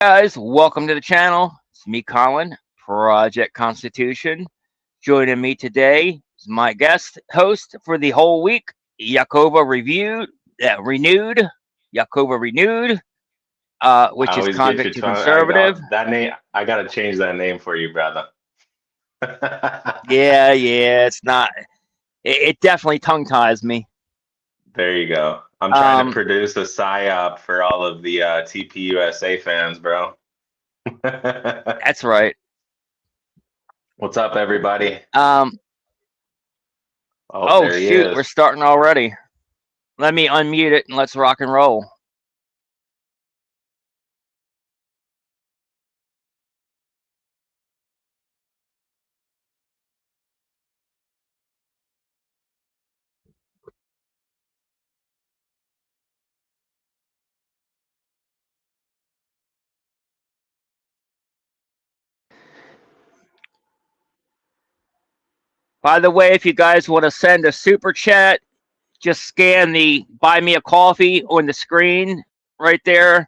Guys, welcome to the channel. It's me, Colin, Project Constitution. Joining me today is my guest host for the whole week, Yakova Renewed, which is convict to conservative. That name, I gotta change that name for you, brother. yeah, it's not. It definitely tongue ties me. There you go. I'm trying to produce a psyop for all of the TPUSA fans, bro. That's right. What's up, everybody? Oh shoot, we're starting already. Let me unmute it and let's rock and roll. By the way, if you guys want to send a super chat, just scan the buy me a coffee on the screen right there.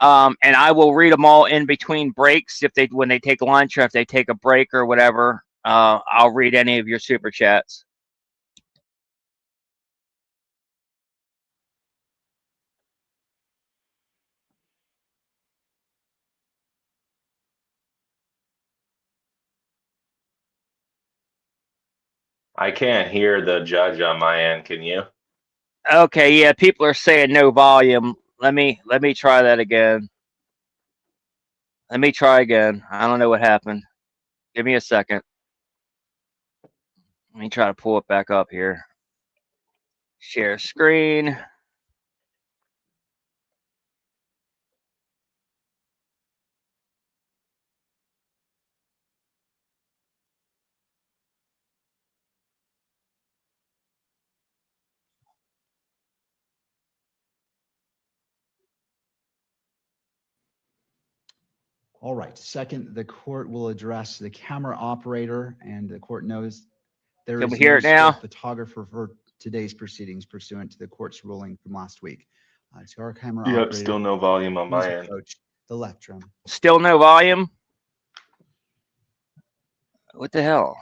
And I will read them all in between breaks when they take lunch or if they take a break or whatever. I'll read any of your super chats. I can't hear the judge on my end. Can you? Okay, yeah, people are saying no volume. Let me try that again. Let me try again. I don't know what happened. Give me a second. Let me try to pull it back up here. Share screen. All right. Second, the court will address the camera operator, and the court knows there is no still photographer for today's proceedings pursuant to the court's ruling from last week. To our camera operator, still no volume on my end. Approach the lectern. Still no volume? What the hell?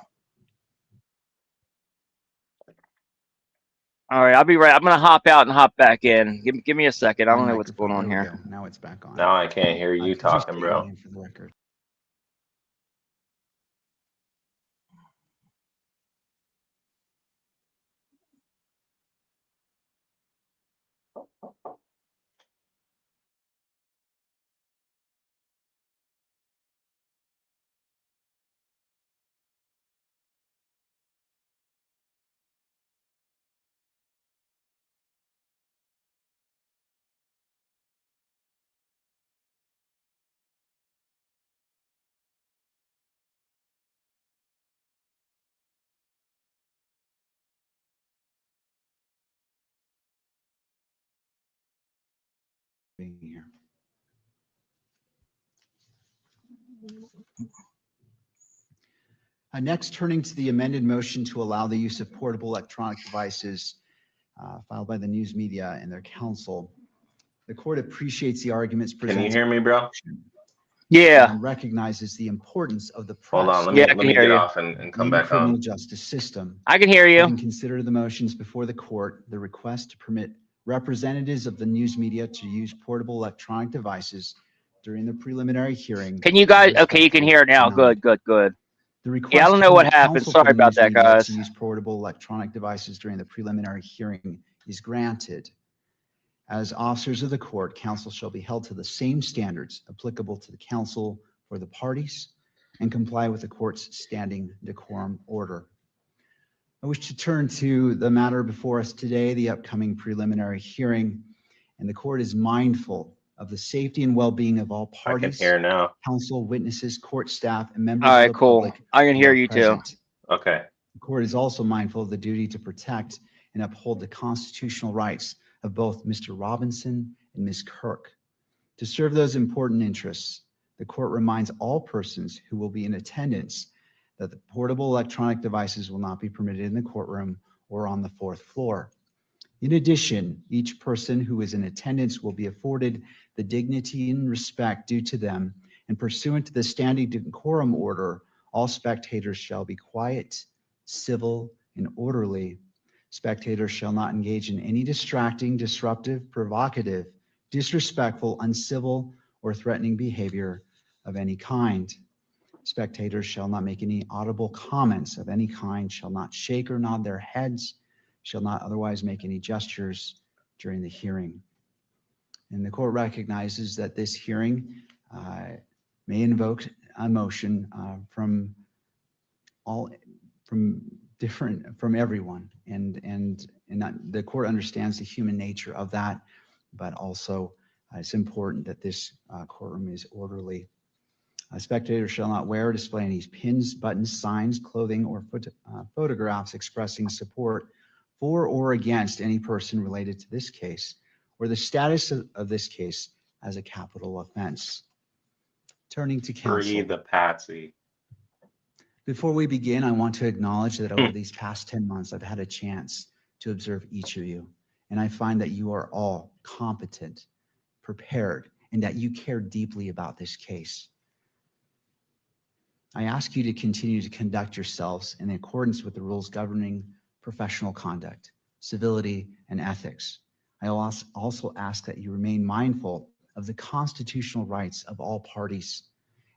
All right, I'll be right. I'm going to hop out and hop back in. Give me a second. I don't know what's going on here. Now it's back on. Now I can't hear you talking, bro. For the record. Here. Next, turning to the amended motion to allow the use of portable electronic devices filed by the news media and their counsel. The court appreciates the arguments presented. Can you hear me, bro? Yeah. And recognizes the importance of the press. Hold on, let me get off and come back criminal on. Justice system. I can hear you. Having considered the motions before the court, the request to permit representatives of the news media to use portable electronic devices during the preliminary hearing. Can you guys? Okay, you can hear it now. Good. The request I don't know what happened. Sorry about that, guys. To use portable electronic devices during the preliminary hearing is granted. As officers of the court, counsel shall be held to the same standards applicable to the counsel for the parties and comply with the court's standing decorum order. I wish to turn to the matter before us today, the upcoming preliminary hearing, and the court is mindful of the safety and well-being of all parties. I can hear now. Counsel, witnesses, court staff, and members of the public. I can hear you present. too. Okay. The court is also mindful of the duty to protect and uphold the constitutional rights of both Mr. Robinson and Ms. Kirk. To serve those important interests, the court reminds all persons who will be in attendance that the portable electronic devices will not be permitted in the courtroom or on the fourth floor. In addition, each person who is in attendance will be afforded the dignity and respect due to them, and pursuant to the standing decorum order, all spectators shall be quiet, civil, and orderly. Spectators shall not engage in any distracting, disruptive, provocative, disrespectful, uncivil, or threatening behavior of any kind. Spectators shall not make any audible comments of any kind, shall not shake or nod their heads, shall not otherwise make any gestures during the hearing. And the court recognizes that this hearing may invoke a motion from everyone, and that the court understands the human nature of that, but also it's important that this courtroom is orderly. Spectators shall not wear or display any pins, buttons, signs, clothing, or photographs expressing support for or against any person related to this case, or the status of this case as a capital offense. Turning to counsel. Free the patsy. Before we begin, I want to acknowledge that over these past 10 months, I've had a chance to observe each of you, and I find that you are all competent, prepared, and that you care deeply about this case. I ask you to continue to conduct yourselves in accordance with the rules governing professional conduct, civility, and ethics. I also ask that you remain mindful of the constitutional rights of all parties,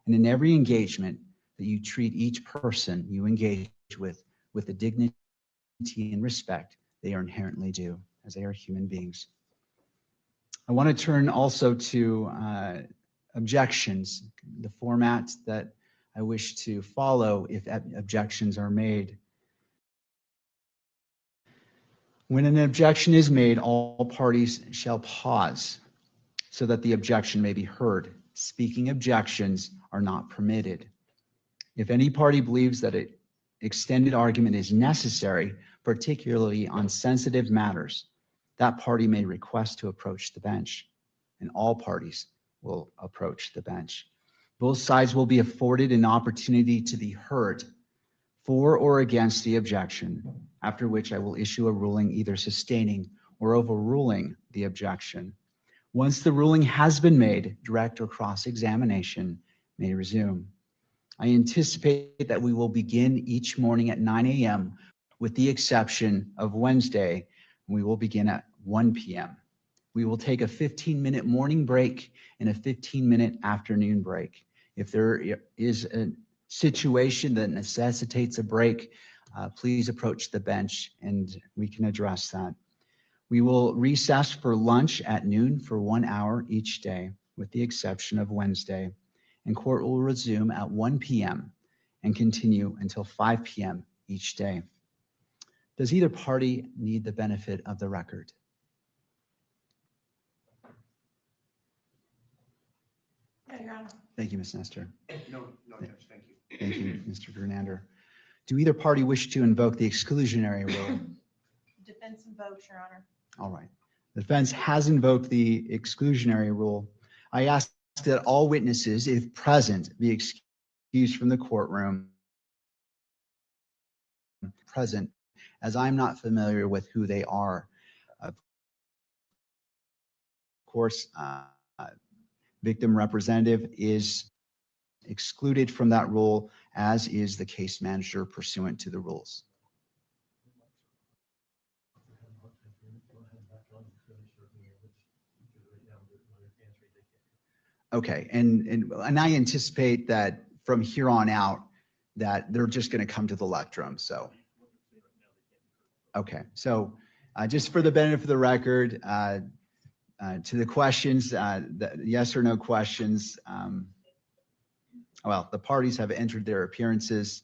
and in every engagement that you treat each person you engage with the dignity and respect they are inherently due, as they are human beings. I want to turn also to objections, the format that I wish to follow if objections are made. When an objection is made, all parties shall pause so that the objection may be heard. Speaking objections are not permitted. If any party believes that an extended argument is necessary, particularly on sensitive matters, that party may request to approach the bench, and all parties will approach the bench. Both sides will be afforded an opportunity to be heard for or against the objection, after which I will issue a ruling either sustaining or overruling the objection. Once the ruling has been made, direct or cross-examination may resume. I anticipate that we will begin each morning at 9 a.m. with the exception of Wednesday, when we will begin at 1 p.m. We will take a 15-minute morning break and a 15-minute afternoon break. If there is a situation that necessitates a break, please approach the bench and we can address that. We will recess for lunch at noon for 1 hour each day, with the exception of Wednesday, and court will resume at 1 p.m. and continue until 5 p.m. each day. Does either party need the benefit of the record? No, Your Honor. Thank you, Ms. Nestor. No, Judge, thank you. Thank you, Mr. Grunander. Do either party wish to invoke the exclusionary rule? Defense invokes, Your Honor. All right. The defense has invoked the exclusionary rule. I ask that all witnesses, if present, be excused from the courtroom. Present, as I'm not familiar with who they are. Of course, victim representative is excluded from that rule, as is the case manager pursuant to the rules. Okay, and I anticipate that from here on out that they're just going to come to the lectrum. So, okay, so just for the benefit of the record, to the questions, the yes or no questions. Well, the parties have entered their appearances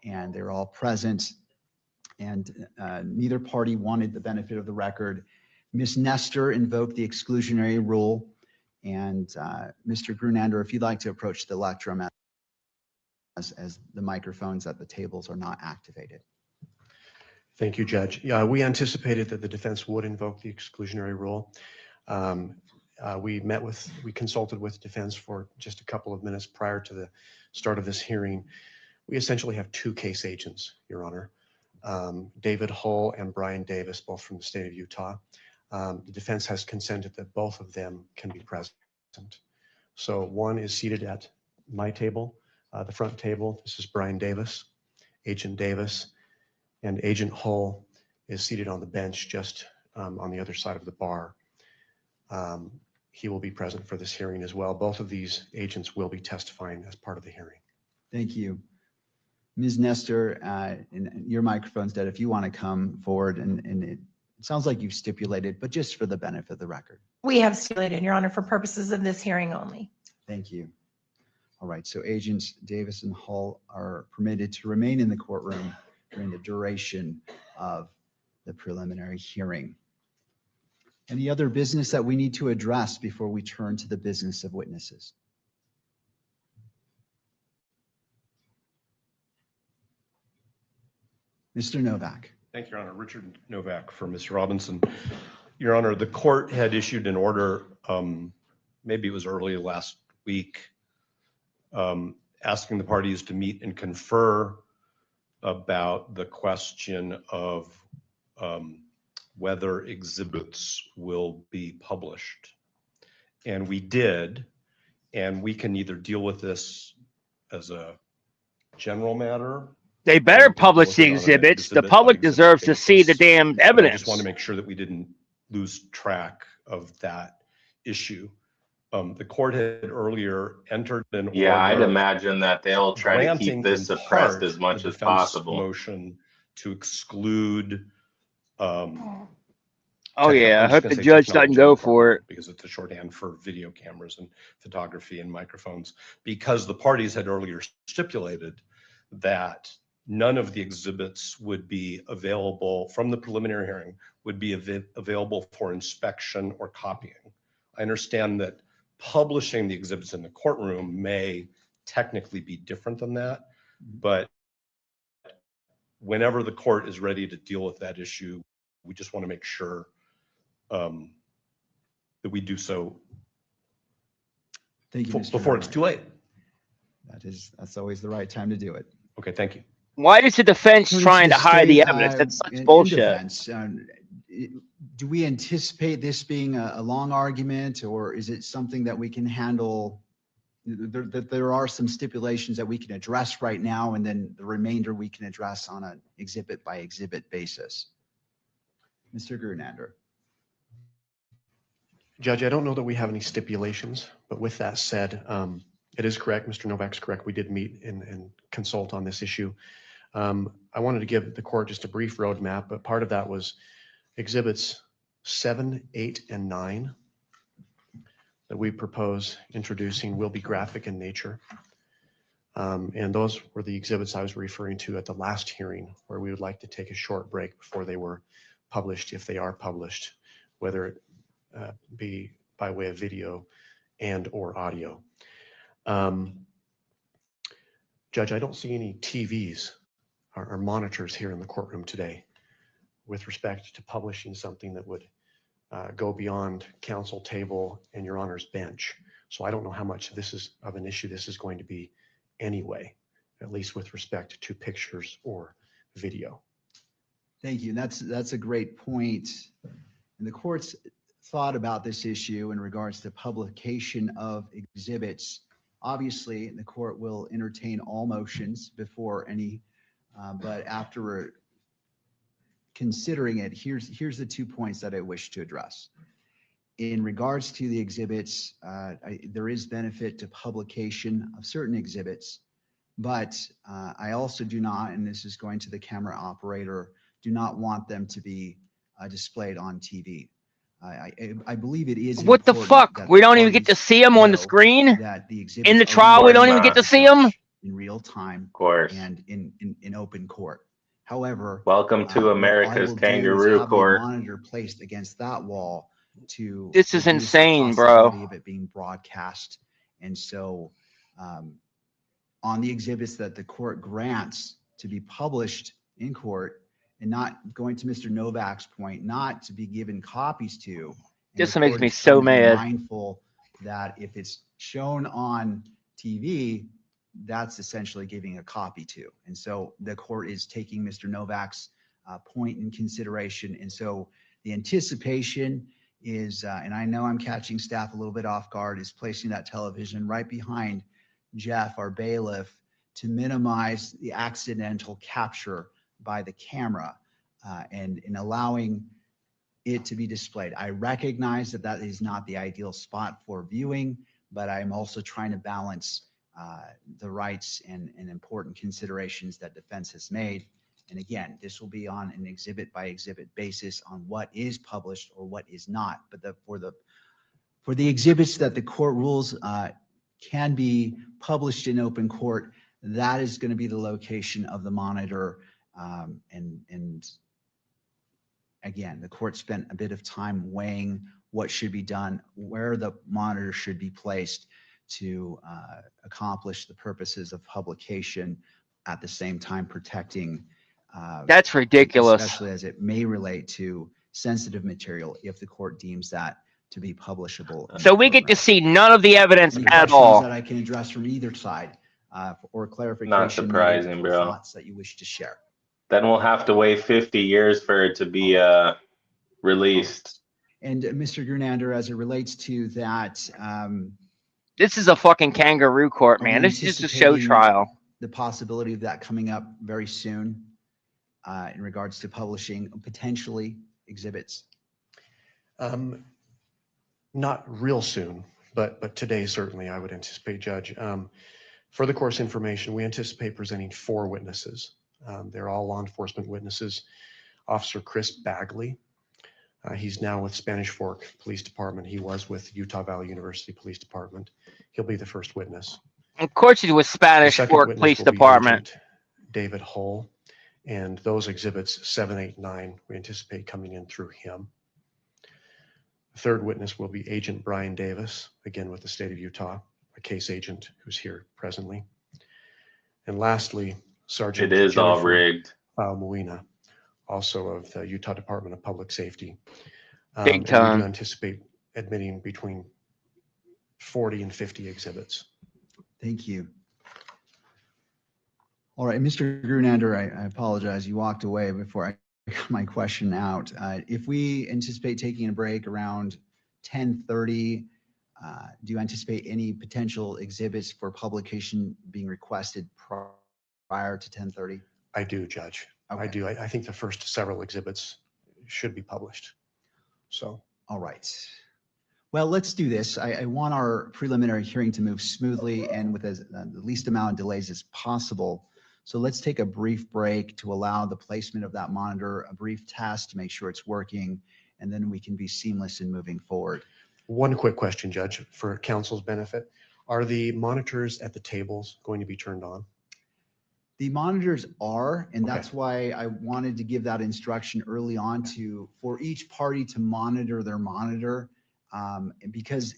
and they're all present, and neither party wanted the benefit of the record. Ms. Nestor invoked the exclusionary rule, and Mr. Grunander, if you'd like to approach the lectrum as the microphones at the tables are not activated. Thank you, Judge. Yeah, we anticipated that the defense would invoke the exclusionary rule. We consulted with defense for just a couple of minutes prior to the start of this hearing. We essentially have two case agents, Your Honor. David Hull and Brian Davis, both from the state of Utah. The defense has consented that both of them can be present. So one is seated at my table, the front table. This is Brian Davis, Agent Davis, and Agent Hull is seated on the bench just on the other side of the bar. He will be present for this hearing as well. Both of these agents will be testifying as part of the hearing. Thank you. Ms. Nestor, in your microphone's dead. If you want to come forward, and it sounds like you've stipulated, but just for the benefit of the record. We have stipulated, Your Honor, for purposes of this hearing only. Thank you. All right, so Agents Davis and Hull are permitted to remain in the courtroom during the duration of the preliminary hearing. Any other business that we need to address before we turn to the business of witnesses? Mr. Novak. Thank you, Your Honor. Richard Novak for Mr. Robinson. Your Honor, the court had issued an order, maybe it was early last week, asking the parties to meet and confer about the question of whether exhibits will be published. And we did, and we can either deal with this as a general matter. They better publish the exhibits. The public deserves to see the damn I evidence. just want to make sure that we didn't lose track of that issue. The court had earlier entered an order. Yeah, I'd imagine that they'll try to granting keep this in suppressed part as much the as defense possible. motion to exclude. Oh yeah, I hope the judge doesn't go for it. Because it's a shorthand for video cameras and photography and microphones, because the parties had earlier stipulated that none of the exhibits would be available from the preliminary hearing, would be available for inspection or copying. I understand that publishing the exhibits in the courtroom may technically be different than that, but whenever the court is ready to deal with that issue, we just want to make sure that we do so Thank you, Mr. before it's Novak. too late. That's always the right time to do it. Okay, thank you. Why is the defense Turning to trying to hide the state, evidence? That's such in bullshit. defense, do we anticipate this being a long argument, or is it something that we can handle? That there are some stipulations that we can address right now, and then the remainder we can address on an exhibit by exhibit basis. Mr. Grunander. Judge, I don't know that we have any stipulations, but with that said, it is correct. Mr. Novak's correct. We did meet and consult on this issue. I wanted to give the court just a brief roadmap, but part of that was exhibits 7, 8, and 9 that we propose introducing will be graphic in nature. And those were the exhibits I was referring to at the last hearing, where we would like to take a short break before they were published, if they are published, whether it be by way of video and or audio. Judge, I don't see any TVs or monitors here in the courtroom today with respect to publishing something that would go beyond counsel table and your honor's bench. So I don't know how much this is of an issue this is going to be anyway, at least with respect to pictures or video. Thank you. That's a great point. And the court's thought about this issue in regards to publication of exhibits. Obviously, the court will entertain all motions before any, but after considering it, here's the 2 points that I wish to address. In regards to the exhibits, there is benefit to publication of certain exhibits, but I also do not, and this is going to the camera operator, do not want them to be displayed on TV. I believe it is. What the fuck? We don't even get to see them on the screen? That the exhibits In the are trial, we don't even not. get to see them? in real time Of course. and in open court. However, Welcome to what I America's will do is kangaroo have court. the monitor placed against that wall to. This is reduce the insane, bro. possibility of it being broadcast. And so on the exhibits that the court grants to be published in court, and not going to Mr. Novak's point, not to be given copies to. and This the makes court me is so trying to be mad. Mindful that if it's shown on TV, that's essentially giving a copy to. And so the court is taking Mr. Novak's point in consideration. And so the anticipation is, and I know I'm catching staff a little bit off guard, is placing that television right behind Jeff, our bailiff, to minimize the accidental capture by the camera and in allowing it to be displayed. I recognize that that is not the ideal spot for viewing, but I'm also trying to balance the rights and important considerations that defense has made. And again, this will be on an exhibit by exhibit basis on what is published or what is not. But for the exhibits that the court rules can be published in open court, that is going to be the location of the monitor. And again, the court spent a bit of time weighing what should be done, where the monitor should be placed to accomplish the purposes of publication, at the same time protecting. That's ridiculous. Especially as it may relate to sensitive material if the court deems that to be publishable. So we get to see none of the evidence Any at questions all. that I can address from either side or clarification. Not surprising, needed, or bro. Thoughts that you wish to share. Then we'll have to wait 50 years for it to be released. And Mr. Grunander, as it relates to that, This is a fucking kangaroo court, man. I'm This is just a show anticipating trial. the possibility of that coming up very soon in regards to publishing potentially exhibits. Not real soon, but today certainly I would anticipate, Judge. For the course information, we anticipate presenting 4 witnesses. They're all law enforcement witnesses. Officer Chris Bagley, he's now with Spanish Fork Police Department. He was with Utah Valley University Police Department. He'll be the first witness. Of course, he's with The Spanish second Fork witness Police will be Department. Agent David Hull, and those exhibits 7, 8, 9, we anticipate coming in through him. The third witness will be Agent Brian Davis, again with the state of Utah, a case agent who's here presently. And lastly, Sergeant It is all Jennifer rigged. Moina, also of the Utah Department of Public Safety. Big And time. we do anticipate admitting between 40 and 50 exhibits. Thank you. All right, Mr. Grunander, I apologize. You walked away before I got my question out. If we anticipate taking a break around 10:30, do you anticipate any potential exhibits for publication being requested prior to 10:30? I do, Judge. I Okay. do. I think the first several exhibits should be published. So. All right. Well, let's do this. I want our preliminary hearing to move smoothly and with the least amount of delays as possible. So let's take a brief break to allow the placement of that monitor, a brief test to make sure it's working, and then we can be seamless in moving forward. One quick question, Judge, for council's benefit. Are the monitors at the tables going to be turned on? The monitors are, and Okay. that's why I wanted to give that instruction early on for each party to monitor their monitor. Because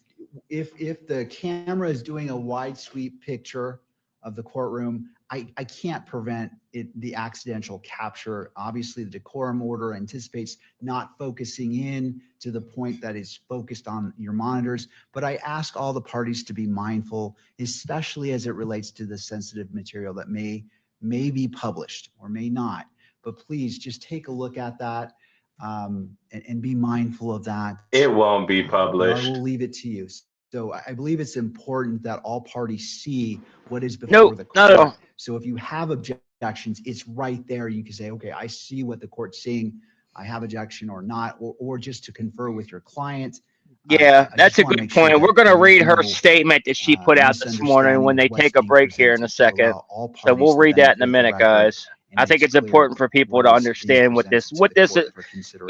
if the camera is doing a wide sweep picture of the courtroom, I can't prevent the accidental capture. Obviously, the decorum order anticipates not focusing in to the point that is focused on your monitors. But I ask all the parties to be mindful, especially as it relates to the sensitive material that may be published or may not. But please just take a look at that and be mindful of that. It won't be I published. will leave it to you. So I believe it's important that all parties see what is before the court. No. So if you have objections, it's right there. You can say, okay, I see what the court's seeing. I have objection or not, or just to confer with your client. Yeah, I that's just a wanna good make sure point. that We're going to there's read her no, statement that she put out this morning when they take a misunderstanding break what's here in a being second. presented to allow all So parties we'll the read that in benefit a of the minute, record, guys. and I think it's clear important for people what to is being understand what this, presented to the court for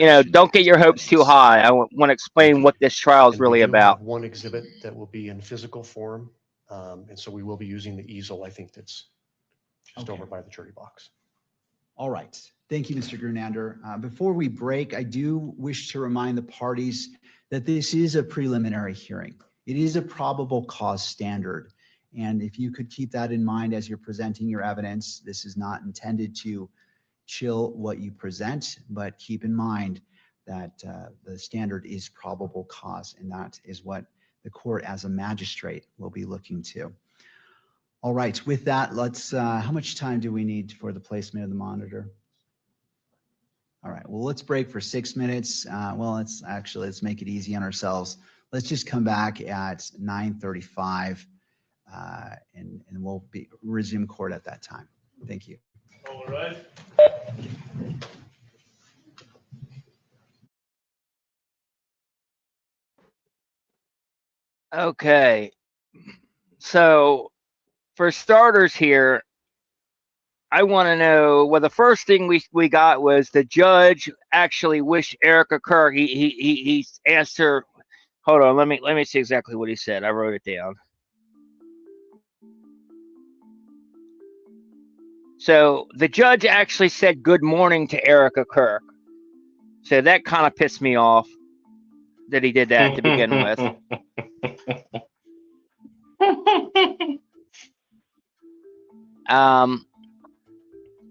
you know, consideration don't get your and hopes too evidence. high. I want to explain what this trial is And we really do about. have one exhibit that will be in physical form. And so we will be using the easel, I think that's just Okay. over by the jury box. All right. Thank you, Mr. Grunander. Before we break, I do wish to remind the parties that this is a preliminary hearing. It is a probable cause standard. And if you could keep that in mind as you're presenting your evidence, this is not intended to chill what you present, but keep in mind that the standard is probable cause, and that is what the court as a magistrate will be looking to. All right, with that, let's, how much time do we need for the placement of the monitor? All right, well, let's break for 6 minutes. Well, let's make it easy on ourselves. Let's just come back at 9:35 and we'll resume court at that time. Thank you. All right. Okay. So for starters here, I want to know, well, the first thing we got was the judge actually wished Erica Kirk. He asked her. Hold on, let me see exactly what he said. I wrote it down. So the judge actually said good morning to Erica Kirk. So that kind of pissed me off that he did that to begin with.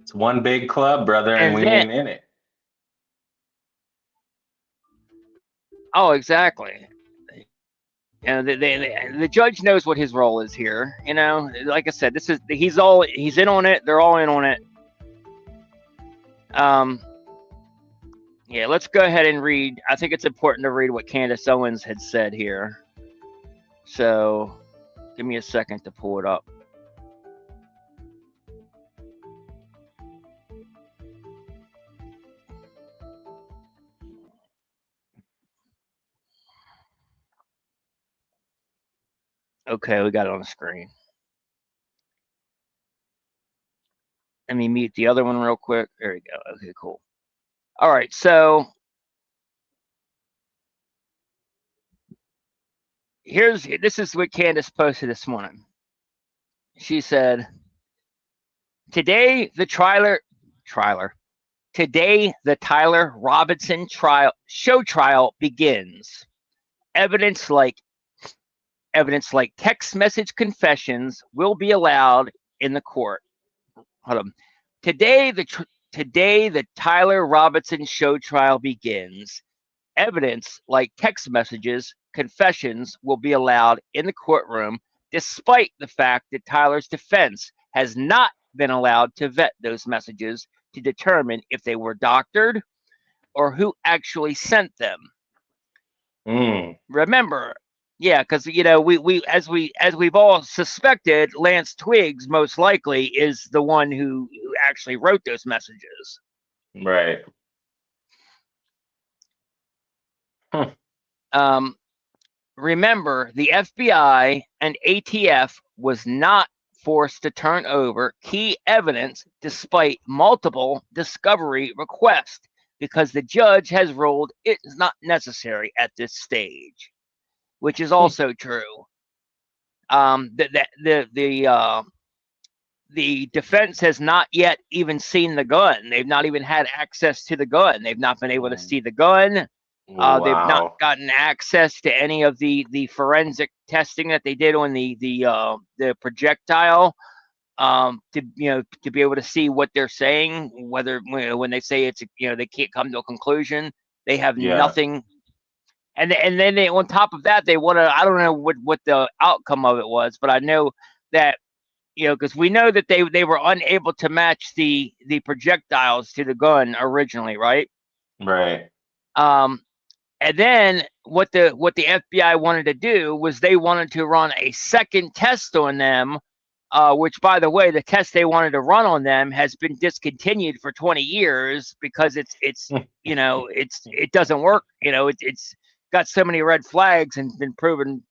It's one big club, brother, and we ain't in it. Oh, exactly. And the judge knows what his role is here. You know, like I said, he's in on it. They're all in on it. Yeah, let's go ahead and read. I think it's important to read what Candace Owens had said here. So, give me a second to pull it up. Okay, we got it on the screen. Let me mute the other one real quick. There we go. Okay, cool. All right, so this is what Candace posted this morning. She said, Today the Tyler Robinson show trial begins. Evidence like text message confessions will be allowed in the court. Hold on. Today the Tyler Robinson show trial begins. Evidence like text messages, confessions will be allowed in the courtroom, despite the fact that Tyler's defense has not been allowed to vet those messages to determine if they were doctored or who actually sent them. Remember, yeah, because we as we've all suspected, Lance Twiggs most likely is the one who actually wrote those messages. Right. Remember, the FBI and ATF was not forced to turn over key evidence despite multiple discovery requests because the judge has ruled it is not necessary at this stage, which is also true. The defense has not yet even seen the gun. They've not even had access to the gun. They've not been able to see the gun. Wow. They've not gotten access to any of the forensic testing that they did on the projectile to be able to see what they're saying, whether when they say it's they can't come to a conclusion. They have nothing. And then they, on top of that, they want to, I don't know what the outcome of it was, but I know that because we know that they were unable to match the projectiles to the gun originally, right? Right. And then what the FBI wanted to do was they wanted to run a second test on them, which, by the way, the test they wanted to run on them has been discontinued for 20 years because it doesn't work. It's got so many red flags and been proven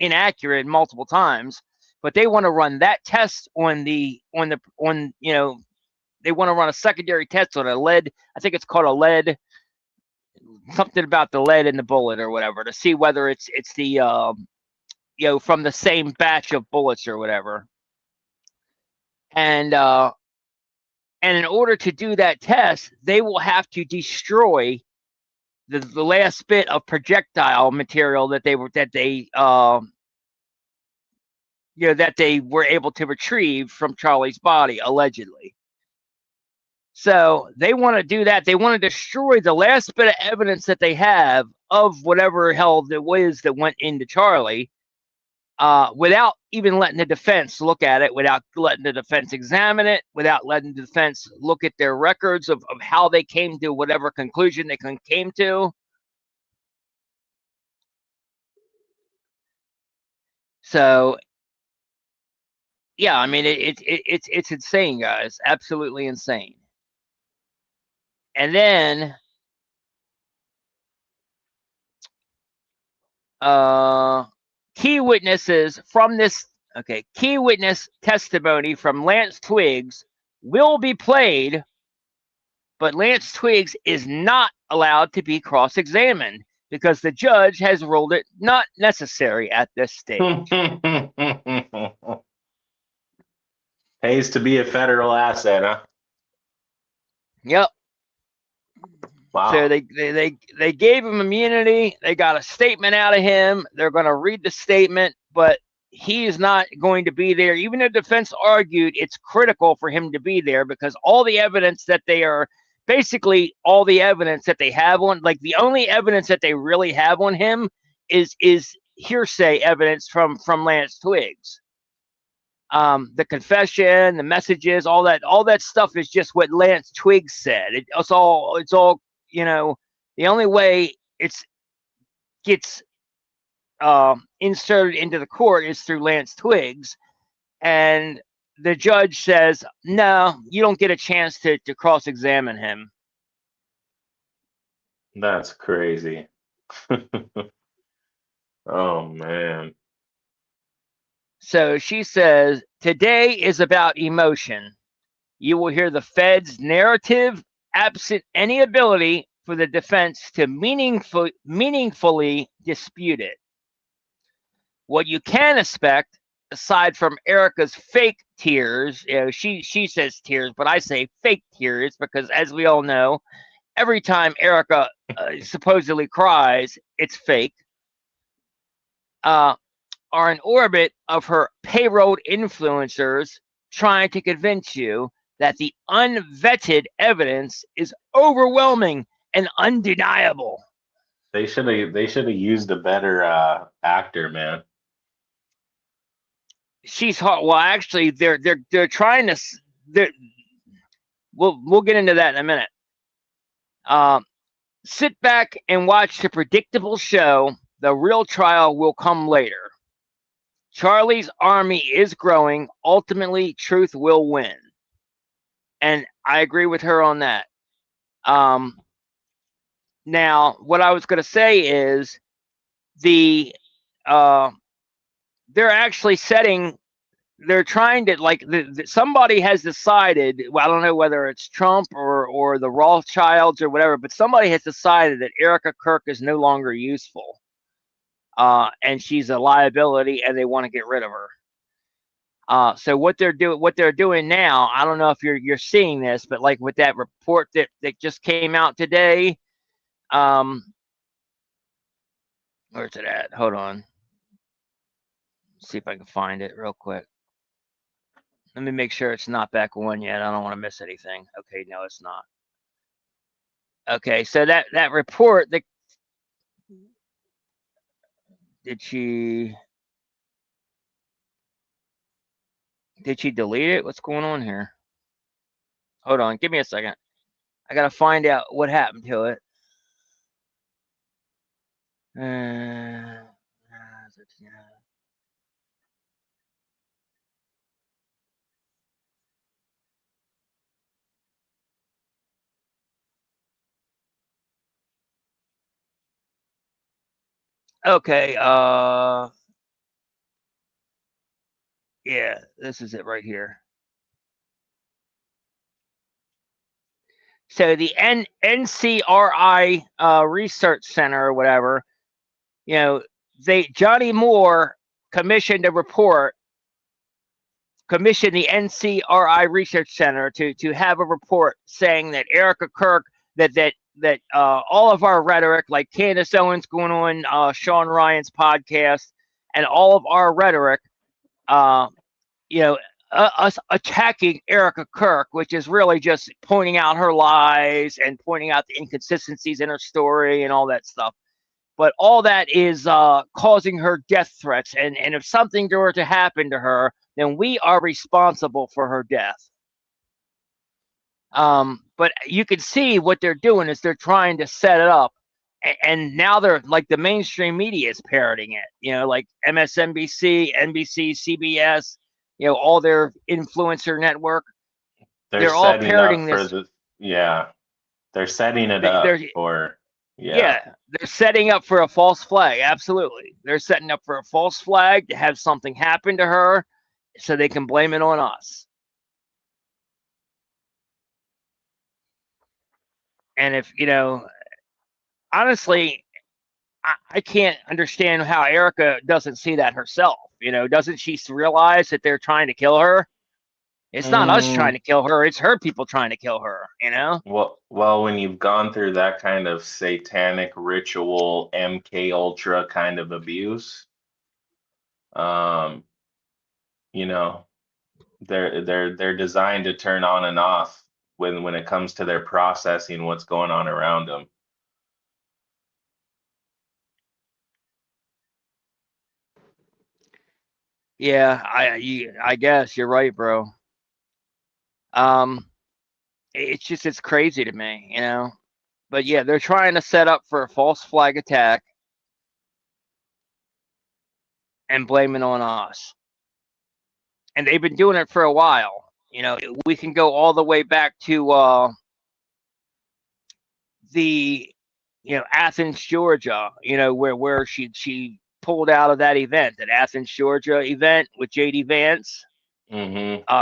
inaccurate multiple times. But they want to run that test they want to run a secondary test on a lead. I think it's called a lead. Something about the lead in the bullet or whatever to see whether it's the from the same batch of bullets or whatever. And in order to do that test, they will have to destroy the last bit of projectile material that they were able to retrieve from Charlie's body, allegedly. So they want to do that. They want to destroy the last bit of evidence that they have of whatever hell there was that went into Charlie. without even letting the defense look at it, without letting the defense examine it, without letting the defense look at their records of how they came to whatever conclusion they came to. So, yeah, I mean, it's insane, guys. Absolutely insane. And then, key witnesses from this, key witness testimony from Lance Twiggs will be played, but Lance Twiggs is not allowed to be cross-examined because the judge has ruled it not necessary at this stage. Pays to be a federal asset, huh? Yep. Wow. So they gave him immunity. They got a statement out of him. They're going to read the statement, but he is not going to be there. Even the defense argued it's critical for him to be there because all the evidence that they are, basically all the evidence that they have on, like the only evidence that they really have on him is hearsay evidence from Lance Twiggs. The confession, the messages, all that stuff is just what Lance Twiggs said. It's all, you know, the only way it gets inserted into the court is through Lance Twiggs, and the judge says, no, you don't get a chance to cross-examine him. That's crazy. Oh, man. So she says, today is about emotion. You will hear the Fed's narrative absent any ability for the defense to meaningfully dispute it. What you can expect, aside from Erica's fake tears, you know, she says tears, but I say fake tears because, as we all know, every time Erica supposedly cries, it's fake, are an orbit of her payroll influencers trying to convince you that the unvetted evidence is overwhelming and undeniable. They should have used a better actor, man. She's hot. Well, actually, they're trying to. We'll get into that in a minute. Sit back and watch the predictable show. The real trial will come later. Charlie's army is growing. Ultimately, truth will win. And I agree with her on that. Now, what I was going to say is they're actually they're trying to, like, somebody has decided, well, I don't know whether it's Trump or the Rothschilds or whatever, but somebody has decided that Erica Kirk is no longer useful. And she's a liability and they want to get rid of her. So what they're doing now, I don't know if you're seeing this, but like with that report that just came out today, where's it at? Hold on. See if I can find it real quick. Let me make sure it's not back one yet. I don't want to miss anything. Okay, no, it's not. Okay, so that report, did she delete it? What's going on here? Hold on, give me a second. I gotta find out what happened to it. Okay, yeah, this is it right here. So the NCRI Research Center or whatever, you know, Johnny Moore commissioned a report, commissioned the NCRI Research Center to have a report saying that Erica Kirk, that all of our rhetoric, like Candace Owens going on Sean Ryan's podcast, and all of our rhetoric, you know, us attacking Erica Kirk, which is really just pointing out her lies and pointing out the inconsistencies in her story and all that stuff. but all that is causing her death threats. And if something were to happen to her, then we are responsible for her death. But you can see what they're doing is they're trying to set it up. And now they're like the mainstream media is parroting it, you know, like MSNBC, NBC, CBS, you know, all their influencer network. They're all parroting this. They're setting it up for, they're setting up for a false flag. Absolutely. They're setting up for a false flag to have something happen to her so they can blame it on us. And if, you know, honestly, I can't understand how Erica doesn't see that herself. You know, doesn't she realize that they're trying to kill her? It's not us trying to kill her. It's her people trying to kill her, you know? Well, when you've gone through that kind of satanic ritual, MK Ultra kind of abuse, you know, they're designed to turn on and off when it comes to their processing what's going on around them. Yeah, I guess you're right, bro. It's crazy to me, you know. But yeah, they're trying to set up for a false flag attack and blame it on us. And they've been doing it for a while. You know, we can go all the way back to the, you know, Athens, Georgia, you know, where she pulled out of that event, that Athens, Georgia event with JD Vance,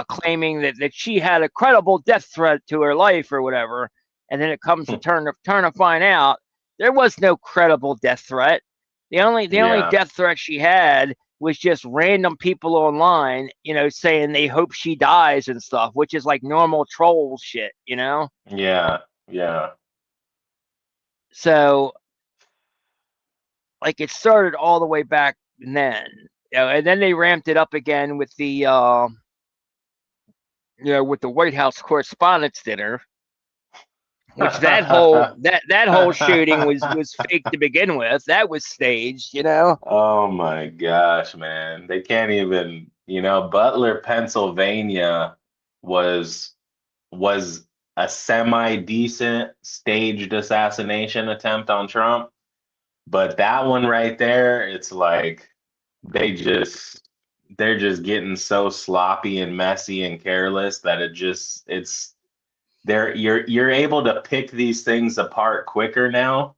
claiming that she had a credible death threat to her life or whatever. And then it comes to turn to find out there was no credible death threat. The only death threat she had was just random people online, you know, saying they hope she dies and stuff, which is like normal troll shit, you know? Yeah. So, like, it started all the way back then, you know, and then they ramped it up again with the, you know, with the White House Correspondents' Dinner, which that whole shooting was fake to begin with. That was staged, you know. Oh my gosh, man. They can't even, you know, Butler, Pennsylvania was a semi-decent staged assassination attempt on Trump. But that one right there, it's like they're just getting so sloppy and messy and careless that you're able to pick these things apart quicker now.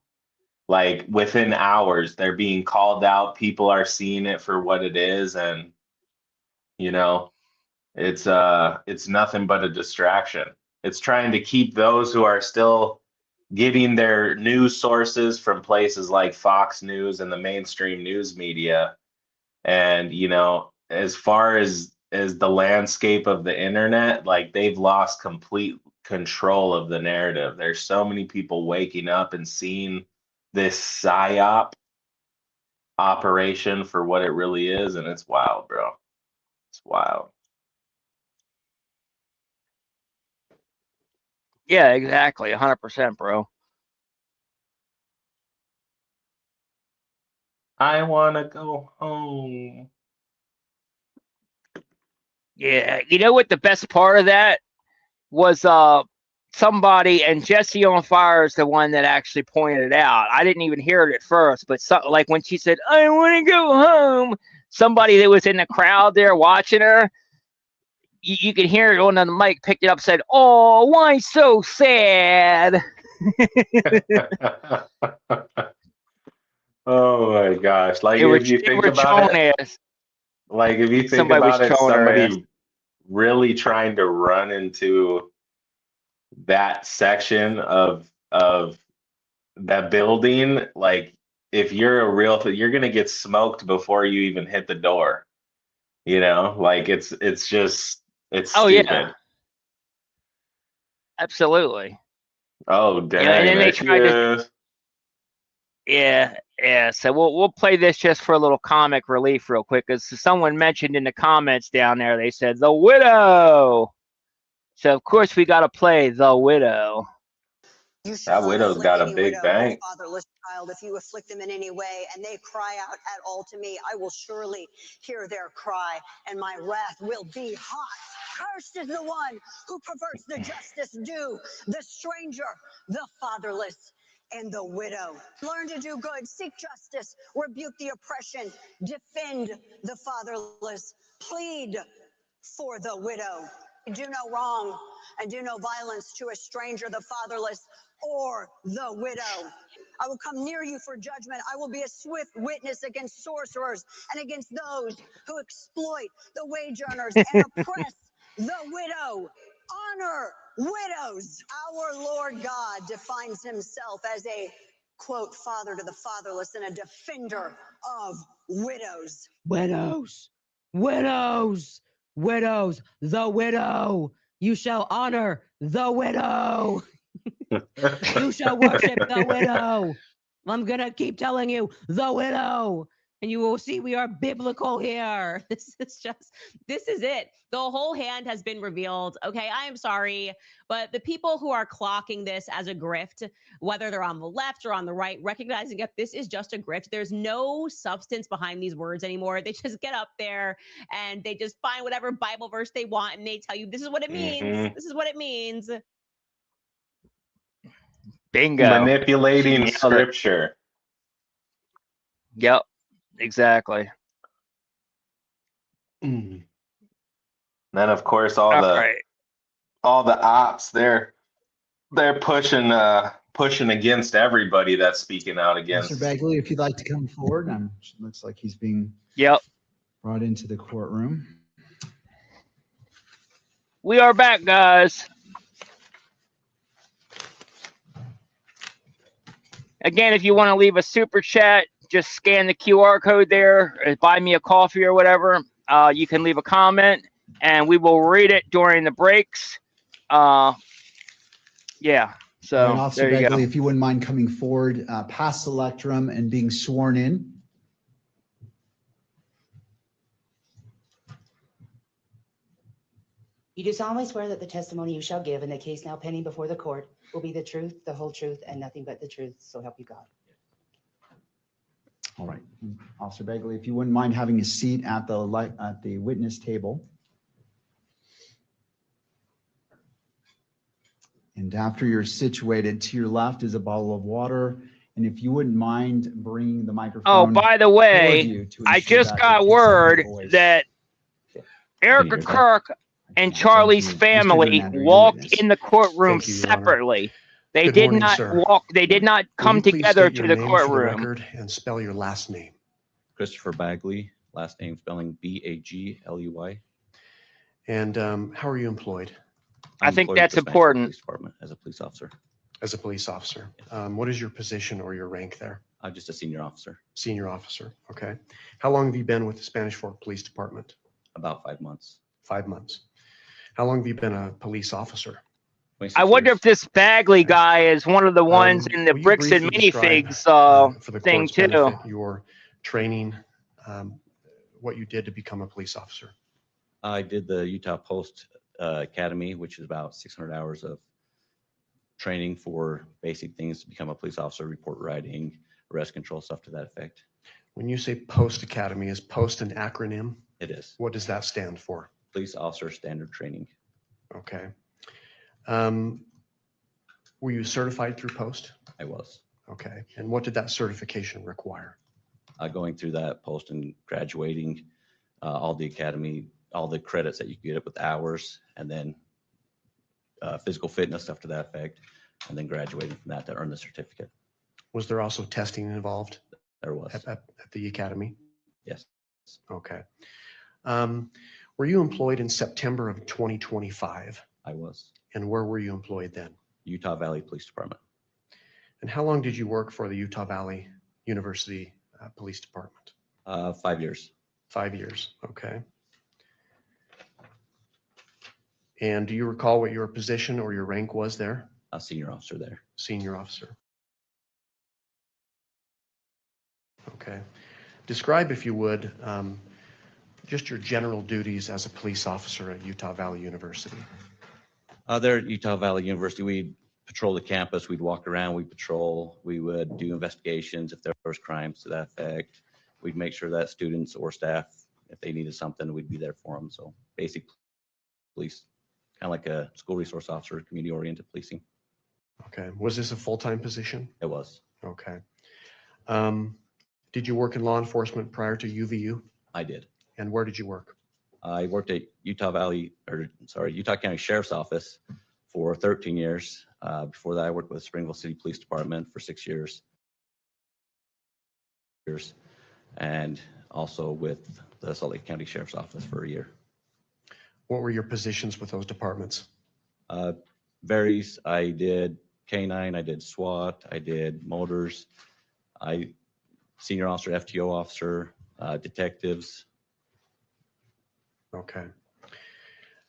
Like within hours, they're being called out. People are seeing it for what it is, and you know, it's nothing but a distraction. It's trying to keep those who are still getting their news sources from places like Fox News and the mainstream news media. And, you know, as far as the landscape of the internet, like they've lost complete control of the narrative. There's so many people waking up and seeing this psyop operation for what it really is, and it's wild, bro. It's wild. Yeah, exactly, 100%, bro. I want to go home. Yeah, you know what the best part of that was? Somebody, and Jesse on Fire is the one that actually pointed it out. I didn't even hear it at first, but like when she said, "I want to go home," somebody that was in the crowd there watching her, you could hear it on the mic, picked it up, said, "Oh, why so sad?" Oh my gosh! Like if you think about it, like if you think about it, somebody really trying to run into that section of that building, like if you're a real, you're gonna get smoked before you even hit the door. You know, like it's just it's stupid. Yeah. Absolutely. Oh dang! Yeah, and then they tried to. Yeah. So we'll play this just for a little comic relief, real quick, because someone mentioned in the comments down there, they said the widow. So of course we got to play the widow. You shall That not widow's afflict got a any big widow or bank. fatherless child. If you afflict them in any way and they cry out at all to me, I will surely hear their cry and my wrath will be hot. Cursed is the one who perverts the justice due, the stranger, the fatherless, and the widow. Learn to do good, seek justice, rebuke the oppression, defend the fatherless, plead for the widow. Do no wrong and do no violence to a stranger, the fatherless, or the widow. I will come near you for judgment. I will be a swift witness against sorcerers and against those who exploit the wage earners and oppress the widow. Honor widows. Our Lord God defines himself as a, quote, father to the fatherless and a defender of widows. Widows, widows, widows, the widow. You shall honor the widow. You shall worship the widow. I'm going to keep telling you, the widow. And you will see we are biblical here. This is it. The whole hand has been revealed. Okay, I am sorry, but the people who are clocking this as a grift, whether they're on the left or on the right, recognizing that this is just a grift, there's no substance behind these words anymore. They just get up there and they just find whatever Bible verse they want and they tell you, this is what it means. This is what it means. Bingo. Manipulating Nailed it. scripture. Yep, exactly. Then of course all right. the ops they're pushing against everybody that's speaking out against. Officer Bagley, if you'd like to come forward, looks like he's being Yep. brought into the courtroom. We are back, guys. Again, if you want to leave a super chat, just scan the QR code there, buy me a coffee or whatever. You can leave a comment and we will read it during the breaks. Yeah, so Officer there you Bagley, go. if you wouldn't mind coming forward past the lectrum and being sworn in. You do solemnly swear that the testimony you shall give in the case now pending before the court will be the truth, the whole truth, and nothing but the truth, so help you God. All right. Officer Bagley, if you wouldn't mind having a seat at the witness table. And after you're situated, to your left is a bottle of water. And if you wouldn't mind bringing the microphone. Oh, by the way, I just got word that Erica Kirk and Charlie's family walked in the courtroom separately. They did not walk. They did not come together to the courtroom. And spell your last name. Christopher Bagley, last name spelling Bagley. And how are you employed? I think that's important. Police department as a police officer. As a police officer. What is your position or your rank there? I'm just a senior officer. Senior officer. Okay. How long have you been with the Spanish Fork Police Department? About 5 months. 5 months. How long have you been a police officer? I wonder if this Bagley guy is one of the ones in the bricks and minifigs thing too. Benefit, your training, what you did to become a police officer. I did the Utah Post Academy, which is about 600 hours of training for basic things to become a police officer, report writing, arrest control, stuff to that effect. When you say Post Academy, is Post an acronym? It is. What does that stand for? Police Officer Standard Training. Okay. Were you certified through Post? I was. Okay. And what did that certification require? Going through that Post and graduating, all the academy, all the credits that you get up with hours, and then physical fitness, stuff to that effect, and then graduating from that to earn the certificate. Was there also testing involved? There was. At the academy? Yes. Okay. Were you employed in September of 2025? I was. And where were you employed then? Utah Valley Police Department. And how long did you work for the Utah Valley University Police Department? 5 years. 5 years. Okay. And do you recall what your position or your rank was there? A senior officer there. Senior officer. Okay. Describe, if you would, just your general duties as a police officer at Utah Valley University. There at Utah Valley University, we patrol the campus. We'd walk around, we'd patrol, we would do investigations if there was crimes to that effect. We'd make sure that students or staff, if they needed something, we'd be there for them. So basic police, kind of like a school resource officer, community-oriented policing. Okay. Was this a full-time position? It was. Okay. Did you work in law enforcement prior to UVU? I did. And where did you work? I worked at Utah County Sheriff's Office for 13 years. Before that, I worked with Springville City Police Department for 6 years. And also with the Salt Lake County Sheriff's Office for a year. What were your positions with those departments? Varies. I did K9, I did SWAT, I did motors, senior officer, FTO officer, detectives. Okay.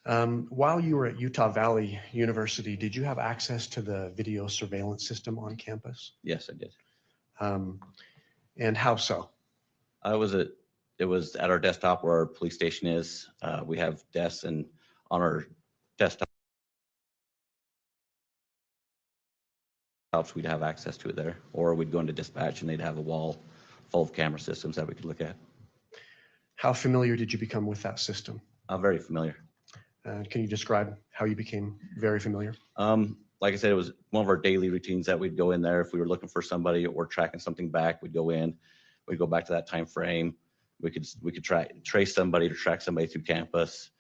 While you were at Utah Valley University, did you have access to the video surveillance system on campus? Yes, I did. And how so? It was at our desktop where our police station is. We have desks, and on our desktop, we'd have access to it there, or we'd go into dispatch and they'd have a wall full of camera systems that we could look at. How familiar did you become with that system? Very familiar. Can you describe how you became very familiar? Like I said, it was one of our daily routines that we'd go in there. If we were looking for somebody or tracking something back, we'd go in, we'd go back to that time frame. We could trace somebody to track somebody through campus.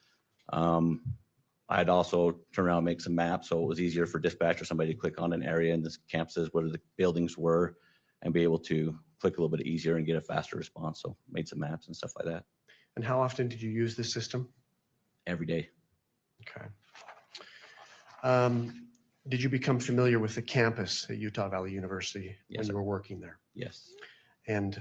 I'd also turn around and make some maps, so it was easier for dispatch or somebody to click on an area in this campuses where the buildings were and be able to click a little bit easier and get a faster response. So made some maps and stuff like that. And how often did you use this system? Every day. Okay. Did you become familiar with the campus at Utah Valley University when Yes, you were working there? Yes. And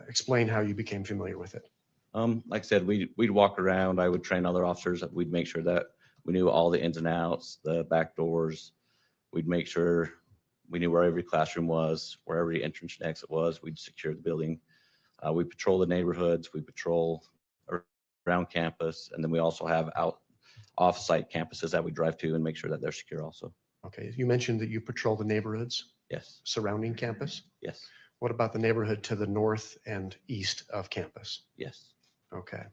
explain how you became familiar with it. Like I said, we'd walk around. I would train other officers. We'd make sure that we knew all the ins and outs, the back doors. We'd make sure we knew where every classroom was, where every entrance and exit was. We'd secure the building. We patrol the neighborhoods. We patrol around campus. And then we also have off-site campuses that we drive to and make sure that they're secure also. Okay. You mentioned that you patrol the neighborhoods Yes. surrounding campus. Yes. What about the neighborhood to the north and east of campus? Yes. Okay.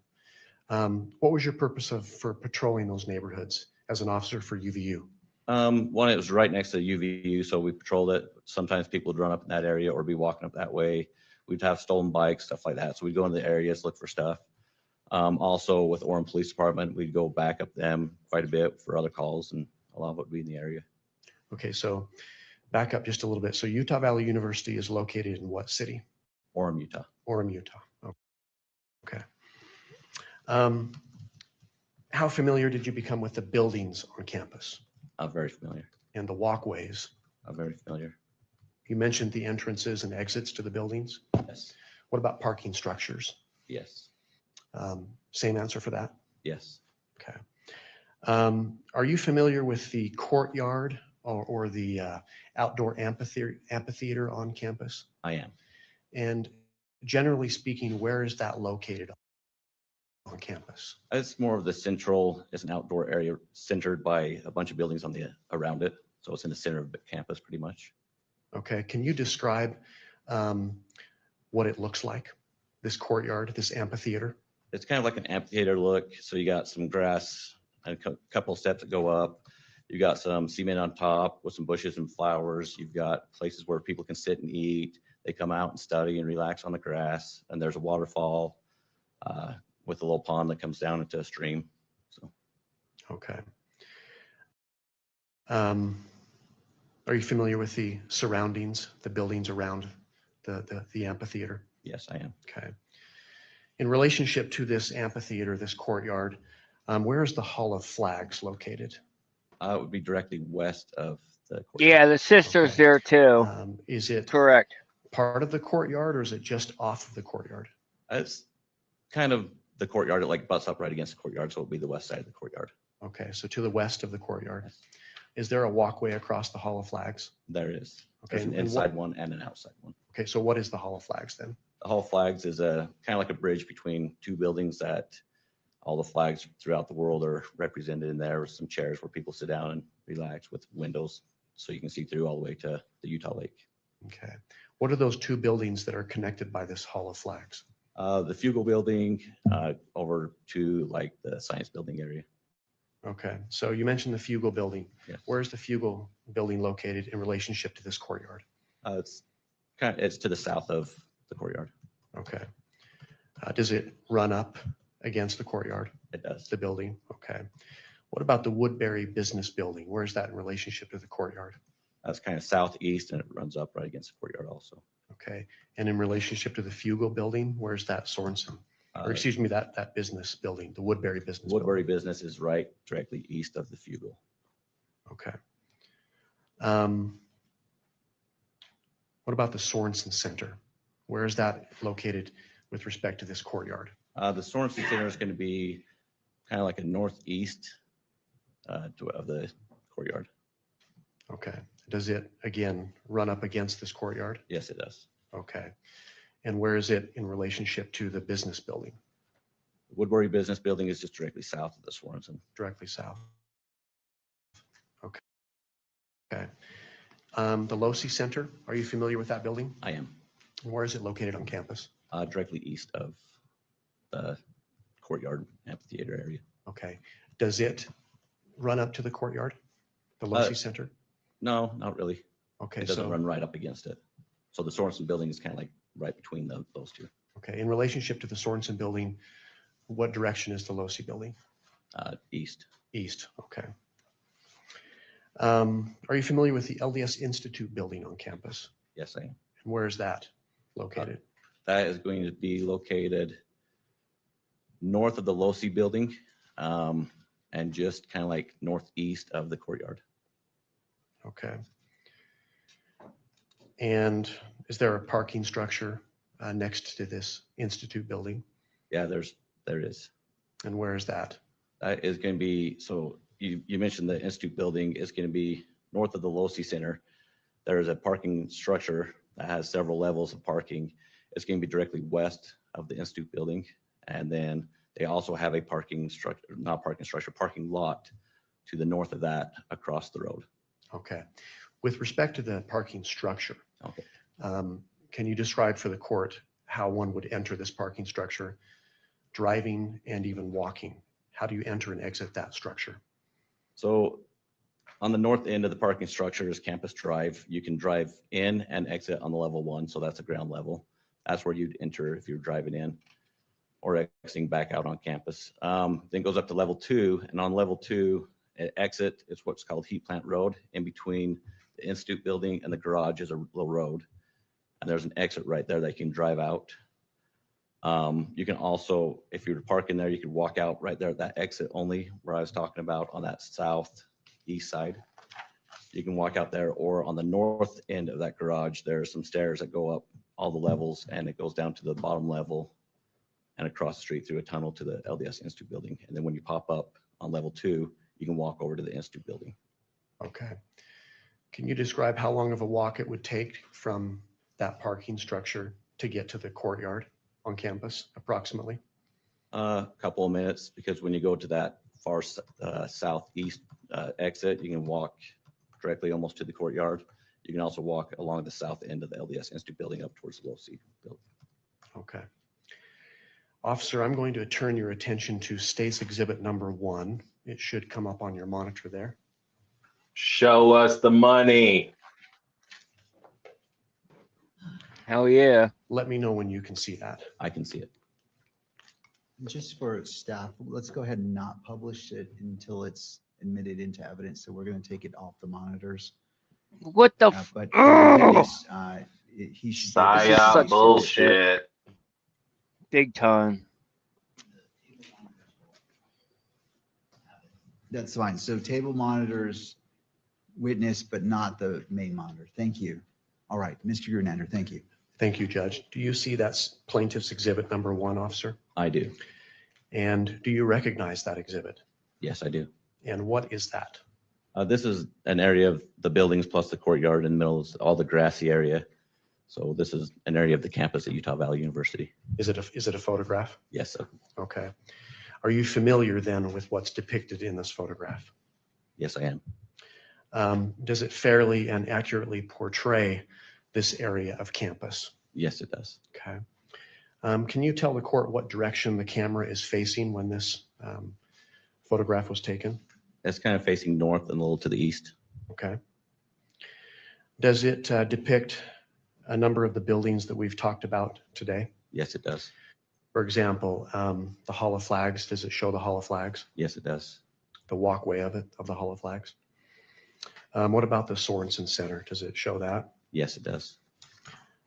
What was your purpose for patrolling those neighborhoods as an officer for UVU? One, it was right next to UVU, so we patrolled it. Sometimes people would run up in that area or be walking up that way. We'd have stolen bikes, stuff like that. So we'd go into the areas, look for stuff. Also with Orem Police Department, we'd go back up them quite a bit for other calls, and a lot of it would be in the area. Okay, so back up just a little bit. So Utah Valley University is located in what city? Orem, Utah. Orem, Utah. Okay. How familiar did you become with the buildings on campus? Very familiar. And the walkways? Very familiar. You mentioned the entrances and exits to the buildings? Yes. What about parking structures? Yes. Same answer for that? Yes. Okay. Are you familiar with the courtyard or the outdoor amphitheater on campus? I am. And generally speaking, where is that located on campus? It's more of the central, it's an outdoor area centered by a bunch of buildings on the around it. So it's in the center of the campus pretty much. Okay. Can you describe what it looks like, this courtyard, this amphitheater? It's kind of like an amphitheater look. So you got some grass and a couple of steps that go up. You got some cement on top with some bushes and flowers. You've got places where people can sit and eat. They come out and study and relax on the grass. And there's a waterfall with a little pond that comes down into a stream. So. Okay. Are you familiar with the surroundings, the buildings around the amphitheater? Yes, I am. Okay. In relationship to this amphitheater, this courtyard, where is the Hall of Flags located? It would be directly west of the courtyard. Yeah, the sister's there too. Is it Correct. part of the courtyard or is it just off of the courtyard? It's kind of the courtyard. It like butts up right against the courtyard, so it'll be the west side of the courtyard. Okay, so to the west of the courtyard. Yes. Is there a walkway across the Hall of Flags? There is. Okay, There's an and inside one and an outside one. Okay, so what is the Hall of Flags then? The Hall of Flags is a kind of like a bridge between two buildings that all the flags throughout the world are represented in there, with some chairs where people sit down and relax with windows so you can see through all the way to the Utah Lake. Okay. What are those two buildings that are connected by this Hall of Flags? The Fugal building over to like the science building area. Okay. So you mentioned the Fugal building. Yes. Where's the Fugal building located in relationship to this courtyard? It's to the south of the courtyard. Okay. Does it run up against the courtyard? It does. The building? Okay. What about the Woodbury Business Building? Where's that in relationship to the courtyard? That's kind of southeast, and it runs up right against the courtyard also. Okay. And in relationship to the Fugal building, where's that Sorensen? Or excuse me, that business building, the Woodbury Business Woodbury Business is right directly east of the Fugal. Okay. What about the Sorensen Center? Where is that located with respect to this courtyard? The Sorensen Center is going to be kind of like a northeast of the courtyard. Okay. Does it, again, run up against this courtyard? Yes, it does. Okay. And where is it in relationship to the business building? The Woodbury Business Building is just directly south of the Sorensen. Directly south. Okay. Okay. The Losi Center, are you familiar with that building? I am. And where is it located on campus? Directly east of the courtyard amphitheater area. Okay. Does it run up to the courtyard? The Losi Center? No, not really. Okay. It doesn't run right up against it. So the Sorensen building is kind of like right between those two. Okay. In relationship to the Sorensen building, what direction is the Losi building? East. East. Okay. Are you familiar with the LDS Institute building on campus? Yes, I am. And where is that located? That is going to be located north of the Losi building, and just kind of like northeast of the courtyard. Okay. And is there a parking structure next to this Institute building? Yeah, there is. And where is that? That is going to be, so you mentioned the Institute building is going to be north of the Losi Center. There is a parking structure that has several levels of parking. It's going to be directly west of the Institute building. And then they also have a parking lot to the north of that across the road. Okay. With respect to the parking structure, Okay. Can you describe for the court how one would enter this parking structure, driving and even walking? How do you enter and exit that structure? So on the north end of the parking structure is Campus Drive. You can drive in and exit on the level 1. So that's a ground level. That's where you'd enter if you're driving in or exiting back out on campus. Then goes up to level 2, and on level 2, exit is what's called Heat Plant Road. In between the Institute building and the garage is a little road, and there's an exit right there that you can drive out. You can also, if you were parking there, you could walk out right there at that exit only where I was talking about on that southeast side. You can walk out there, or on the north end of that garage, there are some stairs that go up all the levels, and it goes down to the bottom level and across the street through a tunnel to the LDS Institute building. And then when you pop up on level 2, you can walk over to the Institute building. Okay. Can you describe how long of a walk it would take from that parking structure to get to the courtyard on campus, approximately? A couple of minutes, because when you go to that far southeast exit, you can walk directly almost to the courtyard. You can also walk along the south end of the LDS Institute building up towards the Losi building. Okay. Officer, I'm going to turn your attention to State's Exhibit number 1. It should come up on your monitor there. Show us the money. Hell yeah. Let me know when you can see that. I can see it. Just for staff, let's go ahead and not publish it until it's admitted into evidence. So we're going to take it off the monitors. What the? But Oh! he should. Psyop such bullshit. Big time. That's fine. So table monitors, witness, but not the main monitor. Thank you. All right, Mr. Grunander, thank you. Thank you, Judge. Do you see that's Plaintiff's Exhibit number 1, Officer? I do. And do you recognize that exhibit? Yes, I do. And what is that? This is an area of the buildings plus the courtyard in the middle is all the grassy area. So this is an area of the campus at Utah Valley University. Is it a photograph? Yes, sir. Okay. Are you familiar then with what's depicted in this photograph? Yes, I am. Does it fairly and accurately portray this area of campus? Yes, it does. Okay. Can you tell the court what direction the camera is facing when this photograph was taken? It's kind of facing north and a little to the east. Okay. Does it depict a number of the buildings that we've talked about today? Yes, it does. For example, the Hall of Flags, does it show the Hall of Flags? Yes, it does. The walkway of the Hall of Flags? What about the Sorensen Center? Does it show that? Yes, it does.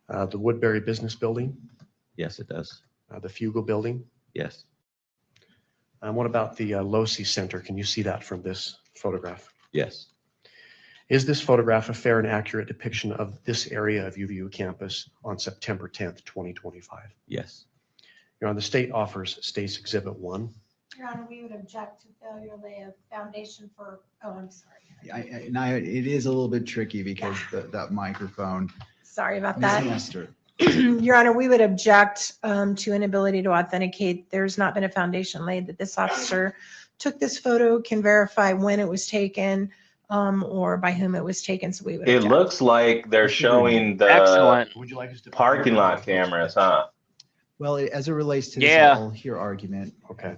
The Woodbury Business Building? Yes, it does. The Fugel Building? Yes. What about the Losi Center? Can you see that from this photograph? Yes. Is this photograph a fair and accurate depiction of this area of UVU campus on September 10th, 2025? Yes. Your Honor, the state offers State's Exhibit 1. Your Honor, we would object to failure to lay a foundation for, oh, I'm sorry. It is a little bit tricky because that microphone. Sorry about Ms. that. Nestor. Your Honor, we would object to inability to authenticate. There's not been a foundation laid that this officer took this photo, can verify when it was taken, or by whom it was taken. So we would It object. looks like they're showing the Excellent. Would you like us to parking lot cameras, huh? Well, as it relates to this, Yeah. I'll hear argument. Okay.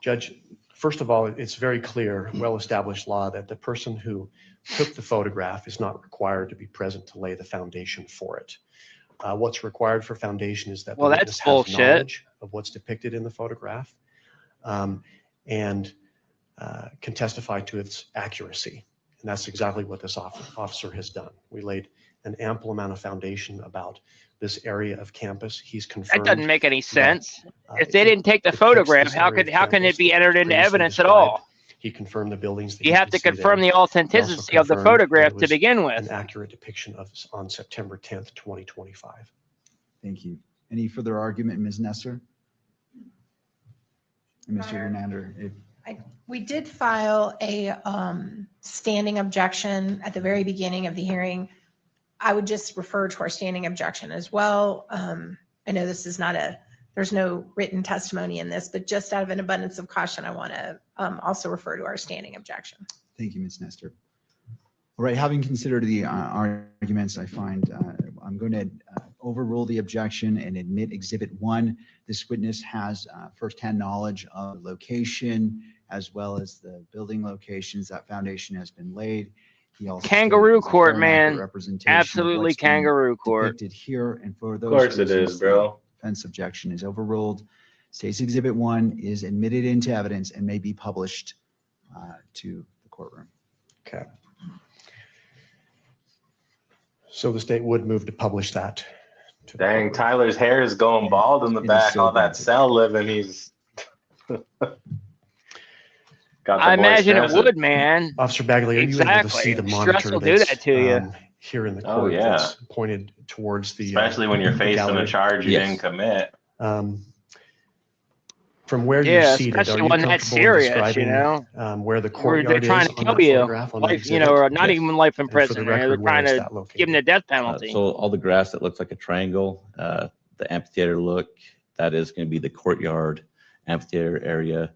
Judge, first of all, it's very clear, well-established law that the person who took the photograph is not required to be present to lay the foundation for it. What's required for foundation is that the Well, that's witness has bullshit. knowledge of what's depicted in the photograph, and can testify to its accuracy. And that's exactly what this officer has done. We laid an ample amount of foundation about this area of campus. He's That confirmed. doesn't make any sense. If they it didn't take the depicts photograph, this how area could of how can campus it be entered into previously evidence at described. all? He confirmed the buildings. That You he have could to see there. confirm the He also authenticity of the confirmed that photograph it to was begin an with. accurate depiction of on September 10th, 2025. Thank you. Any further argument, Ms. Nestor? And Mr. Hernander, We did file a standing objection at the very beginning of the hearing. I would just refer to our standing objection as well. I know this is not there's no written testimony in this, but just out of an abundance of caution, I want to also refer to our standing objection. thank you, Ms. Nestor. All right, having considered the arguments, I find I'm going to overrule the objection and admit Exhibit 1. This witness has firsthand knowledge of location as well as the building locations. That foundation has been laid. He also Kangaroo stated it's a court, fair and accurate man. representation of Absolutely what's being kangaroo court. depicted here, and for Of those course it reasons, is, bro. the defense objection is overruled. State's Exhibit 1 is admitted into evidence and may be published to the courtroom. Okay. So the state would move to publish that. to the Dang, court. Tyler's hair is going bald in the It is back. so All that granted. cell living, he's got the I boy imagine it stressing. would, man. Officer Bagley, are you able to see the Exactly. monitor Stress will do that's, that to you. here in the Oh, court yeah. that's pointed towards the Especially when you're facing gallery. a charge you Yes. didn't commit. From where Yeah, you're seated, are especially you when that's comfortable in serious, describing you know. where the Where courtyard they're is trying to on kill that you, photograph on the life, you exhibit? know, or not Yes. even life And for the imprisonment. They're record, where trying is to that located? give them the death penalty. So all the grass that looks like a triangle, the amphitheater look, that is going to be the courtyard amphitheater area.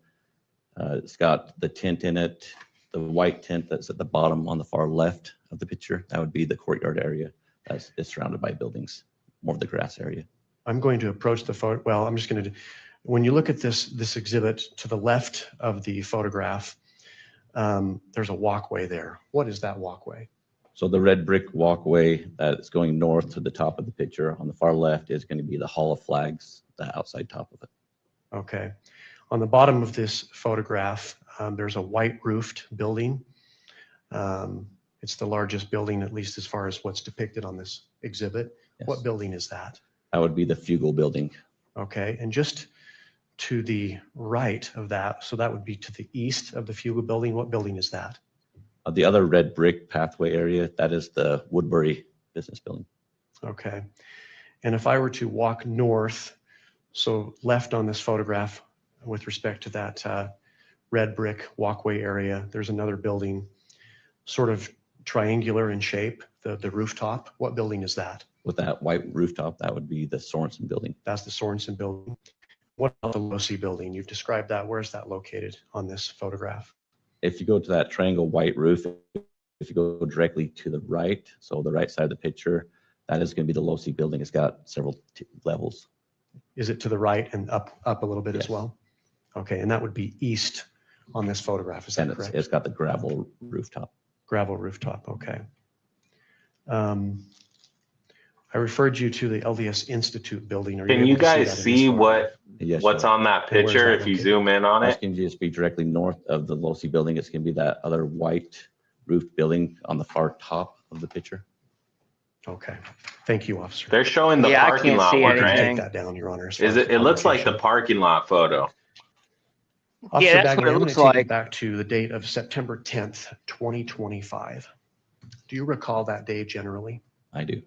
It's got the tent in it, the white tent that's at the bottom on the far left of the picture. That would be the courtyard area. That's it's surrounded by buildings, more of the grass area. I'm going to approach the photo. Well, I'm just going to, when you look at this exhibit to the left of the photograph, there's a walkway there. What is that walkway? So the red brick walkway that is going north to the top of the picture on the far left is going to be the Hall of Flags, the outside top of it. Okay. On the bottom of this photograph, there's a white roofed building. It's the largest building, at least as far as what's depicted on this exhibit. Yes. What building is that? That would be the Fugel building. Okay. And just to the right of that, so that would be to the east of the Fugel building. What building is that? The other red brick pathway area, that is the Woodbury business building. Okay. And if I were to walk north, so left on this photograph with respect to that red brick walkway area, there's another building sort of triangular in shape, the rooftop. What building is that? With that white rooftop, that would be the Sorensen building. That's the Sorensen building. What about the Losi building? You've described that. Where's that located on this photograph? If you go to that triangle white roof, if you go directly to the right, so the right side of the picture, that is going to be the low-C building. It's got several levels. Is it to the right and up a little bit as Yes. well? Okay, and that would be east on this photograph, is that And correct? it's got the gravel rooftop. Gravel rooftop, okay. I referred you to the LDS Institute building. Are Can able you to guys that in this see photograph? Yes, what's you are. on that And where's picture that if you located? zoom in on That's it? going to just be directly north of the low-C building. It's going to be that other white roofed building on the far top of the picture. Okay, thank you, officer. They're showing the Yeah, I parking can't lot see one, You can right? take anything. that down, Your Honor. as far Is as it? the It looks like the publication. parking lot photo. Officer Yeah, that's what Bagley, it I'm going looks to take you like. back to the date of September 10th, 2025. Do you recall that day generally? I do.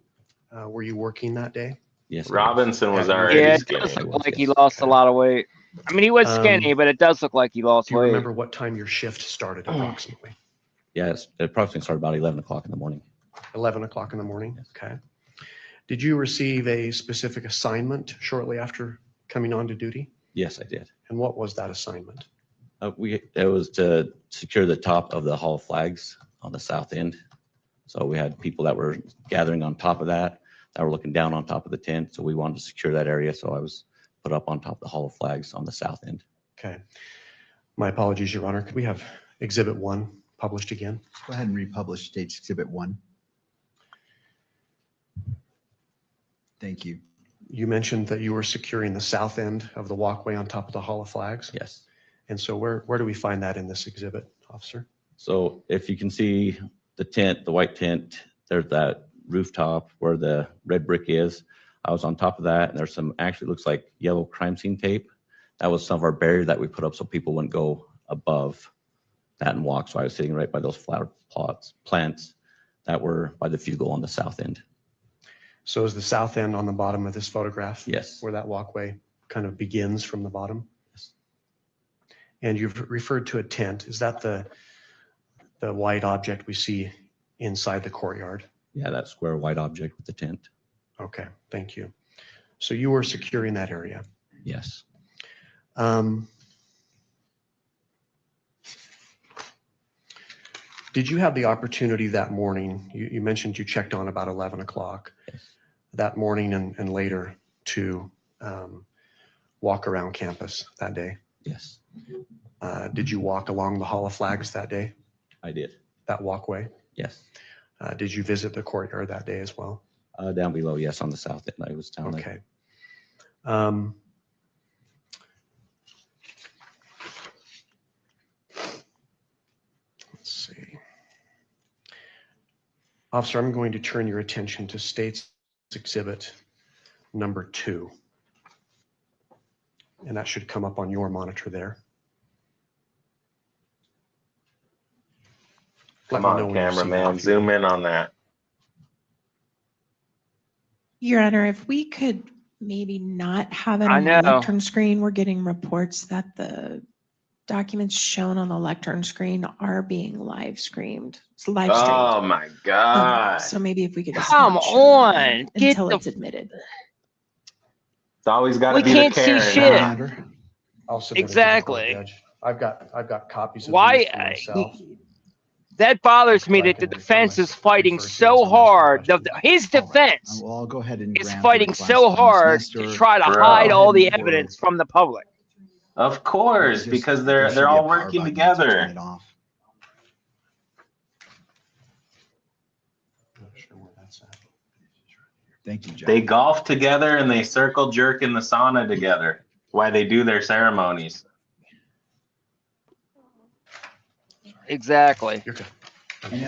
Were you working that day? Yes. it is. Robinson was Yeah, already Yeah, it skinny. does I look was, like he yes. lost a Okay. lot of weight. I mean, he was skinny, but it does look like he lost Do you weight. remember what time your shift started approximately? Yeah, it approximately started about 11 o'clock in the morning. 11 o'clock in the morning? Yes. Okay. Did you receive a specific assignment shortly after coming on to duty? Yes, I did. And what was that assignment? It was to secure the top of the Hall of Flags on the south end. So we had people that were gathering on top of that were looking down on top of the tent. So we wanted to secure that area. So I was put up on top of the Hall of Flags on the south end. Okay. My apologies, Your Honor. Could we have Exhibit 1 published again? Go ahead and republish State's Exhibit 1. Thank you. You mentioned that you were securing the south end of the walkway on top of the Hall of Flags. Yes. And so where do we find that in this exhibit, officer? So if you can see the tent, the white tent, there's that rooftop where the red brick is. I was on top of that, and there's some, actually looks like yellow crime scene tape. That was some of our barrier that we put up so people wouldn't go above that and walk. So I was sitting right by those flower plants that were by the fugal on the south end. So is the south end on the bottom of this photograph? Yes. Where that walkway kind of begins from the bottom? Yes. And you've referred to a tent. Is that the white object we see inside the courtyard? Yeah, that square white object with the tent. Okay, thank you. So you were securing that area. Yes. Did you have the opportunity that morning, you mentioned you checked on about 11 o'clock Yes. that morning and later to walk around campus that day? Yes, Did you walk along the Hall of Flags that day, I did. that walkway? Yes. Did you visit the courtyard that day as well? Down below, yes, on the south end. I was down there. Okay. Let's see. Officer, I'm going to turn your attention to State's Exhibit number 2. And that should come up on your monitor there. Let Come me know on, when you see that, cameraman, if you zoom would. in on that. Your Honor, if we could maybe not have it I on the know. lectern screen, we're getting reports that the documents shown on the lectern screen are being live streamed. It's live streamed. Oh my God. So maybe if we could just Come not show that on, get until the- it's admitted. It's always got to We be the can't see Karen, shit. huh? Commander, I'll submit it to the court, Exactly. Judge. I've got copies of Why? these for myself. That bothers me I that the can refer defense is myself- fighting refer to so as I'm asking hard. questions. His all right. defense I'll go ahead and is grant the fighting request so by Ms. hard to Nestor. try to Bro. hide all the Go ahead and evidence from the public. Of course, Just- because there should they're be a all power working button to turn together. it off. Not sure where that's at. Thank you, Judge. They golf together and they circle jerk in the sauna together while they do their ceremonies. Exactly. You're good. And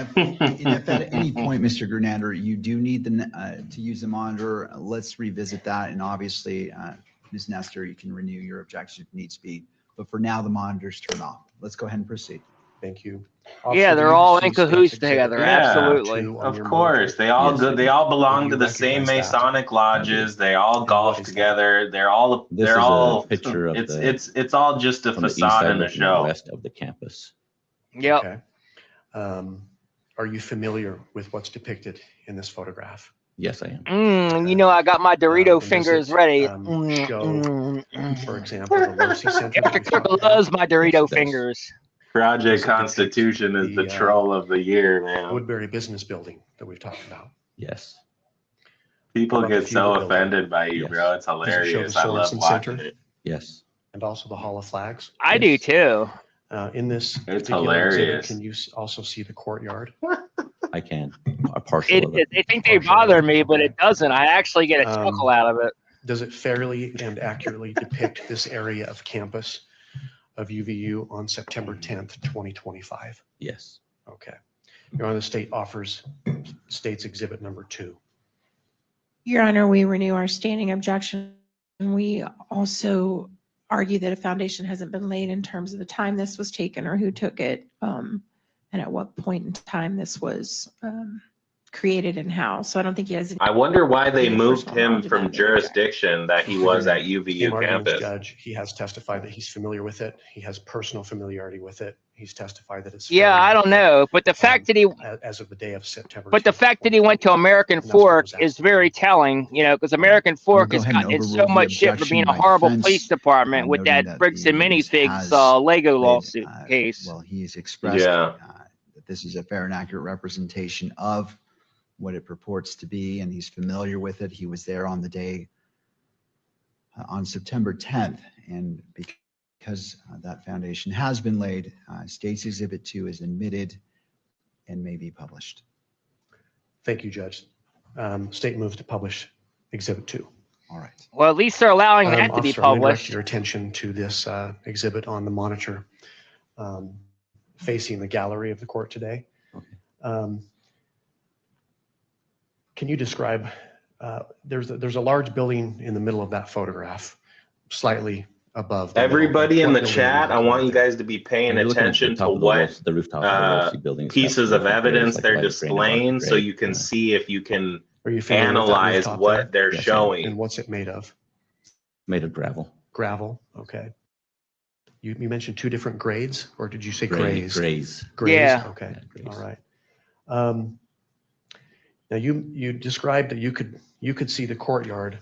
if at any point, Mr. Gernander, you do need to use the monitor, let's revisit that. And obviously, Ms. Nestor, you can renew your objection if needs be. But for now, the monitors turn off. Let's go ahead and proceed. Thank you. Yeah, Officer, they're do you all see in State's cahoots Exhibit together. Yeah, Absolutely. 2 on Of your course, monitor? they all Yes, go. I They do. all belong You to the same recognize that? Masonic lodges. They all And golf what is that? together. They're all. This They're is all. a picture of It's all just a from the east facade side and a looking show. west of the campus. Yep. Okay. Are you familiar with what's depicted in this photograph? Yes, I am. You know, I got my Dorito and does fingers it, ready. show, For example, the Losi Center. that Dr. we talked Kirk about? loves my Dorito Yes, it does. fingers. Project Does it depict Constitution is the the, troll of the year, man. Woodbury Business Building that we've talked about? Yes. People How about the get so Fugal Building? offended by you, Yes. bro. It's Does it show the hilarious. I love Sorensen watching Center? it. Yes. And also the Hall of Flags? I do Yes. too. In this It's particular exhibit, hilarious. can you also see the courtyard? I can. A partial of it. They think they Partial, bother me, but okay. it doesn't. I actually get a chuckle out of it. Does it fairly and accurately depict this area of campus of UVU on September 10th, 2025? Yes. Okay. Your Honor, the state offers state's exhibit number 2. Your Honor, we renew our standing objection. We also argue that a foundation hasn't been laid in terms of the time this was taken or who took it, and at what point in time this was created and how. So I don't think he has. I wonder why they any moved personal knowledge him of from that. jurisdiction that he was at In UVU arguments, campus. Judge, he has testified that he's familiar with it. He has personal familiarity with it. He's testified that it's. Yeah, fairly I don't accurate, know, but the fact that he, As of the day of September. but the 10th, fact that he went to American And that's what Fork was is asked. very telling, you know, because American Fork go has ahead and gotten in so overrule the much shit for objection being a by horrible defense, police department with noting that that Briggs the and witness Minifigs has Lego laid, lawsuit case. Well, he's expressed Yeah. that this is a fair and accurate representation of what it purports to be, and he's familiar with it. He was there on the day on September 10th, and because that foundation has been laid, State's Exhibit 2 is admitted and may be published. Thank you, Judge. State moves to publish Exhibit 2. All right. Well, at least they're allowing that to be Officer, I'm gonna direct published. your attention to this exhibit on the monitor facing the gallery of the court today. Can you describe, there's a large building in the middle of that photograph, slightly above. the middle. Everybody in What the building chat, are I you want you looking at? guys to be paying You're looking at the attention to top of the what the rooftop of the Low-C building. It's got pieces the of roof up there. It's evidence like they're light gray, dark displaying so gray. you can see if you can Are you familiar with that analyze rooftop what there? they're Yes, showing. And what's it made of? Made of gravel. Gravel, okay. You mentioned 2 different grades, or did you say Grays. grays? Grays. Grays, Yeah. okay, Yeah, grays. all right. Now you described that you could see the courtyard,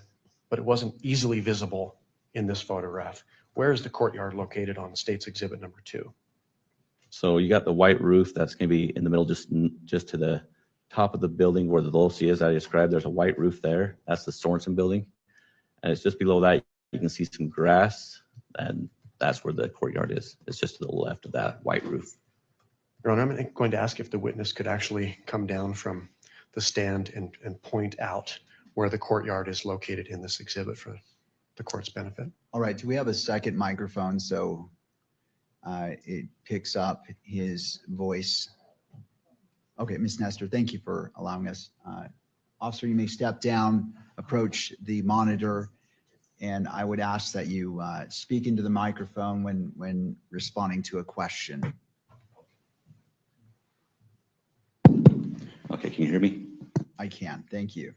but it wasn't easily visible in this photograph. Where is the courtyard located on State's Exhibit number 2? So you got the white roof that's going to be in the middle, just to the top of the building where the Low-C is. I described there's a white roof there. That's the Sorensen building, and it's just below that. You can see some grass, and that's where the courtyard is. It's just to the left of that white roof. Your Honor, I'm going to ask if the witness could actually come down from the stand and point out where the courtyard is located in this exhibit for the court's benefit. All right. Do we have a second microphone so it picks up his voice? Okay, Ms. Nestor, thank you for allowing us. Officer, you may step down, approach the monitor, and I would ask that you speak into the microphone when responding to a question. Okay, can you hear me? I can. Thank you.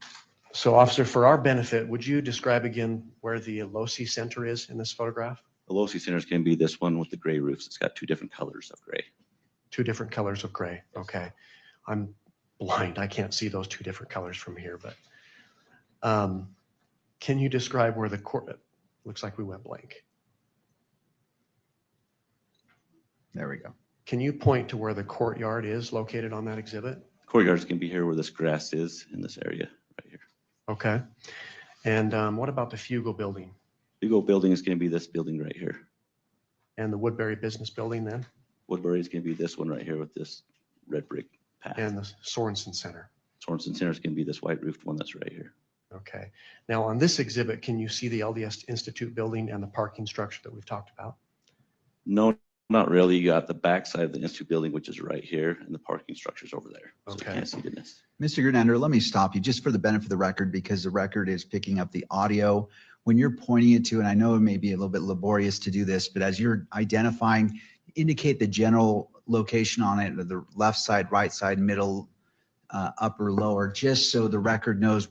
So officer, for our benefit, would you describe again where the Low-C Center is in this photograph? The Low-C Center is going to be this one with the gray roofs. It's got 2 different colors of gray. 2 different colors of gray. Okay. I'm blind. I can't see those 2 different colors from here, but can you describe where the court, looks like we went blank. There we go. Can you point to where the courtyard is located on that exhibit? Courtyard is going to be here where this grass is in this area right here. Okay. And what about the Fugal Building Fugal building is going to be this building right here. and the Woodbury Business Building then? Woodbury is going to be this one right here with this red brick path. And the Sorensen Center? Sorensen Center is going to be this white roofed one that's right here. Okay. Now on this exhibit, can you see the LDS Institute building and the parking structure that we've talked about? No, not really. You got the back side of the Institute building, which is right here, and the parking structure's over there. So Okay. you can't see it in this. Mr. Grenender, let me stop you just for the benefit of the record, because the record is picking up the audio. When you're pointing it to, and I know it may be a little bit laborious to do this, but as you're identifying, indicate the general location on it, the left side, right side, middle, upper, lower, just so the record knows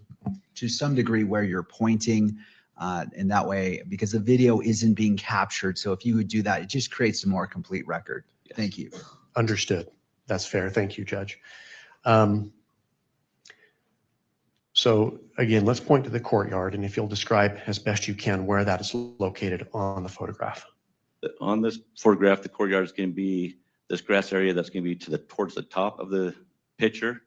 to some degree where you're pointing. And that way, because the video isn't being captured. So if you would do that, it just creates a more complete record. Yes. Thank you. Understood. That's fair. Thank you, Judge. So again, let's point to the courtyard, and if you'll describe as best you can where that is located on the photograph. On this photograph, the courtyard is going to be This grass area that's going to be towards the top of the picture,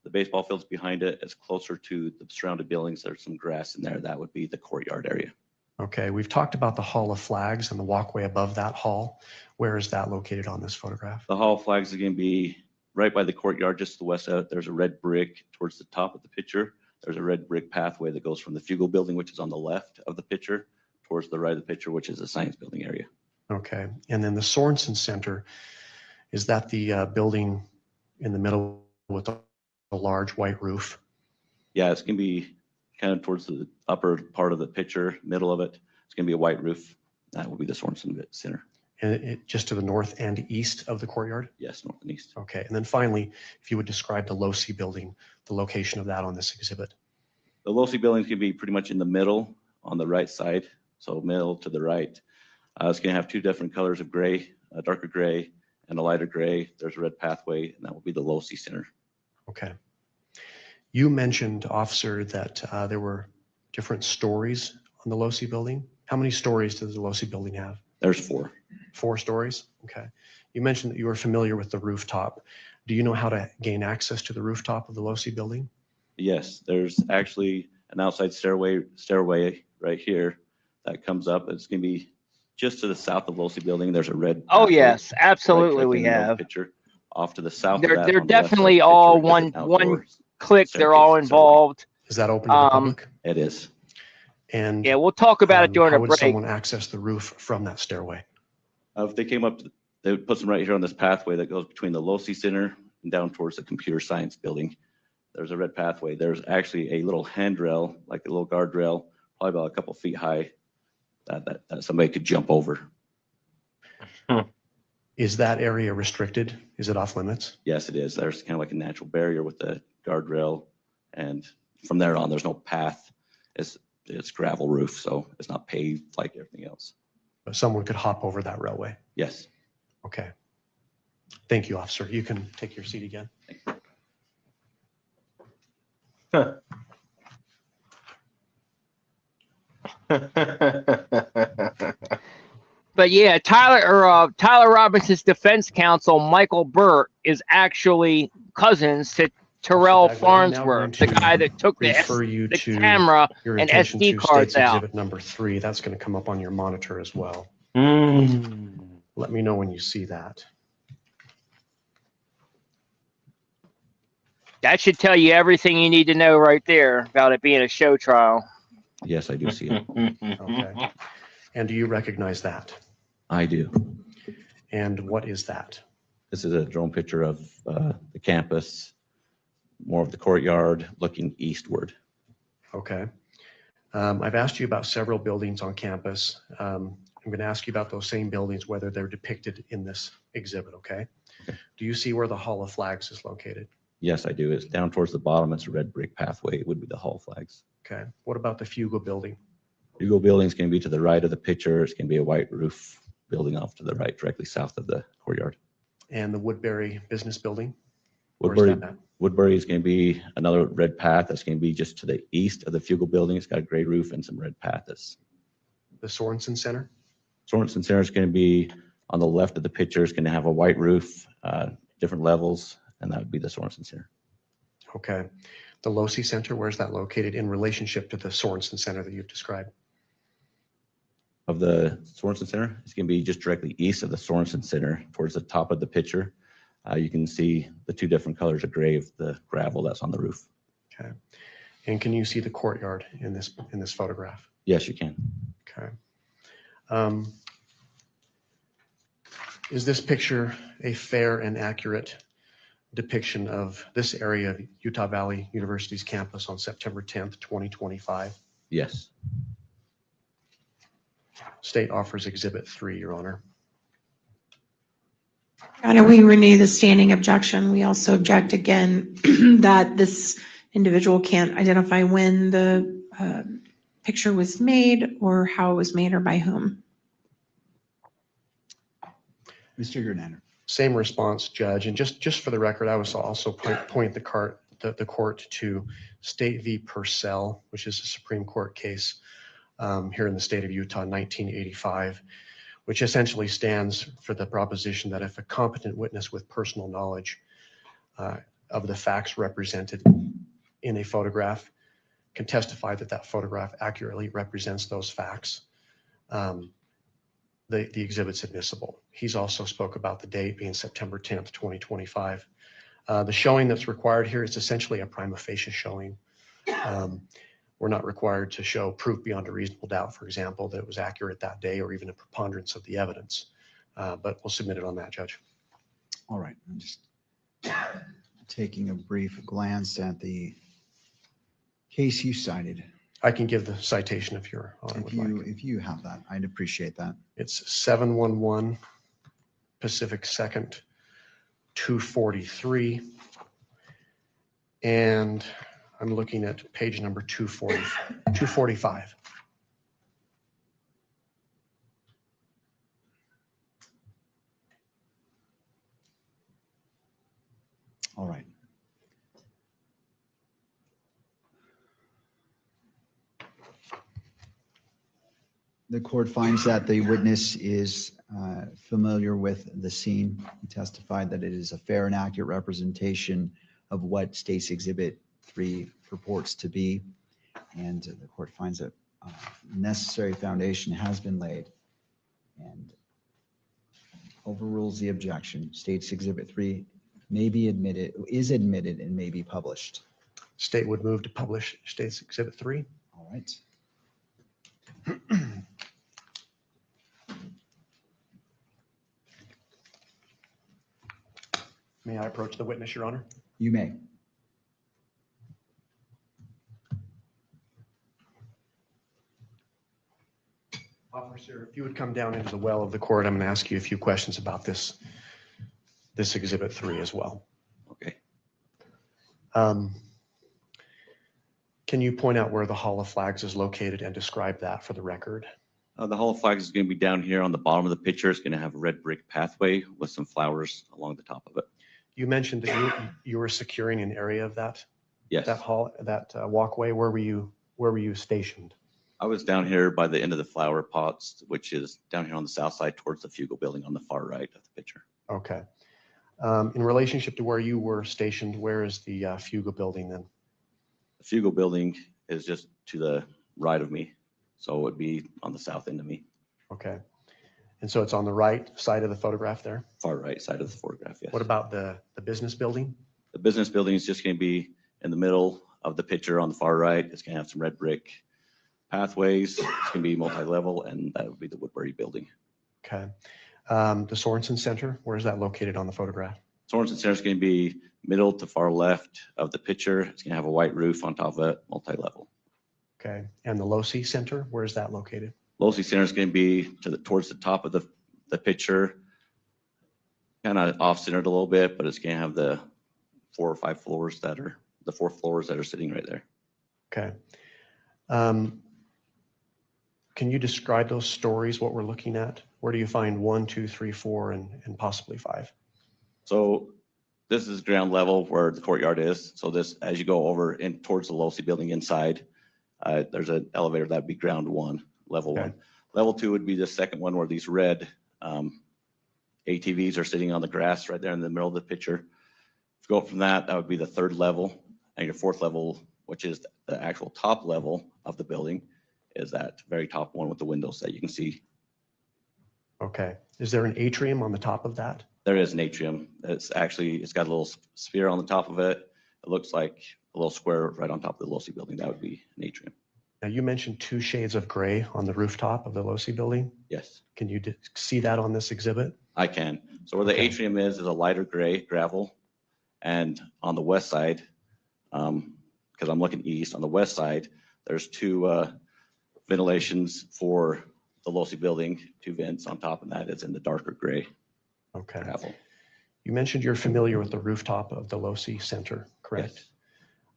the baseball field's behind it. It's closer to the surrounding buildings. There's some grass in there. That would be the courtyard area. Okay, we've talked about the Hall of Flags and the walkway above that hall. Where is that located on this photograph? The Hall of Flags is going to be right by the courtyard, just to the west of it. There's a red brick towards the top of the picture. There's a red brick pathway that goes from the Fugal building, which is on the left of the picture, towards the right of the picture, which is the science building area. Okay, and then the Sorensen Center, is that the building in the middle with the large white roof? Yeah, it's going to be kind of towards the upper part of the picture, middle of it. It's going to be a white roof. That will be the Sorensen Center. And it just to the north and east of the courtyard? Yes, north and east. Okay, and then finally, if you would describe the Losi building, the location of that on this exhibit. The Losi building is going to be pretty much in the middle on the right side. So middle to the right. It's going to have two different colors of gray, a darker gray and a lighter gray. There's a red pathway, and that will be the Losi Center. Okay. You mentioned, officer, that there were different stories on the Losi building. How many stories does the Losi building have? There's 4. 4 stories? Okay. You mentioned that you were familiar with the rooftop. Do you know how to gain access to the rooftop of the Losi building? Yes, there's actually an outside stairway right here that comes up. It's going to be just to the south of Losi building. There's a red. Oh pathway yes, absolutely right we in the middle of the have. picture. Off to the south. They're of that, they're on the left side of the definitely picture, all is an one outdoor click. They're all staircase, involved. Is that open to the public? It is. And Yeah, we'll talk about it during how a would break. someone access the roof from that stairway? If they came up, they would put them right here on this pathway that goes between the Losi Center and down towards the computer science building. There's a red pathway. There's actually a little handrail, like a little guardrail, probably about a couple feet high, that somebody could jump over. Is that area restricted? Is it off limits? Yes, it is. There's kind of like a natural barrier with the guardrail, and from there on, there's no path. It's gravel roof, so it's not paved like everything else. But someone could hop over that railway? Yes. Okay. Thank you, officer. You can take your seat again. But yeah, Tyler Robinson's defense counsel, Michael Burt, is actually cousins to Terrell Officer Bagwell, I'm now Farnsworth, going the to guy that took refer you the to camera your and attention SD to cards State's out. Exhibit number 3. That's going to come up on your monitor as well. Mm. Let me know when you see that. That should tell you everything you need to know right there about it being a show trial. Yes, I do see it. Okay. And do you recognize that? I do. And what is that? This is a drone picture of the campus, more of the courtyard looking eastward. Okay. I've asked you about several buildings on campus. I'm going to ask you about those same buildings, whether they're depicted in this exhibit, okay? Do you see where the Hall of Flags is located? Yes, I do. It's down towards the bottom. It's a red brick pathway. It would be the Hall Flags. Okay. What about the Fugal building? Hugo building is going to be to the right of the picture. It's going to be a white roof building off to the right, directly south of the courtyard. And the Woodbury Business Building? Where's that at? Woodbury is going to be another red path. That's going to be just to the east of the Fugal building. It's got a gray roof and some red path. The Sorensen Center? Sorensen Center is going to be on the left of the picture. It's going to have a white roof, different levels, and that would be the Sorensen Center. Okay. The Losi Center, where's that located in relationship to the Sorensen Center that you've described? Of the Sorensen Center, it's going to be just directly east of the Sorensen Center towards the top of the picture. You can see the two different colors of gray of the gravel that's on the roof. Okay. And can you see the courtyard in this photograph? Yes, you can. Okay. Is this picture a fair and accurate depiction of this area of Utah Valley University's campus on September 10th, 2025? Yes. State offers Exhibit 3, Your Honor. Your Honor, we renew the standing objection. We also object again that this individual can't identify when the picture was made or how it was made or by whom. Mr. Gernander. Same response, Judge. And just for the record, I was also point the court to State v. Purcell, which is a Supreme Court case here in the state of Utah, 1985, which essentially stands for the proposition that if a competent witness with personal knowledge of the facts represented in a photograph can testify that that photograph accurately represents those facts, the exhibit's admissible. He's also spoke about the date being September 10th, 2025. The showing that's required here is essentially a prima facie showing. We're not required to show proof beyond a reasonable doubt, for example, that it was accurate that day or even a preponderance of the evidence. But we'll submit it on that, Judge. All right. I'm just taking a brief glance at the case you cited. I can give the citation if Your Honor would like. If you have that, I'd appreciate that. It's 711 Pacific 2nd, 243. And I'm looking at page number 245. All right. The court finds that the witness is familiar with the scene. He testified that it is a fair and accurate representation of what State's Exhibit 3 purports to be. And the court finds that necessary foundation has been laid and overrules the objection. State's Exhibit 3 may be admitted, is admitted, and may be published. State would move to publish State's Exhibit 3. All right. May I approach the witness, Your Honor? You may. Officer, if you would come down into the well of the court, I'm going to ask you a few questions about this Exhibit 3 as well. Okay. Can you point out where the Hall of Flags is located and describe that for the record? The Hall of Flags is going to be down here on the bottom of the picture. It's going to have a red brick pathway with some flowers along the top of it. You mentioned that you were securing an area of that Yes. walkway. Where were you stationed? I was down here by the end of the flower pots, which is down here on the south side towards the Fugal building on the far right of the picture. Okay. In relationship to where you were stationed, where is the Fugal building then? The Fugal building is just to the right of me, so it would be on the south end of me. Okay. And so it's on the right side of the photograph there? Far right side of the photograph, yes. What about the business building? The business building is just going to be in the middle of the picture on the far right. It's going to have some red brick pathways. It's going to be multi-level, and that would be the Woodbury building. Okay. The Sorensen Center, where is that located on the photograph? Sorensen Center is going to be middle to far left of the picture. It's going to have a white roof on top of it, multi-level. Okay. And the Losi Center, where is that located? Losi Center is going to be towards the top of the picture, kind of off-centered a little bit, but it's going to have the 4 or 5 floors that are the 4 floors that are sitting right there. Okay. Can you describe those stories, what we're looking at? Where do you find 1, 2, 3, 4, and possibly 5? So this is ground level where the courtyard is. So this, as you go over in towards the Losi building inside, there's an elevator that would be ground 1, level Okay. 1. Level 2 would be the second one where these red ATVs are sitting on the grass right there in the middle of the picture. If you go up from that, that would be the 3rd level, and your 4th level, which is the actual top level of the building, is that very top one with the windows that you can see. Okay. Is there an atrium on the top of that? There is an atrium. It's got a little sphere on the top of it. It looks like a little square right on top of the Losi building. That would be an atrium. Now, you mentioned 2 shades of gray on the rooftop of the Losi building. Yes, Can you see that on this exhibit? I can. So where the Okay. atrium is a lighter gray gravel. And on the west side, because I'm looking east, on the west side, there's 2 ventilations for the Losi building, 2 vents on top, and that is in the darker gray Okay. gravel. You mentioned you're familiar with the rooftop of the Losi Center, correct?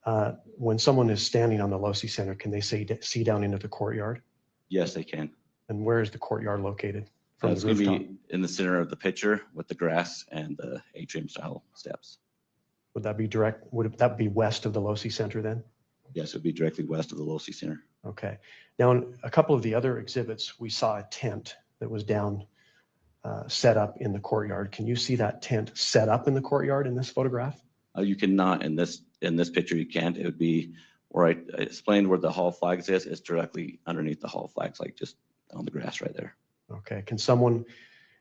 Yes. When someone is standing on the Losi Center, can they see down into the courtyard? Yes, they can. And where is the courtyard located from It's the going to rooftop? be in the center of the picture with the grass and the atrium style steps. Would that be west of the Losi Center then? Yes, it would be directly west of the Losi Center. Okay. Now, in a couple of the other exhibits, we saw a tent that was down set up in the courtyard. Can you see that tent set up in the courtyard in this photograph? You cannot in this picture. You can't. It would be where I explained where the hall flags is. It's directly underneath the hall flags, like just on the grass right there. Okay.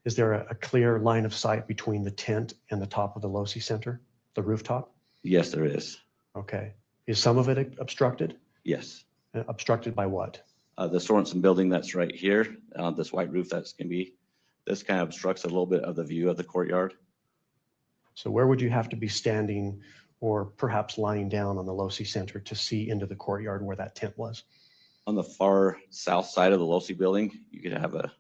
Is there a clear line of sight between the tent and the top of the LoSI Center, the rooftop? Yes, there is. Okay. Is some of it obstructed? Yes. Obstructed by what? The Sorensen building that's right here, this white roof that's going to be, this kind of obstructs a little bit of the view of the courtyard. So where would you have to be standing or perhaps lying down on the LoSI Center to see into the courtyard where that tent was? On the far south side of the LoSI building, you could have a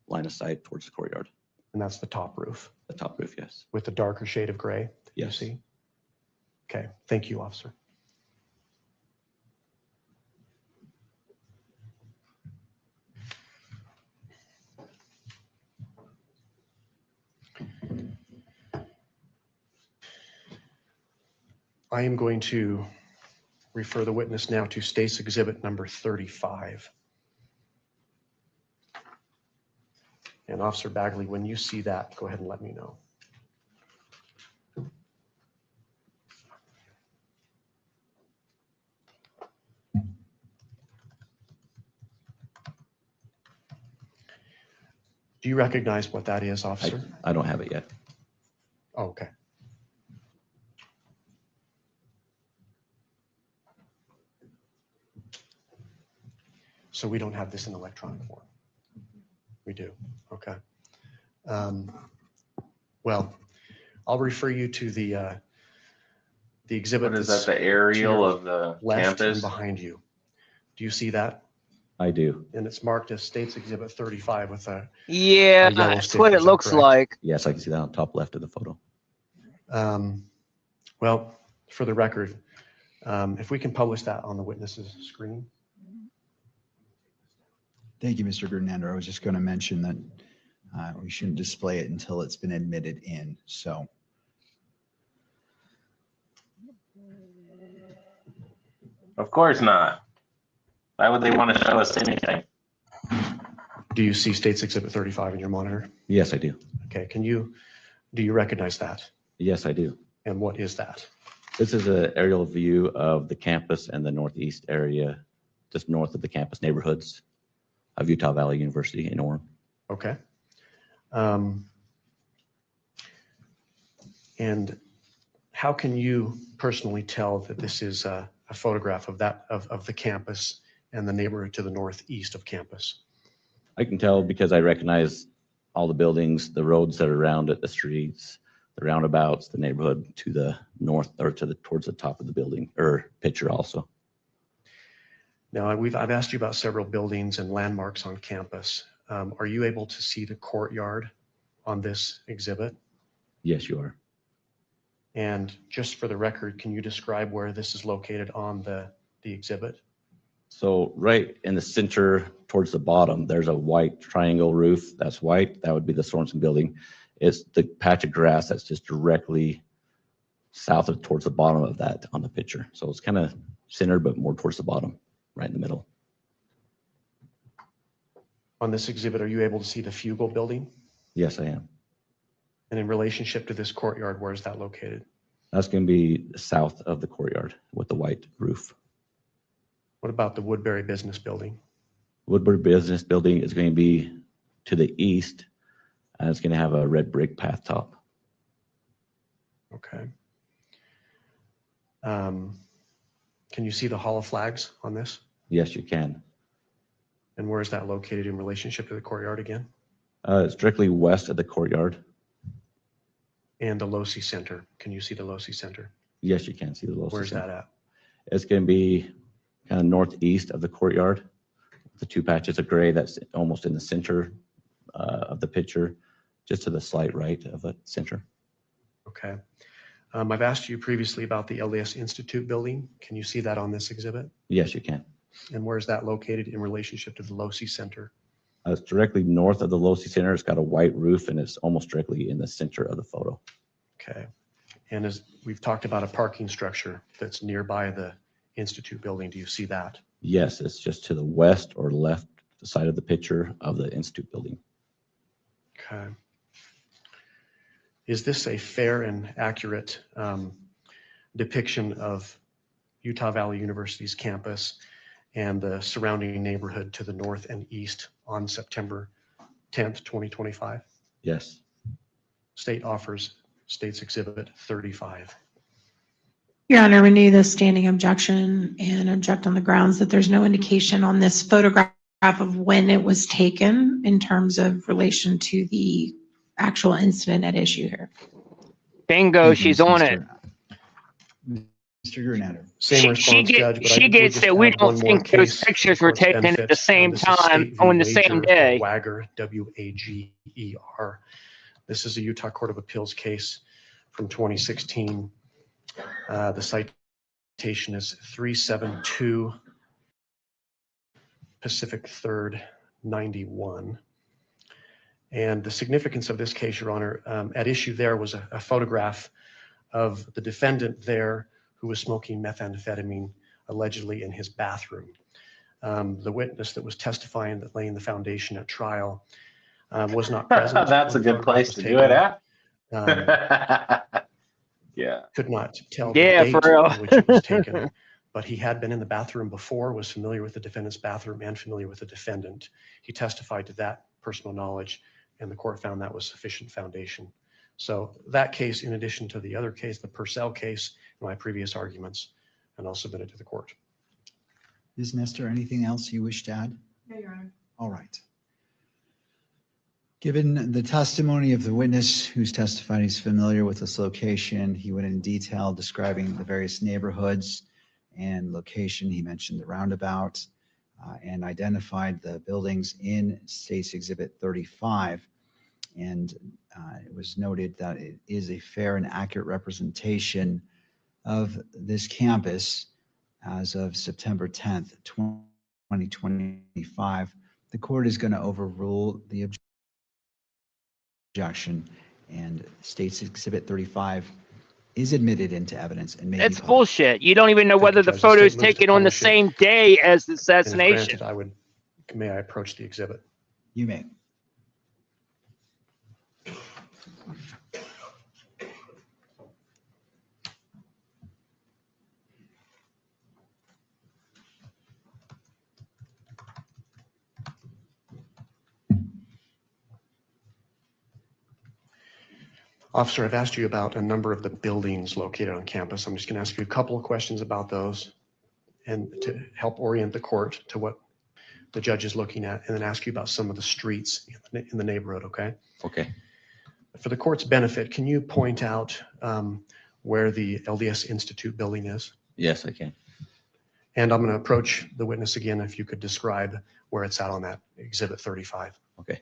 line of sight towards the courtyard. And that's the top roof? The top roof, yes. With the darker shade of gray that Yes. you see? Okay, thank you, officer. I am going to refer the witness now to State's Exhibit number 35. And Officer Bagley, when you see that, go ahead and let me know. Do you recognize what that is, officer? I don't have it yet. Oh, okay. So we don't have this in electronic form? We do, okay. Well, I'll refer you to the exhibit. What is that, the aerial of the left and campus? behind you. Do you see that? I do. And it's marked as State's Exhibit 35 with a Yeah, yellow that's stick, what is it that looks correct? like. Yes, I can see that on top left of the photo. Well, for the record, if we can publish that on the witness's screen. Thank you, Mr. Gerdnander. I was just going to mention that we shouldn't display it until it's been admitted in. So Of course not. Why would they want to show us anything? Do you see State's Exhibit 35 in your monitor? Yes, I do. Okay, do you recognize that? Yes, I do. And what is that? This is an aerial view of the campus and the northeast area, just north of the campus neighborhoods of Utah Valley University in Orem. Okay. And how can you personally tell that this is a photograph of the campus and the neighborhood to the northeast of campus? I can tell because I recognize all the buildings, the roads that are around it, the streets, the roundabouts, the neighborhood to the north or towards the top of the building or picture also. Now, I've asked you about several buildings and landmarks on campus. Are you able to see the courtyard on this exhibit? Yes, you are. And just for the record, can you describe where this is located on the exhibit? So right in the center towards the bottom, there's a white triangle roof. That's white. That would be the Sorensen building. It's the patch of grass that's just directly south of towards the bottom of that on the picture. So it's kind of centered, but more towards the bottom, right in the middle. On this exhibit, are you able to see the Fugel building? Yes, I am. And in relationship to this courtyard, where is that located? That's going to be south of the courtyard with the white roof. What about the Woodbury Business Building? Woodbury Business Building is going to be to the east, and it's going to have a red brick path top. Okay. Can you see the Hall of Flags on this? Yes, you can. And where is that located in relationship to the courtyard again? It's directly west of the courtyard. And the LoSI Center. Can you see the LoSI Center? Yes, you can see the LoSI Where's Center. that at? It's going to be kind of northeast of the courtyard. The two patches of gray that's almost in the center of the picture, just to the slight right of the center. Okay. I've asked you previously about the LDS Institute building. Can you see that on this exhibit? Yes, you can. And where is that located in relationship to the LoSI Center? It's directly north of the LoSI Center. It's got a white roof and it's almost directly in the center of the photo. Okay. And as we've talked about a parking structure that's nearby the Institute building, do you see that? Yes, it's just to the west or left side of the picture of the Institute building. Okay. Is this a fair and accurate depiction of Utah Valley University's campus and the surrounding neighborhood to the north and east on September 10th, 2025? Yes. State offers State's Exhibit 35. Your Honor, renew the standing objection and object on the grounds that there's no indication on this photograph of when it was taken in terms of relation to the actual incident at issue here. Bingo, Thank you, she's on it. Mr. Grunander. Same response, Judge, but I She would gets just that we add one don't more think those case for pictures the were court's taken at benefit. the same This is time State v. on the same Wager, day. Wager, W-A-G-E-R. This is a Utah Court of Appeals case from 2016. The citation is 372 Pacific 3rd, 91. And the significance of this case, Your Honor, at issue there was a photograph of the defendant there who was smoking methamphetamine allegedly in his bathroom. The witness that was testifying, that laying the foundation at trial, was not present. That's a when the good photograph place was to do it taken. at. Yeah. Could not tell Yeah, the for date real. in which it was taken, but he had been in the bathroom before, was familiar with the defendant's bathroom and familiar with the defendant. He testified to that personal knowledge, and the court found that was sufficient foundation. So that case, in addition to the other case, the Purcell case, and my previous arguments, and I'll submit it to the court. Ms. Nestor, anything else you wish to add? No, Your Honor. All right. Given the testimony of the witness who's testified he's familiar with this location, he went in detail describing the various neighborhoods and location. He mentioned the roundabout and identified the buildings in State's Exhibit 35. And it was noted that it is a fair and accurate representation of this campus as of September 10th, 2025. The court is going to overrule the objection, and State's Exhibit 35 is admitted into evidence and may be It's published. bullshit. You don't even know Thank whether you, the Judge. The photo is state moves to taken on the publish it. same day as the And if assassination. granted, may I approach the exhibit? You may. Officer, I've asked you about a number of the buildings located on campus. I'm just going to ask you a couple of questions about those and to help orient the court to what the judge is looking at, and then ask you about some of the streets in the neighborhood, okay? Okay. For the court's benefit, can you point out where the LDS Institute building is? Yes, I can. And I'm going to approach the witness again, if you could describe where it's at on that Exhibit 35. Okay.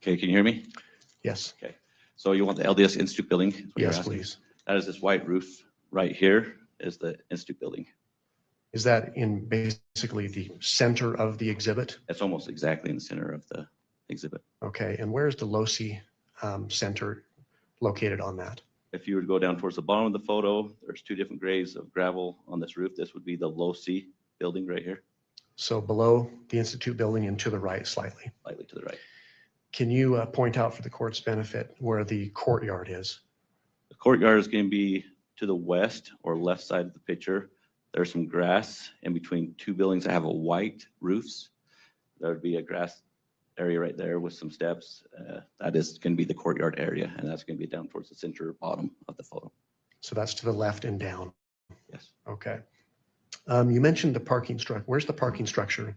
Okay, can you hear me? Yes. Okay. So you want the LDS Institute building? is what you're Yes, asking? please. That is this white roof right here is the Institute building. Is that in basically the center of the exhibit? It's almost exactly in the center of the exhibit. Okay, and where's the LOSI Center located on that? If you were to go down towards the bottom of the photo, there's two different grades of gravel on this roof. This would be the LOSI building right here, So below the Institute building and to the right slightly. slightly to the right. Can you point out for the court's benefit where the courtyard is? The courtyard is going to be to the west or left side of the picture. There's some grass in between two buildings that have a white roofs. There would be a grass area right there with some steps. That is going to be the courtyard area, and that's going to be down towards the center bottom of the photo. So that's to the left and down. Yes. Okay. You mentioned the parking structure. Where's the parking structure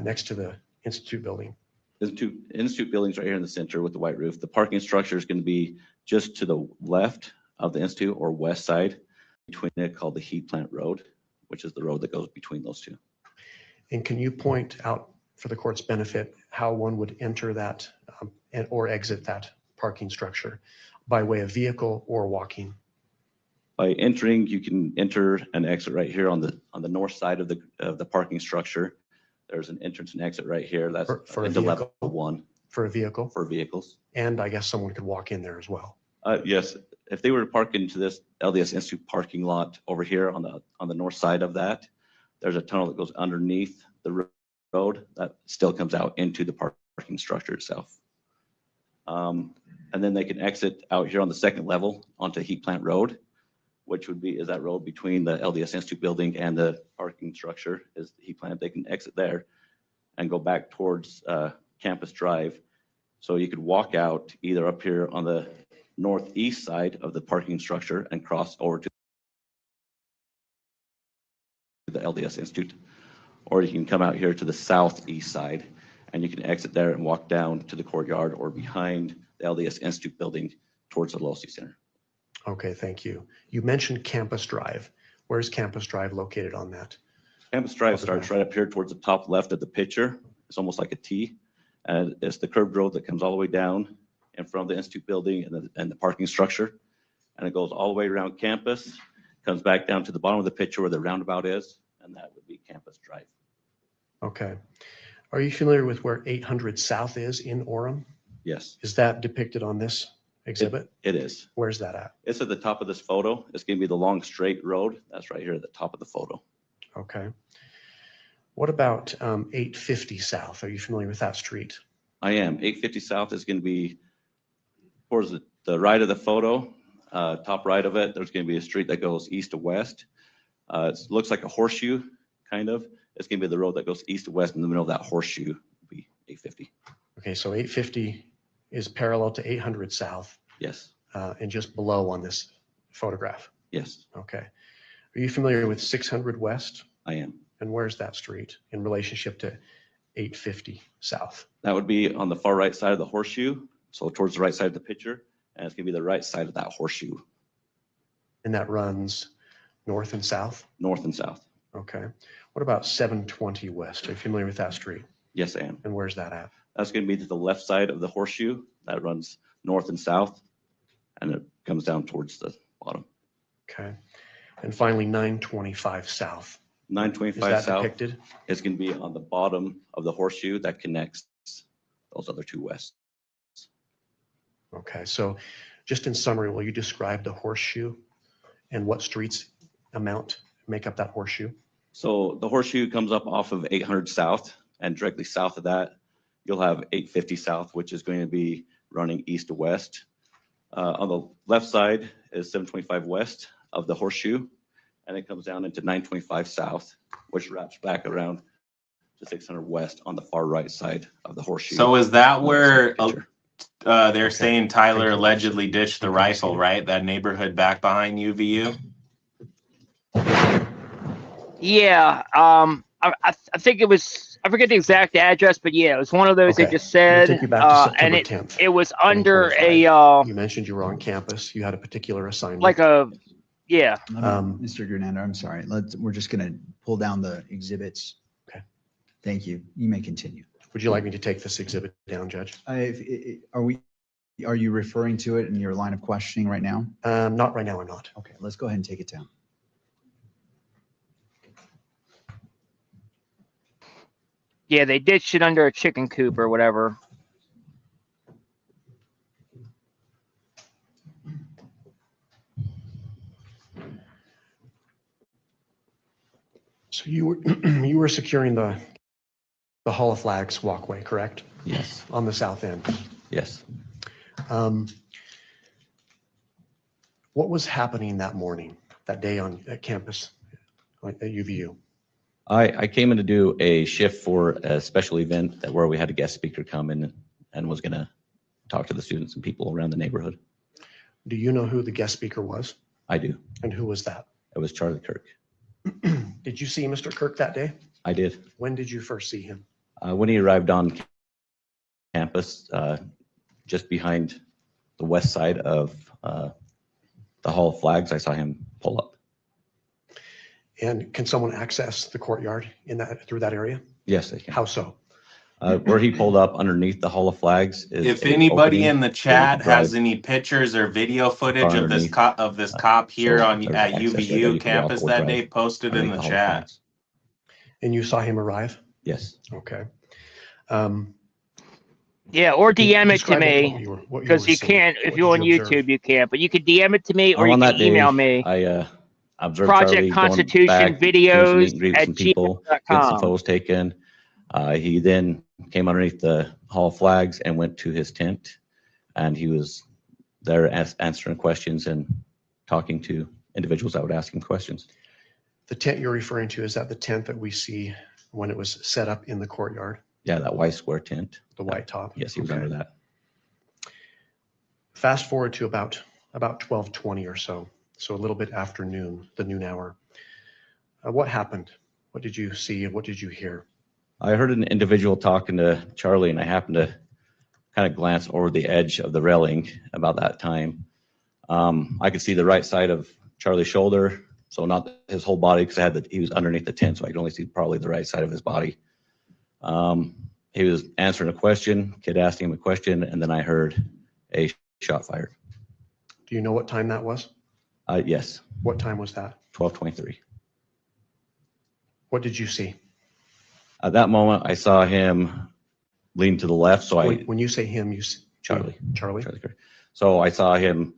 next to the Institute building? There's two Institute buildings right here in the center with the white roof. The parking structure is going to be just to the left of the Institute or west side between it, called the Heat Plant Road, which is the road that goes between those two. And can you point out for the court's benefit how one would enter that or exit that parking structure by way of vehicle or walking? By entering, you can enter and exit right here on the north side of the parking structure. There's an entrance and exit right here. That's For a into vehicle? level 1 For a vehicle? for vehicles. And I guess someone could walk in there as well. Yes, if they were to park into this LDS Institute parking lot over here on the north side of that, there's a tunnel that goes underneath the road that still comes out into the parking structure itself. And then they can exit out here on the second level onto Heat Plant Road, which is that road between the LDS Institute building and the parking structure is the heat plant. They can exit there and go back towards Campus Drive. So you could walk out either up here on the northeast side of the parking structure and cross over to the LDS Institute, or you can come out here to the southeast side and you can exit there and walk down to the courtyard or behind the LDS Institute building towards the LOSI Center. Okay, thank you. You mentioned Campus Drive. Where's Campus Drive located on that? Campus Drive starts right up here towards the top left of the picture. It's almost like a T. And it's the curved road that comes all the way down in front of the Institute building and the parking structure. And it goes all the way around campus, comes back down to the bottom of the picture where the roundabout is, and that would be Campus Drive. Okay. Are you familiar with where 800 South is in Orem? Yes. Is that depicted on this exhibit? It is. Where's that at? It's at the top of this photo. It's going to be the long straight road. That's right here at the top of the photo. Okay. What about 850 South? Are you familiar with that street? I am. 850 South is going to be towards the right of the photo, top right of it. There's going to be a street that goes east to west. It looks like a horseshoe, kind of. It's going to be the road that goes east to west in the middle of that horseshoe would be 850. Okay, so 850 is parallel to 800 South. Yes. And just below on this photograph. Yes, Okay. Are you familiar with 600 West? I am. And where's that street in relationship to 850 South? That would be on the far right side of the horseshoe. So towards the right side of the picture, and it's going to be the right side of that horseshoe. And that runs north and south? North and south. Okay. What about 720 West? Are you familiar with that street? Yes, I am. And where's that at? That's going to be to the left side of the horseshoe. That runs north and south, and it comes down towards the bottom. Okay. And finally, 925 South. Is 925 that south depicted? is going to be on the bottom of the horseshoe that connects those other two wests. Okay. So just in summary, will you describe the horseshoe and what streets make up that horseshoe? So the horseshoe comes up off of 800 South, and directly south of that, you'll have 850 South, which is going to be running east to west. On the left side is 725 West of the horseshoe, and it comes down into 925 South, which wraps back around to 600 West on the far right side of the horseshoe. So is that where they're Okay. saying Tyler Thank you. allegedly ditched the rifle, right? That neighborhood back behind UVU? Yeah, I think it was, I forget the exact address, but yeah, it was one of those they Okay. just Let me said, take you back to and September 10th. it was under a, 2025. You mentioned you were on campus. You had a particular assignment. like a, yeah. Mr. Gernando, I'm sorry. We're just going to pull down the exhibits. Okay. Thank you. You may continue. Would you like me to take this exhibit down, Judge? Are you referring to it in your line of questioning right now? Not right now, I'm not. Okay, let's go ahead and take it down. Yeah, they ditched it under a chicken coop or whatever. So you were securing the Hall of Flags walkway, correct? Yes, On the south end. yes. What was happening that morning, that day at campus, at UVU? I came in to do a shift for a special event where we had a guest speaker come in and was going to talk to the students and people around the neighborhood. Do you know who the guest speaker was? I do. And who was that? It was Charlie Kirk. Did you see Mr. Kirk that day? I did. When did you first see him? When he arrived on campus, just behind the west side of the Hall of Flags, I saw him pull up. And can someone access the courtyard through that area? Yes, they can. How so? Where he pulled up underneath the Hall of Flags is If an anybody opening in the chat drive has any pictures or video footage of this underneath. cop here So on there's at access right there. You UVU can campus walk or that day, drive post it in underneath the Hall of chat. Flags. And you saw him arrive? Yes. Okay. Yeah, or DM it to Describe me, what you were because you seeing. can't, if What you're did on you observe? YouTube, you can't, but you could DM it to me or you On can that day, email me. I observed Project Charlie going Constitution back, doing some meet videos and greet with at some people, getting some gmail.com. photos taken. He then came underneath the hall flags and went to his tent, and he was there answering questions and talking to individuals that would ask him questions. The tent you're referring to, is that the tent that we see when it was set up in the courtyard, Yeah, that white square tent. the white top? Yes, he was Okay. under that. Fast forward to about 12:20 or so a little bit after noon, the noon hour. What happened? What did you see? What did you hear? I heard an individual talking to Charlie, and I happened to kind of glance over the edge of the railing about that time. I could see the right side of Charlie's shoulder, so not his whole body, because he was underneath the tent, so I could only see probably the right side of his body. He was answering a question, kid asking him a question, and then I heard a shot fired. Do you know what time that was? Yes, What time was that? 12:23. What did you see? At that moment, I saw him lean to the left, so When you say him, you see Charlie. Charlie? Kerr. So I saw him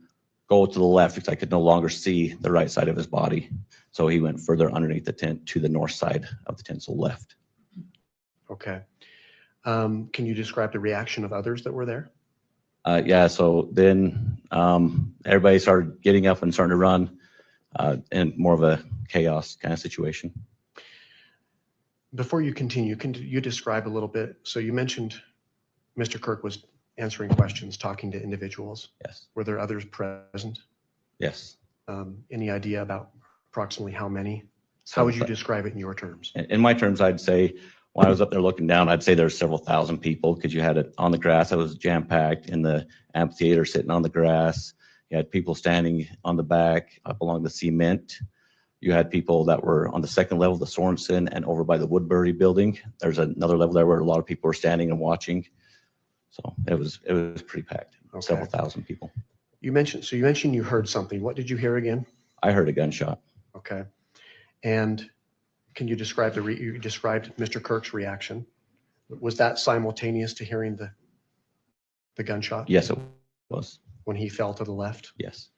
go to the left because I could no longer see the right side of his body. So he went further underneath the tent to the north side of the tent, so left. Okay. Can you describe the reaction of others that were there? Yeah, so then everybody started getting up and starting to run in more of a chaos kind of situation. Before you continue, can you describe a little bit? So you mentioned Mr. Kirk was answering questions, talking to individuals. Yes. Were there others present? Yes. Any idea about approximately how many? How would you describe it in your terms? In my terms, I'd say when I was up there looking down, I'd say there's several thousand people, because you had it on the grass that was jam-packed, in the amphitheater sitting on the grass. You had people standing on the back up along the cement. You had people that were on the second level, the Sorensen, and over by the Woodbury building. There's another level there where a lot of people were standing and watching. So it was pretty packed, Okay. several thousand people. You mentioned you heard something. What did you hear again? I heard a gunshot. Okay. And can you describe you described Mr. Kirk's reaction? Was that simultaneous to hearing the gunshot? Yes, it was. When he fell to the left? Yes.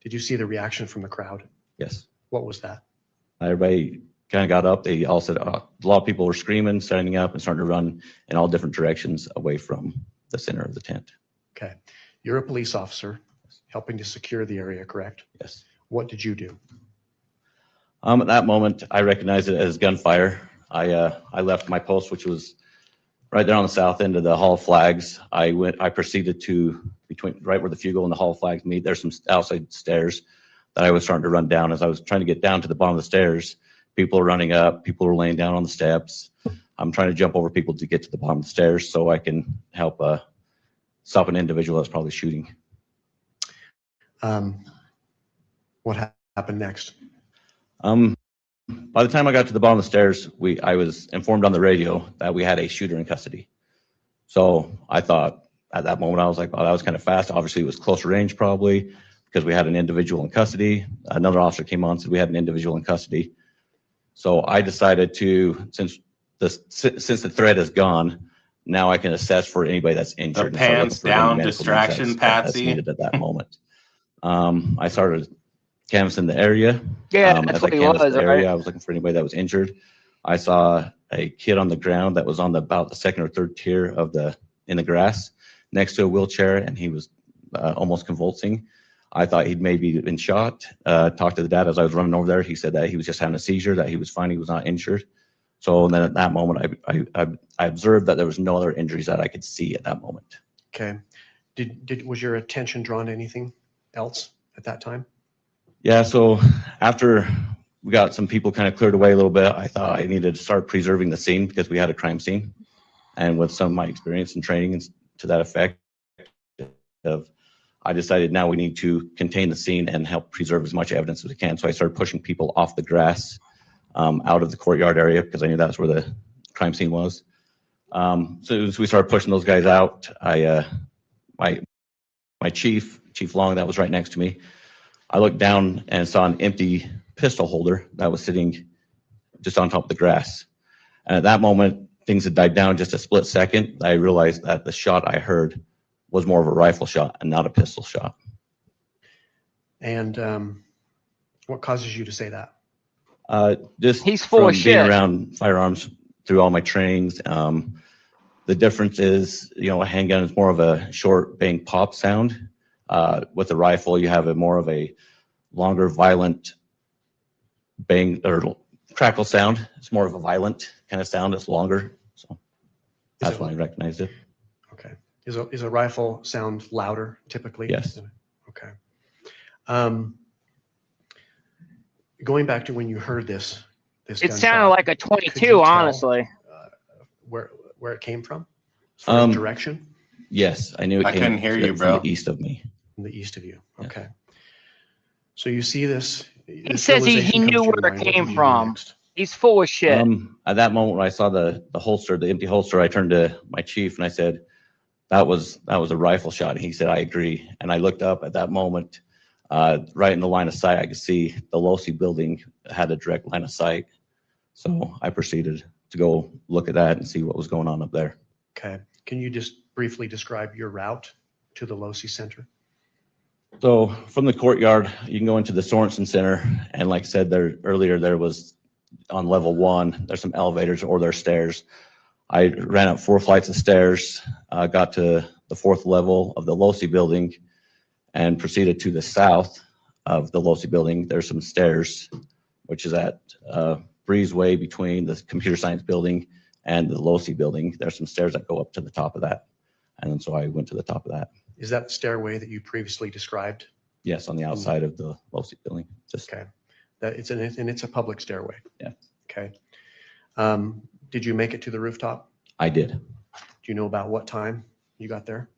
Did you see the reaction from the crowd? Yes. What was that? Everybody kind of got up. They all said, a lot of people were screaming, standing up, and starting to run in all different directions away from the center of the tent. Okay. You're a police officer helping to secure the area, correct? Yes. What did you do? At that moment, I recognized it as gunfire. I left my post, which was right there on the south end of the hall flags. I proceeded to right where the Fugle and the hall flags meet. There's some outside stairs that I was starting to run down. As I was trying to get down to the bottom of the stairs, people are running up, people are laying down on the steps. I'm trying to jump over people to get to the bottom of the stairs so I can help stop an individual that's probably shooting. What happened next? By the time I got to the bottom of the stairs, I was informed on the radio that we had a shooter in custody. So I thought at that moment, I was like, oh, that was kind of fast. Obviously, it was closer range probably, because we had an individual in custody. Another officer came on and said we had an individual in custody. So I decided to, since the threat is gone, now I can assess for anybody that's injured. The pants down distraction, that's Patsy. needed at that moment. I started canvassing the area. Yeah, that's as I what he canvassed was, the area, right? I was looking for anybody that was injured. I saw a kid on the ground that was on about the second or third tier in the grass next to a wheelchair, and he was almost convulsing. I thought he'd maybe been shot. Talked to the dad as I was running over there. He said that he was just having a seizure, that he was fine, he was not injured. So then at that moment, I observed that there was no other injuries that I could see at that moment. Okay. Was your attention drawn to anything else at that time? Yeah, so after we got some people kind of cleared away a little bit, I thought I needed to start preserving the scene because we had a crime scene. And with some of my experience and training to that effect, I decided now we need to contain the scene and help preserve as much evidence as we can. So I started pushing people off the grass out of the courtyard area because I knew that's where the crime scene was. So as we started pushing those guys out, my chief Long, that was right next to me, I looked down and saw an empty pistol holder that was sitting just on top of the grass. And at that moment, things had died down just a split second. I realized that the shot I heard was more of a rifle shot and not a pistol shot. And What causes you to say that? Just He's full from of being shit. around firearms through all my trainings. The difference is, a handgun is more of a short bang pop sound. With a rifle, you have a more of a longer, violent bang or crackle sound. It's more of a violent kind of sound. It's longer, so that's why I recognized it. Okay. Is a rifle sound louder typically? Yes. Okay. Going back to when you heard this It gunshot, sounded like a could you 22, tell, honestly. where it came from? As far as direction? Yes, I knew it I came couldn't hear you, from bro. the east of me. From the east of you. Yes. Okay. So you see this. He says he knew where it came from. He's full of shit. At that moment when I saw the holster, the empty holster, I turned to my chief and I said, that was a rifle shot. And he said, I agree. And I looked up at that moment, right in the line of sight, I could see the Losi building had a direct line of sight. So I proceeded to go look at that and see what was going on up there. Okay. Can you just briefly describe your route to the Losi Center? So from the courtyard, you can go into the Sorensen Center. And like I said there earlier, there was on level 1, there's some elevators or there's stairs. I ran up 4 flights of stairs, got to the 4th level of the Losi building and proceeded to the south of the Losi building. There's some stairs, which is at breezeway between the computer science building and the Losi building. There's some stairs that go up to the top of that. And then so I went to the top of that. Is that the stairway that you previously described? Yes, on the outside of the Losi building. Just Okay. And it's a public stairway. Yeah. Okay. Did you make it to the rooftop? I did. Do you know about what time you got there?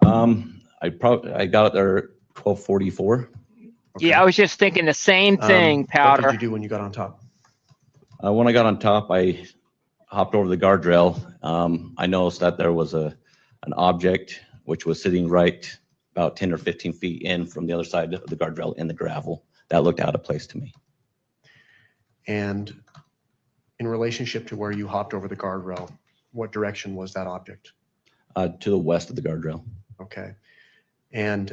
I got it there 12:44. Okay. Yeah, I was just thinking the same thing, What Powder. did you do when you got on top? When I got on top, I hopped over the guardrail. I noticed that there was an object which was sitting right about 10 or 15 feet in from the other side of the guardrail in the gravel. That looked out of place to me. And in relationship to where you hopped over the guardrail, what direction was that object? To the west of the guardrail. Okay. And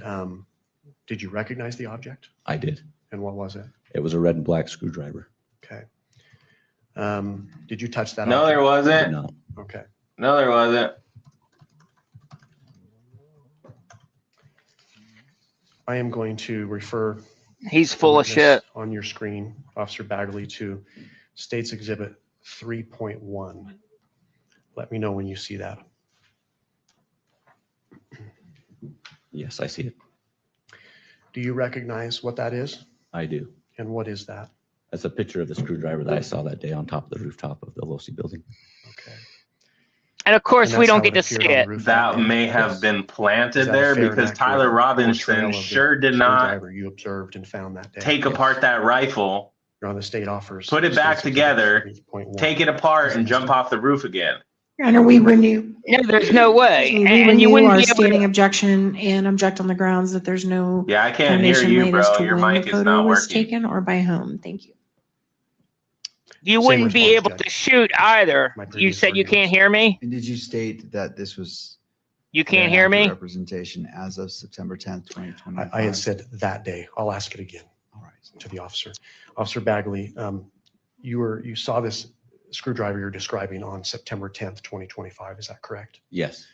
did you recognize the object? I did. And what was it? It was a red and black screwdriver. Okay. Did you touch that No, object? there I did wasn't. not. Okay. No, there wasn't. I am going to refer He's the full of witness shit. on your screen, Officer Bagley, to State's Exhibit 3.1. Let me know when you see that. Yes, I see it. Do you recognize what that is? I do. And what is that? That's a picture of the screwdriver that I saw that day on top of the rooftop of the Losi building. Okay. And of course, And we that's don't how get to appeared see on the it. rooftop. That may Yes. have been Is planted that a there fair and because accurate Tyler portrayal Robinson of the sure did not screwdriver you observed and found that day? take apart that rifle, You're on the state offers. put it back State's Exhibit together, 3.1. take it apart, and jump off the roof again. Your Honor, we renew. No, there's no way. We And you renew wouldn't our be able standing to. objection and object on the grounds that there's no Yeah, I can't hear foundation you, laid as bro. to Your when mic the is photo not was working. taken or by whom. Thank you. You Same wouldn't be response, able Judge. to shoot either. My You previous said you can't arguments. hear me? And did you state that this was You fair can't and hear accurate me? representation as of September 10th, 2025? I had said that day. I'll ask it again All right. to the officer. Officer Bagley, you saw this screwdriver you're describing on September 10th, 2025. Is that correct? Yes.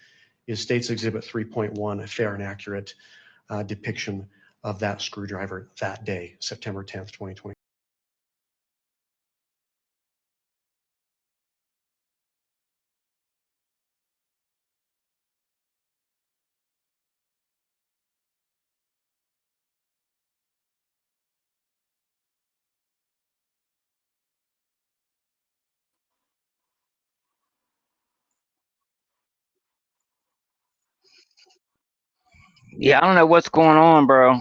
Is State's Exhibit 3.1 a fair and accurate depiction of that screwdriver that day, September 10th, 2020? Yeah, I don't know what's going on, bro.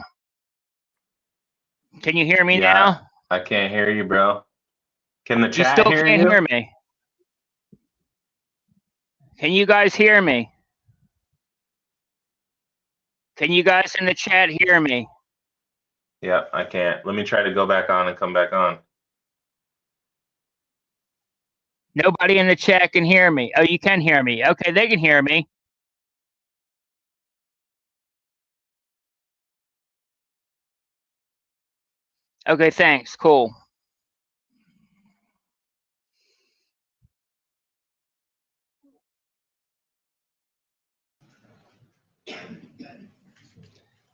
Can you hear me Yeah. now? I can't hear you, bro. Can the You chat still hear can't you? hear me. Can you guys hear me? Can you guys in the chat hear me? Yeah, I can't. Let me try to go back on and come back on. Nobody in the chat can hear me. Oh, you can hear me. Okay, they can hear me. Okay, thanks. Cool.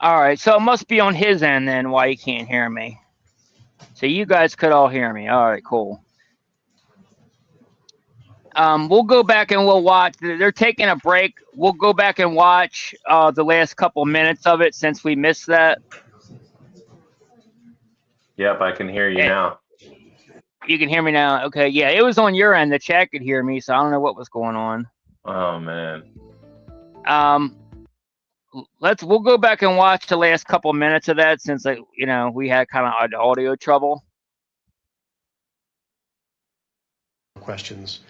All right, so it must be on his end then why he can't hear me. So you guys could all hear me. All right, cool. We'll go back and we'll watch. They're taking a break. We'll go back and watch the last couple minutes of it since we missed that. Yep, I can hear you now. You can hear me now. Okay, yeah, it was on your end. The chat could hear me, so I don't know what was going on. Oh man. We'll go back and watch the last couple minutes of that since we had kind of audio trouble. Questions.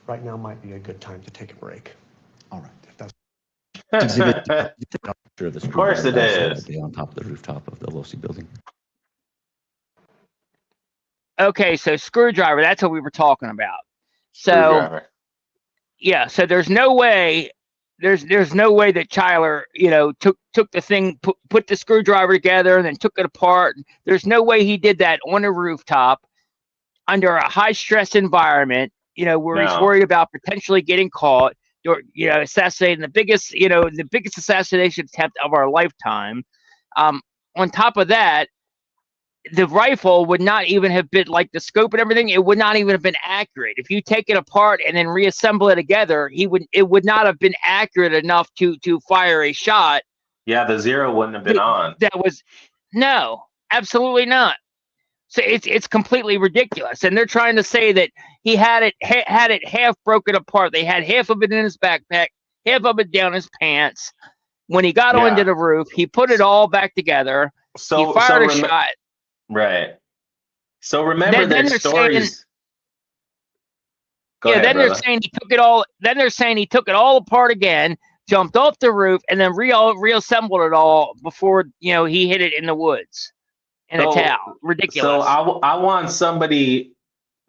Right now might be a good time to take a break. All right. If that's Sure, the Of course it screwdriver is. be on top of the rooftop of the LOC building. Okay, so screwdriver, that's what we were talking about. So Screwdriver. yeah, so there's no way that Chyler, took the thing, put the screwdriver together and then took it apart. There's no way he did that on a rooftop under a high stress environment, where he's No. worried about potentially getting caught or, assassinating the biggest assassination attempt of our lifetime. On top of that, the rifle would not even have been, like, the scope and everything, it would not even have been accurate. If you take it apart and then reassemble it together, it would not have been accurate enough to fire a shot. Yeah, the zero wouldn't have been on. No, absolutely not. So it's completely ridiculous. And they're trying to say that he had it half broken apart. They had half of it in his backpack, half of it down his pants. When he got onto the roof, he put it all back together. He fired a shot. Right. So remember there's stories. They're saying he took it all. Then they're saying he took it all apart again, jumped off the roof, and then reassembled it all before he hit it in the woods in a towel. Ridiculous. So I want somebody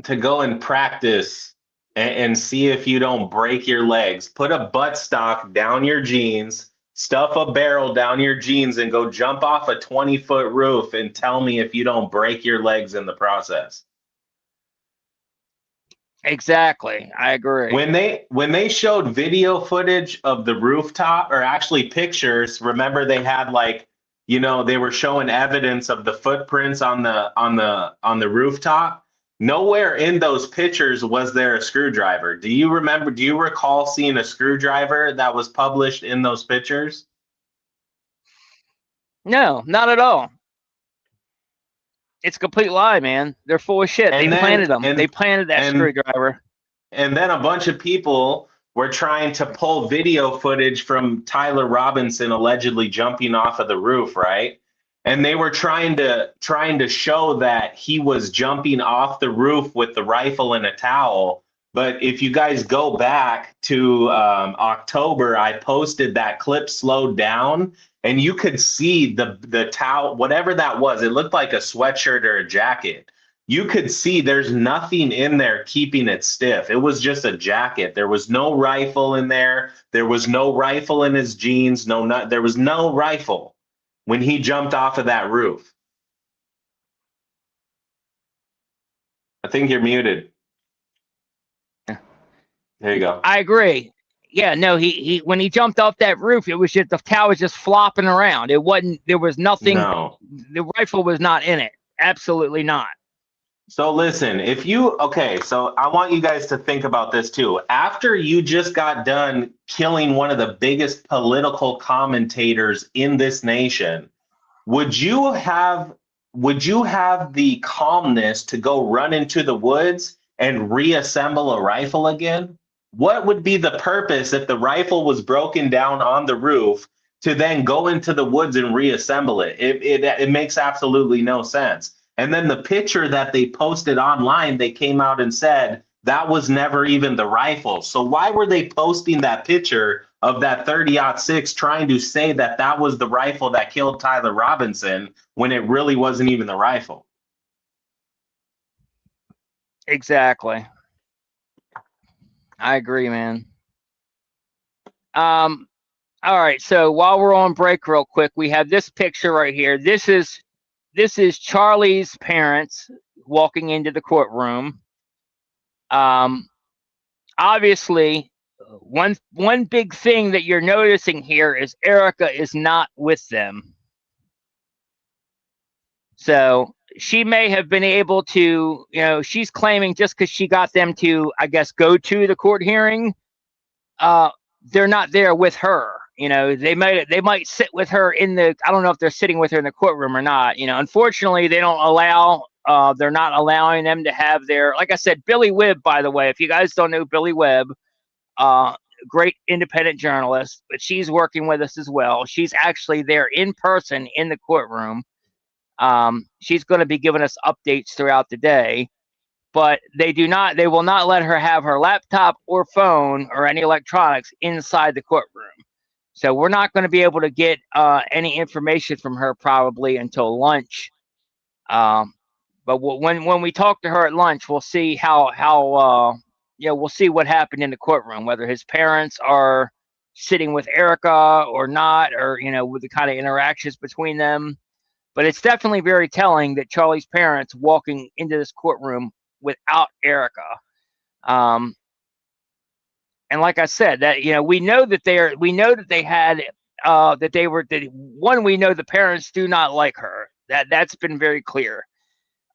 to go and practice and see if you don't break your legs. Put a buttstock down your jeans, stuff a barrel down your jeans, and go jump off a 20-foot roof and tell me if you don't break your legs in the process. Exactly. I agree. When they showed video footage of the rooftop, or actually pictures, remember they had they were showing evidence of the footprints on the rooftop. Nowhere in those pictures was there a screwdriver. Do you recall seeing a screwdriver that was published in those pictures? No, not at all. It's a complete lie, man. They're full of shit. They planted them. They planted that screwdriver. And then a bunch of people were trying to pull video footage from Tyler Robinson allegedly jumping off of the roof, right? And they were trying to show that he was jumping off the roof with the rifle and a towel. But if you guys go back to October, I posted that clip slowed down, and you could see the towel, whatever that was. It looked like a sweatshirt or a jacket. You could see there's nothing in there keeping it stiff. It was just a jacket. There was no rifle in there. There was no rifle in his jeans. There was no rifle when he jumped off of that roof. I think you're muted. There you go. I agree. Yeah, no, he when he jumped off that roof, it was just the towel was just flopping around. It wasn't. There was nothing. No. The rifle was not in it. Absolutely not. So listen, so I want you guys to think about this too. After you just got done killing one of the biggest political commentators in this nation, would you have the calmness to go run into the woods and reassemble a rifle again? What would be the purpose if the rifle was broken down on the roof to then go into the woods and reassemble it? It makes absolutely no sense. And then the picture that they posted online, they came out and said that was never even the rifle. So why were they posting that picture of that 30-06 trying to say that that was the rifle that killed Tyler Robinson when it really wasn't even the rifle? Exactly. I agree, man. All right, so while we're on break real quick, we have this picture right here. This is this is Charlie's parents walking into the courtroom. Obviously, one big thing that you're noticing here is Erica is not with them. So she may have been able to, she's claiming just because she got them to, I guess, go to the court hearing, they're not there with her. They might sit with her in the, I don't know if they're sitting with her in the courtroom or not. Unfortunately, they don't allow, they're not allowing them to have their, like I said, Billy Webb, by the way, if you guys don't know Billy Webb, great independent journalist, but she's working with us as well. She's actually there in person in the courtroom. She's going to be giving us updates throughout the day, but they will not let her have her laptop or phone or any electronics inside the courtroom. So we're not going to be able to get any information from her probably until lunch. But when we talk to her at lunch, we'll see we'll see what happened in the courtroom, whether his parents are sitting with Erica or not, or with the kind of interactions between them. But it's definitely very telling that Charlie's parents walking into this courtroom without Erica. And like I said, that we know that they had we know the parents do not like her. That's been very clear.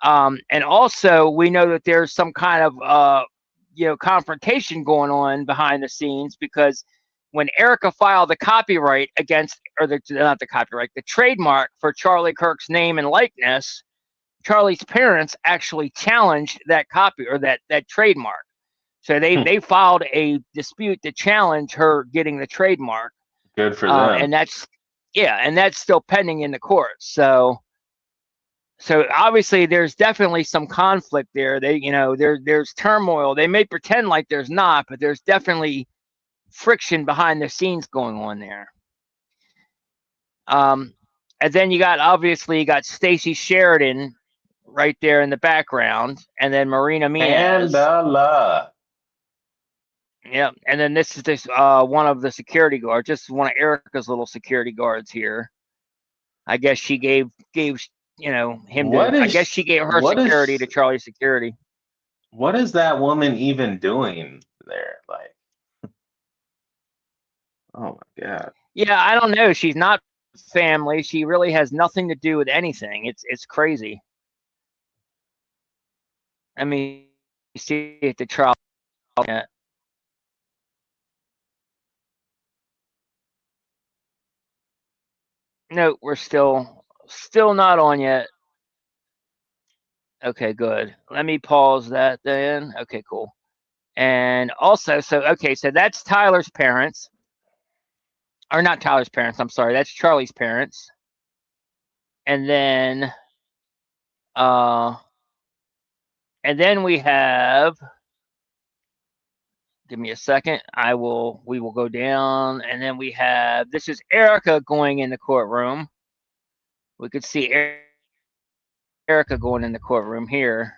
And also we know that there's some kind of confrontation going on behind the scenes, because when Erica filed the copyright against, or not the copyright, the trademark for Charlie Kirk's name and likeness, Charlie's parents actually challenged that copy, or that trademark. So they filed a dispute to challenge her getting the trademark. Good for them. And that's still pending in the courts. So obviously there's definitely some conflict there. There's turmoil. They may pretend like there's not, but there's definitely friction behind the scenes going on there. And then you got Stacey Sheridan right there in the background, and then Marina Miaz. Angela. Yeah, and then this is one of the security guards, just one of Erica's little security guards here. I guess she gave him I guess she gave her security to Charlie's security. What is that woman even doing there? Like, oh my God. Yeah, I don't know. She's not family. She really has nothing to do with anything. It's crazy. Let me see if the trial. No, we're still not on yet. Okay, good. Let me pause that then. Okay, cool. And also, so that's Tyler's parents. Or not Tyler's parents, I'm sorry. That's Charlie's parents. And then we have, give me a second. We will go down, and then we have, this is Erica going in the courtroom. We could see Erica going in the courtroom here.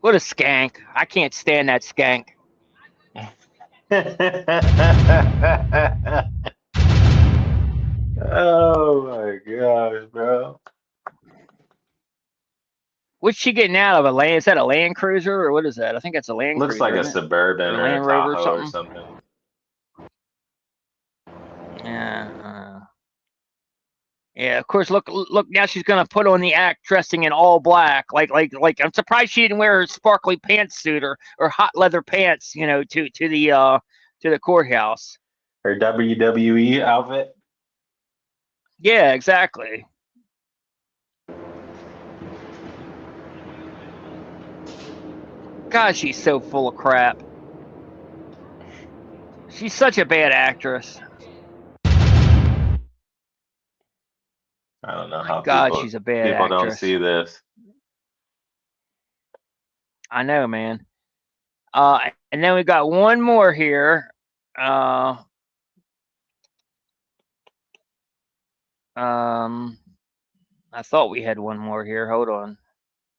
What a skank. I can't stand that skank. Oh my gosh, bro. What's she getting out of a land? Is that a Land Cruiser, or what is that? I think it's a Land Looks Cruiser. like a Suburban or a Tahoe or something. Yeah. Yeah, of course. Look! Now she's gonna put on the act, dressing in all black. Like I'm surprised she didn't wear her sparkly pantsuit or hot leather pants. To the courthouse. Her WWE outfit. Yeah, exactly. God, she's so full of crap. She's such a bad actress. I don't know how she's a bad people actress. don't see this. I know, man. And then we got one more here. I thought we had one more here. Hold on.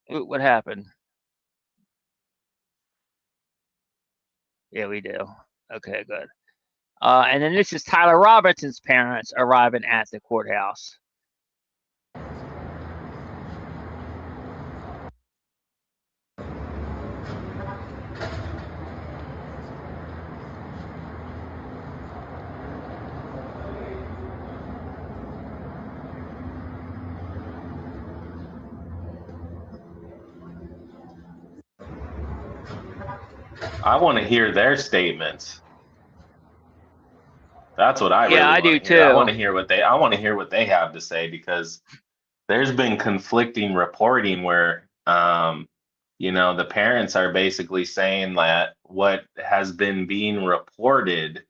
What happened? Yeah, we do. Okay, good. And then this is Tyler Robinson's parents arriving at the courthouse. I want to hear their statements. That's what I Yeah, really I do want to hear. I too. want to hear what they have to say, because there's been conflicting reporting where the parents are basically saying that what has been being reported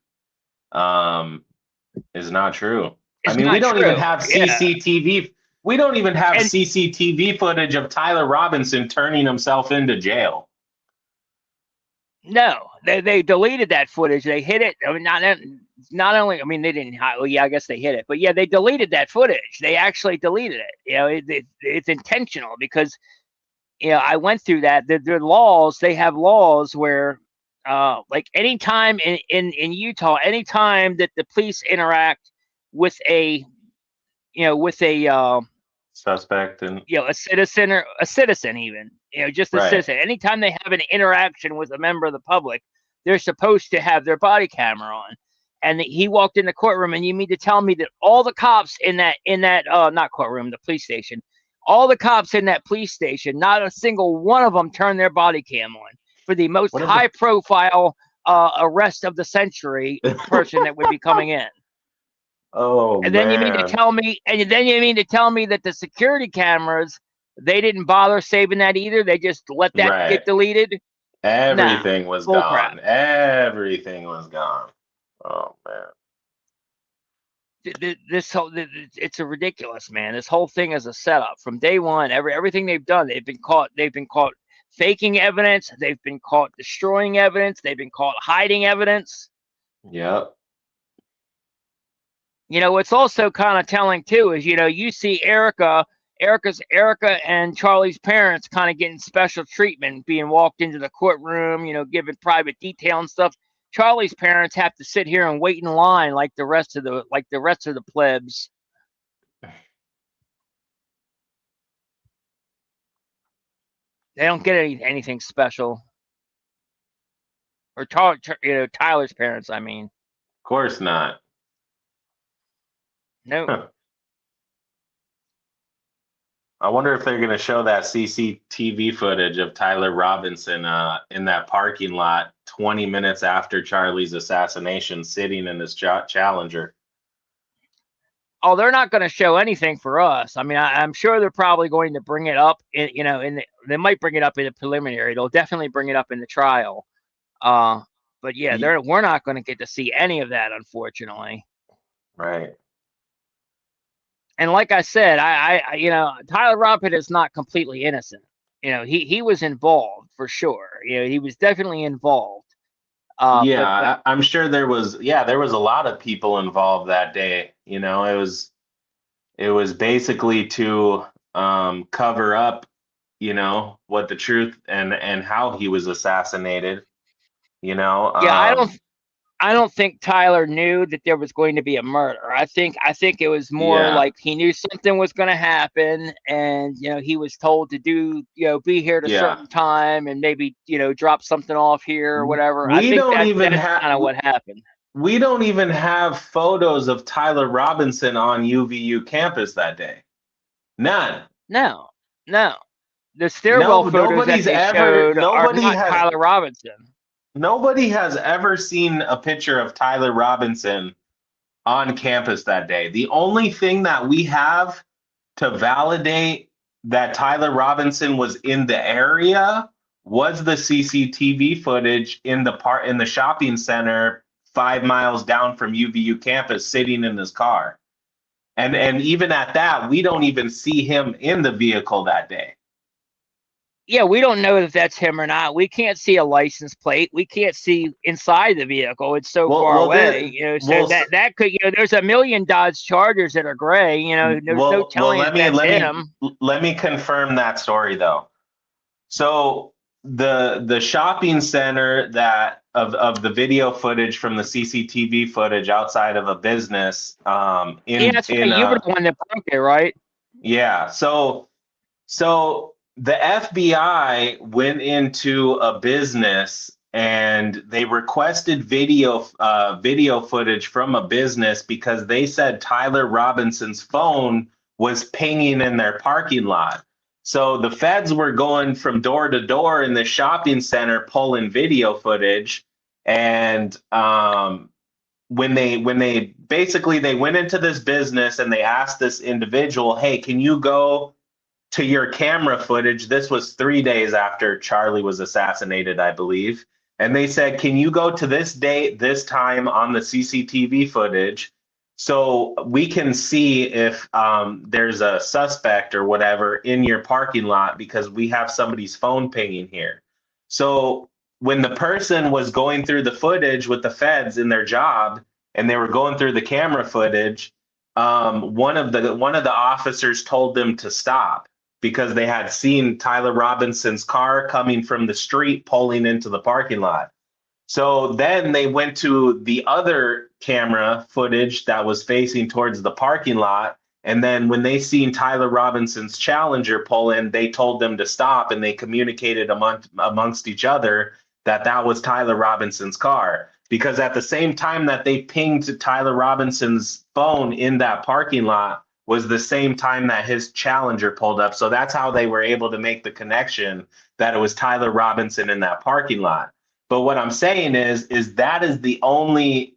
is not true. It's I mean, we not don't even true. have Yeah. CCTV. We don't even have And CCTV footage of Tyler Robinson turning himself into jail. no, they deleted that footage. They hid it. I mean, not only. I mean, they didn't. Well, yeah, I guess they hid it, but yeah, they deleted that footage. They actually deleted it. It's intentional because I went through that. Their laws. They have laws where, like anytime in Utah, anytime that the police interact with a Suspect and a citizen or a citizen, even just a right. citizen, anytime they have an interaction with a member of the public, they're supposed to have their body camera on. And he walked in the courtroom, and you mean to tell me that all the cops in that not courtroom, the police station, all the cops in that police station, not a single one of them turned their body cam on for the most What high about profile arrest of the century person that would be coming in. oh And then you mean to man. tell me, that the security cameras, they didn't bother saving that either? They just let that Right. get deleted? Nah, Everything was bull crap. gone. Everything was gone. Oh man. It's a ridiculous, man. This whole thing is a setup from day one. Everything they've done, they've been caught faking evidence. They've been caught destroying evidence. They've been caught hiding evidence. Yep. What's also kind of telling too is, you see Erica and Charlie's parents kind of getting special treatment, being walked into the courtroom, given private detail and stuff. Charlie's parents have to sit here and wait in line like the rest of the plebs. They don't get anything special. Or Tyler's parents, I mean. Of course not. No. Huh. I wonder if they're going to show that CCTV footage of Tyler Robinson in that parking lot 20 minutes after Charlie's assassination, sitting in his Challenger. Oh, they're not going to show anything for us. I mean, I'm sure they're probably going to bring it up they might bring it up in the preliminary. They'll definitely bring it up in the trial. But yeah, we're not going to get to see any of that, unfortunately. Right. And like I said, Tyler Robinson is not completely innocent. He was involved for sure. He was definitely involved. Yeah, I'm sure there was a lot of people involved that day. It was basically to cover up, what the truth and how he was assassinated. Yeah, I don't think Tyler knew that there was going to be a murder. I think it was more like he knew something was going to happen, and he was told to do be here at a certain time, and maybe drop something off here or whatever. I think that's kind of what happened. We don't even have photos of Tyler Robinson on UVU campus that day. None. No. The stairwell photos that they showed are not Tyler Robinson. Nobody has ever seen a picture of Tyler Robinson on campus that day. The only thing that we have to validate that Tyler Robinson was in the area was the CCTV footage in the shopping center 5 miles down from UVU campus, sitting in his car. And even at that, we don't even see him in the vehicle that day. Yeah, we don't know if that's him or not. We can't see a license plate. We can't see inside the vehicle. It's so far away. That could, there's a million Dodge Chargers that are gray. There's no telling if that's him. Let me confirm that story though. So the shopping center that of the video footage from the CCTV footage outside of a business Yeah, that's right. You were the one that broke it, right? yeah. So the FBI went into a business and they requested video footage from a business because they said Tyler Robinson's phone was pinging in their parking lot. So the feds were going from door to door in the shopping center pulling video footage, and when they basically they went into this business and they asked this individual, hey, can you go to your camera footage? This was 3 days after Charlie was assassinated, I believe. And they said, can you go to this date, this time on the CCTV footage so we can see if there's a suspect or whatever in your parking lot because we have somebody's phone pinging here. So when the person was going through the footage with the feds in their job and they were going through the camera footage, one of the officers told them to stop because they had seen Tyler Robinson's car coming from the street pulling into the parking lot. So then they went to the other camera footage that was facing towards the parking lot. And then when they seen Tyler Robinson's Challenger pull in, they told them to stop, and they communicated amongst each other that that was Tyler Robinson's car. Because at the same time that they pinged Tyler Robinson's phone in that parking lot was the same time that his Challenger pulled up. So that's how they were able to make the connection that it was Tyler Robinson in that parking lot. But what I'm saying is that is the only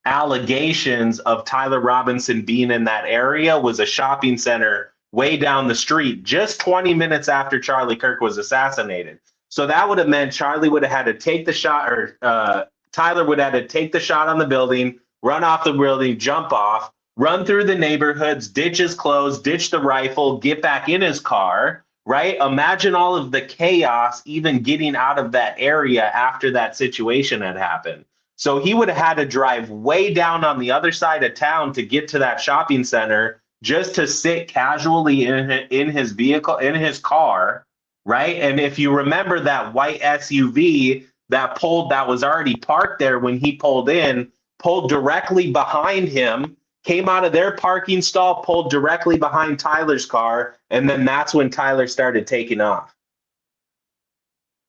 allegations of Tyler Robinson being in that area was a shopping center way down the street, just 20 minutes after Charlie Kirk was assassinated. So that would have meant Charlie would have had to take the shot, or Tyler would have had to take the shot on the building, run off the building, jump off, run through the neighborhoods, ditch his clothes, ditch the rifle, get back in his car, right? Imagine all of the chaos even getting out of that area after that situation had happened. So he would have had to drive way down on the other side of town to get to that shopping center just to sit casually in his vehicle, in his car, right? And if you remember that white SUV that was already parked there when he pulled in, pulled directly behind him, came out of their parking stall, pulled directly behind Tyler's car, and then that's when Tyler started taking off.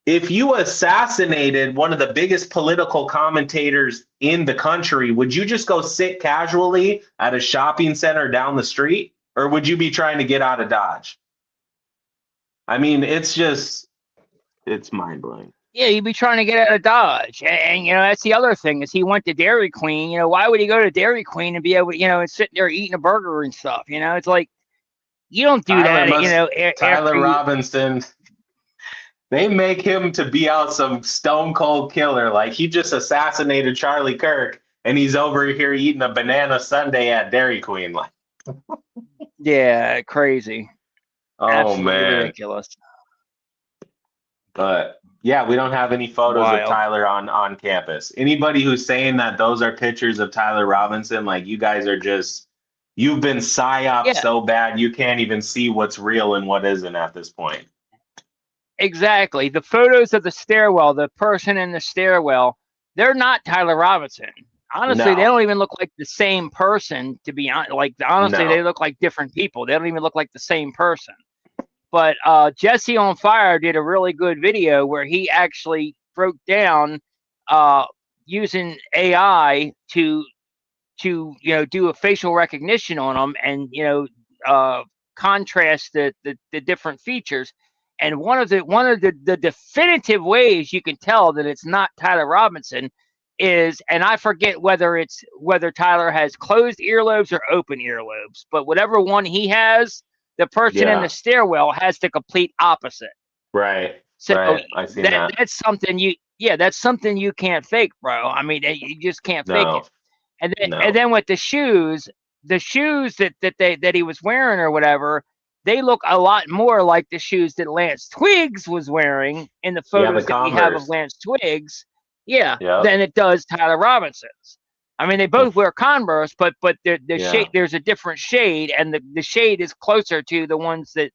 If you assassinated one of the biggest political commentators in the country, would you just go sit casually at a shopping center down the street? Or would you be trying to get out of Dodge? I mean, it's mind-blowing. Yeah, you'd be trying to get out of Dodge. And that's the other thing is he went to Dairy Queen. Why would he go to Dairy Queen and be able to, and sitting there eating a burger and stuff? It's like, you don't do that, Tyler Robinson, they make him to be out some stone cold killer. Like he just assassinated Charlie Kirk and he's over here eating a banana sundae at Dairy Queen. Like, yeah, crazy. Oh, absolutely man. Ridiculous. But yeah, we don't have any photos of Tyler on campus. Anybody who's saying that those are pictures of Tyler Robinson, like you guys are you've been psyoped so bad you can't even see what's real and what isn't at this point. Exactly. The photos of the stairwell, the person in the stairwell, they're not Tyler Robinson. Honestly, they don't even look like the same person, to be honest. Like, honestly, they look like different people. They don't even look like the same person. But Jesse on Fire did a really good video where he actually broke down using AI to do a facial recognition on them and contrast the different features. And one of the definitive ways you can tell that it's not Tyler Robinson is, and I forget whether Tyler has closed earlobes or open earlobes, but whatever one he has, the person in the stairwell has the complete opposite. Right. So right. I see that. That's something that's something you can't fake, bro. I mean, you just can't fake it. And then with the shoes that he was wearing or whatever, they look a lot more like the shoes that Lance Twiggs was wearing in the photos that we have of Lance Twiggs. Than it does Tyler Robinson's. I mean, they both wear Converse, but the shade, there's a different shade, and the shade is closer to the ones that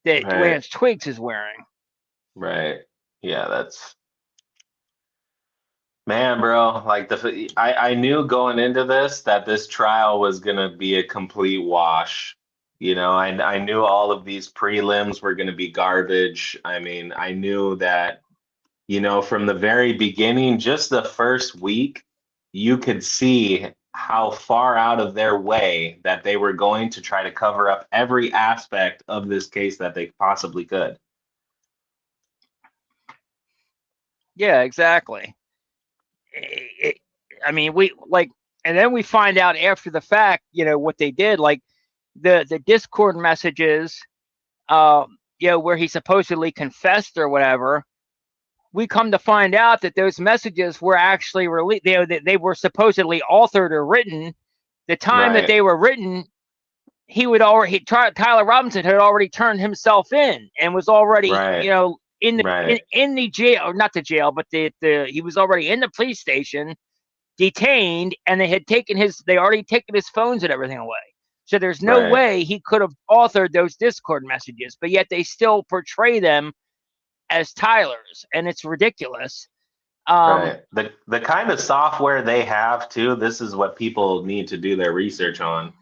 that Right. Lance Twigs is wearing. Right. Yeah, that's man, bro. Like I knew going into this that this trial was gonna be a complete wash. You know, I knew all of these prelims were gonna be garbage. I mean, I knew that, you know, from the very beginning, just the first week, you could see how far out of their way that they were going to try to cover up every aspect of this case that they possibly could. Yeah, exactly. I mean, we like, and then we find out after the fact, you know, what they did, like the Discord messages, you know, where he supposedly confessed or whatever. We come to find out that those messages were actually released. They were supposedly authored or written. The time that Right. they were written, Tyler Robinson had already turned himself in and was already, Right. you know, in Right. the jail, or not the jail, but he was already in the police station, detained, and they already taken his phones and everything away. So there's no Right. way he could have authored those Discord messages, but yet they still portray them as Tyler's, and it's ridiculous. Right. The kind of software they have too, this is what people need to do their research on.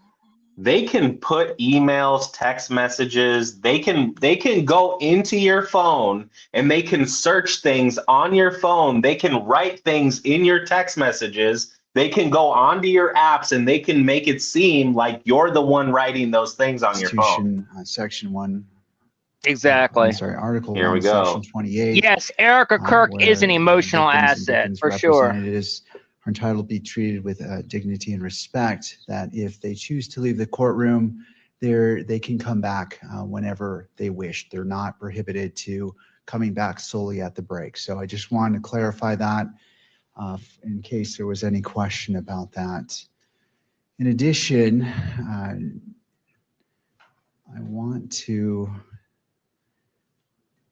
They can put emails, text messages, they can go into your phone and they can search things on your phone. They can write things in your text messages. They can go onto your apps and they can make it seem like you're the one writing those things on your phone. Constitution, Section 1. Exactly. I'm sorry, Article Here 1, we go. Section 28. Yes, Erica Kirk is an where emotional victims and asset victims' for sure. representatives are entitled to be treated with dignity and respect, that if they choose to leave the courtroom, they can come back whenever they wish. They're not prohibited to coming back solely at the break. So I just wanted to clarify that in case there was any question about that. In addition, I want to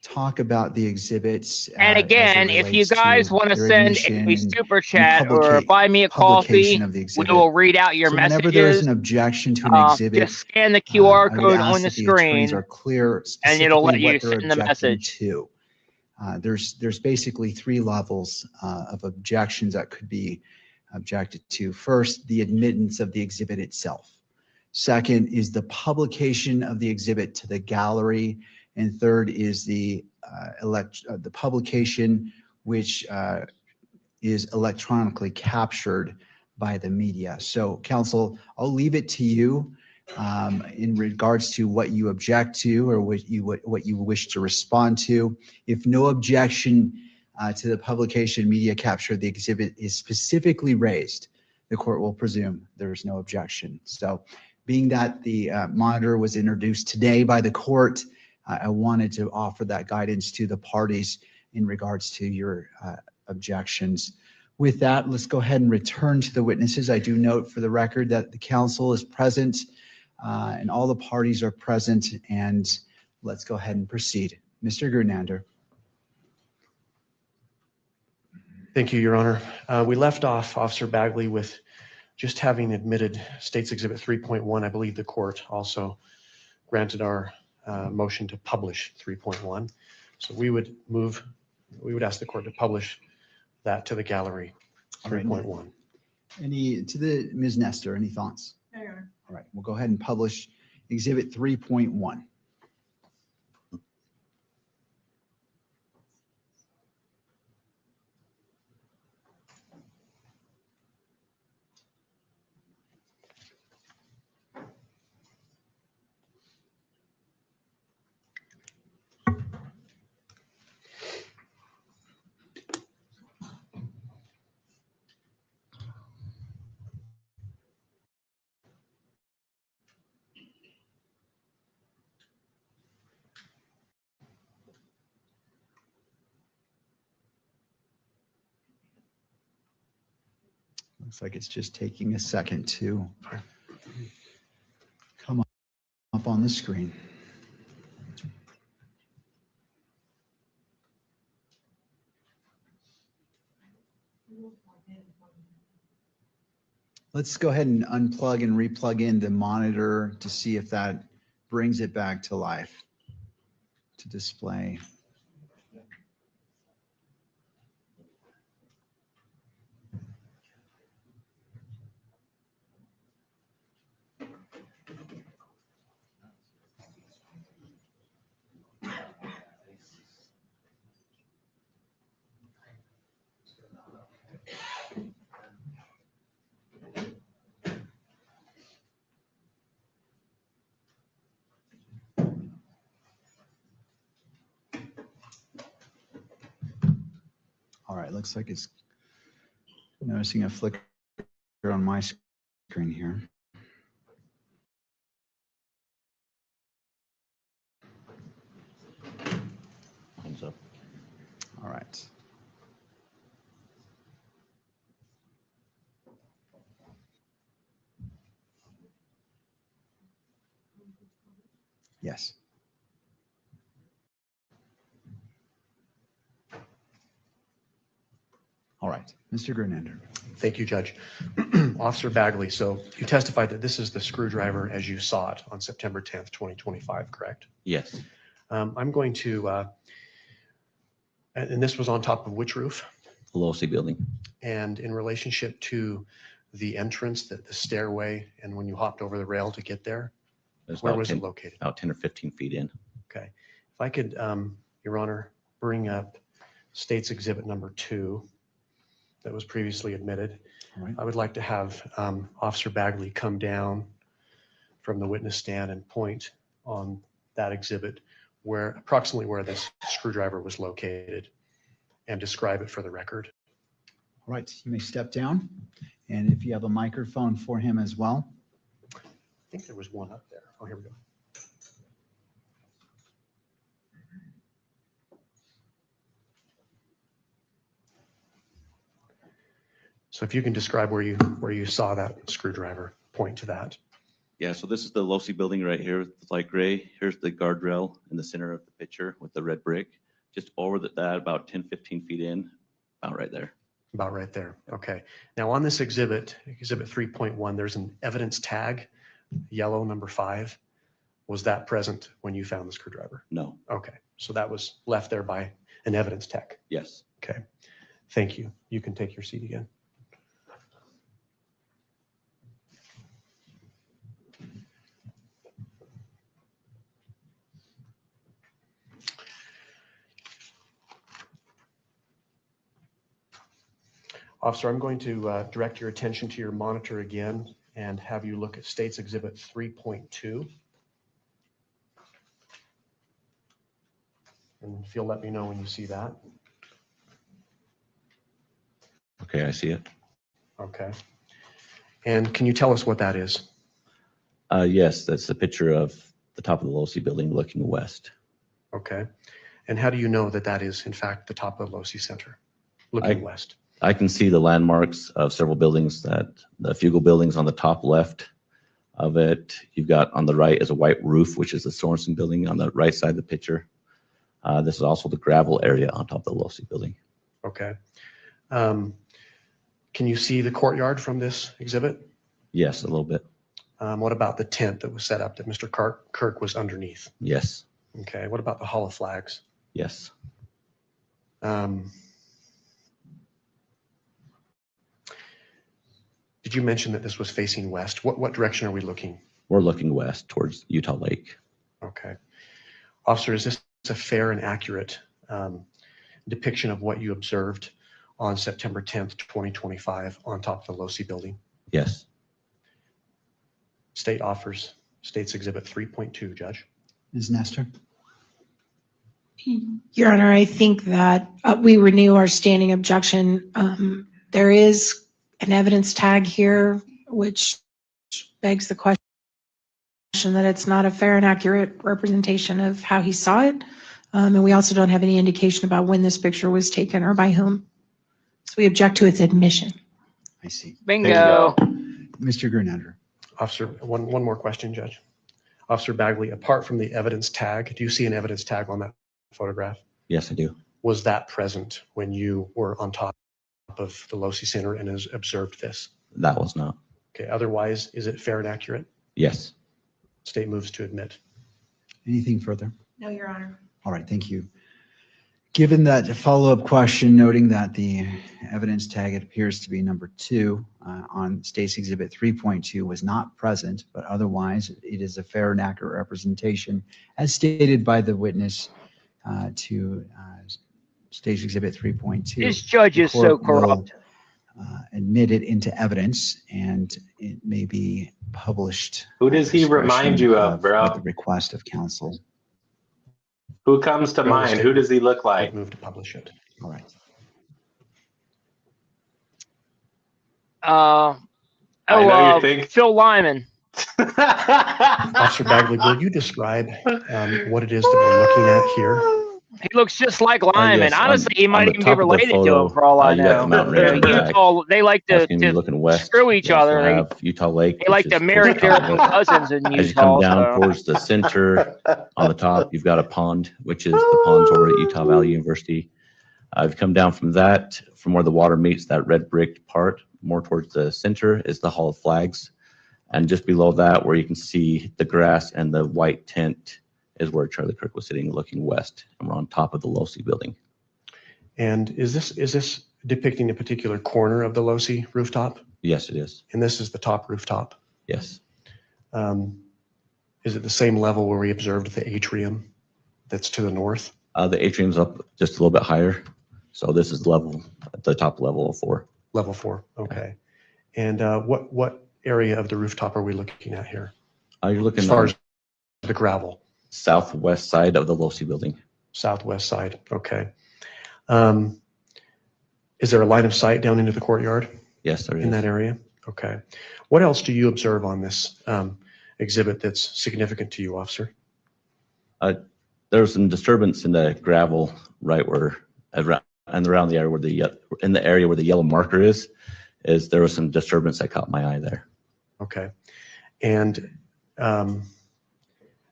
talk about the exhibits. And again, if you guys want to send a super chat or buy me a coffee, we will read out your so whenever there is messages. an objection to an exhibit, Just scan the QR I would code ask on the that the attorneys screen, are clear and it'll let specifically you what they're send the objecting message. to. There's basically three levels of objections that could be objected to. First, the admittance of the exhibit itself. Second is the publication of the exhibit to the gallery. And third is the publication which is electronically captured by the media. So counsel, I'll leave it to you in regards to what you object to or what you wish to respond to. If no objection to the publication media capture of the exhibit is specifically raised, the court will presume there is no objection. So being that the monitor was introduced today by the court, I wanted to offer that guidance to the parties in regards to your objections. With that, let's go ahead and return to the witnesses. I do note for the record that the council is present and all the parties are present, and let's go ahead and proceed. Mr. Grunander. Thank you, Your Honor. We left off Officer Bagley with just having admitted State's Exhibit 3.1. I believe the court also granted our motion to publish 3.1. So we would ask the court to publish that to the gallery, 3.1. Ms. Nestor, any thoughts? No, Your Honor. All right, we'll go ahead and publish Exhibit 3.1. Looks like it's just taking a second to come up on the screen. Let's go ahead and unplug and replug in the monitor to see if that brings it back to life. to display. All right, looks like it's noticing a flicker on my screen here. Thumbs up. All right. Yes. All right, Mr. Grunander. Thank you, Judge. Officer Bagley, so you testified that this is the screwdriver as you saw it on September 10th, 2025, correct? Yes. I'm going to, and this was on top of which roof? The Losi building. And in relationship to the entrance, the stairway, and when you hopped over the rail to get there, There's where about was 10 it located? About 10 or 15 feet in. Okay. If I could, Your Honor, bring up State's Exhibit number 2 that was previously admitted. All right. I would like to have Officer Bagley come down from the witness stand and point on that exhibit where approximately where this screwdriver was located and describe it for the record. All right, you may step down. And if you have a microphone for him as well. I think there was one up there. Oh, here we go. So if you can describe where you saw that screwdriver, point to that. Yeah, so this is the Losi building right here, with the light gray. Here's the guardrail in the center of the picture with the red brick. Just over that, about 10, 15 feet in, about right there. About right there. Okay. Now on this exhibit, exhibit 3.1, there's an evidence tag, yellow number 5. Was that present when you found the screwdriver? No. Okay. So that was left there by an evidence tag. Yes. Okay. Thank you. You can take your seat again. Officer, I'm going to direct your attention to your monitor again and have you look at State's Exhibit 3.2. And if you'll let me know when you see that. Okay, I see it. Okay. And can you tell us what that is? Yes, that's a picture of the top of the Losi building looking west. Okay. And how do you know that that is, in fact, the top of Losi Center, looking west? I can see the landmarks of several buildings, that the Fugel buildings on the top left of it. You've got on the right is a white roof, which is the Sorensen building on the right side of the picture. This is also the gravel area on top of the Losi building. Okay. Can you see the courtyard from this exhibit? Yes, a little bit. What about the tent that was set up that Mr. Kirk was underneath? Yes. Okay. What about the Hall of Flags? Yes. Did you mention that this was facing west? What direction are we looking? We're looking west towards Utah Lake. Okay. Officer, is this a fair and accurate depiction of what you observed on September 10th, 2025 on top of the Losi building? Yes. State offers State's Exhibit 3.2, Judge. Ms. Nestor? Your Honor, I think that we renew our standing objection. There is an evidence tag here, which begs the question that it's not a fair and accurate representation of how he saw it. And we also don't have any indication about when this picture was taken or by whom. So we object to its admission. I see. Bingo. Mr. Grunander? Officer, one more question, Judge. Officer Bagley, apart from the evidence tag, do you see an evidence tag on that photograph? Yes, I do. Was that present when you were on top of the Losi Center and has observed this? That was not. Okay. Otherwise, is it fair and accurate? Yes. State moves to admit. Anything further? No, Your Honor. All right, thank you. Given that follow-up question noting that the evidence tag, it appears to be number 2 on State's Exhibit 3.2 was not present, but otherwise it is a fair and accurate representation as stated by the witness to State's Exhibit 3.2. This judge The is so court will, corrupt. admit it into evidence, and it may be published. Who does he remind you of, bro? At the request of counsel. Who comes to mind? Who does he look like? I'd move to publish it. All right. I know you think. Phil Lyman. Officer Bagley, will you describe what it is that we're looking at here? He looks just like Lyman. yes, Honestly, he on might the even be top of the related to photo, him for all I you got know. the mountain range in the back. Utah, they like That's to, gonna be looking west. screw each You also other. They- have Utah Lake. They like which to is marry towards the their top of own it. cousins in As you come Utah. down So. towards the center, on the top, you've got a pond, which is the ponds over at Utah Valley University. I've come down from that, from where the water meets that red brick part, more towards the center is the Hall of Flags. And just below that, where you can see the grass and the white tent, is where Charlie Kirk was sitting looking west. And we're on top of the LOSI building. And is this depicting a particular corner of the LOSI rooftop? Yes, it is. And this is the top rooftop. Yes. Is it the same level where we observed the atrium that's to the north? The atrium's up just a little bit higher. So this is level, at the top level of 4. Level 4, okay. And what area of the rooftop are we looking at here? You're looking As far at as the gravel? southwest side of the LOSI building. Southwest side, okay. Is there a line of sight down into the courtyard Yes, there is. in that area? Okay. What else do you observe on this exhibit that's significant to you, officer? There was some disturbance in the gravel right where, around the area where in the area where the yellow marker is there was some disturbance that caught my eye there. Okay. And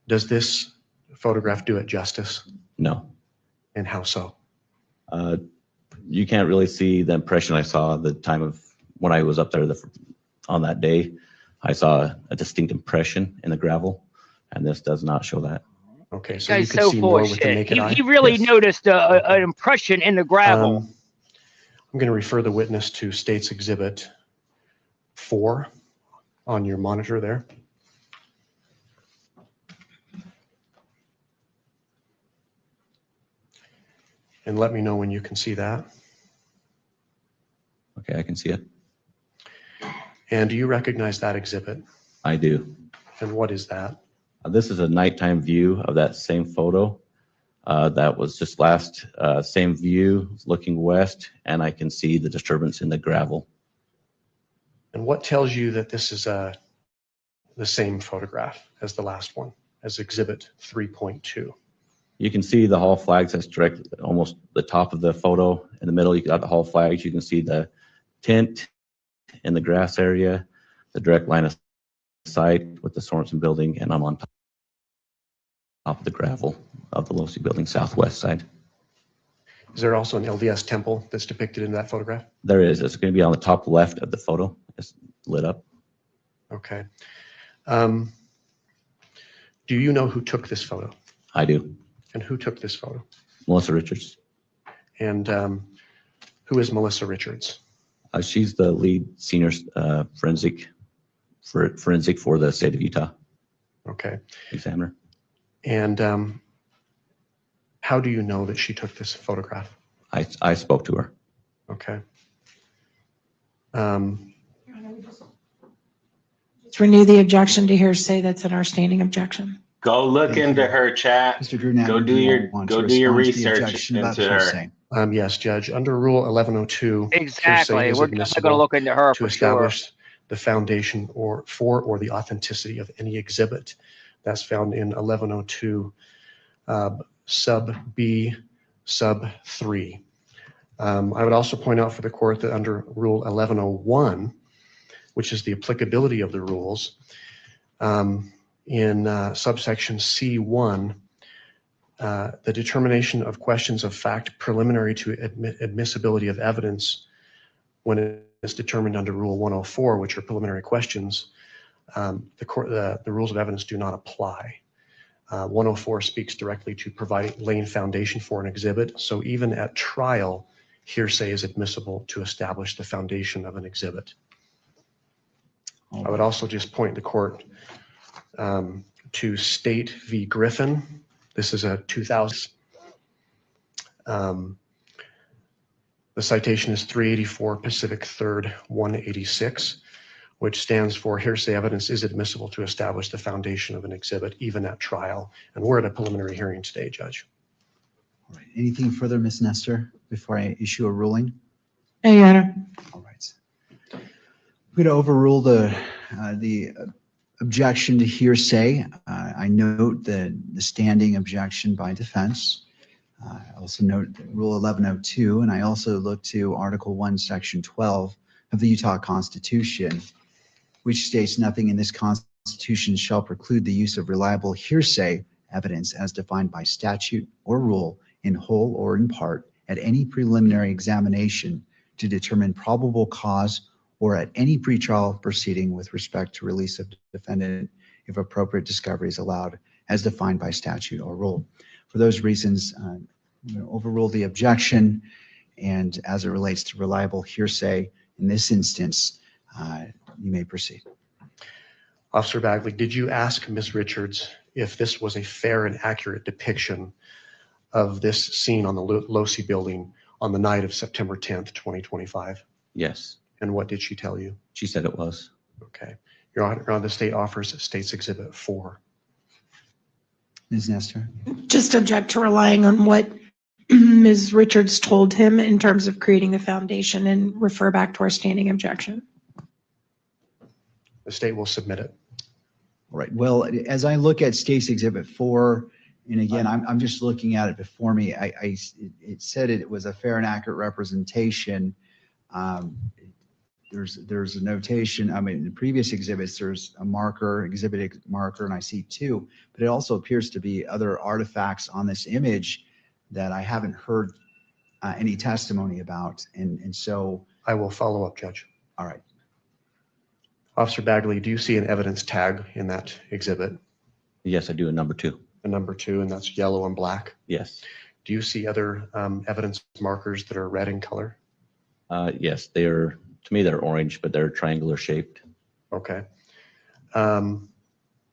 does this photograph do it justice? No. And how so? You can't really see the impression I saw the time of when I was up there on that day. I saw a distinct impression in the gravel, and this does not show that. Okay, so Guy's you could so see full more of with the shit. naked eye? He really Yes. noticed an impression in the gravel. I'm going to refer the witness to State's Exhibit 4 on your monitor there. And let me know when you can see that. Okay, I can see it. And do you recognize that exhibit? I do. And what is that? This is a nighttime view of that same photo. That was just last, same view, looking west, and I can see the disturbance in the gravel. And what tells you that this is the same photograph as the last one, as Exhibit 3.2? You can see the Hall of Flags. That's direct, almost the top of the photo. In the middle, you got the Hall of Flags. You can see the tent in the grass area, the direct line of sight with the Sorensen building, and I'm on top of the gravel of the LOSI building, southwest side. Is there also an LDS temple that's depicted in that photograph? There is. It's going to be on the top left of the photo. It's lit up. Okay. Do you know who took this photo? I do. And who took this photo? Melissa Richards. And who is Melissa Richards? She's the lead senior forensic for the state of Utah Okay. examiner. And how do you know that she took this photograph? I spoke to her. Okay. Let's renew the objection to hearsay that's in our standing objection. Go look Thank into you. her, chat. Mr. Drew, Go do your research into her. Yes, Judge. Under Rule 1102, Exactly. hearsay is We're definitely going to admissible look into her to for sure. establish the foundation or the authenticity of any exhibit. That's found in 1102 sub B sub 3. I would also point out for the court that under Rule 1101, which is the applicability of the rules, in subsection C1, the determination of questions of fact preliminary to admissibility of evidence when it is determined under Rule 104, which are preliminary questions, the rules of evidence do not apply. 104 speaks directly to laying foundation for an exhibit. So even at trial, hearsay is admissible to establish the foundation of an exhibit. I would also just point the court to State v. Griffin. This is a 2000. The citation is 384 Pacific 3rd 186, which stands for hearsay evidence is admissible to establish the foundation of an exhibit, even at trial. And we're at a preliminary hearing today, Judge. All right. Anything further, Ms. Nestor, before I issue a ruling? No, Your Honor. All right. I'm going to overrule the objection to hearsay. I note the standing objection by defense. I also note Rule 1102, and I also look to Article 1, Section 12 of the Utah Constitution, which states nothing in this Constitution shall preclude the use of reliable hearsay evidence as defined by statute or rule in whole or in part at any preliminary examination to determine probable cause or at any pretrial proceeding with respect to release of defendant if appropriate discovery is allowed as defined by statute or rule. For those reasons, I'm going to overrule the objection, and as it relates to reliable hearsay, in this instance, you may proceed. Officer Bagley, did you ask Ms. Richards if this was a fair and accurate depiction of this scene on the Losi building on the night of September 10th, 2025? Yes, And what did she tell you? she said it was. Okay. Your Honor, the state offers State's Exhibit 4. Ms. Nestor? Just object to relying on what Ms. Richards told him in terms of creating the foundation and refer back to our standing objection. The state will submit it. All right. Well, as I look at State's Exhibit 4, and again, I'm just looking at it before me, it said it was a fair and accurate representation. There's a notation. I mean, in the previous exhibits, there's a marker, exhibit marker, and I see 2, but it also appears to be other artifacts on this image that I haven't heard any testimony about. And so I will follow up, Judge. All right. Officer Bagley, do you see an evidence tag in that exhibit? Yes, I do a number 2. A number 2, and that's yellow and black. Yes. Do you see other evidence markers that are red in color? Yes, to me, they're orange, but they're triangular shaped. Okay.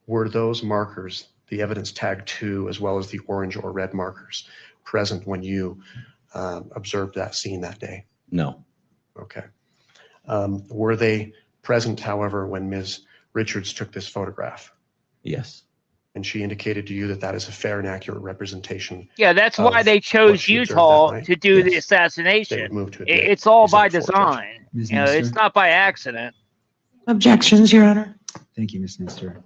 Were those markers, the evidence tag 2, as well as the orange or red markers, present when you observed that scene that day? No. Okay. Were they present, however, when Ms. Richards took this photograph? Yes. And she indicated to you that that is a fair and accurate representation. Yeah, that's why they what chose she observed Utah that night? to do the Yes. They assassination. would move to admit It's all by Exhibit 4, Judge. design. Ms. You know, it's Nestor? not by accident. Objections, Your Honor. Thank you, Ms. Nestor. I'm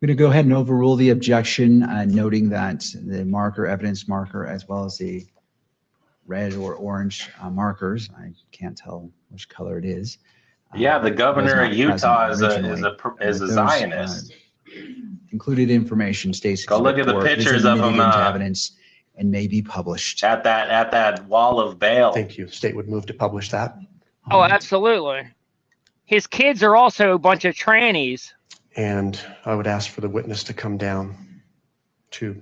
going to go ahead and overrule the objection, noting that the marker, evidence marker, as well as the red or orange markers, I can't tell which color it is. Yeah, the governor of was not Utah present is originally. a Those, Zionist. Included information states. Go look at the pictures of them evidence and may be published. at that wall of Baal. Thank you. State would move to publish that. Oh, absolutely. His kids are also a bunch of trannies. And I would ask for the witness to come down to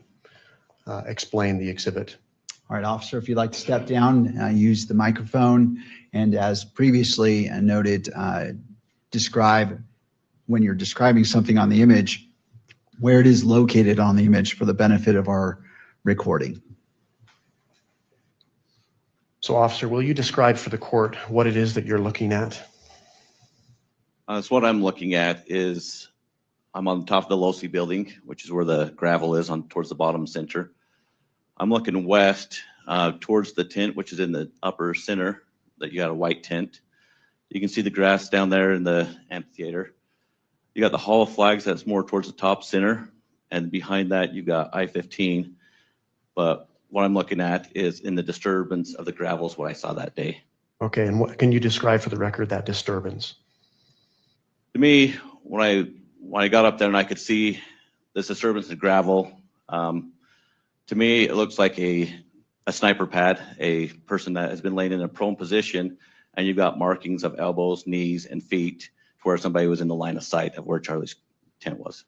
explain the exhibit. All right, officer, if you'd like to step down, use the microphone, and as previously noted, describe, when you're describing something on the image, where it is located on the image for the benefit of our recording. So officer, will you describe for the court what it is that you're looking at? So what I'm looking at is I'm on top of the Losi building, which is where the gravel is towards the bottom center. I'm looking west towards the tent, which is in the upper center, that you got a white tent. You can see the grass down there in the amphitheater. You got the Hall of Flags that's more towards the top center. And behind that, you got I-15. But what I'm looking at is in the disturbance of the gravel is what I saw that day. Okay, and what can you describe for the record that disturbance? To me, when I got up there and I could see this disturbance of gravel, to me, it looks like a sniper pad, a person that has been laying in a prone position, and you've got markings of elbows, knees, and feet to where somebody was in the line of sight of where Charlie's tent was.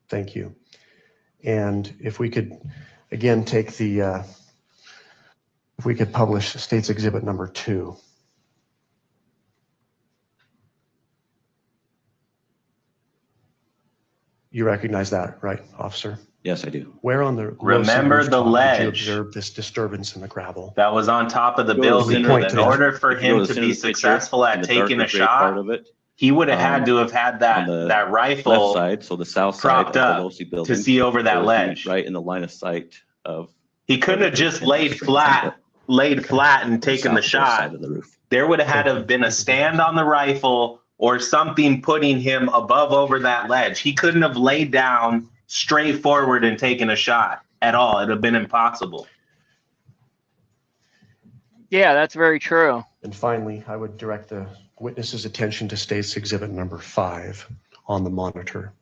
Thank you. And if we could, again, take the, if we could publish State's Exhibit number 2. You recognize that, right, officer? Yes, I do. Where on the Remember Losi the rooftop did you ledge observe this disturbance in the gravel? that was on top of the Go to the building. center of the In picture. order for If you go him the to center be of the picture, successful in at the taking darker a gray part shot, of it, he would have had to have had on that the that left rifle side, so the south side of propped the up Losi to building, see over it that would be ledge. right in the line of sight of. He couldn't have the just tent laid straight in front of flat and it, the taken the southwest shot. side of the roof. There would have had to Thank have been you. a stand on the rifle or something putting him above over that ledge. He couldn't have laid down straight forward and taken a shot at all. It'd have been impossible. Yeah, that's very true. And finally, I would direct the witness's attention to State's Exhibit number 5 on the monitor.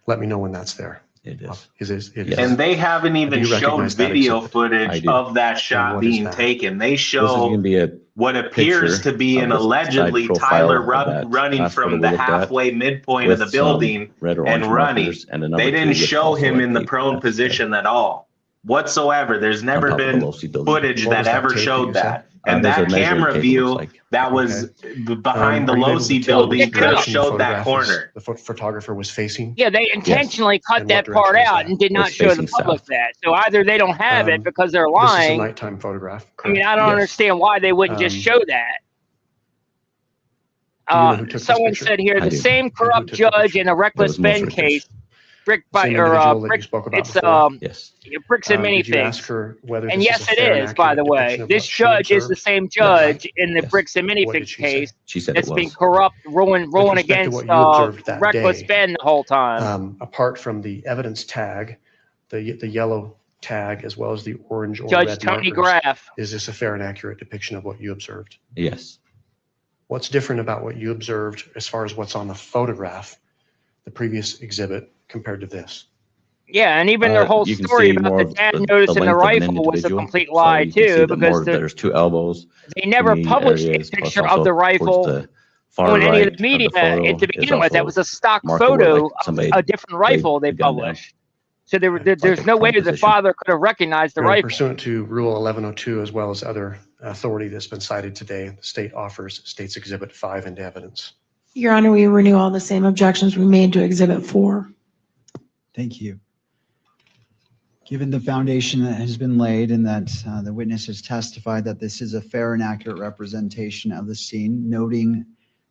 Let me know when that's there. It is. It Yes. And they haven't Do even you shown recognize that video exhibit? I footage do. of that And shot what is being that? taken. They This is going show to be a what appears picture to be of an the side allegedly profile Tyler of that running last photo from we the looked at halfway midpoint of the with some building red or and orange running. markers and a number They didn't 2 with show also him a in the tape prone that's position at all whatsoever. There's on never top of the been Losi building. footage What that was that ever tape that showed you said? that. And There's a that measuring camera tape, it looks view like. that was behind the Are you able to Losi tell building which could have direction the showed that photograph corner. the photographer was facing? Yeah, they intentionally cut And what that part direction is out that? and did not It's show the facing public south. that. So either they don't have it because they're This is a lying. nighttime photograph, I mean, correct? I don't Yes. understand why they wouldn't just Um, show that. Do you know who took this Someone picture? said here I the do. same who corrupt took the judge picture? in a It reckless was most Ben Richards. case, brick Same by or individual that brick. you spoke about It's before? Yes. bricks and Did you minifigs. ask her whether And this yes, is a it fair and is. By accurate the way, depiction of this what she judge is the observed? same Is that right? judge in the Yes. bricks and What did minifigs she say? case She said it that's been was. corrupt, ruling respect to against what you observed that reckless day, Ben the whole time. Apart from the evidence tag, the yellow tag, as well as the orange or Judge red Tony markers, Graff. is this a fair and accurate depiction of what you observed? Yes. What's different about what you observed as far as what's on the photograph, the previous exhibit, compared to this? Yeah, and even their whole You can story see about more the of dad the noticing the length of an rifle was a individual. complete So lie you can see too, that because more, there's 2 elbows. they never knee published a areas, plus picture also of the towards rifle the far on any of right the media photo to is begin with. That also was a stock marker where, photo like, of somebody a different rifle they laid the gun down. published. So Okay. there's Like a no way prone the position. father could have recognized the Your Honor, rifle. pursuant to Rule 1102, as well as other authority that's been cited today, the state offers State's Exhibit 5 into evidence. Your Honor, we renew all the same objections we made to Exhibit 4. Thank you. Given the foundation that has been laid and that the witness has testified that this is a fair and accurate representation of the scene, noting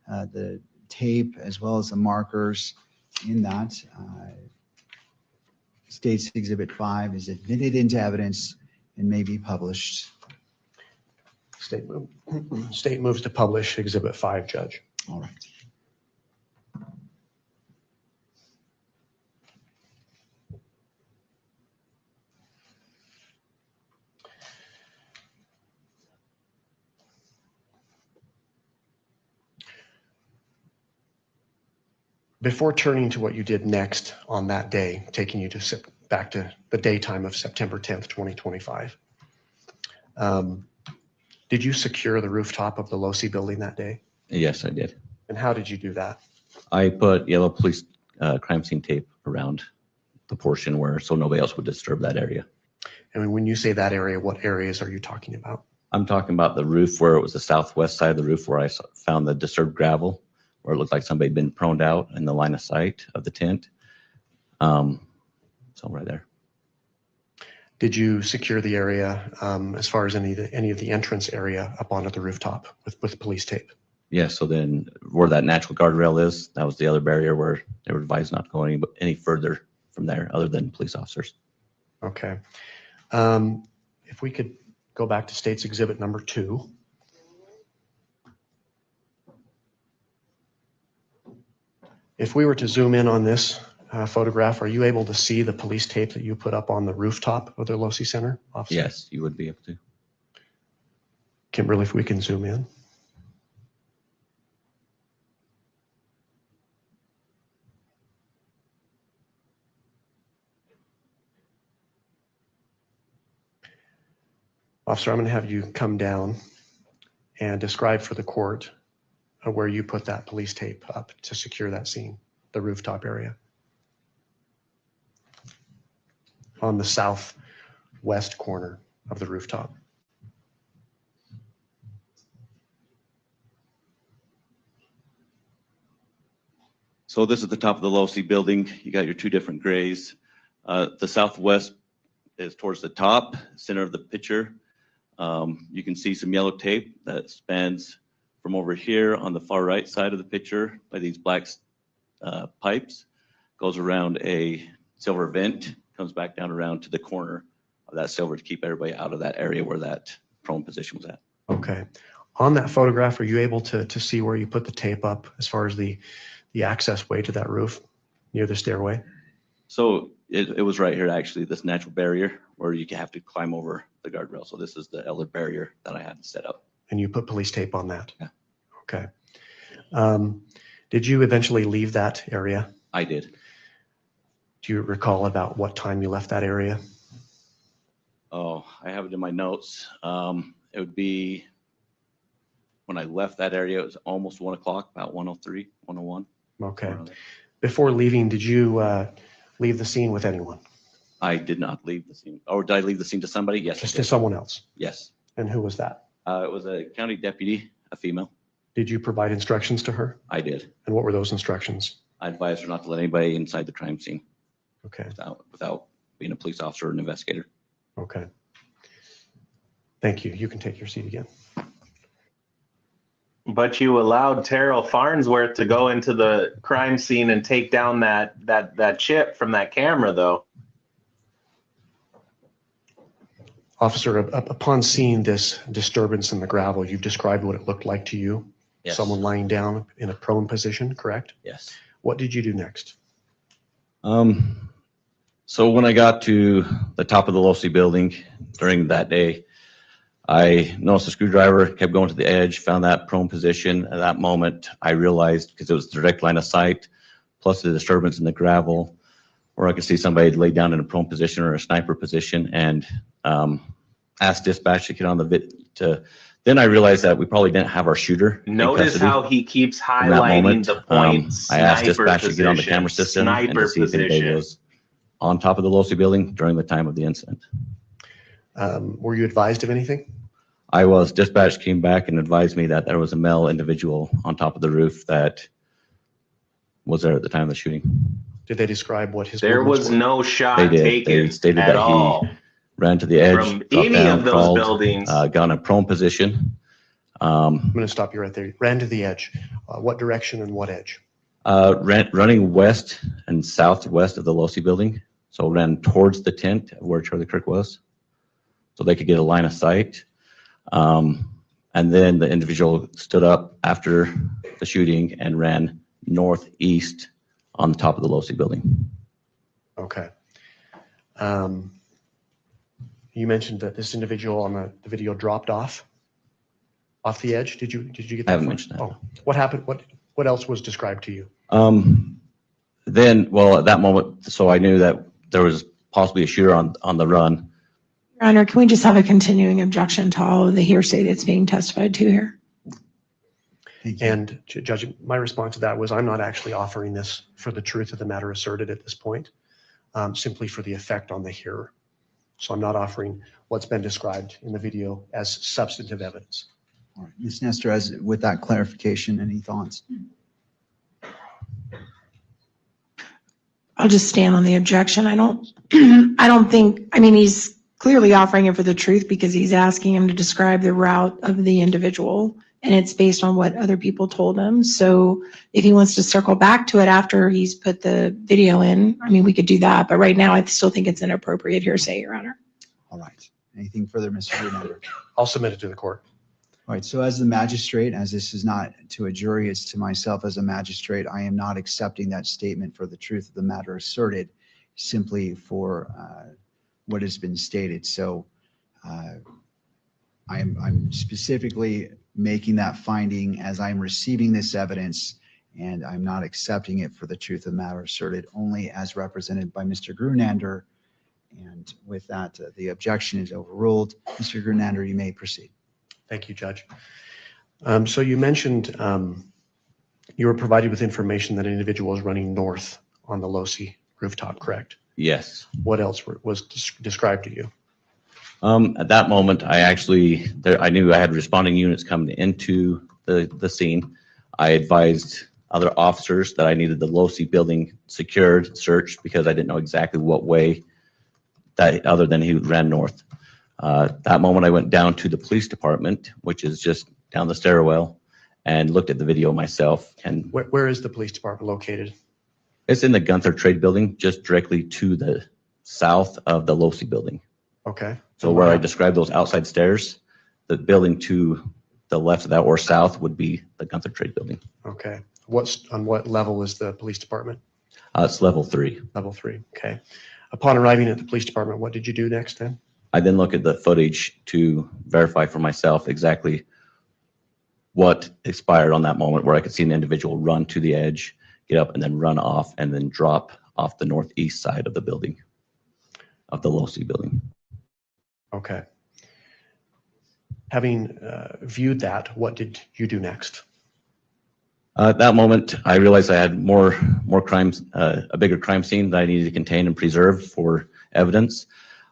the tape as well as the markers in that, State's Exhibit 5 is admitted into evidence and may be published. State moves to publish Exhibit 5, Judge. All right. Before turning to what you did next on that day, taking you to back to the daytime of September 10th, 2025, did you secure the rooftop of the Losi building that day? Yes, I did. And how did you do that? I put yellow police crime scene tape around the portion where, so nobody else would disturb that area. And when you say that area, what areas are you talking about? I'm talking about the roof where it was the southwest side of the roof where I found the disturbed gravel, where it looked like somebody had been proned out in the line of sight of the tent. So right there. Did you secure the area as far as any of the entrance area up onto the rooftop with police tape? Yeah, so then where that natural guardrail is, that was the other barrier where they were advised not to go any further from there other than police officers. Okay. If we could go back to State's Exhibit number 2. If we were to zoom in on this photograph, are you able to see the police tape that you put up on the rooftop of the Losi Center, officer? Yes, you would be able to. Kimberly, if we can zoom in. Officer, I'm going to have you come down and describe for the court where you put that police tape up to secure that scene, the rooftop area. On the southwest corner of the rooftop. So this is the top of the low-C building. You got your two different grays. The southwest is towards the top, center of the picture. You can see some yellow tape that spans from over here on the far right side of the picture by these black pipes, goes around a silver vent, comes back down around to the corner of that silver to keep everybody out of that area where that prone position was at. Okay. On that photograph, are you able to see where you put the tape up as far as the access way to that roof near the stairway? So it was right here, actually, this natural barrier where you have to climb over the guardrail. So this is the elder barrier that I had set up. And you put police tape on that? Yeah. Okay. Did you eventually leave that area? I did. Do you recall about what time you left that area? Oh, I have it in my notes. It would be when I left that area, it was almost 1 o'clock, about 1:03, 1:01. Okay. Before leaving, did you leave the scene with anyone? I did not leave the scene. Or did I leave the scene to somebody? Yes. Just to someone else? Yes. And who was that? It was a county deputy, a female. Did you provide instructions to her? I did. And what were those instructions? I advised her not to let anybody inside the crime scene Okay. without being a police officer or an investigator. Okay. Thank you. You can take your seat again. But you allowed Terrell Farnsworth to go into the crime scene and take down that chip from that camera, though. Officer, upon seeing this disturbance in the gravel, you've described what it looked like to you. Yes. Someone lying down in a prone position, correct? Yes. What did you do next? So when I got to the top of the low-C building during that day, I noticed the screwdriver, kept going to the edge, found that prone position. At that moment, I realized, because it was direct line of sight, plus the disturbance in the gravel, where I could see somebody laid down in a prone position or a sniper position, and asked dispatch to get on the then I realized that we probably didn't have our shooter in Notice custody how he keeps in that highlighting moment. the points. I asked dispatch to get on the camera system and Sniper to see if anybody position. was on top of the low-C building during the time of the incident. Were you advised of anything? I was. Dispatch came back and advised me that there was a male individual on top of the roof that was there at the time of the shooting. Did they describe what his There movements was were? no shot They did. taken They stated at that all. he ran to the edge, From dropped any down, of those crawled, buildings. got in a prone position. I'm going to stop you right there. Ran to the edge. What direction and what edge? Running west and southwest of the low-C building. So ran towards the tent where Charlie Kirk was, so they could get a line of sight. And then the individual stood up after the shooting and ran northeast on the top of the low-C building. Okay. You mentioned that this individual on the video dropped off the edge. Did you get that? I haven't far? mentioned that. Oh, what happened? What else was described to you? Well, at that moment, so I knew that there was possibly a shooter on the run. Your Honor, can we just have a continuing objection to all of the hearsay that's being testified to here? Thank you. And Judge, my response to that was, I'm not actually offering this for the truth of the matter asserted at this point, simply for the effect on the hearer. So I'm not offering what's been described in the video as substantive evidence. All right. Ms. Nestor, with that clarification, any thoughts? I'll just stand on the objection. I don't think, I mean, he's clearly offering it for the truth because he's asking him to describe the route of the individual, and it's based on what other people told him. So if he wants to circle back to it after he's put the video in, I mean, we could do that. But right now, I still think it's inappropriate hearsay, Your Honor. All right. Anything further, Mr. Hernandez? I'll submit it to the court. All right, so as the magistrate, as this is not to a jury, it's to myself as a magistrate, I am not accepting that statement for the truth of the matter asserted, simply for what has been stated. So I'm specifically making that finding as I'm receiving this evidence, and I'm not accepting it for the truth of the matter asserted, only as represented by Mr. Grunander And with that, the objection is overruled. Mr. Gernander, you may proceed. Thank you, Judge. So you mentioned you were provided with information that an individual was running north on the Losi rooftop, correct? Yes. What else was described to you? At that moment, I knew I had responding units coming into the scene. I advised other officers that I needed the Losi building secured, searched, because I didn't know exactly what way that other than he ran north. That moment, I went down to the police department, which is just down the stairwell, and looked at the video myself. And Where is the police department located? it's in the Gunther Trade Building, just directly to the south of the Losi building. Okay. So where I described those outside stairs, the building to the left of that or south would be the Gunther Trade Building. Okay. On what level is the police department? It's level 3. Level 3. Okay. Upon arriving at the police department, what did you do next then? I then look at the footage to verify for myself exactly what expired on that moment, where I could see an individual run to the edge, get up, and then run off, and then drop off the northeast side of the building, of the Losi building. Okay. Having viewed that, what did you do next? At that moment, I realized I had more crimes, a bigger crime scene that I needed to contain and preserve for evidence.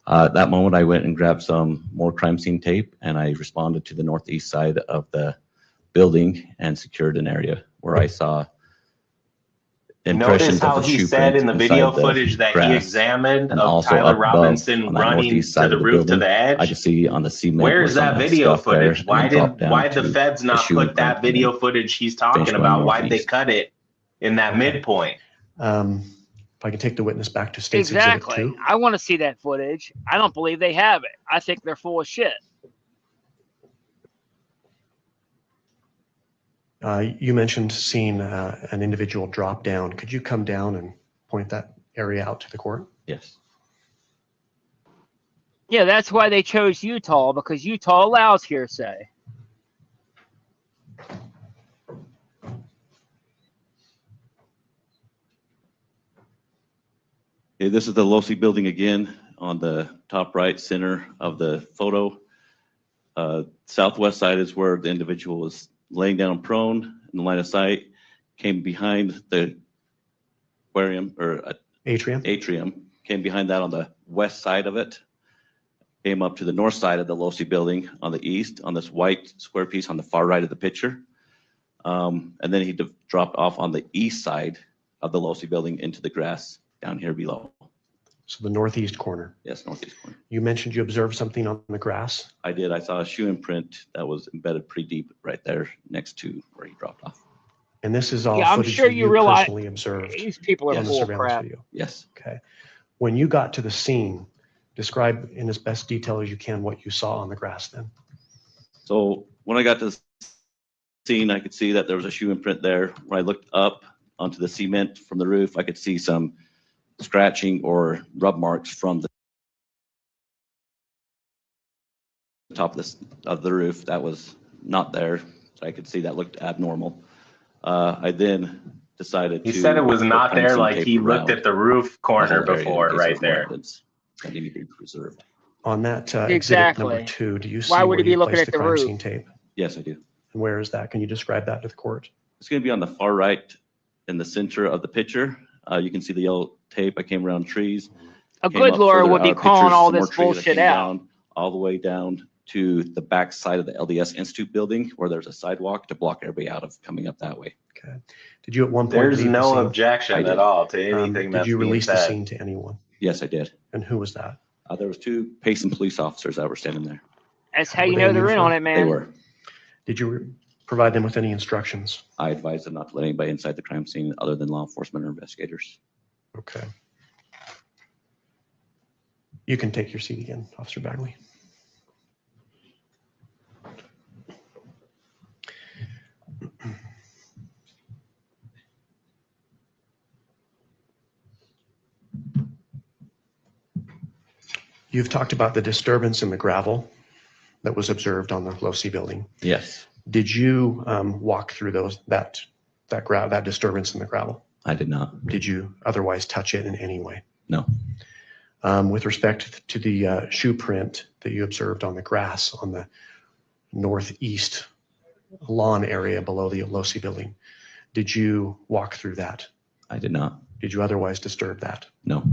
At that moment, I went and grabbed some more crime scene tape, and I responded to the northeast side of the building and secured an area where I saw Notice impressions how of the he shoe said print in the video inside footage that he grass. examined And of also Tyler up above Robinson on that running northeast to side the of the roof to building, the I edge. could see on the cement. Where's some that of the video stuff there, footage? and then drop down Why the to feds the not shoe put that imprint and then video footage he's talking finish going about? Why'd they northeast. cut it in that midpoint? If I can take the witness back to State's Exhibit 2. I want to see that footage. I don't believe they have it. I think they're full of shit. You mentioned seeing an individual drop down. Could you come down and point that area out to the court? Yes. Yeah, that's why they chose Utah, because Utah allows hearsay. Okay, this is the Losi building again on the top right center of the photo. Southwest side is where the individual was laying down prone in the line of sight, came behind the aquarium or atrium, came behind that on the west side of it, came up to the north side of the Losi building on the east on this white square piece on the far right of the picture. And then he dropped off on the east side of the Losi building into the grass down here below. So the northeast corner. Yes, northeast corner. You mentioned you observed something on the grass. I did. I saw a shoe imprint that was embedded pretty deep right there next to where he dropped off. And this is all Yeah, I'm footage sure that you realize personally observed these people are on the full of surveillance crap. video. Yes. Okay. When you got to the scene, describe in as best detail as you can what you saw on the grass then. So when I got to the scene, I could see that there was a shoe imprint there. When I looked up onto the cement from the roof, I could see some scratching or rub marks from the top of the roof that was not there. So I could see that looked abnormal. I then decided He said it was not there, like he looked at the roof corner before, right there. That need to be preserved. On that exhibit Exactly. number 2, do you see Why would where he be you looking placed at the the crime roof? scene tape? Yes, I do. And where is that? Can you describe that to the court? It's going to be on the far right in the center of the picture. You can see the yellow tape. I came around trees. A came good up lawyer further would be out of calling pictures, all some more this trees. I bullshit came out. down all the way down to the back side of the LDS Institute building where there's a sidewalk to block everybody out of coming up that way. Okay. Did you at one point There's leave the no scene? objection at all to anything that's Did you being release the said. scene to anyone? Yes, I did. And who was that? There was 2 Payson police officers that were standing there. That's how Were you they know they're in on it, uniformed? They man. were. Did you provide them with any instructions? I advised them not to let anybody inside the crime scene other than law enforcement or investigators. Okay. You can take your seat again, Officer Bagley. You've talked about the disturbance in the gravel that was observed on the Losi building. Yes, Did you walk through that disturbance in the gravel? I did not. Did you otherwise touch it in any way? No. With respect to the shoe print that you observed on the grass on the northeast lawn area below the LoC building, did you walk through that? I did not. Did you otherwise disturb that? No.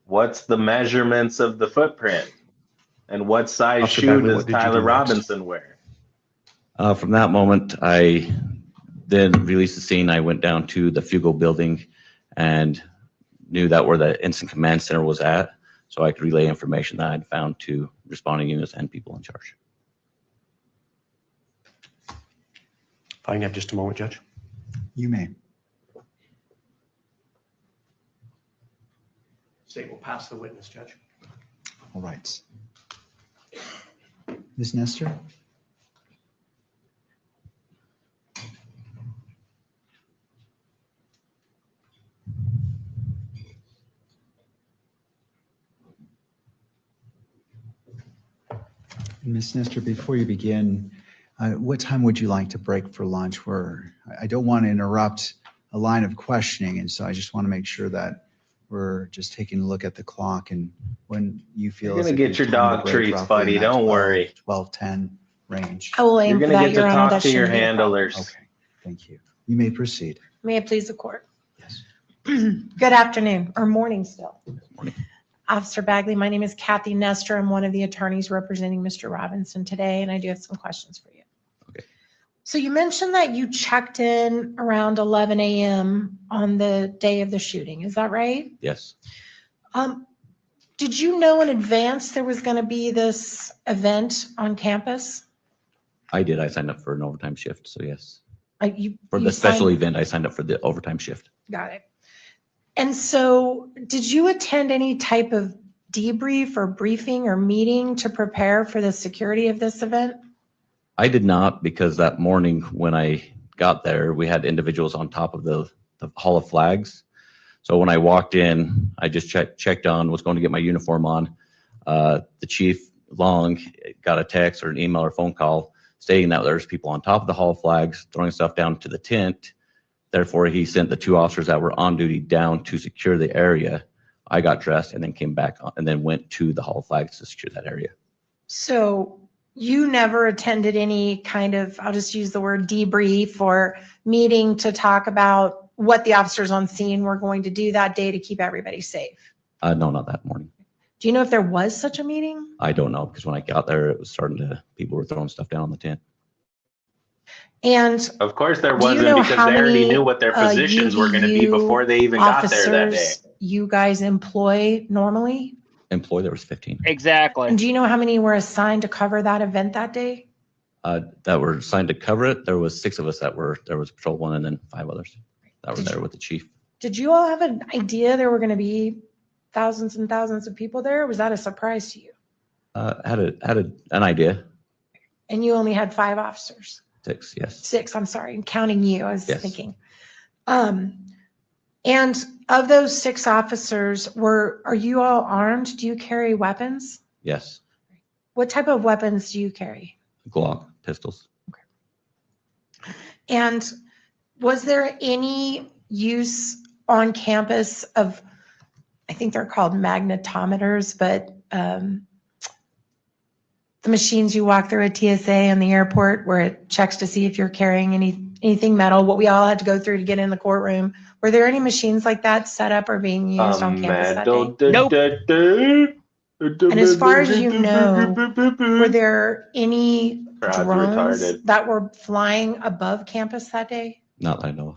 What's the measurements of the footprint? And what size Officer shoe Bagley, does what did you Tyler do next? Robinson wear? From that moment, I then released the scene. I went down to the Fugo building and knew that where the incident command center was at, so I could relay information that I'd found to responding units and people in charge. If I can have just a moment, Judge. You may. State will pass the witness, Judge. All right. Ms. Nestor? Ms. Nestor, before you begin, what time would you like to break for lunch? I don't want to interrupt a line of questioning, and so I just want to make sure that we're just taking a look at the clock and when you feel. You're is gonna a get good your time to dog break, treats, roughly buddy. in that Don't worry. 12:10 range. I will aim You're for gonna that, get to Your Honor. talk That to your shouldn't be a problem. handlers. Okay, thank you. You may proceed. May it please the court. Yes. Good afternoon, or morning still. Morning. Officer Bagley, my name is Kathy Nestor. I'm one of the attorneys representing Mr. Robinson today, and I do have some questions for you. Okay. So you mentioned that you checked in around 11 a.m. on the day of the shooting. Is that right? Yes. Did you know in advance there was going to be this event on campus? I did. I signed up for an overtime shift, so yes. You For the special signed- event, I signed up for the overtime shift. Got it. And so did you attend any type of debrief or briefing or meeting to prepare for the security of this event? I did not, because that morning when I got there, we had individuals on top of the Hall of Flags. So when I walked in, I just checked on, was going to get my uniform on. The Chief Long got a text or an email or phone call stating that there's people on top of the Hall of Flags throwing stuff down to the tent. Therefore, he sent the two officers that were on duty down to secure the area. I got dressed and then came back and then went to the Hall of Flags to secure that area. So you never attended any kind of, I'll just use the word debrief or meeting to talk about what the officers on scene were going to do that day to keep everybody safe? No, not that morning. Do you know if there was such a meeting? I don't know, because when I got there, it was people were throwing stuff down on the tent. And Of course there do you wasn't, know because how they already many knew what their positions were going to be UVU before they even got there that day. officers you guys employ normally? Employee, there was 15 Exactly. And do you know how many were assigned to cover that event that day? that were assigned to cover it. There was 6 of us there was patrol 1 and then 5 others that were there with the chief. Did you all have an idea there were going to be thousands and thousands of people there? Or was that a surprise to you? Had an idea. And you only had 5 officers? 6, yes. 6, I'm sorry, I'm counting you, I was Yes. thinking. And of those 6 officers, are you all armed? Do you carry weapons? Yes. What type of weapons do you carry? Glock pistols. And was there any use on campus of, I think they're called magnetometers, but the machines you walk through at TSA and the airport where it checks to see if you're carrying anything metal, what we all had to go through to get in the courtroom. Were there any machines like that set up or being used on campus that day? Nope. And as far as you know, were there any Crowd's drones retarded. that were flying above campus that day? Not that I know of.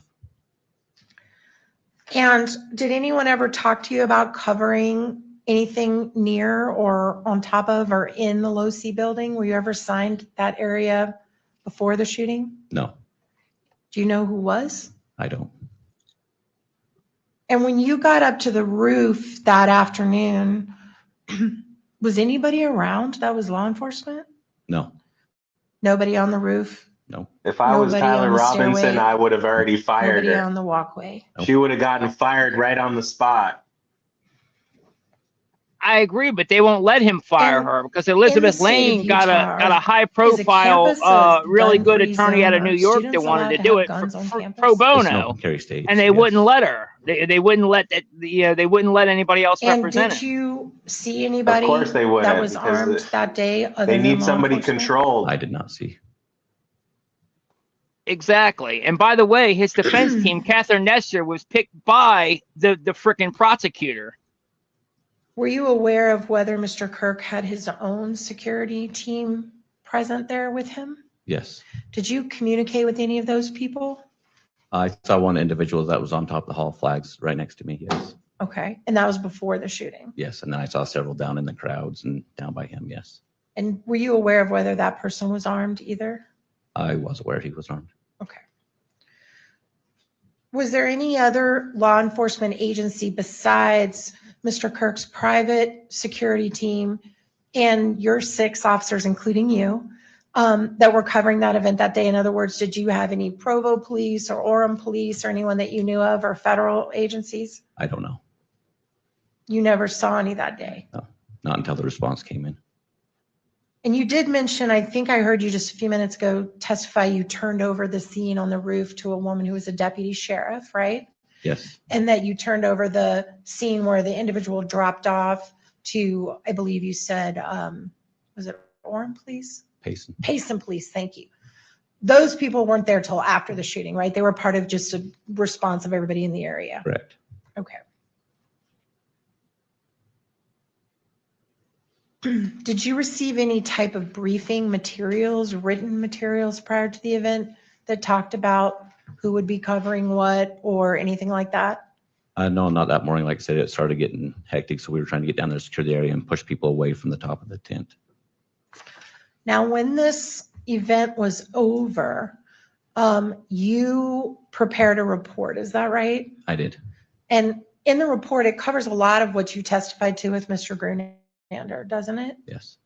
And did anyone ever talk to you about covering anything near or on top of or in the LoC building? Were you ever assigned that area before the shooting? No, Do you know who was? I don't. And when you got up to the roof that afternoon, was anybody around that was law enforcement? No, Nobody on the roof? no. If I was Nobody Tyler on the Robinson, stairway? I would have already fired Nobody her. on the walkway? She would have gotten fired right on the spot. I agree, but they won't let him fire And her because Elizabeth state of Lane got Utah, a high is a profile, campus a really good gun-free attorney out zone? of New Are York that students wanted allowed to to do have it guns on pro campus? bono, It's an open carry state. and they yes. wouldn't let her. They wouldn't let that. They wouldn't let anybody else And represent did it. you see Of anybody course they that wouldn't, was because armed that day other they than need law somebody enforcement? controlled. I did not see. Exactly. And by the way, his defense team, Catherine Nestor, was picked by the frickin' prosecutor. Were you aware of whether Mr. Kirk had his own security team present there with him? Yes. Did you communicate with any of those people? I saw one individual that was on top of the hall flags right next to me. Yes. Okay, and that was before the shooting. Yes. And then I saw several down in the crowds and down by him. Yes. And were you aware of whether that person was armed either? I was aware he was armed. Okay. Was there any other law enforcement agency besides Mr. Kirk's private security team and your 6 officers, including you, that were covering that event that day? In other words, did you have any Provo police or Orem police or anyone that you knew of, or federal agencies? I don't know. You never saw any that day? No, not until the response came in. And you did mention, I think I heard you just a few minutes ago testify, you turned over the scene on the roof to a woman who was a deputy sheriff, right? Yes. And that you turned over the scene where the individual dropped off to, I believe you said, was it Orem Police? Payson. Payson Police, thank you. Those people weren't there till after the shooting, right? They were part of just a response of everybody in the area. Correct. Okay. Did you receive any type of briefing materials, written materials prior to the event that talked about who would be covering what or anything like that? No, not that morning. Like I said, it started getting hectic. So we were trying to get down there, secure the area and push people away from the top of the tent. Now, when this event was over, you prepared a report, is that right? I did. And in the report, it covers a lot of what you testified to with Mr. Grunander, doesn't it? Yes.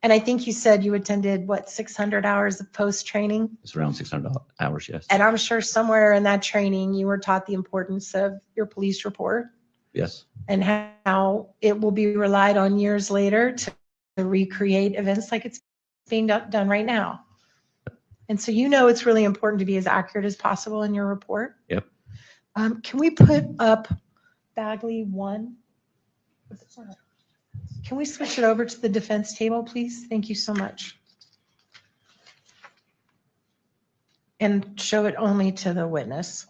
And I think you said you attended, what, 600 hours of post-training? It's around 600 hours. Yes. And I'm sure somewhere in that training, you were taught the importance of your police report Yes. and how it will be relied on years later to recreate events like it's being done right now. And so you know it's really important to be as accurate as possible in your report. Yep. Can we put up Bagley 1? Can we switch it over to the defense table, please? Thank you so much. And show it only to the witness.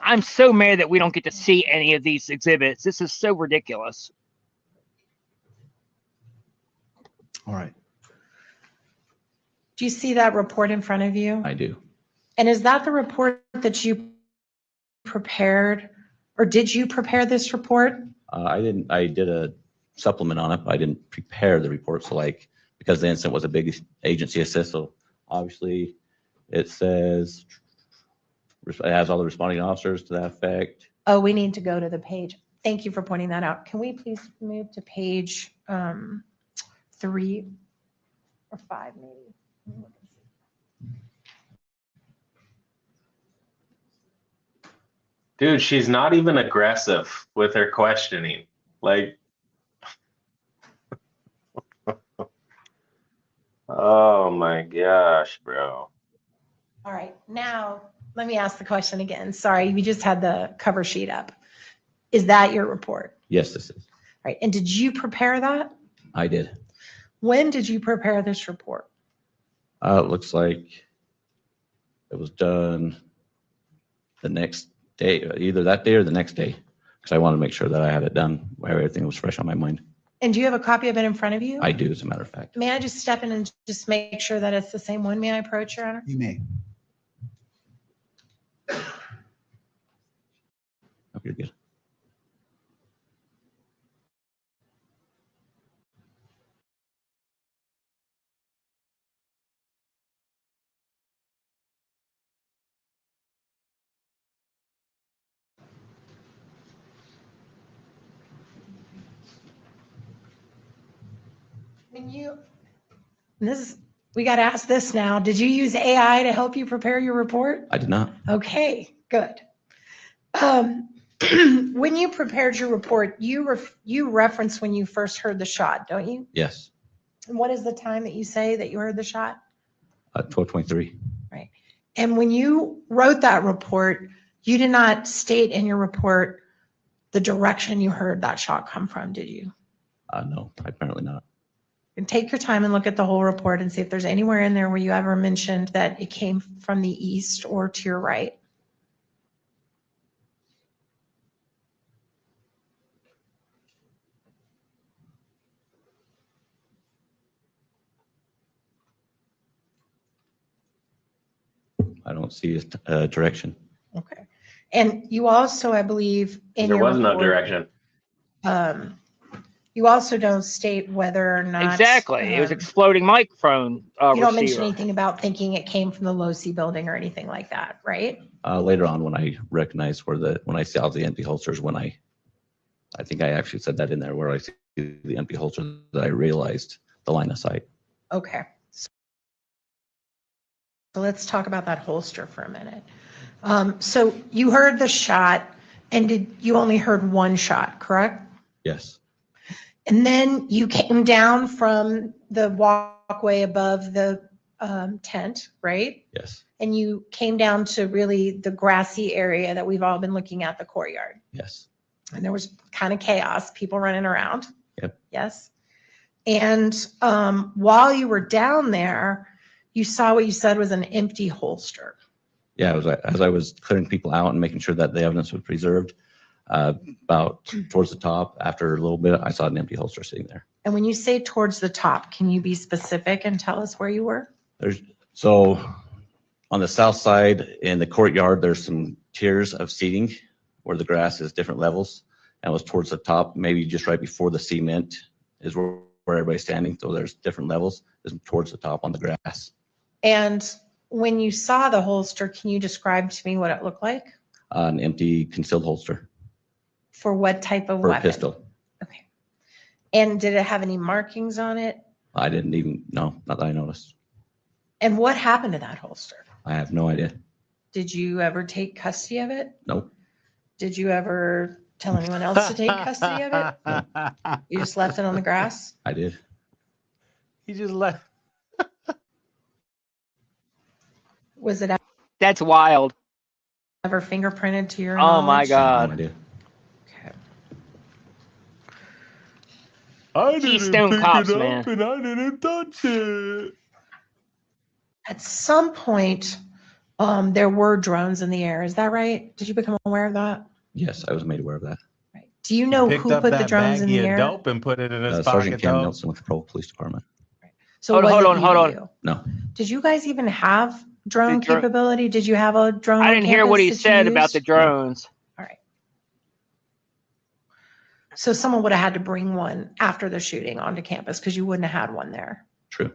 I'm so mad that we don't get to see any of these exhibits. This is so ridiculous. All right. Do you see that report in front of you? I do. And is that the report that you prepared, or did you prepare this report? I didn't. I did a supplement on it, but I didn't prepare the report. So like, because the incident was a big agency assist, so obviously it says it has all the responding officers to that effect. Oh, we need to go to the page. Thank you for pointing that out. Can we please move to page 3 or 5 maybe? Dude, she's not even aggressive with her questioning. Like, oh my gosh, bro. All right, now let me ask the question again. Sorry, we just had the cover sheet up. Is that your report? Yes, this is. All right, and did you prepare that? I did. When did you prepare this report? It looks like it was done the next day, either that day or the next day, because I wanted to make sure that I had it done where everything was fresh on my mind. And do you have a copy of it in front of you? I do, as a matter of fact. May I just step in and just make sure that it's the same one? May I approach, Your Honor? You may. Oh, you're good. We got to ask this now. Did you use AI to help you prepare your report? I did not. Okay, good. When you prepared your report, you referenced when you first heard the shot, don't you? Yes, And what is the time that you say that you heard the shot? 12:23. Right. And when you wrote that report, you did not state in your report the direction you heard that shot come from, did you? No, apparently not. And take your time and look at the whole report and see if there's anywhere in there where you ever mentioned that it came from the east or to your right. I don't see a direction. Okay. And you also, I believe, in There your was no report, direction. You also don't state whether or not. Exactly. It was exploding microphone You don't mention receiver. anything about thinking it came from the Low-C building or anything like that, right? Later on, when I recognized when I saw the empty holsters, I think I actually said that in there, where I see the empty holster, that I realized the line of sight. Okay. So let's talk about that holster for a minute. So you heard the shot, and you only heard one shot, correct? Yes, And then you came down from the walkway above the tent, right? yes, And you came down to really the grassy area that we've all been looking at, the courtyard. yes, And there was kind of chaos, people running around. Yep. Yes. And while you were down there, you saw what you said was an empty holster. yeah. It was as I was clearing people out and making sure that the evidence was preserved. About towards the top, after a little bit, I saw an empty holster sitting there. And when you say towards the top, can you be specific and tell us where you were? So on the south side in the courtyard, there's some tiers of seating where the grass is different levels, and it was towards the top, maybe just right before the cement is where everybody's standing. So there's different levels. Is towards the top on the grass. And when you saw the holster, can you describe to me what it looked like? An empty concealed holster For what type of for weapon? a pistol. Okay. And did it have any markings on it? I didn't even know, not that I noticed. And what happened to that holster? I have no idea. Did you ever take custody of it? Nope. Did you ever tell anyone else to take custody of it? You just left it on the grass? I did. He just left. Was it That's wild. ever fingerprinted to your Oh my knowledge? I have God. no idea. Okay. I didn't Keystone pick Cops, it up man. and I didn't touch it. At some point, there were drones in the air. Is that right? Did you become aware of that? Yes, I was made aware of that. Right. Do you know Picked who up put the that drones in baggie the of air? dope and put it in his Sergeant pocket. Cam Though. Nelson with the Provo Police Department. So Hold was on, it hold on. you? No, Did you guys even have drone The dro- capability? Did you have a drone? I on didn't hear what he campus that you said about the used? drones. All right. So someone would have had to bring one after the shooting onto campus because you wouldn't have had one there. true.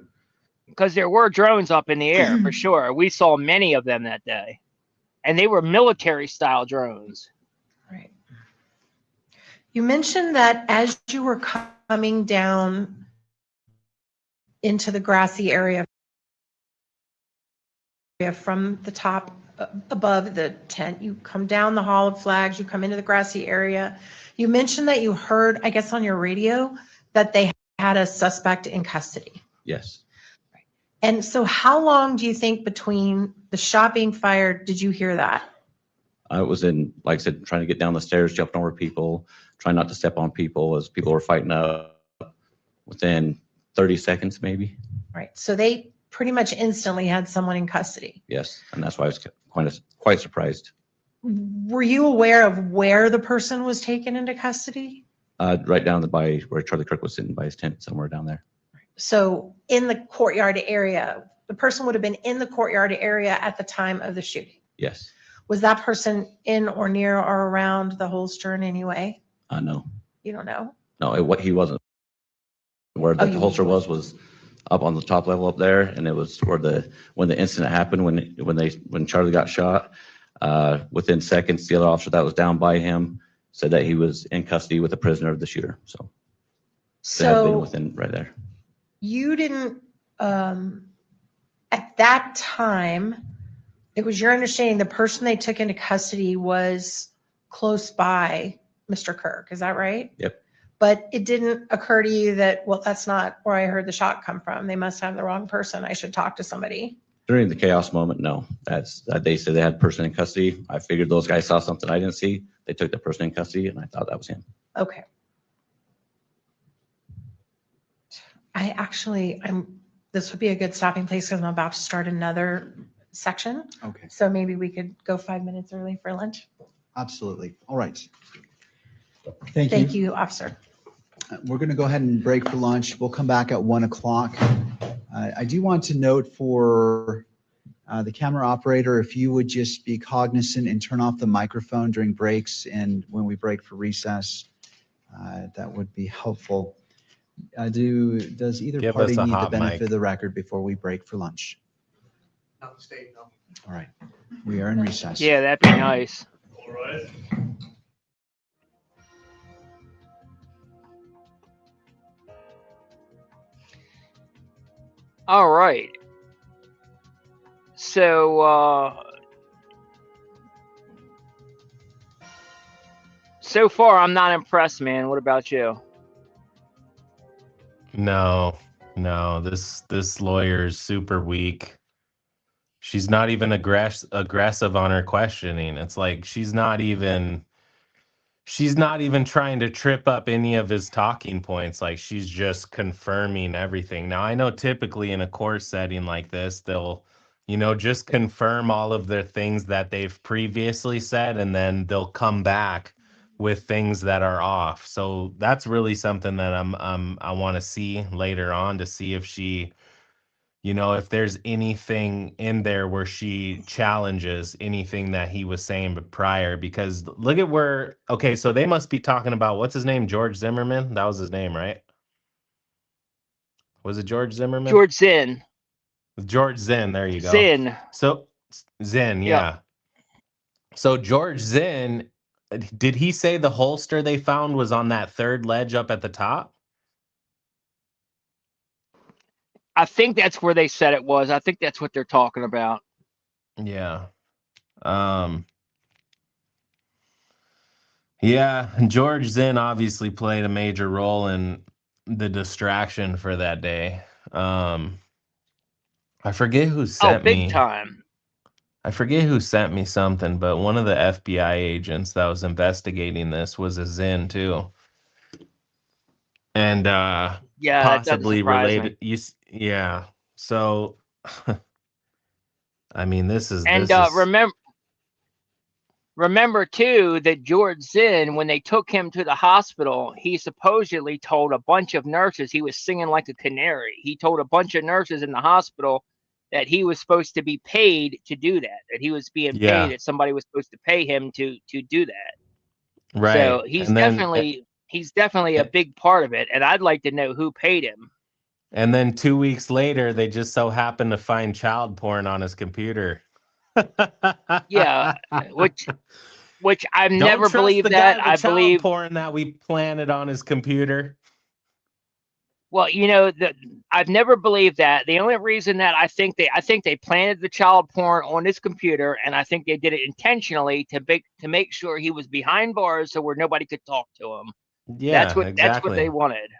Because there were drones up in the air for sure. We saw many of them that day. And they were military style drones. Right. You mentioned that as you were coming down into the grassy area from the top above the tent, you come down the Hall of Flags, you come into the grassy area. You mentioned that you heard, I guess on your radio, that they had a suspect in custody. Yes. And so how long do you think between the shot being fired did you hear that? I was in, like I said, trying to get down the stairs, jumping over people, trying not to step on people as people were fighting up. Within 30 seconds, maybe. Right. So they pretty much instantly had someone in custody. Yes, and that's why I was quite surprised. Were you aware of where the person was taken into custody? Right down by where Charlie Kirk was sitting by his tent, somewhere down there. So in the courtyard area, the person would have been in the courtyard area at the time of the shooting. Yes. Was that person in or near or around the holster in any way? No. You don't know? No, he wasn't. Where the you- holster was up on the top level up there, and it was where when the incident happened, when Charlie got shot. Within seconds, the other officer that was down by him said that he was in custody with a prisoner of the shooter. So they had been So within right there. you didn't, at that time, it was your understanding the person they took into custody was close by Mr. Kirk. Is that right? Yep. But it didn't occur to you that, well, that's not where I heard the shot come from. They must have the wrong person. I should talk to somebody. During the chaos moment, no. They said they had a person in custody. I figured those guys saw something I didn't see. They took the person in custody, and I thought that was him. Okay. This would be a good stopping place because I'm about to start another section. Okay, So maybe we could go 5 minutes early for lunch. absolutely. All right. Thank you. Thank you, officer. We're going to go ahead and break for lunch. We'll come back at 1 o'clock. I do want to note for the camera operator, if you would just be cognizant and turn off the microphone during breaks and when we break for recess, that would be helpful. Does either Give party us a need the hot benefit mic. of the record before we break for lunch? Not the state, no. All right, we are in recess. Yeah, that'd be nice. All right. All right. So, so far, I'm not impressed, man. What about you? No, this lawyer is super weak. She's not even aggressive on her questioning. It's like she's not even trying to trip up any of his talking points. Like she's just confirming everything. Now, I know typically in a court setting like this, they'll, just confirm all of the things that they've previously said, and then they'll come back with things that are off. So that's really something that I want to see later on, to see if she, if there's anything in there where she challenges anything that he was saying prior. Because look at okay, so they must be talking about, what's his name? George Zimmerman? That was his name, right? Was it George Zimmerman? George Zinn. George Zinn, there you go. Zinn. So Zinn, yeah. So George Zinn, did he say the holster they found was on that third ledge up at the top? I think that's where they said it was. I think that's what they're talking about. Yeah. Yeah, George Zinn obviously played a major role in the distraction for that day. I forget who sent me. Big time. I forget who sent me something, but one of the FBI agents that was investigating this was a Zinn too. And Yeah, possibly related. Me. Yeah. So I mean, this is remember too that George Zinn, when they took him to the hospital, he supposedly told a bunch of nurses he was singing like a canary. He told a bunch of nurses in the hospital that he was supposed to be paid to do that. That he was being paid. That somebody was supposed to pay him to do that. Right. So he's definitely a big part of it, and I'd like to know who paid him. And then 2 weeks later, they just so happened to find child porn on his computer. Yeah, which I've never believed that. I believe porn that we planted on his computer. Well, I've never believed that. The only reason that I think they planted the child porn on his computer, and I think they did it intentionally to make sure he was behind bars, so where nobody could talk to him. Yeah, that's what they wanted.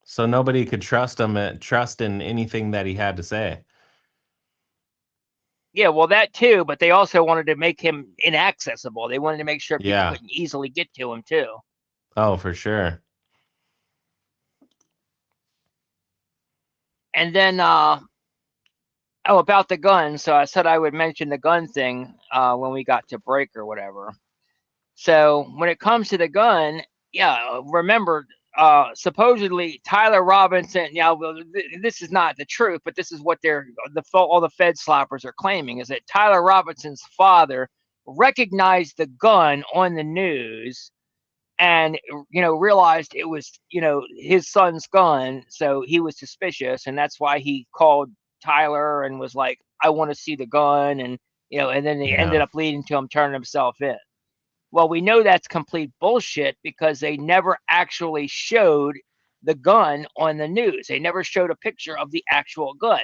So nobody could trust in anything that he had to say. Yeah, well, that too, but they also wanted to make him inaccessible. They wanted to make sure people couldn't easily get to him too. Oh, for sure. And then, about the gun. So I said I would mention the gun thing when we got to break or whatever. So when it comes to the gun, remember, supposedly Tyler Robinson. This is not the truth, but this is what all the Fed sloppers are claiming, is that Tyler Robinson's father recognized the gun on the news and realized it was his son's gun, so he was suspicious, and that's why he called Tyler and was like, I want to see the gun, and and then they ended up leading to him turning himself in. Well, we know that's complete bullshit because they never actually showed the gun on the news. They never showed a picture of the actual gun.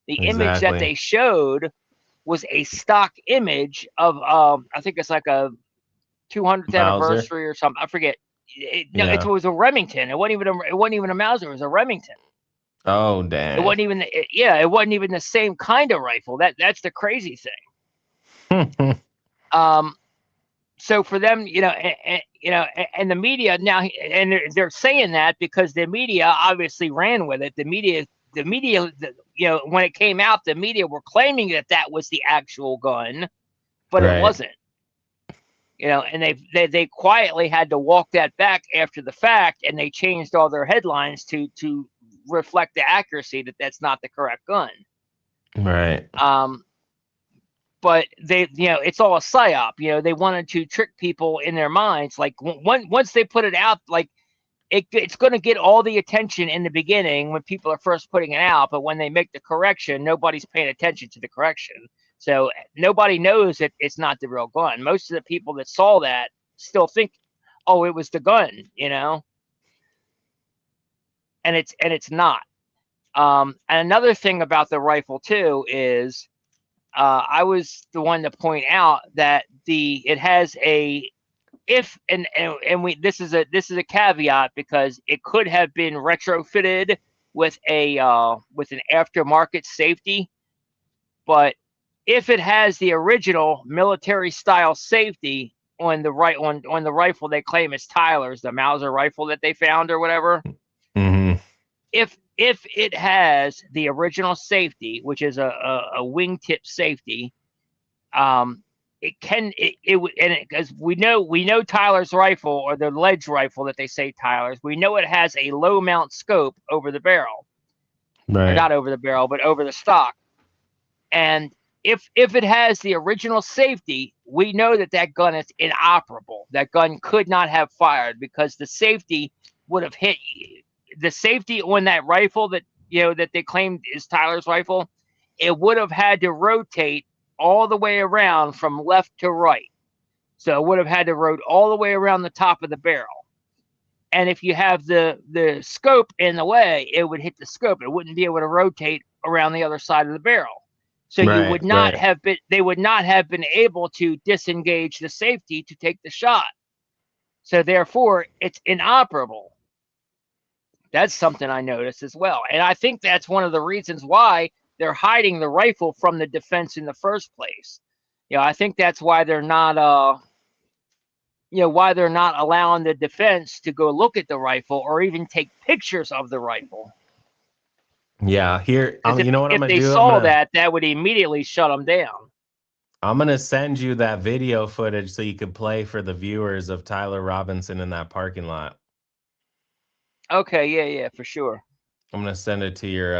The image that they showed was a stock image of I think it's like a 200th Mauser. anniversary or something. I forget. No, Yeah. it was a Remington. It wasn't even a Mauser. It was a Remington. Oh, It dang. wasn't even. It wasn't even the same kind of rifle. That's the crazy thing. So for them, and the media now, and they're saying that because the media obviously ran with it. The media, when it came out, the media were claiming that was the actual gun, but Right. it wasn't. And they quietly had to walk that back after the fact, and they changed all their headlines to reflect the accuracy that that's not the correct gun. Right. But they, it's all a psyop. They wanted to trick people in their minds. Like once they put it out, like it's going to get all the attention in the beginning when people are first putting it out. But when they make the correction, nobody's paying attention to the correction. So nobody knows that it's not the real gun. Most of the people that saw that still think, oh, it was the gun, and it's not. And another thing about the rifle too is, I was the one to point out that it has a this is a caveat because it could have been retrofitted with an aftermarket safety, but if it has the original military style safety on the rifle they claim is Tyler's, the Mauser rifle that they found or whatever, if it has the original safety, which is a wingtip safety, because we know Tyler's rifle, or the Ledge rifle that they say Tyler's, we know it has a low mount scope over the barrel, Right. or not over the barrel, but over the stock. And if it has the original safety, we know that gun is inoperable. That gun could not have fired because the safety would have hit. The safety on that rifle that they claimed is Tyler's rifle, it would have had to rotate all the way around from left to right. So it would have had to rotate all the way around the top of the barrel. And if you have the scope in the way, it would hit the scope. It wouldn't be able to rotate around the other side of the barrel. So you would not have been. They would not have been able to disengage the safety to take the shot. So therefore, it's inoperable. That's something I noticed as well. And I think that's one of the reasons why they're hiding the rifle from the defense in the first place. I think that's why they're not allowing the defense to go look at the rifle or even take pictures of the rifle. Yeah, here, If, you know what I'm if gonna they do? saw that would immediately shut them down. I'm gonna send you that video footage so you could play for the viewers of Tyler Robinson in that parking lot. Okay, yeah, for sure. I'm gonna send it to your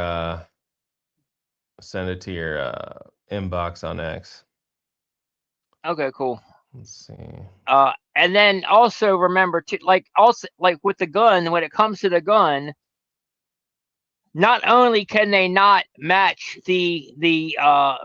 inbox on X. Okay, cool. Let's see. And then also remember to like with the gun, when it comes to the gun, not only can they not match the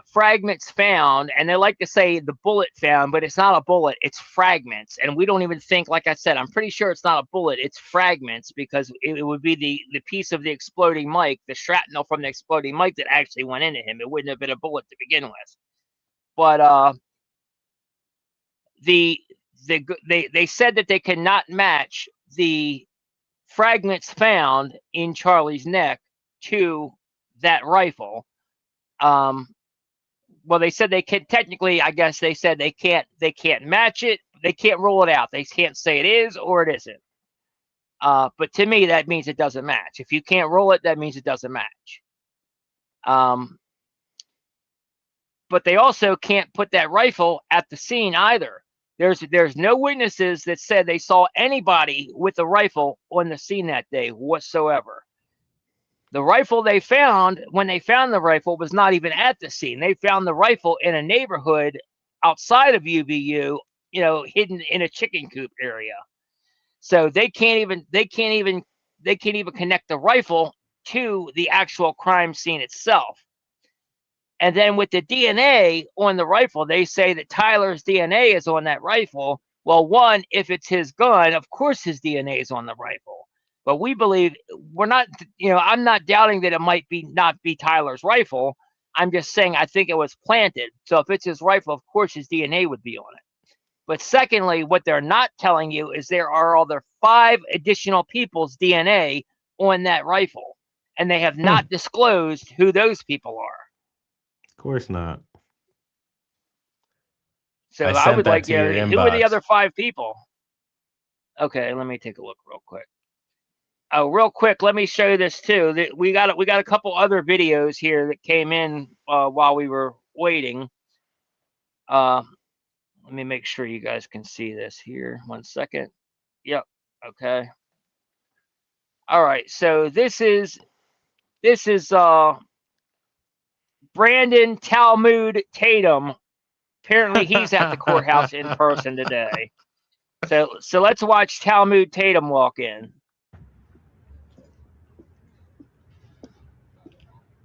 fragments found, and they like to say the bullet found, but it's not a bullet, it's fragments. And we don't even think, like I said, I'm pretty sure it's not a bullet, it's fragments, because it would be the piece of the exploding mic, the shrapnel from the exploding mic that actually went into him. It wouldn't have been a bullet to begin with. But they said that they cannot match the fragments found in Charlie's neck to that rifle. Well, they said they can technically, I guess they said they can't match it. They can't rule it out. They can't say it is or it isn't. But to me, that means it doesn't match. If you can't rule it, that means it doesn't match. But they also can't put that rifle at the scene either. There's no witnesses that said they saw anybody with a rifle on the scene that day whatsoever. The rifle they found, when they found the rifle, was not even at the scene. They found the rifle in a neighborhood outside of UVU, hidden in a chicken coop area. So they can't even connect the rifle to the actual crime scene itself. And then with the DNA on the rifle, they say that Tyler's DNA is on that rifle. Well, one, if it's his gun, of course his DNA is on the rifle. But we believe, I'm not doubting that it might not be Tyler's rifle. I'm just saying I think it was planted. So if it's his rifle, of course his DNA would be on it. But secondly, what they're not telling you is there are other 5 additional people's DNA on that rifle, and they have not disclosed who those people are. Of course not. So I I sent would that like, to your who are the inbox. other 5 people? Okay, let me take a look real quick. Oh, real quick, let me show you this too. We got a couple other videos here that came in while we were waiting. Let me make sure you guys can see this here. 1 second. Yep. Okay. All right. So this is Brandon Talmud Tatum. Apparently he's at the courthouse in person today. So let's watch Talmud Tatum walk in.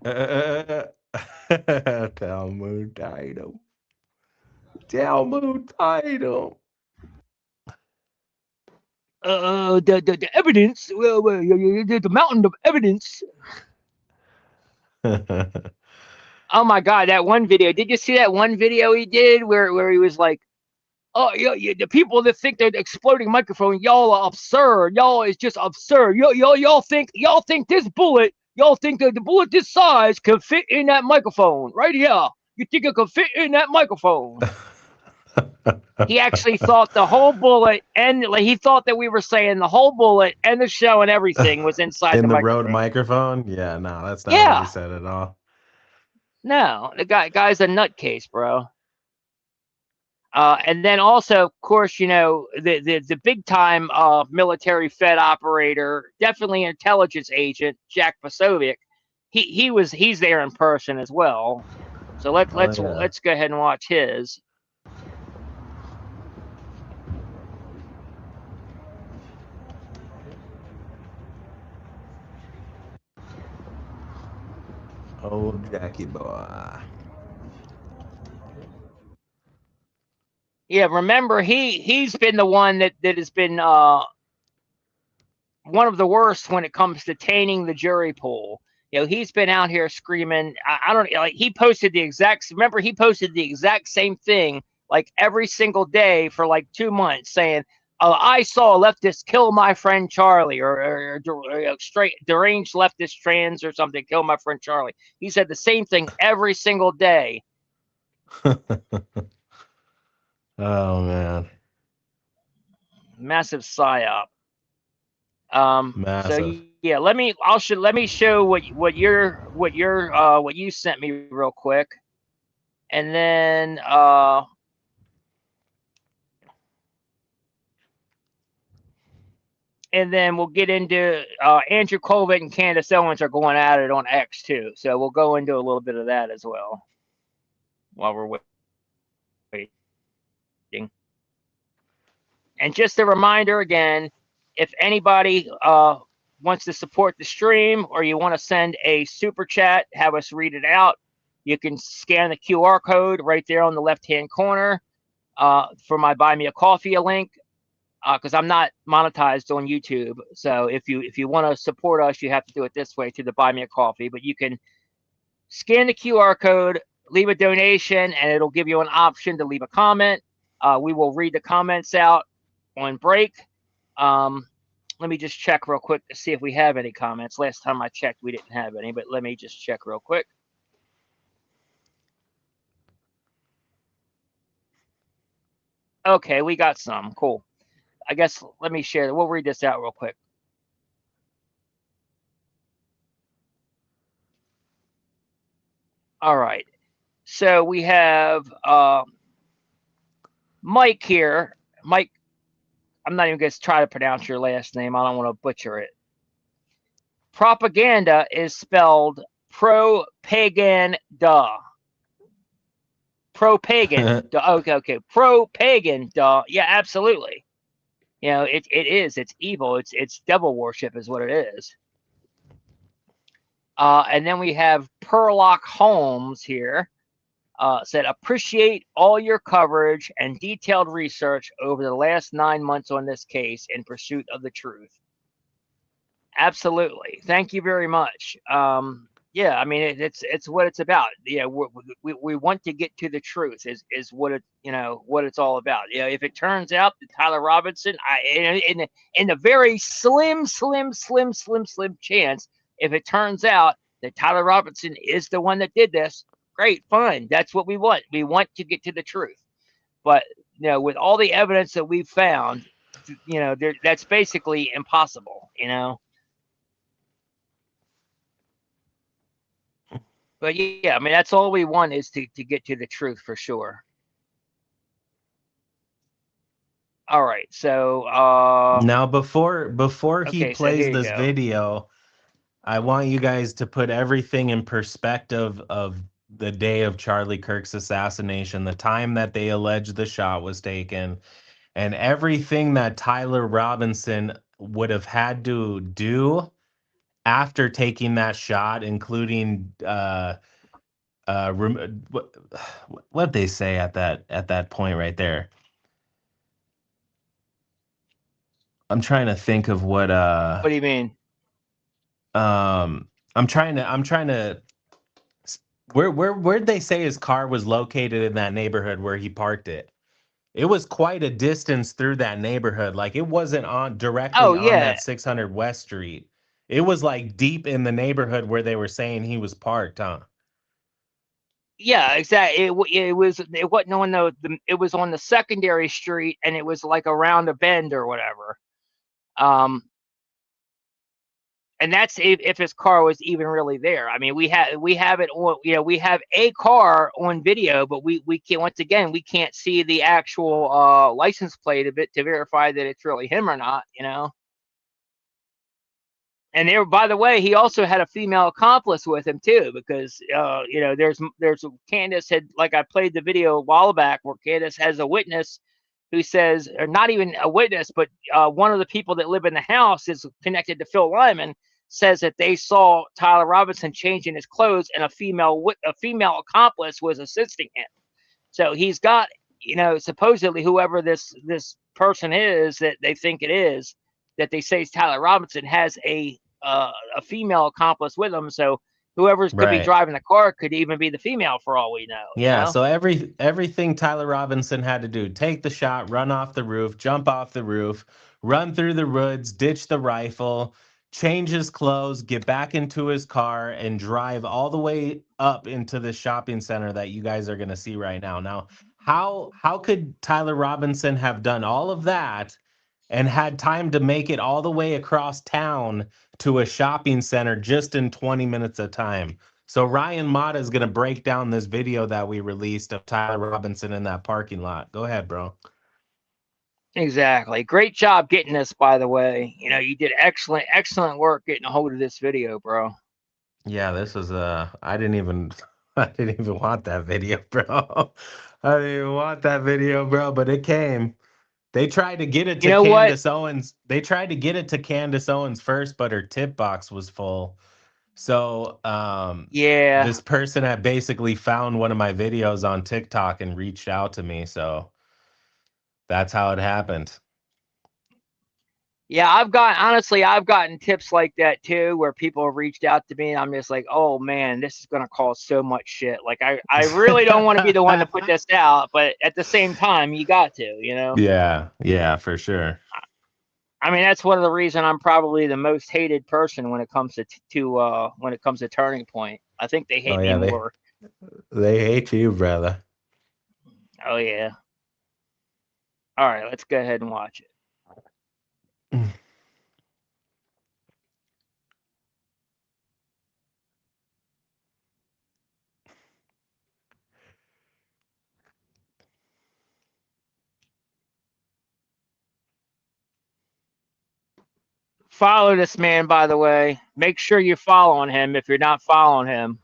Talmud Tatum. Talmud Tatum. The evidence. Well, the mountain of evidence. Oh my God, that one video. Did you see that one video he did where he was like, "Oh, yeah, the people that think they're exploding microphone, y'all are absurd. Y'all is just absurd. Y'all think this bullet, y'all think that the bullet this size can fit in that microphone right here. You think it could fit in that microphone?" He actually thought the whole bullet, and he thought that we were saying the whole bullet and the show and everything was inside In the the Rode microphone. microphone? Yeah, no, that's not what he Yeah, said at all. no, the guy's a nutcase, bro. And then also, of course, the big time military Fed operator, definitely intelligence agent, Jack Posobiec. He's there in person as well. So let's go ahead and watch his. Oh, Jackie boy. Yeah, remember he's been the one that has been one of the worst when it comes to tainting the jury pool. He's been out here screaming. I don't like. He posted the exact. Remember, he posted the exact same thing like every single day for like 2 months, saying, "I saw a leftist kill my friend Charlie," or straight deranged leftist trans or something kill my friend Charlie. He said the same thing every single day. Oh man, Massive psyop. massive. So yeah, let me show what you sent me real quick, and then we'll get into Andrew Colvin and Candace Owens are going at it on X too, so we'll go into a little bit of that as well while we're waiting. And just a reminder again, if anybody wants to support the stream or you want to send a super chat, have us read it out, you can scan the QR code right there on the left-hand corner for my Buy Me a Coffee link, because I'm not monetized on YouTube. So if you want to support us, you have to do it this way, to the Buy Me a Coffee. But you can scan the QR code, leave a donation, and it'll give you an option to leave a comment. We will read the comments out on break. Let me just check real quick to see if we have any comments. Last time I checked, we didn't have any, but let me just check real quick. Okay, we got some. Cool. I guess let me share. We'll read this out real quick. All right. So we have Mike here. Mike, I'm not even going to try to pronounce your last name. I don't want to butcher it. Propaganda is spelled pro-pagan, duh. Pro-pagan. Okay. Pro-pagan, duh. Yeah, absolutely. It is. It's evil. It's devil worship is what it is. And then we have Perlock Holmes here. Said, appreciate all your coverage and detailed research over the last 9 months on this case in pursuit of the truth. Absolutely. Thank you very much. Yeah, I mean it's what it's about. We want to get to the truth is what it what it's all about. If it turns out that Tyler Robinson, in a very slim chance, if it turns out that Tyler Robinson is the one that did this, great, fine. That's what we want. We want to get to the truth. But with all the evidence that we've found, that's basically impossible. But yeah, I mean that's all we want is to get to the truth for sure. All right, so Now, before he okay, so plays here you this go. video, I want you guys to put everything in perspective of the day of Charlie Kirk's assassination, the time that they allege the shot was taken, and everything that Tyler Robinson would have had to do after taking that shot, including what they say at that point right there. I'm trying to think of what What do you mean? I'm trying to where'd they say his car was located in that neighborhood where he parked it? It was quite a distance through that neighborhood. Like it wasn't on Oh directly on yeah, that 600 West Street. It was like deep in the neighborhood where they were saying he was parked, huh? yeah, exactly. It wasn't on it was on the secondary street, and it was like around a bend or whatever. And that's if his car was even really there. I mean, we have it on, we have a car on video, but we can't, once again, we can't see the actual license plate of it to verify that it's really him or not. And there, by the way, he also had a female accomplice with him too, because there's Candace had, like, I played the video a while back where Candace has a witness who says, or not even a witness, but one of the people that live in the house is connected to Phil Lyman, says that they saw Tyler Robinson changing his clothes, and a female accomplice was assisting him. So he's got, supposedly whoever this person is that they think it is, that they say is Tyler Robinson, has a female accomplice with him. So whoever's could be Right. driving the car could even be the female for all we know. Yeah, so everything Tyler Robinson had to do, take the shot, run off the roof, jump off the roof, run through the woods, ditch the rifle, change his clothes, get back into his car, and drive all the way up into the shopping center that you guys are going to see right now. Now, how could Tyler Robinson have done all of that and had time to make it all the way across town to a shopping center just in 20 minutes of time? So Ryan Mata is going to break down this video that we released of Tyler Robinson in that parking lot. Go ahead, bro. Exactly. Great job getting this, by the way. You did excellent work getting a hold of this video, bro. Yeah, this was I didn't even want that video, bro. I didn't even want that video, bro, but it came. They tried to get it to Candace Owens. They tried to get it to Candace Owens first, but her tip box was full. So, yeah, this person had basically found one of my videos on TikTok and reached out to me. So that's how it happened. yeah, I've gotten tips like that too, where people have reached out to me, and I'm just like, oh man, this is gonna cause so much shit. Like I really don't want to be the one to put this out, but at the same time, you got to, Yeah, for sure. I mean, that's one of the reasons I'm probably the most hated person when it comes to Turning Point. I think they hate me more. They hate you, brother. Oh yeah. All right, let's go ahead and watch it. Follow this man, by the way. Make sure you're following him if you're not following him.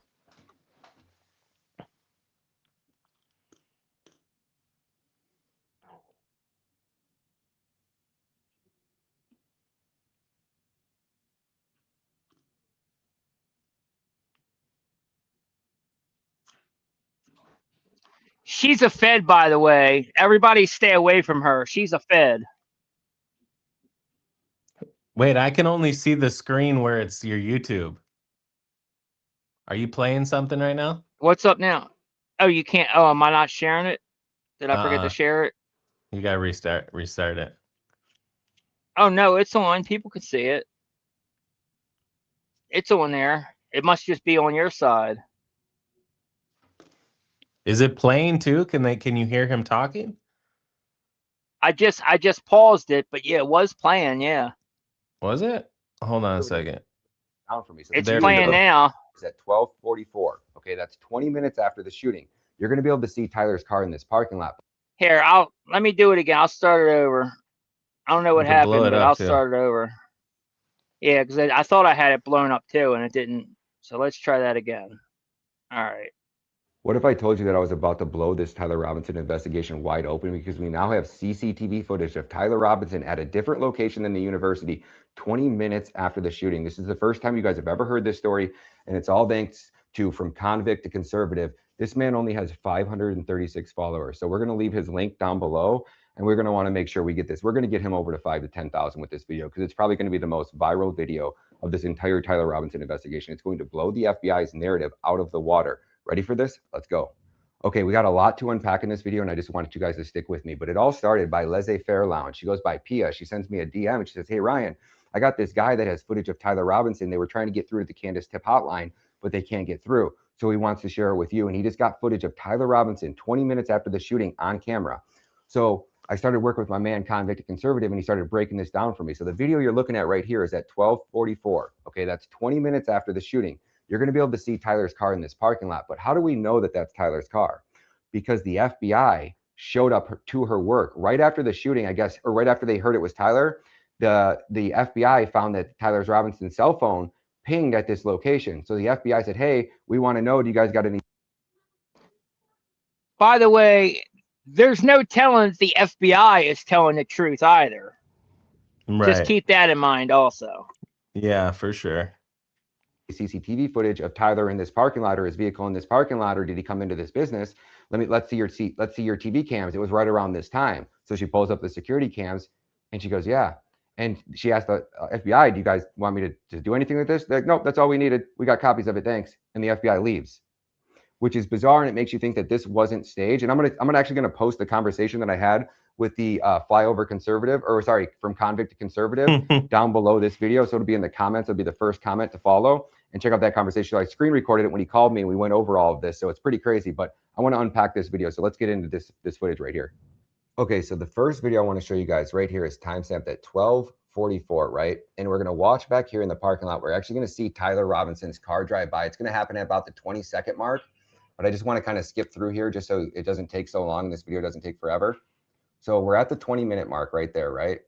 She's a Fed, by the way. Everybody stay away from her. She's a Fed. Wait, I can only see the screen where it's your YouTube. Are you playing something right now? What's up now? Oh, you can't. Oh, am I not sharing it? Did I forget to Uh-uh. share it? You gotta restart it. Oh no, it's on. People can see it. It's on there. It must just be on your side. Is it playing too? Can you hear him talking? I just paused it, but yeah, it was playing. Yeah, Was it? Hold on a second. Down for me. So it's There we playing go. now. It's at 12:44. Okay, that's 20 minutes after the shooting. You're going to be able to see Tyler's car in this parking lot. Here, let me do it again. I'll start it over. I don't know what You can blow happened, it but up I'll too. start it over. Yeah, because I thought I had it blown up too, and it didn't. So let's try that again. All right. What if I told you that I was about to blow this Tyler Robinson investigation wide open because we now have CCTV footage of Tyler Robinson at a different location than the university 20 minutes after the shooting. This is the first time you guys have ever heard this story, and it's all thanks to From Convict to Conservative. This man only has 536 followers. So we're going to leave his link down below, and we're going to want to make sure we get this. We're going to get him over to 5,000 to 10,000 with this video because it's probably going to be the most viral video of this entire Tyler Robinson investigation. It's going to blow the FBI's narrative out of the water. Ready for this? Let's go. Okay, we got a lot to unpack in this video, and I just wanted you guys to stick with me. But it all started by Laissez-Faire Lounge. She goes by Pia. She sends me a DM, and she says, hey, Ryan, I got this guy that has footage of Tyler Robinson. They were trying to get through to the Candace Tip hotline, but they can't get through. So he wants to share it with you. And he just got footage of Tyler Robinson 20 minutes after the shooting on camera. So I started working with my man, Convict Conservative, and he started breaking this down for me. So the video you're looking at right here is at 12:44. Okay, that's 20 minutes after the shooting. You're going to be able to see Tyler's car in this parking lot. But how do we know that that's Tyler's car? Because the FBI showed up to her work right after the shooting, I guess, or right after they heard it was Tyler. The FBI found that Tyler Robinson's cell phone pinged at this location. So the FBI said, hey, we want to know, do you guys got any? By the way, there's no telling the FBI is telling the truth either. Just Right. keep that in mind also. Yeah, for sure. CCTV footage of Tyler in this parking lot or his vehicle in this parking lot, or did he come into this business? Let's see your TV cams. It was right around this time. So she pulls up the security cams and she goes, yeah. And she asked the FBI, do you guys want me to do anything with this? They're like, nope, that's all we needed. We got copies of it, thanks. And the FBI leaves, which is bizarre, and it makes you think that this wasn't staged. And I'm actually gonna post the conversation that I had with the flyover conservative, or sorry, From Convict to Conservative down below this video. So it'll be in the comments. It'll be the first comment to follow, and check out that conversation. I screen recorded it when he called me and we went over all of this. So it's pretty crazy, but I want to unpack this video. So let's get into this footage right here. Okay, so the first video I want to show you guys right here is timestamped at 12:44, right? And we're going to watch back here in the parking lot. We're actually going to see Tyler Robinson's car drive by. It's going to happen at about the 20-second mark, but I just want to kind of skip through here just so it doesn't take so long. This video doesn't take forever. So we're at the 20-minute mark right there, right?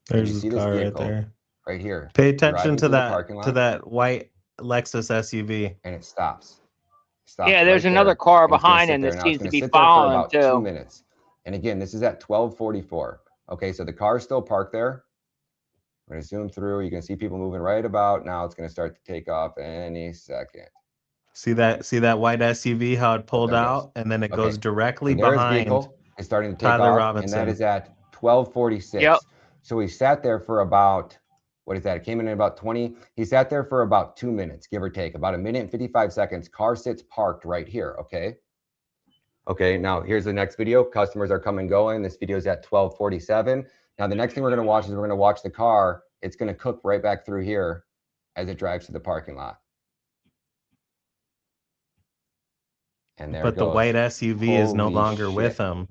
There's you his see this car right vehicle there. right here. Pay attention driving to through the that parking lot, to that white Lexus SUV. and it stops. Yeah, there's right another there, car and it's gonna behind sit him there. that Now it's seems to gonna be sit there for following about 2 too. minutes. And again, this is at 12:44. Okay, so the car is still parked there. I'm gonna zoom through. You can see people moving right about now. It's gonna start to take off any second. See that white SUV, how it pulled there it goes. out, and then it Okay, goes directly so there's behind vehicle is starting to take Tyler off, Robinson. and that is at 12:46. Yep. So he sat there for about, what is that? It came in at about 20. He sat there for about 2 minutes, give or take, about 1 minute and 55 seconds. Car sits parked right here. Okay. Okay. Now here's the next video. Customers are coming going. This video is at 12:47. Now the next thing we're going to watch is we're going to watch the car. It's going to cook right back through here as it drives to the parking lot. And there But it goes. the white SUV is no Holy longer with shit. him.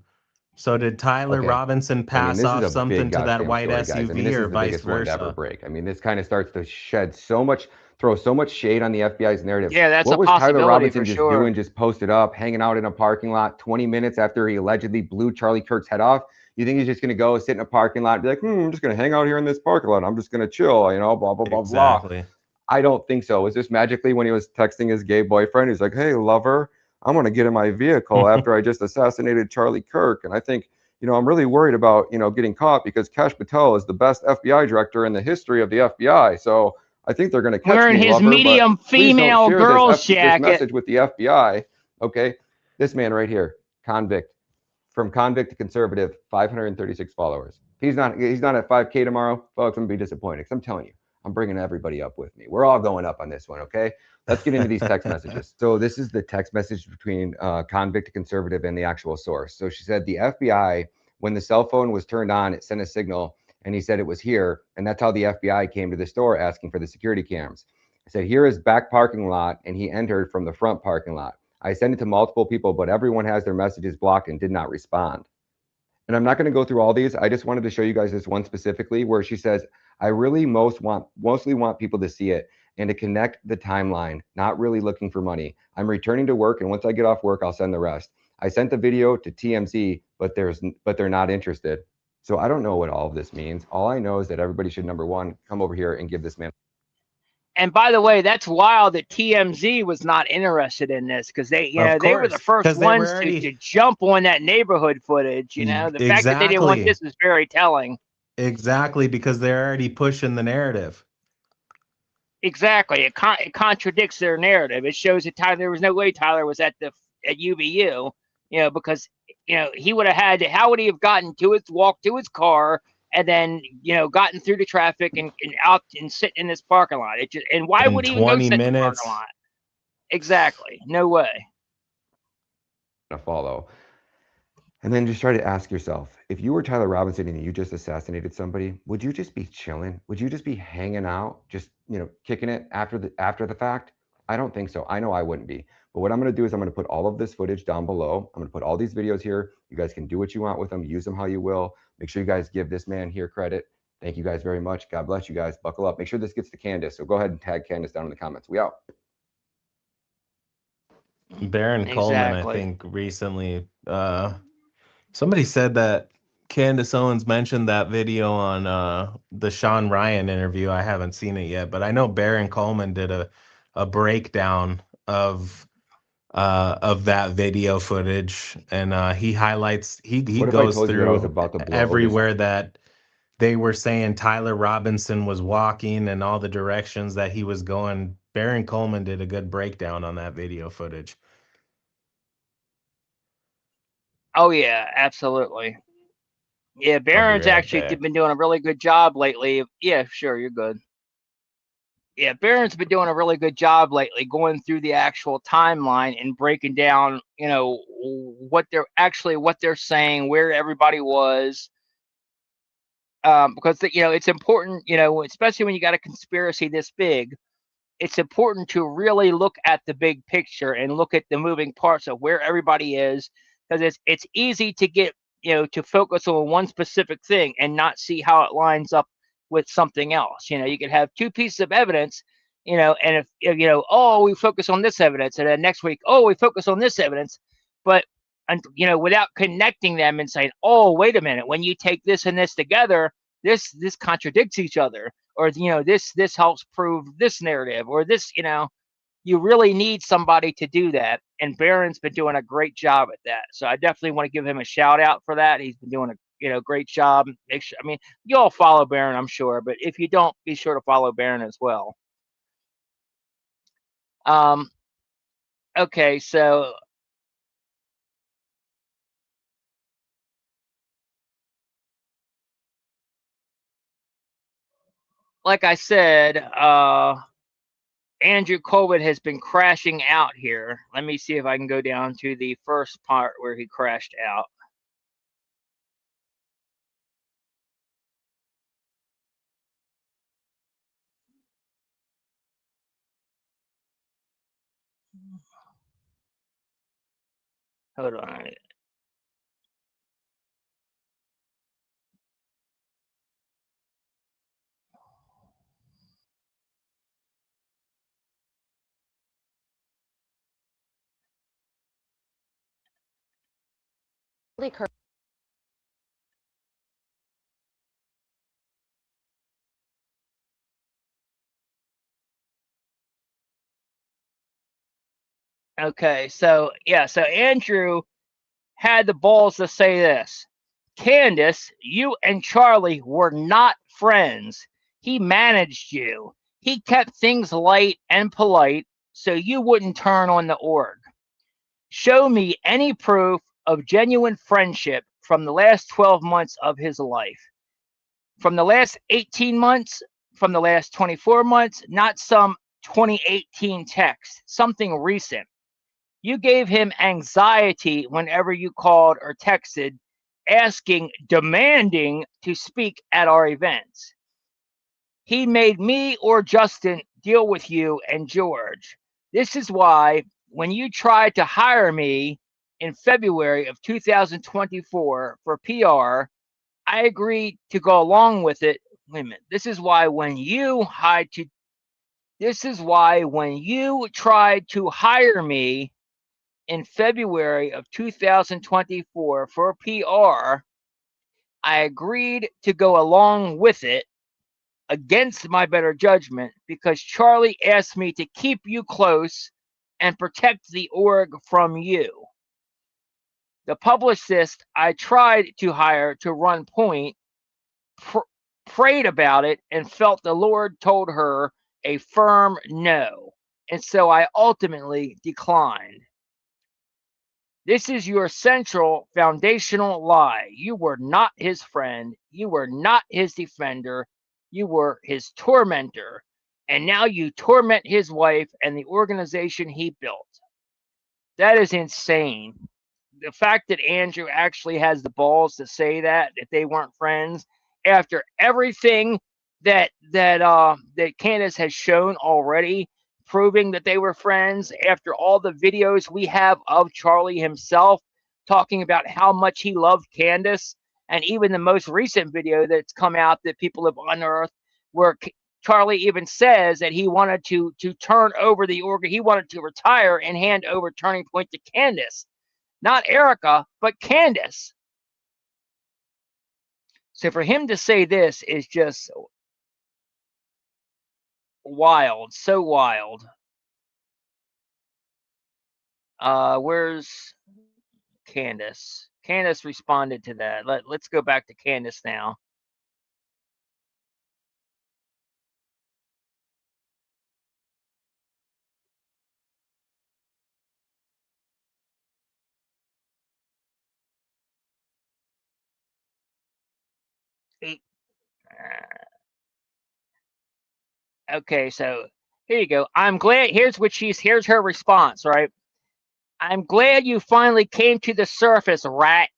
So did Tyler Okay. Robinson pass this off is a something big to that goddamn white story, guys. SUV this or is the vice biggest one to ever versa? break. This kind of starts to shed so much, throw so much shade on the FBI's narrative. Yeah, that's what a was Tyler possibility Robinson for just sure. doing, just posted up, hanging out in a parking lot 20 minutes after he allegedly blew Charlie Kirk's head off? You think he's just going to go sit in a parking lot and be like, I'm just going to hang out here in this parking lot. I'm just going to chill, blah, blah, blah, Exactly. blah. I don't think so. Was this magically when he was texting his gay boyfriend? He's like, hey, lover, I'm going to get in my vehicle after I just assassinated Charlie Kirk. And I think, I'm really worried about, getting caught because Kash Patel is the best FBI director in the history of the FBI. So I think they're going to catch Wearing me, his lover, medium but please don't female share girl's this jacket. message with the FBI. Okay. This man right here, Convict, From Convict to Conservative, 536 followers. He's not at 5K tomorrow, folks. I'm going to be disappointed because I'm telling you, I'm bringing everybody up with me. We're all going up on this one, okay? Let's get into these text messages. So this is the text message between convict conservative and the actual source. So she said the FBI, when the cell phone was turned on, it sent a signal and he said it was here. And that's how the FBI came to the store asking for the security cams. I said, here is back parking lot, and he entered from the front parking lot. I sent it to multiple people, but everyone has their messages blocked and did not respond. And I'm not going to go through all these. I just wanted to show you guys this one specifically where she says, I really mostly want people to see it and to connect the timeline, not really looking for money. I'm returning to work, and once I get off work, I'll send the rest. I sent the video to TMZ, but they're not interested. So I don't know what all of this means. All I know is that everybody should, number one, come over here and give this man. And by the way, that's wild that TMZ was not interested in this, because they, they were the first ones to jump on that neighborhood footage. The fact that they didn't want this is very telling. Exactly, because they're already pushing the narrative. Exactly, it contradicts their narrative. It shows that there was no way Tyler was at UVU, because he would have had to, how would he have walked to his car and then gotten through the traffic and out and sit in this parking lot? And why would he even go sit in the parking lot? Exactly, no way. Follow. And then just try to ask yourself, if you were Tyler Robinson and you just assassinated somebody, would you just be chilling? Would you just be hanging out, just kicking it after the fact? I don't think so. I know I wouldn't be. But what I'm going to do is I'm going to put all of this footage down below. I'm going to put all these videos here. You guys can do what you want with them. Use them how you will. Make sure you guys give this man here credit. Thank you guys very much. God bless you guys. Buckle up. Make sure this gets to Candace. So go ahead and tag Candace down in the comments. We out. Baron Coleman, I think, recently, somebody said that Candace Owens mentioned that video on the Sean Ryan interview. I haven't seen it yet, but I know Baron Coleman did a breakdown of that video footage, and he highlights, he goes through everywhere that they were saying Tyler Robinson was walking and all the directions that he was going. Baron Coleman did a good breakdown on that video footage. Oh yeah, absolutely. Yeah, Baron's actually been doing a really good job lately. Yeah, sure, you're good. Yeah, Baron's been doing a really good job lately going through the actual timeline and breaking down, what they're saying, where everybody was. Because it's important, especially when you got a conspiracy this big, it's important to really look at the big picture and look at the moving parts of where everybody is, because it's easy to get to focus on one specific thing and not see how it lines up with something else. You could have two pieces of evidence, and if oh, we focus on this evidence, and then next week, oh, we focus on this evidence, but without connecting them and saying, oh, wait a minute, when you take this and this together, this contradicts each other, or this helps prove this narrative, or this, you really need somebody to do that, and Baron's been doing a great job at that. So I definitely want to give him a shout out for that. He's been doing a great job. Make sure, you all follow Baron, I'm sure, but if you don't, be sure to follow Baron as well. Okay, so like I said, Andrew Colvin has been crashing out here. Let me see if I can go down to the first part where he crashed out. Hold on. Okay, so yeah, so Andrew had the balls to say this: Candace, you and Charlie were not friends. He managed you. He kept things light and polite so you wouldn't turn on the org. Show me any proof of genuine friendship from the last 12 months of his life. From the last 18 months, from the last 24 months, not some 2018 text, something recent. You gave him anxiety whenever you called or texted, asking, demanding to speak at our events. He made me or Justin deal with you and George. This is why when you tried to hire me in February of 2024 for PR, I agreed to go along with it. Wait a minute. This is why when you tried to hire me in February of 2024 for PR, I agreed to go along with it against my better judgment because Charlie asked me to keep you close and protect the org from you. The publicist I tried to hire to run point prayed about it and felt the Lord told her a firm no, and so I ultimately declined. This is your central foundational lie. You were not his friend. You were not his defender. You were his tormentor. And now you torment his wife and the organization he built. That is insane. The fact that Andrew actually has the balls to say that they weren't friends after everything that Candace has shown already, proving that they were friends, after all the videos we have of Charlie himself talking about how much he loved Candace, and even the most recent video that's come out that people have unearthed where Charlie even says that he wanted to turn over the org, he wanted to retire and hand over Turning Point to Candace. Not Erica, but Candace. So for him to say this is just wild, so wild. Where's Candace? Candace responded to that. Let's go back to Candace now. Okay, so here you go. I'm glad. Here's her response, right? I'm glad you finally came to the surface, rat.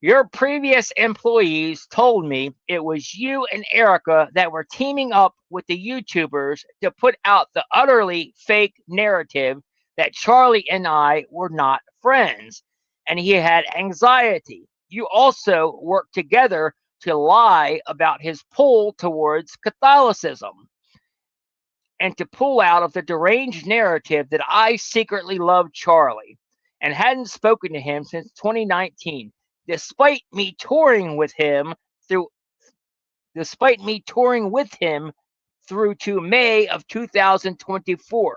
Your previous employees told me it was you and Erica that were teaming up with the YouTubers to put out the utterly fake narrative that Charlie and I were not friends, and he had anxiety. You also worked together to lie about his pull towards Catholicism and to pull out of the deranged narrative that I secretly loved Charlie and hadn't spoken to him since 2019, despite me touring with him through to May of 2024.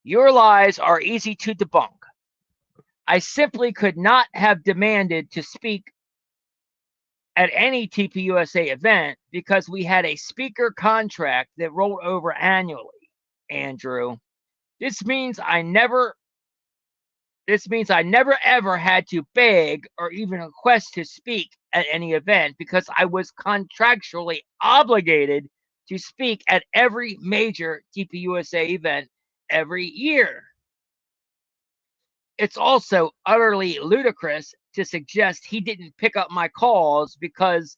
Your lies are easy to debunk. I simply could not have demanded to speak at any TPUSA event because we had a speaker contract that rolled over annually, Andrew. This means I never ever had to beg or even request to speak at any event because I was contractually obligated to speak at every major TPUSA event every year. It's also utterly ludicrous to suggest he didn't pick up my calls because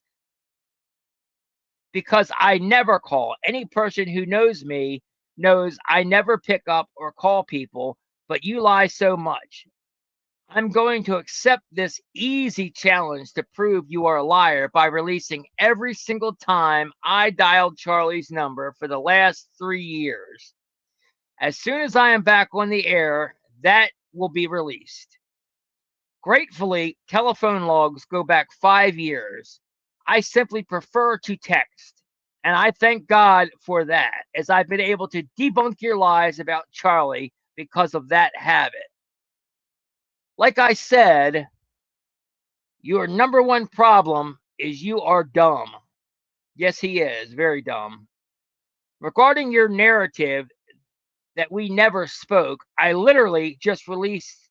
I never call. Any person who knows me knows I never pick up or call people, but you lie so much. I'm going to accept this easy challenge to prove you are a liar by releasing every single time I dialed Charlie's number for the last 3 years. As soon as I am back on the air, that will be released. Gratefully, telephone logs go back 5 years. I simply prefer to text, and I thank God for that, as I've been able to debunk your lies about Charlie because of that habit. Like I said, your number one problem is you are dumb. Yes, he is very dumb. Regarding your narrative that we never spoke, I literally just released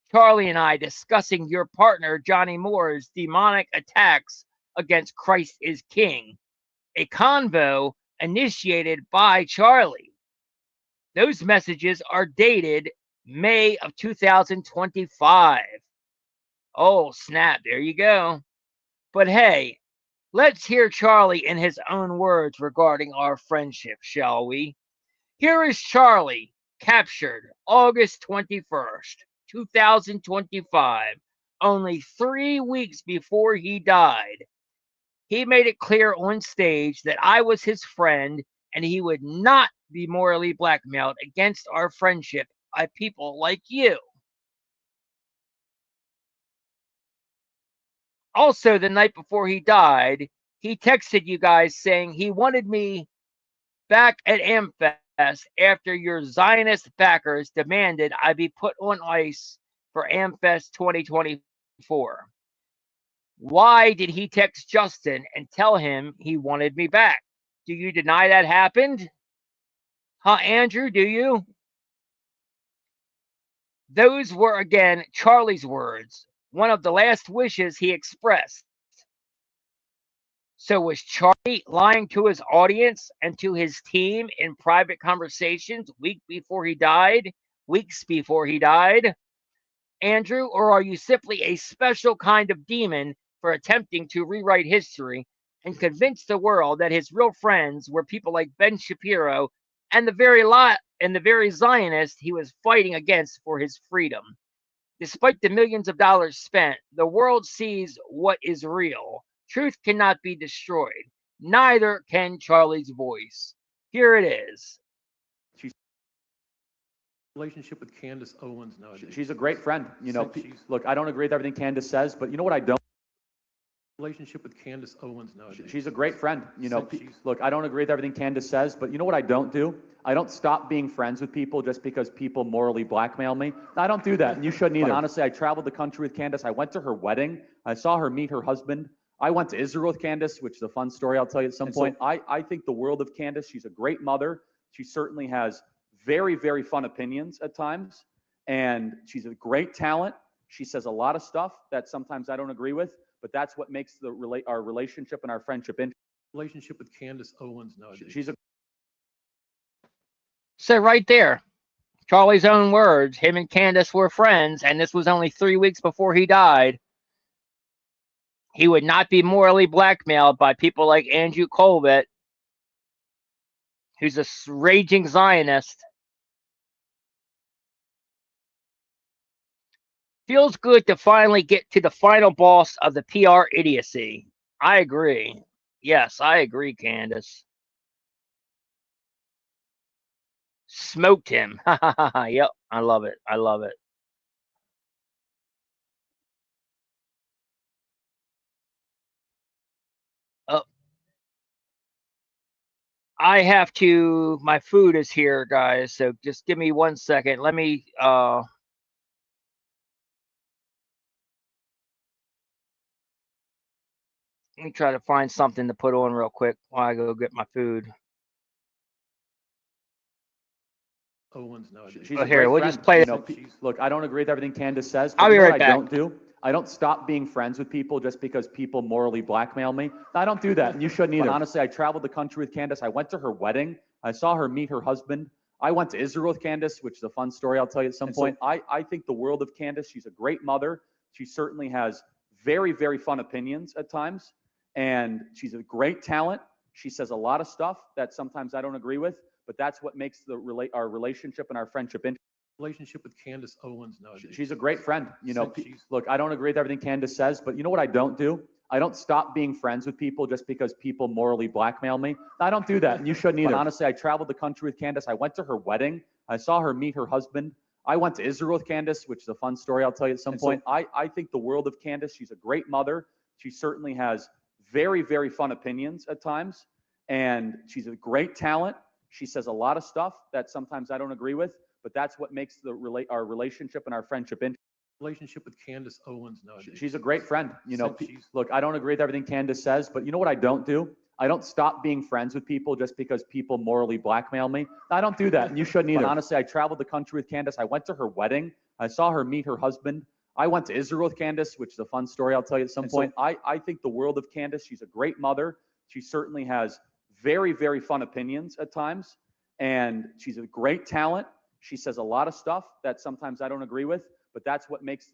Charlie and I discussing your partner Johnny Moore's demonic attacks against Christ is King. a convo initiated by Charlie. Those messages are dated May of 2025. Oh, snap. There you go. But hey, let's hear Charlie in his own words regarding our friendship, shall we? Here is Charlie, captured August 21st, 2025, only 3 weeks before he died. He made it clear on stage that I was his friend and he would not be morally blackmailed against our friendship by people like you. Also, the night before he died, he texted you guys saying he wanted me back at AmFest after your Zionist backers demanded I be put on ice for AmFest 2024. Why did he text Justin and tell him he wanted me back? Do you deny that happened? Huh, Andrew, do you? Those were, again, Charlie's words, one of the last wishes he expressed. So was Charlie lying to his audience and to his team in private conversations weeks before he died? Andrew, or are you simply a special kind of demon for attempting to rewrite history and convince the world that his real friends were people like Ben Shapiro and the very Zionist he was fighting against for his freedom? Despite the millions of dollars spent, the world sees what is real. Truth cannot be destroyed. Neither can Charlie's voice. Here it is. Relationship with Candace Owens nowadays. She's a great friend. Look, I don't agree with everything Candace says, but you know what I don't? Relationship with Candace Owens nowadays. She's a great friend. Look, I don't agree with everything Candace says, but you know what I don't do? I don't stop being friends with people just because people morally blackmail me. I don't do that, and you shouldn't either. But honestly, I traveled the country with Candace. I went to her wedding. I saw her meet her husband. I went to Israel with Candace, which is a fun story I'll tell you at some point. I think the world of Candace. She's a great mother. She certainly has very, very fun opinions at times, and she's a great talent. She says a lot of stuff that sometimes I don't agree with, but that's what makes our relationship and our friendship interesting. Relationship with Candace Owens nowadays. She's a So right there, Charlie's own words, him and Candace were friends, and this was only 3 weeks before he died. He would not be morally blackmailed by people like Andrew Colbert, who's a raging Zionist. Feels good to finally get to the final boss of the PR idiocy. I agree. Yes, I agree, Candace. Smoked him. Yep, I love it. I love it. Oh, I have to. My food is here, guys. So just give me 1 second. Let me. Let me try to find something to put on real quick while I go get my food. Owens nowadays. She's Oh, a here, great we'll friend. just play Look, I don't agree with everything Candace says, but I'll be you know right what I back. don't do? I don't stop being friends with people just because people morally blackmail me. I don't do that, and you shouldn't either. But honestly, I traveled the country with Candace. I went to her wedding. I saw her meet her husband. I went to Israel with Candace, which is a fun story I'll tell you at some point. I think the world of Candace. She's a great mother. She certainly has very, very fun opinions at times, and she's a great talent. She says a lot of stuff that sometimes I don't agree with, but that's what makes our relationship and our friendship interesting. Relationship with Candace Owens nowadays. She's a great friend. Look, I don't agree with everything Candace says, but you know what I don't do? I don't stop being friends with people just because people morally blackmail me. I don't do that, and you shouldn't either. But honestly, I traveled the country with Candace. I went to her wedding. I saw her meet her husband. I went to Israel with Candace, which is a fun story I'll tell you at some point. I think the world of Candace. She's a great mother. She certainly has very, very fun opinions at times, and she's a great talent. She says a lot of stuff that sometimes I don't agree with, but that's what makes our relationship and our friendship interesting. Relationship with Candace Owens nowadays. She's a great friend. Look, I don't agree with everything Candace says, but you know what I don't do? I don't stop being friends with people just because people morally blackmail me. I don't do that, and you shouldn't either. But honestly, I traveled the country with Candace. I went to her wedding. I saw her meet her husband. I went to Israel with Candace, which is a fun story I'll tell you at some point. I think the world of Candace. She's a great mother. She certainly has very, very fun opinions at times, and she's a great talent. She says a lot of stuff that sometimes I don't agree with, but that's what makes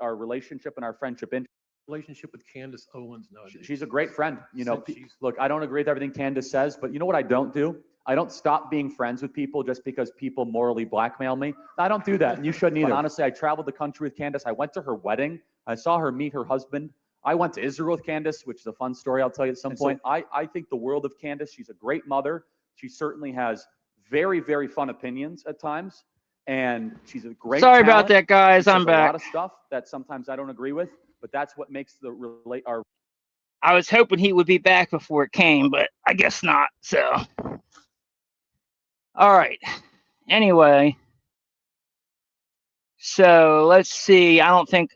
our relationship and our friendship interesting. Relationship with Candace Owens, no. She's a great friend. You know, She's- look, I don't agree with everything Candace says, but you know what I don't do? I don't stop being friends with people just because people morally blackmail me. I don't do that, and you shouldn't either. But honestly, I traveled the country with Candace. I went to her wedding. I saw her meet her husband. I went to Israel with Candace, which is a fun story I'll tell you at some point. I think the world of Candace. She's a great mother. She certainly has very, very fun opinions at times, and she's a great Sorry talent. about that, guys. She I'm says a lot back. of stuff that sometimes I don't agree with, but that's what makes our I was hoping he would be back before it came, but I guess not. So, all right. Anyway, so let's see. I don't think.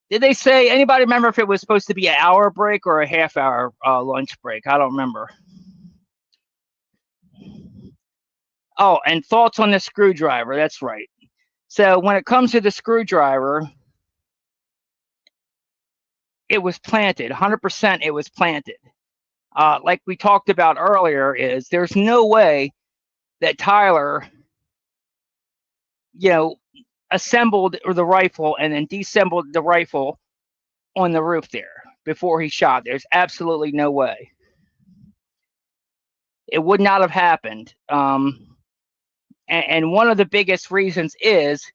Did they say, anybody remember if it was supposed to be an hour break or a half-hour lunch break? I don't remember. Oh, and thoughts on the screwdriver. That's right. So when it comes to the screwdriver, it was planted. 100% it was planted. Like we talked about earlier, is there's no way that Tyler, assembled the rifle and then deassembled the rifle on the roof there before he shot. There's absolutely no way. It would not have happened. And one of the biggest reasons is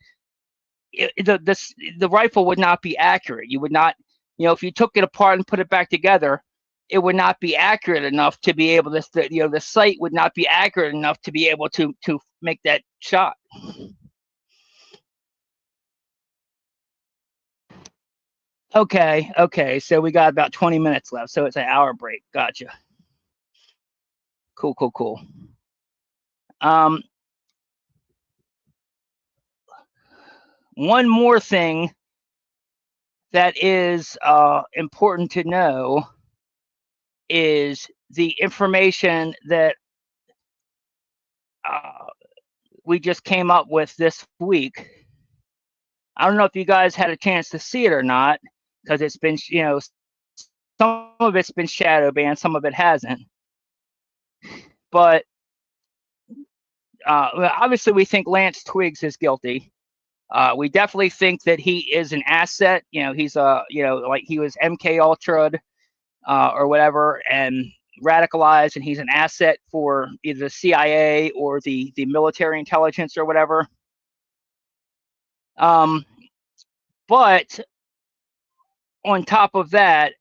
the rifle would not be accurate. You would not, if you took it apart and put it back together, it would not be accurate enough to be able to, the sight would not be accurate enough to be able to make that shot. Okay. So we got about 20 minutes left. So it's an hour break. Gotcha. Cool. One more thing that is important to know is the information that we just came up with this week. I don't know if you guys had a chance to see it or not, because it's been, some of it's been shadow banned, some of it hasn't. But obviously we think Lance Twiggs is guilty. We definitely think that he is an asset. He's like he was MK Ultra or whatever, and radicalized, and he's an asset for either the CIA or the military intelligence or whatever. But on top of that,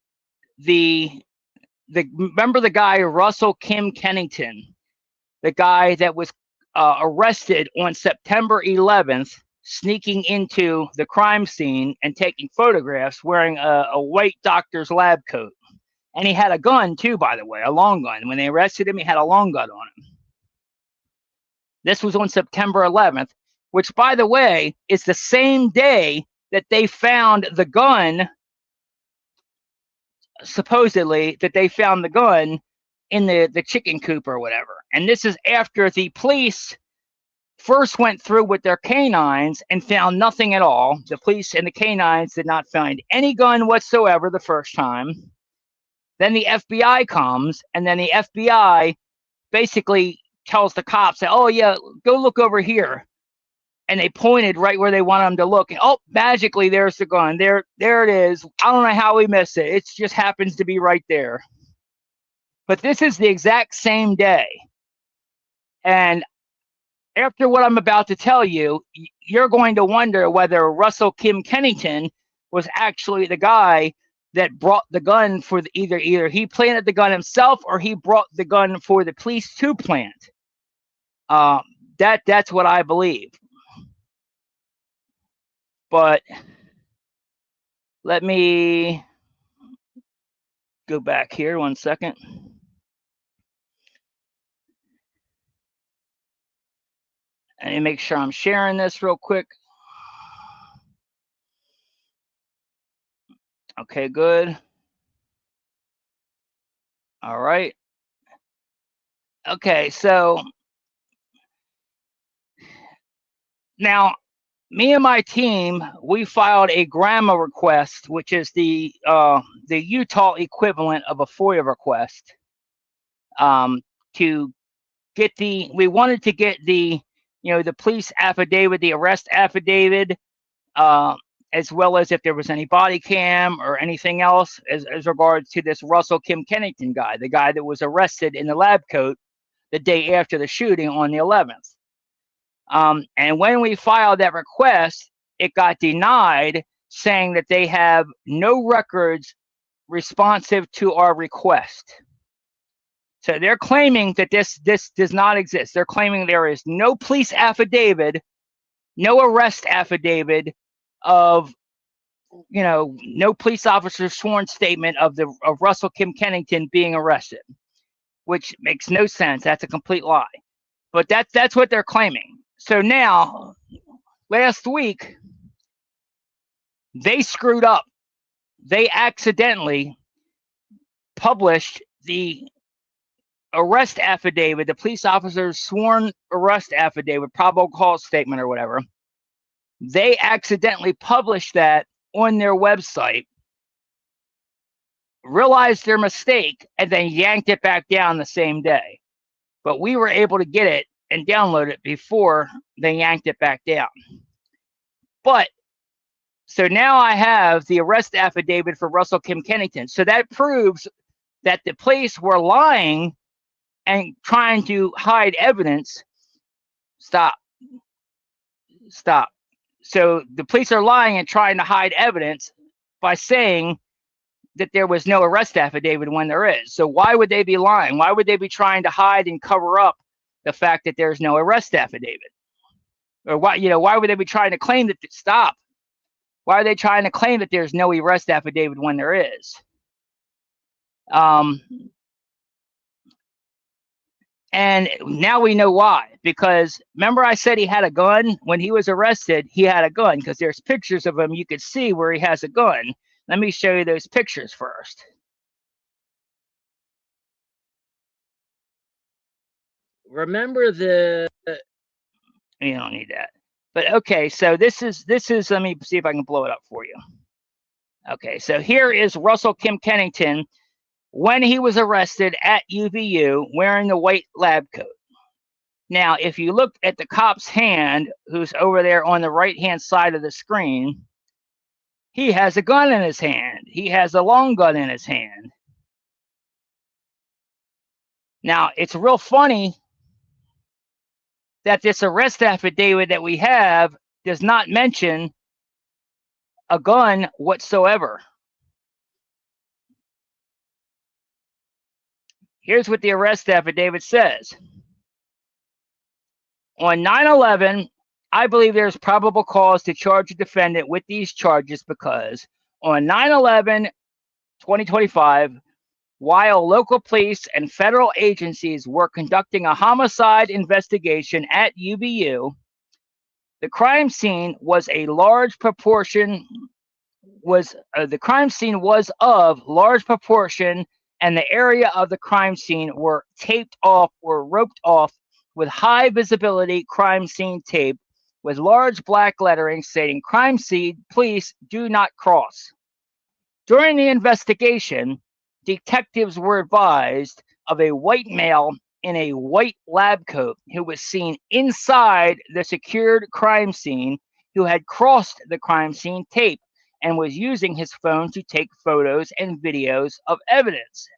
remember the guy Russell Kim Kennington, the guy that was arrested on September 11th, sneaking into the crime scene and taking photographs wearing a white doctor's lab coat. And he had a gun too, by the way, a long gun. When they arrested him, he had a long gun on him. This was on September 11th, which, by the way, is the same day that they found the gun, supposedly, that they found the gun in the chicken coop or whatever. And this is after the police first went through with their canines and found nothing at all. The police and the canines did not find any gun whatsoever the first time. Then the FBI comes, and then the FBI basically tells the cops that, oh yeah, go look over here. And they pointed right where they want them to look. And oh, magically there's the gun. There it is. I don't know how we missed it. It just happens to be right there. But this is the exact same day. And after what I'm about to tell you, you're going to wonder whether Russell Kim Kennington was actually the guy that brought the gun for either he planted the gun himself or he brought the gun for the police to plant. That's what I believe. But let me go back here 1 second. And make sure I'm sharing this real quick. Okay, good. All right. Okay, so now me and my team, we filed a GRAMA request, which is the Utah equivalent of a FOIA request. to get we wanted to get the police affidavit, the arrest affidavit, as well as if there was any body cam or anything else as regards to this Russell Kim Kennington guy, the guy that was arrested in the lab coat the day after the shooting on the 11th. And when we filed that request, it got denied, saying that they have no records responsive to our request. So they're claiming that this does not exist. They're claiming there is no police affidavit, no arrest affidavit of, no police officer sworn statement of Russell Kim Kennington being arrested, which makes no sense. That's a complete lie. But that's what they're claiming. So now, last week, they screwed up. They accidentally published the arrest affidavit, the police officer's sworn arrest affidavit, probable cause statement or whatever. They accidentally published that on their website, realized their mistake, and then yanked it back down the same day. But we were able to get it and download it before they yanked it back down. But so now I have the arrest affidavit for Russell Kim Kennington. So that proves that the police were lying and trying to hide evidence. Stop. So the police are lying and trying to hide evidence by saying that there was no arrest affidavit when there is. So why would they be lying? Why would they be trying to hide and cover up the fact that there's no arrest affidavit? Or why would they be trying to claim that? Stop. Why are they trying to claim that there's no arrest affidavit when there is? And now we know why. Because remember I said he had a gun? When he was arrested, he had a gun, because there's pictures of him. You could see where he has a gun. Let me show you those pictures first. Remember you don't need that. But okay, so this is, let me see if I can blow it up for you. Okay, so here is Russell Kim Kennington when he was arrested at UVU wearing the white lab coat. Now, if you look at the cop's hand, who's over there on the right-hand side of the screen, he has a gun in his hand. He has a long gun in his hand. Now, it's real funny that this arrest affidavit that we have does not mention a gun whatsoever. Here's what the arrest affidavit says. On 9/11, I believe there's probable cause to charge a defendant with these charges because on 9/11/2025, while local police and federal agencies were conducting a homicide investigation at UVU, the crime scene was of large proportion, and the area of the crime scene were taped off or roped off with high visibility crime scene tape with large black lettering stating crime scene, please do not cross. During the investigation, detectives were advised of a white male in a white lab coat who was seen inside the secured crime scene, who had crossed the crime scene tape and was using his phone to take photos and videos of evidence.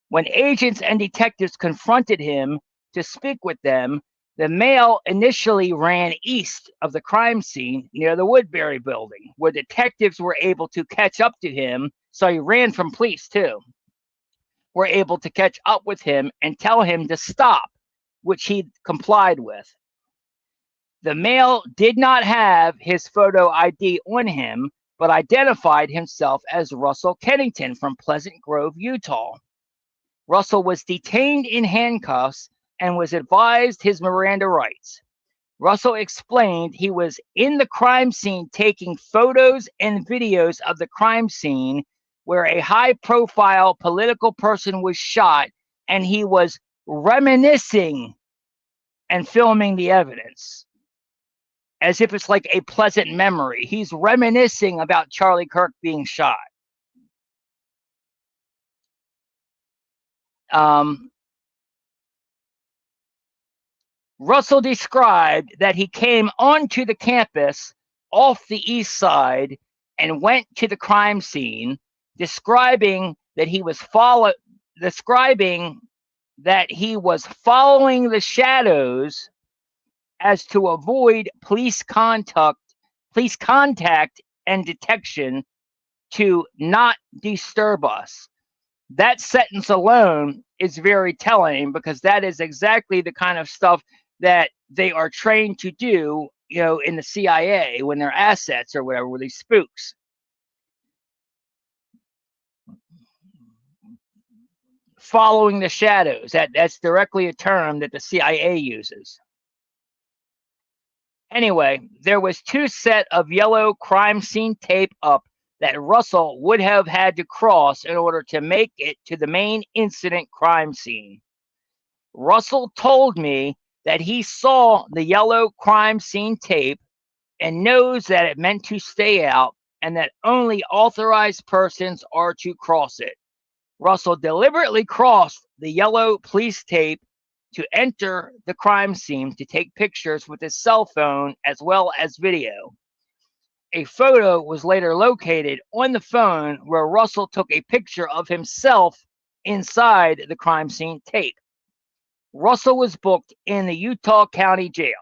When agents and detectives confronted him to speak with them, the male initially ran east of the crime scene near the Woodbury building, where detectives were able to catch up to him. So he ran from police too. Were able to catch up with him and tell him to stop, which he complied with. The male did not have his photo ID on him, but identified himself as Russell Kennington from Pleasant Grove, Utah. Russell was detained in handcuffs and was advised his Miranda rights. Russell explained he was in the crime scene taking photos and videos of the crime scene where a high-profile political person was shot, and he was reminiscing and filming the evidence as if it's like a pleasant memory. He's reminiscing about Charlie Kirk being shot. Russell described that he came onto the campus off the east side and went to the crime scene, describing that he was following the shadows as to avoid police contact and detection to not disturb us. That sentence alone is very telling, because that is exactly the kind of stuff that they are trained to do, in the CIA when they're assets or whatever, with these spooks. Following the shadows, that's directly a term that the CIA uses. Anyway, there was 2 sets of yellow crime scene tape up that Russell would have had to cross in order to make it to the main incident crime scene. Russell told me that he saw the yellow crime scene tape and knows that it meant to stay out and that only authorized persons are to cross it. Russell deliberately crossed the yellow police tape to enter the crime scene to take pictures with his cell phone as well as video. A photo was later located on the phone where Russell took a picture of himself inside the crime scene tape. Russell was booked in the Utah County Jail.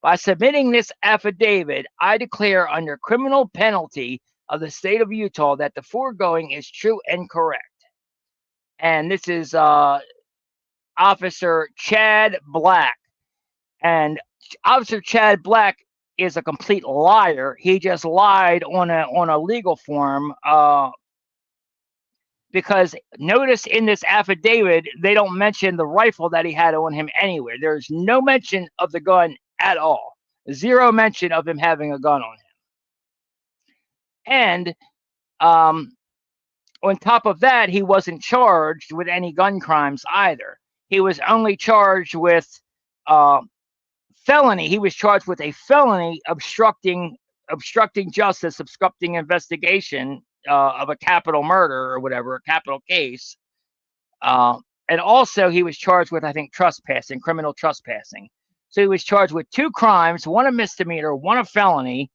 By submitting this affidavit, I declare under criminal penalty of the state of Utah that the foregoing is true and correct. And this is Officer Chad Black. And Officer Chad Black is a complete liar. He just lied on a legal form, because notice in this affidavit they don't mention the rifle that he had on him anywhere. There's no mention of the gun at all. 0 mention of him having a gun on him. And on top of that, he wasn't charged with any gun crimes either. He was only charged with felony. He was charged with a felony obstructing justice, obstructing investigation of a capital murder or whatever, a capital case. And also he was charged with, I think, trespassing, criminal trespassing. So he was charged with 2 crimes, 1 a misdemeanor, 1 a felony.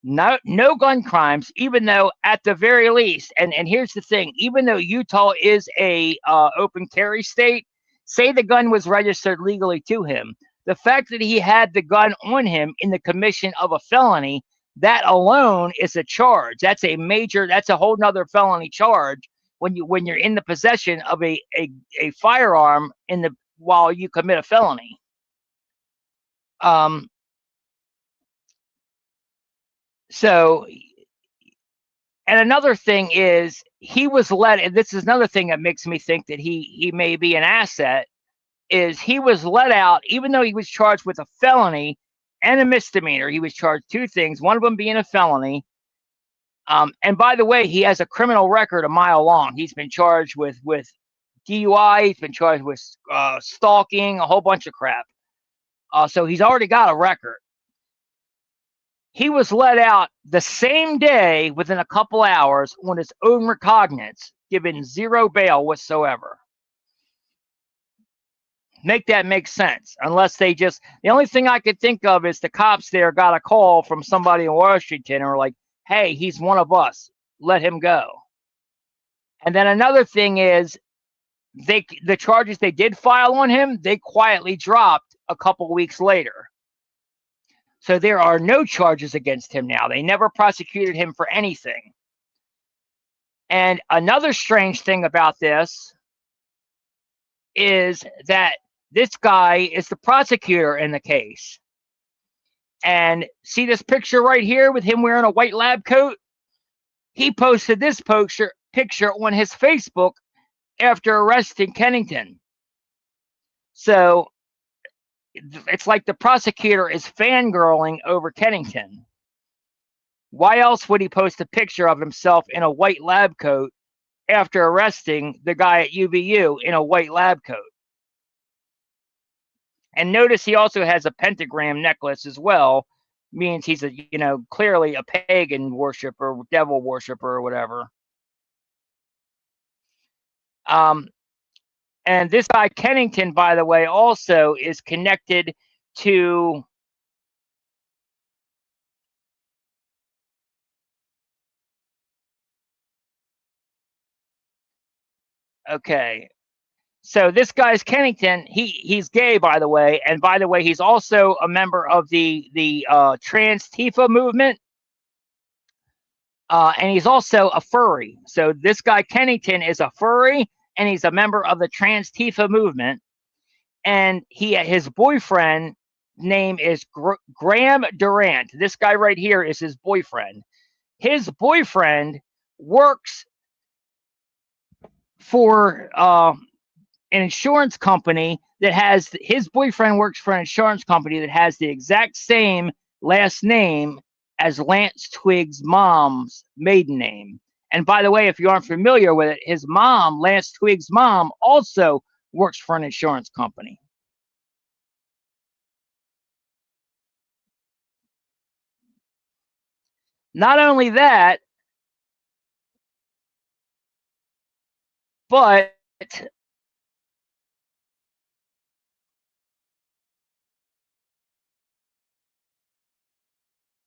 No gun crimes, even though at the very least, and here's the thing, even though Utah is a open carry state, say the gun was registered legally to him, the fact that he had the gun on him in the commission of a felony, that alone is a charge. That's a whole nother felony charge when you're in the possession of a firearm while you commit a felony. So, and another thing is he was let, and this is another thing that makes me think that he may be an asset, is he was let out even though he was charged with a felony and a misdemeanor. He was charged 2 things, one of them being a felony. And by the way, he has a criminal record a mile long. He's been charged with DUI. He's been charged with stalking, a whole bunch of crap. So he's already got a record. He was let out the same day, within a couple hours, on his own recognizance, given 0 bail whatsoever. Make that make sense. Unless the only thing I could think of is the cops there got a call from somebody in Washington and were like, hey, he's one of us, let him go. And then another thing is, the charges they did file on him, they quietly dropped a couple weeks later. So there are no charges against him now. They never prosecuted him for anything. And another strange thing about this is that this guy is the prosecutor in the case. And see this picture right here with him wearing a white lab coat? He posted this picture on his Facebook after arresting Kennington. So it's like the prosecutor is fangirling over Kennington. Why else would he post a picture of himself in a white lab coat after arresting the guy at UVU in a white lab coat? And notice he also has a pentagram necklace as well. Means he's clearly a pagan worshiper, devil worshiper, or whatever. And this guy Kennington, by the way, also is connected to okay. So this guy's Kennington. He's gay, by the way, and by the way, he's also a member of the trans Tifa movement, and he's also a furry. So this guy Kennington is a furry, and he's a member of the trans Tifa movement. And his boyfriend name is Graham Durant. This guy right here is his boyfriend. His boyfriend works for an insurance company that has his boyfriend works for an insurance company that has the exact same last name as Lance Twiggs' mom's maiden name. And by the way, if you aren't familiar with it, his mom, Lance Twiggs' mom, also works for an insurance company. Not only that, but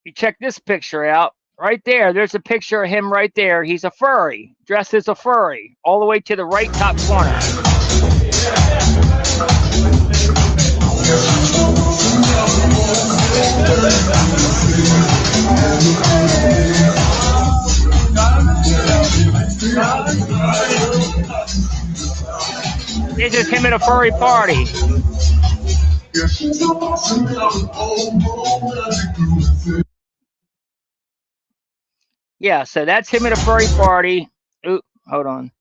you check this picture out right there. There's a picture of him right there. He's a furry, dressed as a furry, all the way to the right top corner. This is him at a furry party. Yeah, so that's him at a furry party. Ooh, hold on.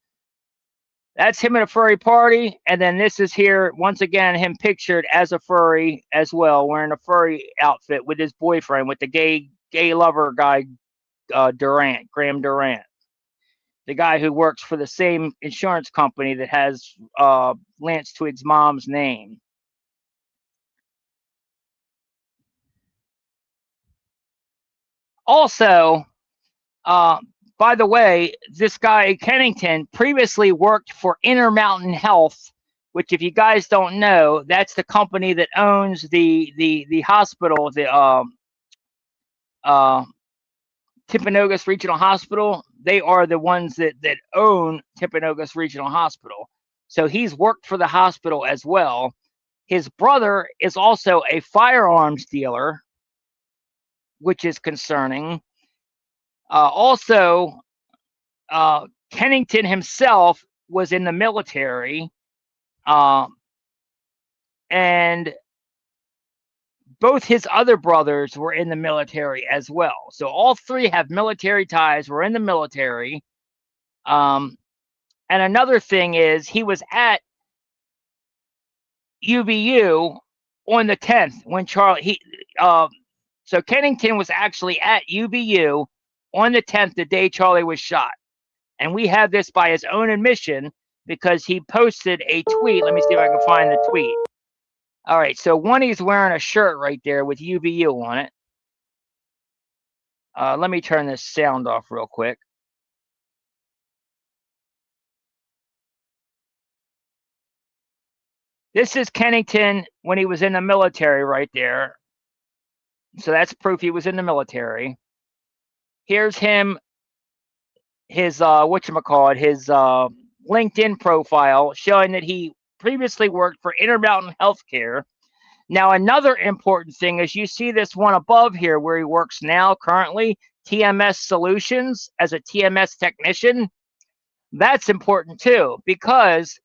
That's him at a furry party, and then this is here once again him pictured as a furry as well, wearing a furry outfit with his boyfriend, with the gay lover guy, Graham Durant, the guy who works for the same insurance company that has Lance Twiggs' mom's name. Also, by the way, this guy Kennington previously worked for Intermountain Health, which, if you guys don't know, that's the company that owns the hospital, the Timpanogos Regional Hospital. They are the ones that own Timpanogos Regional Hospital. So he's worked for the hospital as well. His brother is also a firearms dealer, which is concerning. Also, Kennington himself was in the military, and both his other brothers were in the military as well. So all three have military ties, were in the military. And another thing is he was at UVU on the 10th when Charlie, so Kennington was actually at UVU on the 10th, the day Charlie was shot. And we have this by his own admission because he posted a tweet. Let me see if I can find the tweet. All right, so one, he's wearing a shirt right there with UVU on it. Let me turn this sound off real quick. This is Kennington when he was in the military right there. So that's proof he was in the military. Here's him, his whatchamacallit, his LinkedIn profile showing that he previously worked for Intermountain Healthcare. Now, another important thing is you see this one above here where he works now currently, TMS Solutions, as a TMS technician. That's important too, because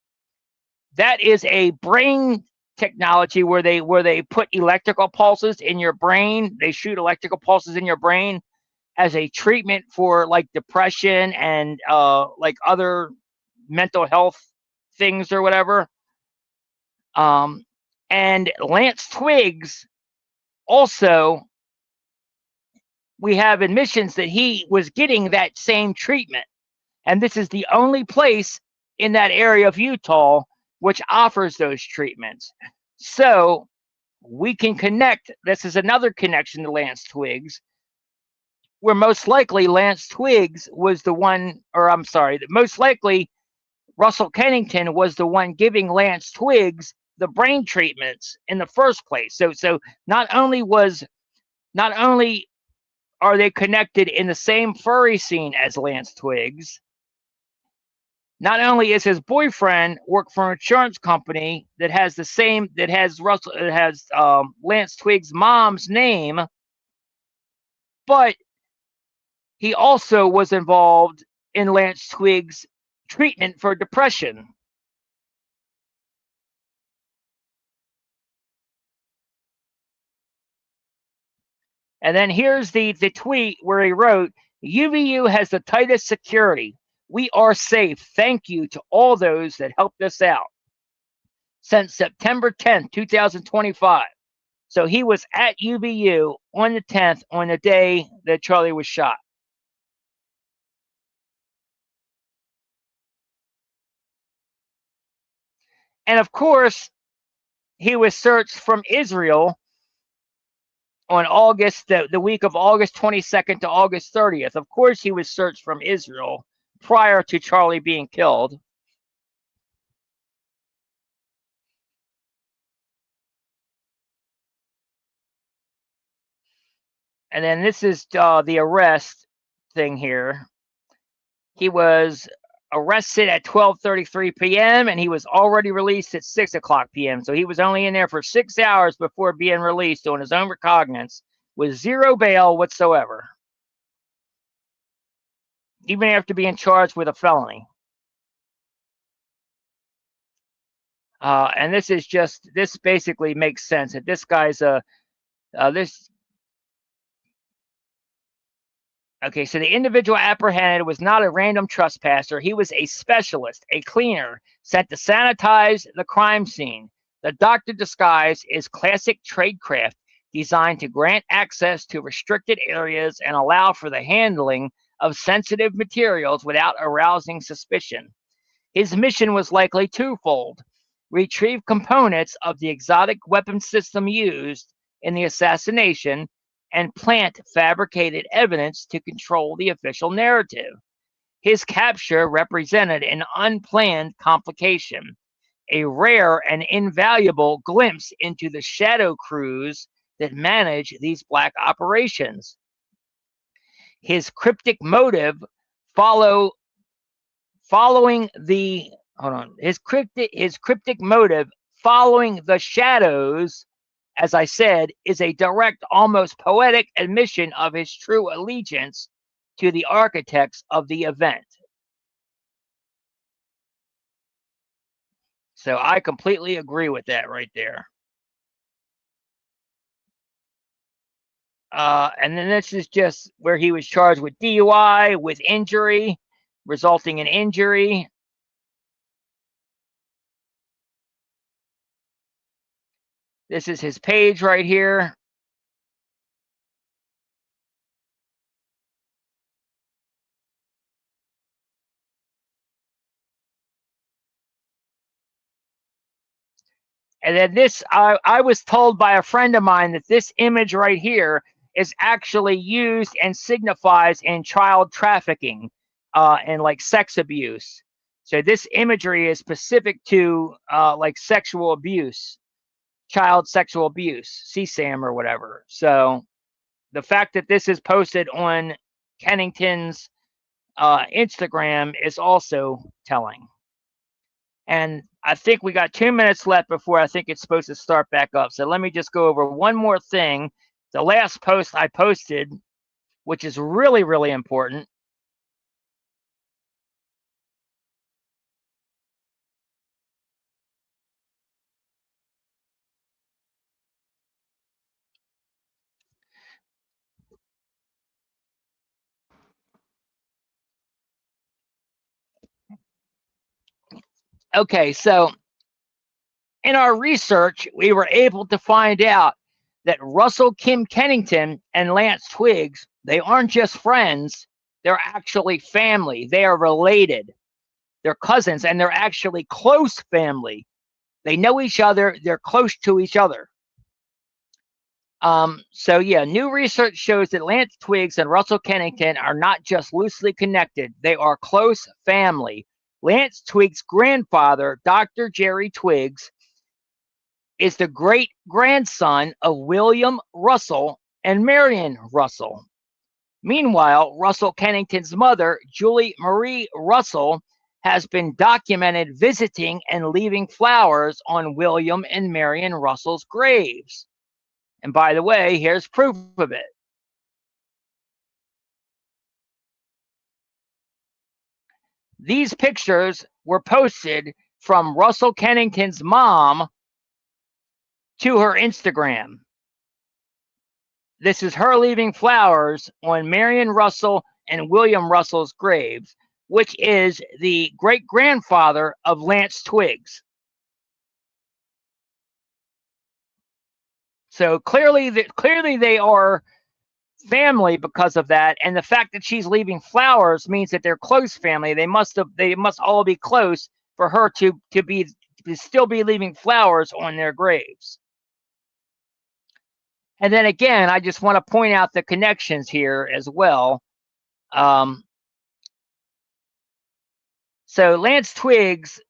that is a brain technology where they put electrical pulses in your brain. They shoot electrical pulses in your brain as a treatment for like depression and like other mental health things or whatever. And Lance Twiggs also, we have admissions that he was getting that same treatment. And this is the only place in that area of Utah which offers those treatments. So we can connect. This is another connection to Lance Twiggs, where most likely Lance Twiggs was the one, or I'm sorry, that most likely Russell Kennington was the one giving Lance Twiggs the brain treatments in the first place. So not only are they connected in the same furry scene as Lance Twiggs, not only is his boyfriend work for an insurance company that has Lance Twiggs' mom's name, but he also was involved in Lance Twiggs' treatment for depression. And then here's the tweet where he wrote, UVU has the tightest security. We are safe. Thank you to all those that helped us out. Since September 10th, 2025. So he was at UVU on the 10th, on the day that Charlie was shot. And of course, he was searched from Israel on the week of August 22nd to August 30th. Of course, he was searched from Israel prior to Charlie being killed. And then this is the arrest thing here. He was arrested at 12:33 p.m. and he was already released at 6 o'clock p.m. So he was only in there for 6 hours before being released on his own recognizance with zero bail whatsoever, even after being charged with a felony. And this basically makes sense that this guy's Okay, so the individual apprehended was not a random trespasser. He was a specialist, a cleaner, sent to sanitize the crime scene. The doctor disguise is classic tradecraft designed to grant access to restricted areas and allow for the handling of sensitive materials without arousing suspicion. His mission was likely twofold: retrieve components of the exotic weapon system used in the assassination and plant fabricated evidence to control the official narrative. His capture represented an unplanned complication, a rare and invaluable glimpse into the shadow crews that manage these black operations. His cryptic motive his cryptic motive following the shadows, as I said, is a direct, almost poetic admission of his true allegiance to the architects of the event. So I completely agree with that right there. And then this is just where he was charged with DUI, with injury, resulting in injury. This is his page right here. And then this, I was told by a friend of mine that this image right here is actually used and signifies in child trafficking and like sex abuse. So this imagery is specific to like sexual abuse, child sexual abuse, CSAM or whatever. So the fact that this is posted on Kennington's Instagram is also telling. And I think we got 2 minutes left before I think it's supposed to start back up. So let me just go over one more thing. The last post I posted, which is really, really important. Okay, so in our research, we were able to find out that Russell Kim Kennington and Lance Twiggs, they aren't just friends, they're actually family. They are related. They're cousins, and they're actually close family. They know each other. They're close to each other. So yeah, new research shows that Lance Twiggs and Russell Kennington are not just loosely connected. They are close family. Lance Twiggs' grandfather, Dr. Jerry Twiggs, is the great-grandson of William Russell and Marion Russell. Meanwhile, Russell Kennington's mother, Julie Marie Russell, has been documented visiting and leaving flowers on William and Marion Russell's graves. And by the way, here's proof of it. These pictures were posted from Russell Kennington's mom to her Instagram. This is her leaving flowers on Marion Russell and William Russell's graves, which is the great-grandfather of Lance Twiggs. So clearly they are family because of that, and the fact that she's leaving flowers means that they're close family. They must all be close for her to still be leaving flowers on their graves. And then again, I just want to point out the connections here as well. So Lance Twiggs,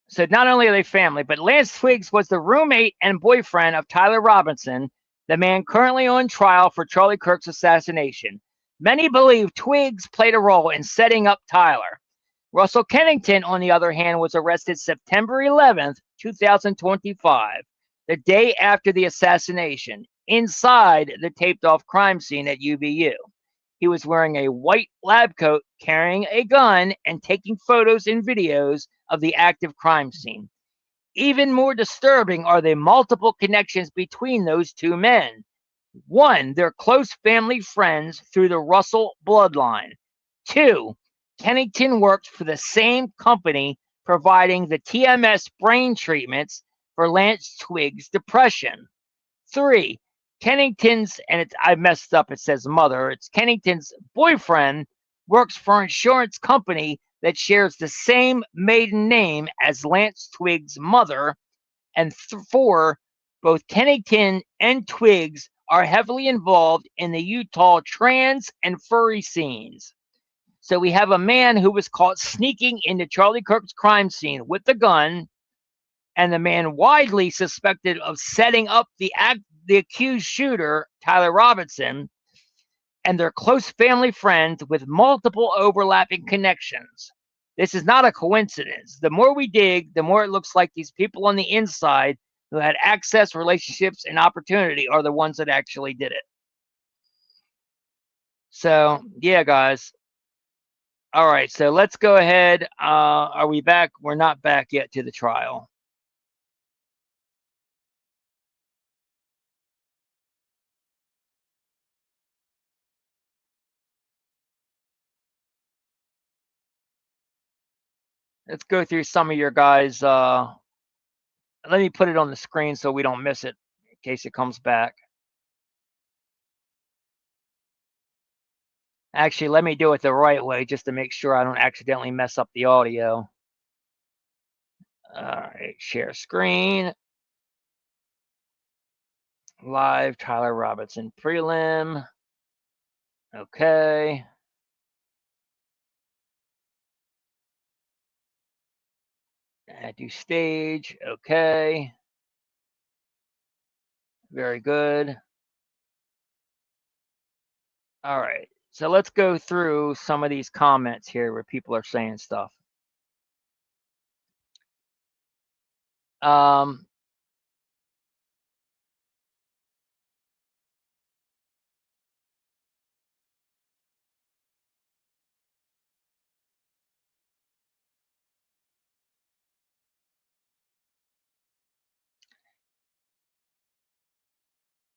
so not only are they family, but Lance Twiggs was the roommate and boyfriend of Tyler Robinson, the man currently on trial for Charlie Kirk's assassination. Many believe Twiggs played a role in setting up Tyler. Russell Kennington, on the other hand, was arrested September 11th, 2025, the day after the assassination, inside the taped-off crime scene at UVU. He was wearing a white lab coat, carrying a gun, and taking photos and videos of the active crime scene. Even more disturbing are the multiple connections between those two men. One, they're close family friends through the Russell bloodline. Two, Kennington worked for the same company providing the TMS brain treatments for Lance Twiggs' depression. Three, Kennington's, and I messed up, it says mother, it's Kennington's boyfriend works for an insurance company that shares the same maiden name as Lance Twiggs' mother. And four, both Kennington and Twiggs are heavily involved in the Utah trans and furry scenes. So we have a man who was caught sneaking into Charlie Kirk's crime scene with a gun, and the man widely suspected of setting up the accused shooter, Tyler Robinson, and they're close family friends with multiple overlapping connections. This is not a coincidence. The more we dig, the more it looks like these people on the inside who had access, relationships, and opportunity are the ones that actually did it. So, yeah, guys. All right, so let's go ahead. Are we back? We're not back yet to the trial. Let's go through some of your guys. Let me put it on the screen so we don't miss it in case it comes back. Actually, let me do it the right way just to make sure I don't accidentally mess up the audio. All right, share screen. Live Tyler Robinson prelim. Okay. Add to stage. Okay. Very good. All right. So let's go through some of these comments here where people are saying stuff.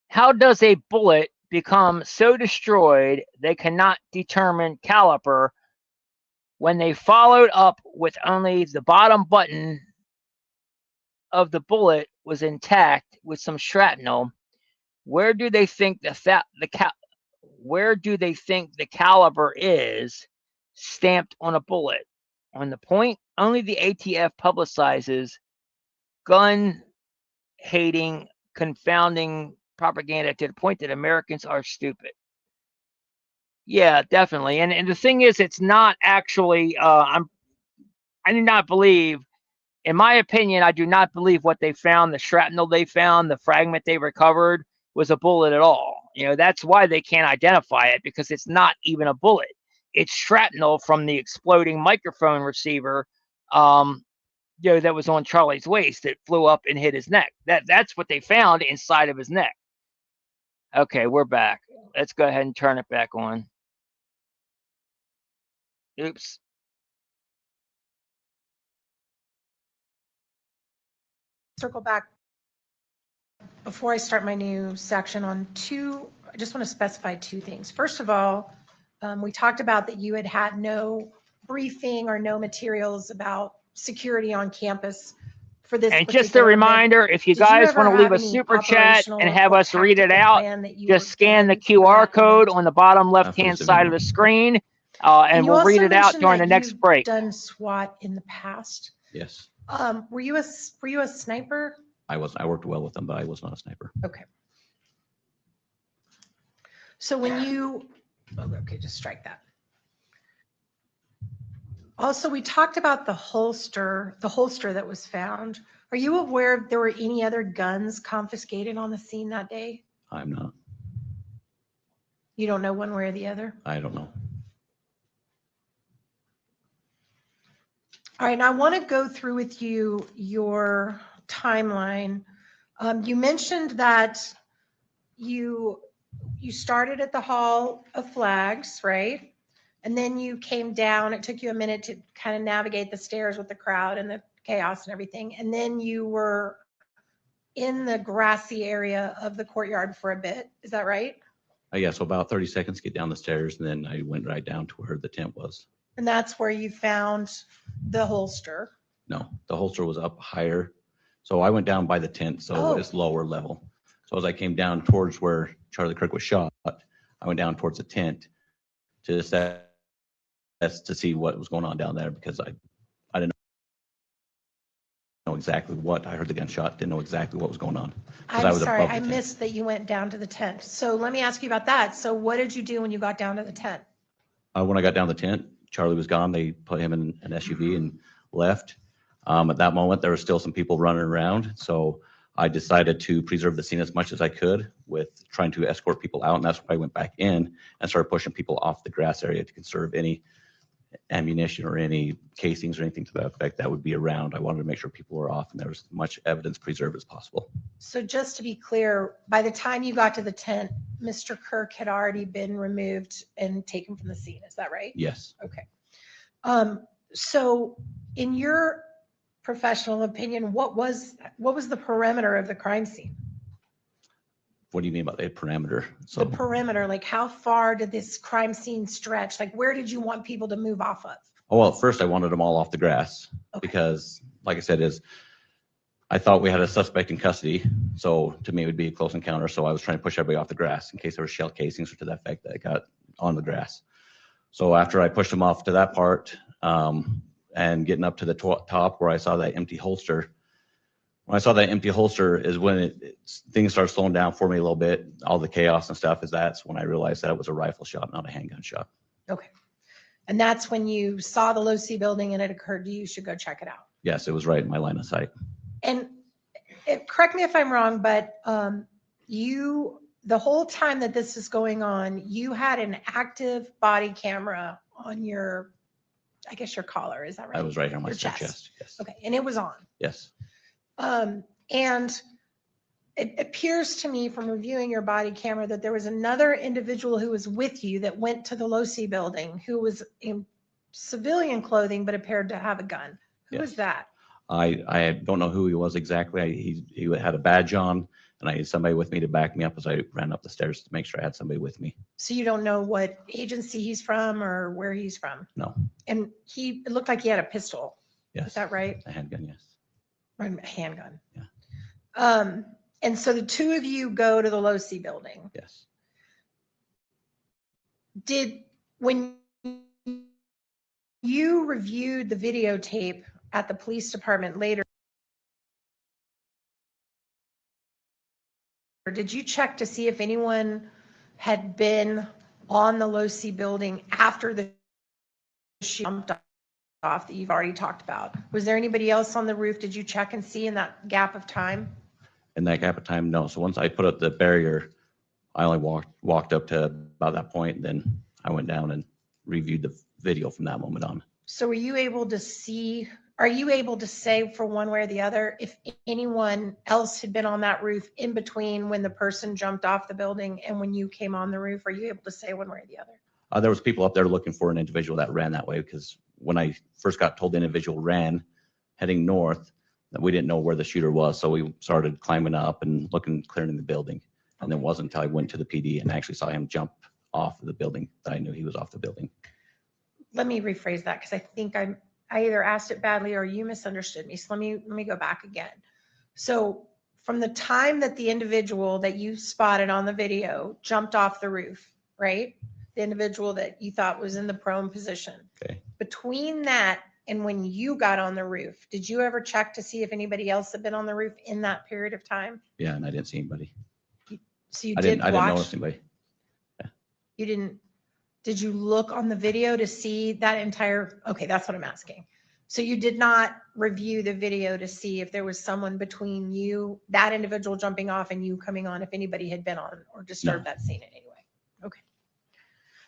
How does a bullet become so destroyed they cannot determine caliber when they followed up with only the bottom button of the bullet was intact with some shrapnel? Where do they think where do they think the caliber is stamped on a bullet? On the point? Only the ATF publicizes gun hating, confounding propaganda to the point that Americans are stupid. Yeah, definitely. And the thing is, it's not actually, I do not believe, in my opinion, I do not believe what they found, the shrapnel they found, the fragment they recovered was a bullet at all. That's why they can't identify it, because it's not even a bullet. It's shrapnel from the exploding microphone receiver, that was on Charlie's waist that flew up and hit his neck. That's what they found inside of his neck. Okay, we're back. Let's go ahead and turn it back on. Oops. Circle back before I start my new section on I just want to specify two things. First of all, we talked about that you had no briefing or no materials about security on campus for this. And just a reminder, if you guys want to leave a super chat and have us read it out, just scan the QR code on the bottom left-hand side of the screen, and we'll read it out during the next break. Done SWAT in the past. Yes. Were you a sniper? I worked well with them, but I was not a sniper. Okay. So okay, just strike that. Also, we talked about the holster that was found. Are you aware if there were any other guns confiscated on the scene that day? I'm not. You don't know one way or the other? I don't know. All right, now I want to go through with you your timeline. You mentioned that you started at the Hall of Flags, right? And then you came down. It took you a minute to kind of navigate the stairs with the crowd and the chaos and everything. And then you were in the grassy area of the courtyard for a bit. Is that right? Yeah, so about 30 seconds to get down the stairs, and then I went right down to where the tent was. And that's where you found the holster. No, the holster was up higher. So I went down by the tent, so it's lower level. So as I came down towards where Charlie Kirk was shot, I went down towards the tent to assess to see what was going on down there, because I didn't know exactly what. I heard the gunshot, didn't know exactly what was going on. I'm sorry, I missed that you went down to the tent. So let me ask you about that. So what did you do when you got down to the tent? When I got down the tent, Charlie was gone. They put him in an SUV and left. At that moment, there were still some people running around. So I decided to preserve the scene as much as I could with trying to escort people out. And that's why I went back in and started pushing people off the grass area to conserve any ammunition or any casings or anything to that effect that would be around. I wanted to make sure people were off and there was as much evidence preserved as possible. So just to be clear, by the time you got to the tent, Mr. Kirk had already been removed and taken from the scene. Is that right? Yes. Okay. So in your professional opinion, what was the perimeter of the crime scene? What do you mean by the parameter? So the perimeter, like how far did this crime scene stretch? Like where did you want people to move off of? Oh, well, first I wanted them all off the grass because, like I said, I thought we had a suspect in custody. So to me, it would be a close encounter. So I was trying to push everybody off the grass in case there were shell casings or to that effect that got on the grass. So after I pushed them off to that part and getting up to the top where I saw that empty holster, when I saw that empty holster is when things started slowing down for me a little bit. All the chaos and stuff that's when I realized that it was a rifle shot, not a handgun shot. Okay. And that's when you saw the Low C building and it occurred to you should go check it out. Yes, it was right in my line of sight. And correct me if I'm wrong, but the whole time that this is going on, you had an active body camera on your, I guess your collar, is that right? I was right here on my chest. Yes. Okay, and it was on. Yes. And it appears to me from reviewing your body camera that there was another individual who was with you that went to the Low C building who was in civilian clothing but appeared to have a gun. Who was that? I don't know who he was exactly. He had a badge on, and I had somebody with me to back me up as I ran up the stairs to make sure I had somebody with me. So you don't know what agency he's from or where he's from? No. And it looked like he had a pistol. Yes. Is that right? A handgun, yes. A handgun. Yeah. And so the two of you go to the Low C building. Yes. When you reviewed the videotape at the police department later, or did you check to see if anyone had been on the Low C building after the jumped off that you've already talked about. Was there anybody else on the roof? Did you check and see in that gap of time? In that gap of time, no. So once I put up the barrier, I only walked up to about that point, and then I went down and reviewed the video from that moment on. So were you able to see, are you able to say for one way or the other, if anyone else had been on that roof in between when the person jumped off the building and when you came on the roof? Are you able to say one way or the other? There was people up there looking for an individual that ran that way, because when I first got told the individual ran heading north, that we didn't know where the shooter was. So we started climbing up and looking, clearing the building. And then it wasn't until I went to the PD and actually saw him jump off of the building that I knew he was off the building. Let me rephrase that, because I think I either asked it badly or you misunderstood me. So let me go back again. So from the time that the individual that you spotted on the video jumped off the roof, right? The individual that you thought was in the prone position. Okay. Between that and when you got on the roof, did you ever check to see if anybody else had been on the roof in that period of time? Yeah, and I didn't see anybody. So you I did didn't watch? notice anybody. You didn't, did you look on the video to see that entire, okay, that's what I'm asking. So you did not review the video to see if there was someone between you, that individual jumping off and you coming on, if anybody had been on or disturbed that scene in any way? Okay.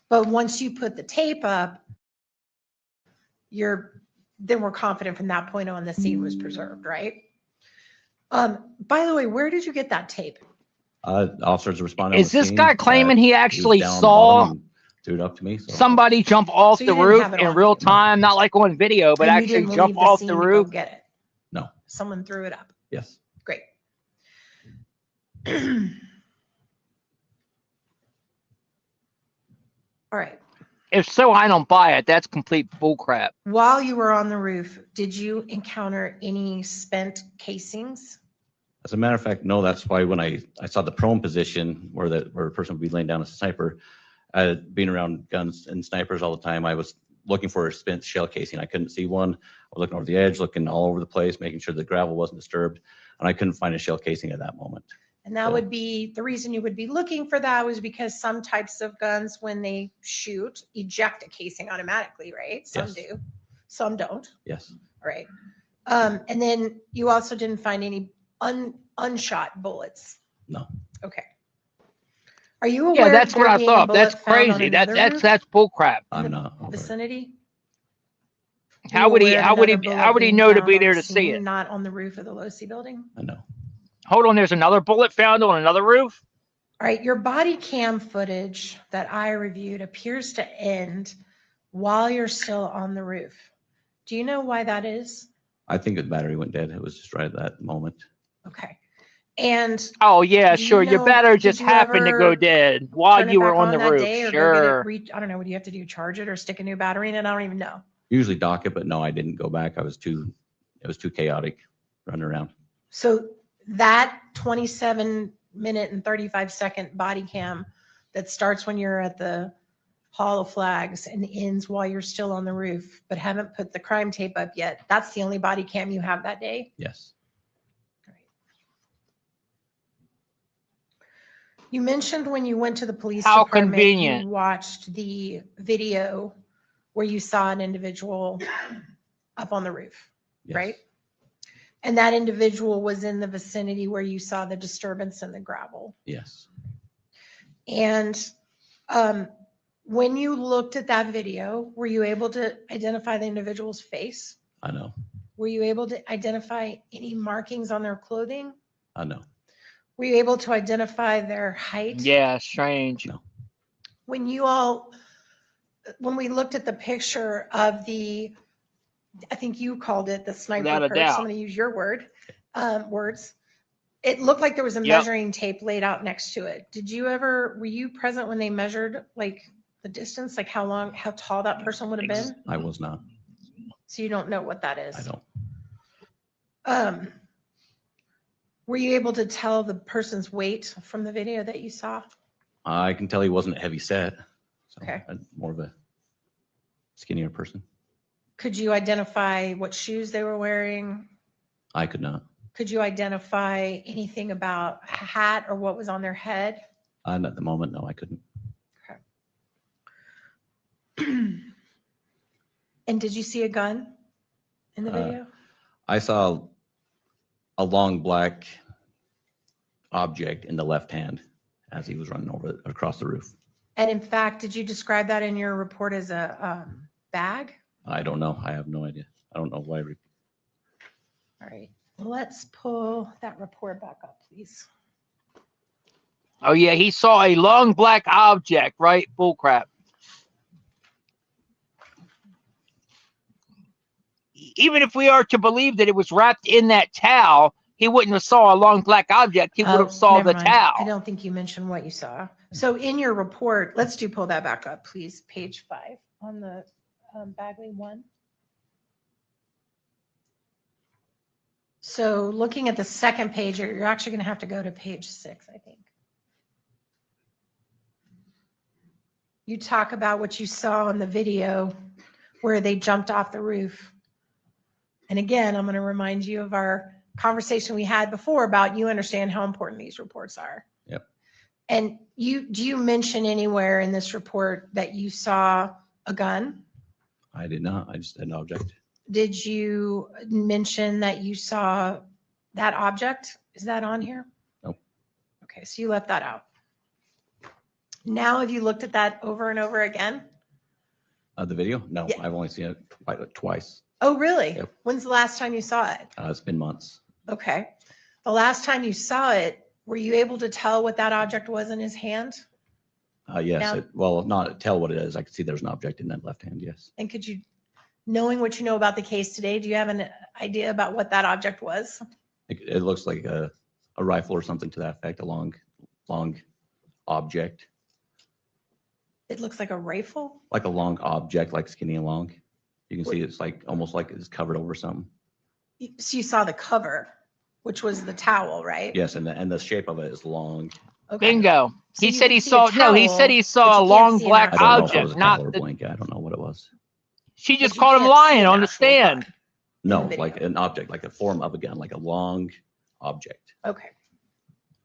But once you put the tape up, then we're confident from that point on the scene was preserved, right? By the way, where did you get that tape? Officers responded. Is this guy claiming he actually saw threw it up to me? So. somebody jump off So the you didn't roof have it in on real video? time, not like on video, but And you actually didn't jump leave off scene the to go roof? get it? No. Someone threw it up? Yes. Great. All right. If so, I don't buy it. That's complete bullcrap. While you were on the roof, did you encounter any spent casings? As a matter of fact, no. That's why when I saw the prone position where a person would be laying down as a sniper, being around guns and snipers all the time, I was looking for a spent shell casing. I couldn't see one. I was looking over the edge, looking all over the place, making sure the gravel wasn't disturbed, and I couldn't find a shell casing at that moment. And that would be, the reason you would be looking for that was because some types of guns, when they shoot, eject a casing automatically, right? Some Yes. do, some don't. Yes. All right. And then you also didn't find any unshot bullets? No. Okay. Are you aware? Yeah, that's of there what I being a thought. That's bullet found on crazy. another roof That's bullcrap. in I'm the not aware. vicinity? How would he Aware of how would he another bullet how would he being know to found be on there the to see scene, it? Not on the roof of the Losi building? I know. Hold on, there's another bullet found on another roof? All right, your body cam footage that I reviewed appears to end while you're still on the roof. Do you know why that is? I think the battery went dead. It was just right at that moment. Okay. And Oh yeah, do you sure. Your know- battery did just you happened to go ever dead while turn it you were back on the that roof. day or go Sure. get it I don't know, what do you have to do? Charge it or stick a new battery in it? I don't even know. Usually dock it, but no, I didn't go back. It was too chaotic running around. So that 27-minute and 35-second body cam that starts when you're at the Hall of Flags and ends while you're still on the roof, but haven't put the crime tape up yet, that's the only body cam you have that day? Yes. You mentioned when you went to the police How department, convenient. you watched the video where you saw an individual up on the roof, Yes. right? And that individual was in the vicinity where you saw the disturbance in the gravel. Yes. And when you looked at that video, were you able to identify the individual's face? I know. Were you able to identify any markings on their clothing? I know. Were you able to identify their height? Yeah, strange. No. When we looked at the picture of I think you called it the sniper Without a perch. doubt. I'm going to use your words. It looked like there was a Yep. measuring tape laid out next to it. Were you present when they measured like the distance, like how tall that person would have been? I was not. So you don't know what that is? I don't. Were you able to tell the person's weight from the video that you saw? I can tell he wasn't heavy set. So Okay. More of a skinnier person. Could you identify what shoes they were wearing? I could not. Could you identify anything about a hat or what was on their head? At the moment, no, I couldn't. And did you see a gun in the video? I saw a long black object in the left hand as he was running over across the roof. And in fact, did you describe that in your report as a bag? I don't know. I have no idea. I don't know why. All right, let's pull that report back up, please. Oh yeah, he saw a long black object, right? Bullcrap. Even if we are to believe that it was wrapped in that towel, he wouldn't have saw a long black object. He would have saw Never the mind. towel. I don't think you mentioned what you saw. So in your report, pull that back up, please. Page 5 on the Bagley one. So looking at the second page, you're actually going to have to go to page 6, I think. You talk about what you saw in the video where they jumped off the roof. And again, I'm going to remind you of our conversation we had before about you understand how important these reports are. Yep. And do you mention anywhere in this report that you saw a gun? I did not. I just had an object. Did you mention that you saw that object? Is that on here? Nope. Okay, so you left that out. Now, have you looked at that over and over again? The video? No, Yeah. I've only seen it twice. Oh, really? Yep. When's the last time you saw it? It's been months. Okay. The last time you saw it, were you able to tell what that object was in his hand? Yes. Now- Well, not tell what it is. I could see there's an object in that left hand. Yes. And could you, knowing what you know about the case today, do you have an idea about what that object was? It looks like a rifle or something to that effect. A long object, It looks like a rifle. like a long object, like skinny and long. You can see it's like almost like it's covered over something. So you saw the cover, which was the towel, right? Yes, and the shape of it is long. Okay. Bingo. So He you said can he see a saw, no, he towel, said he but saw a you can't long see an black I don't know if it object, was a not towel or the, blanket. I don't know what it was. she just But you caught him can't see lying an on the actual stand. gun. No, video. like an object, like the form of a gun, like a long object. Okay.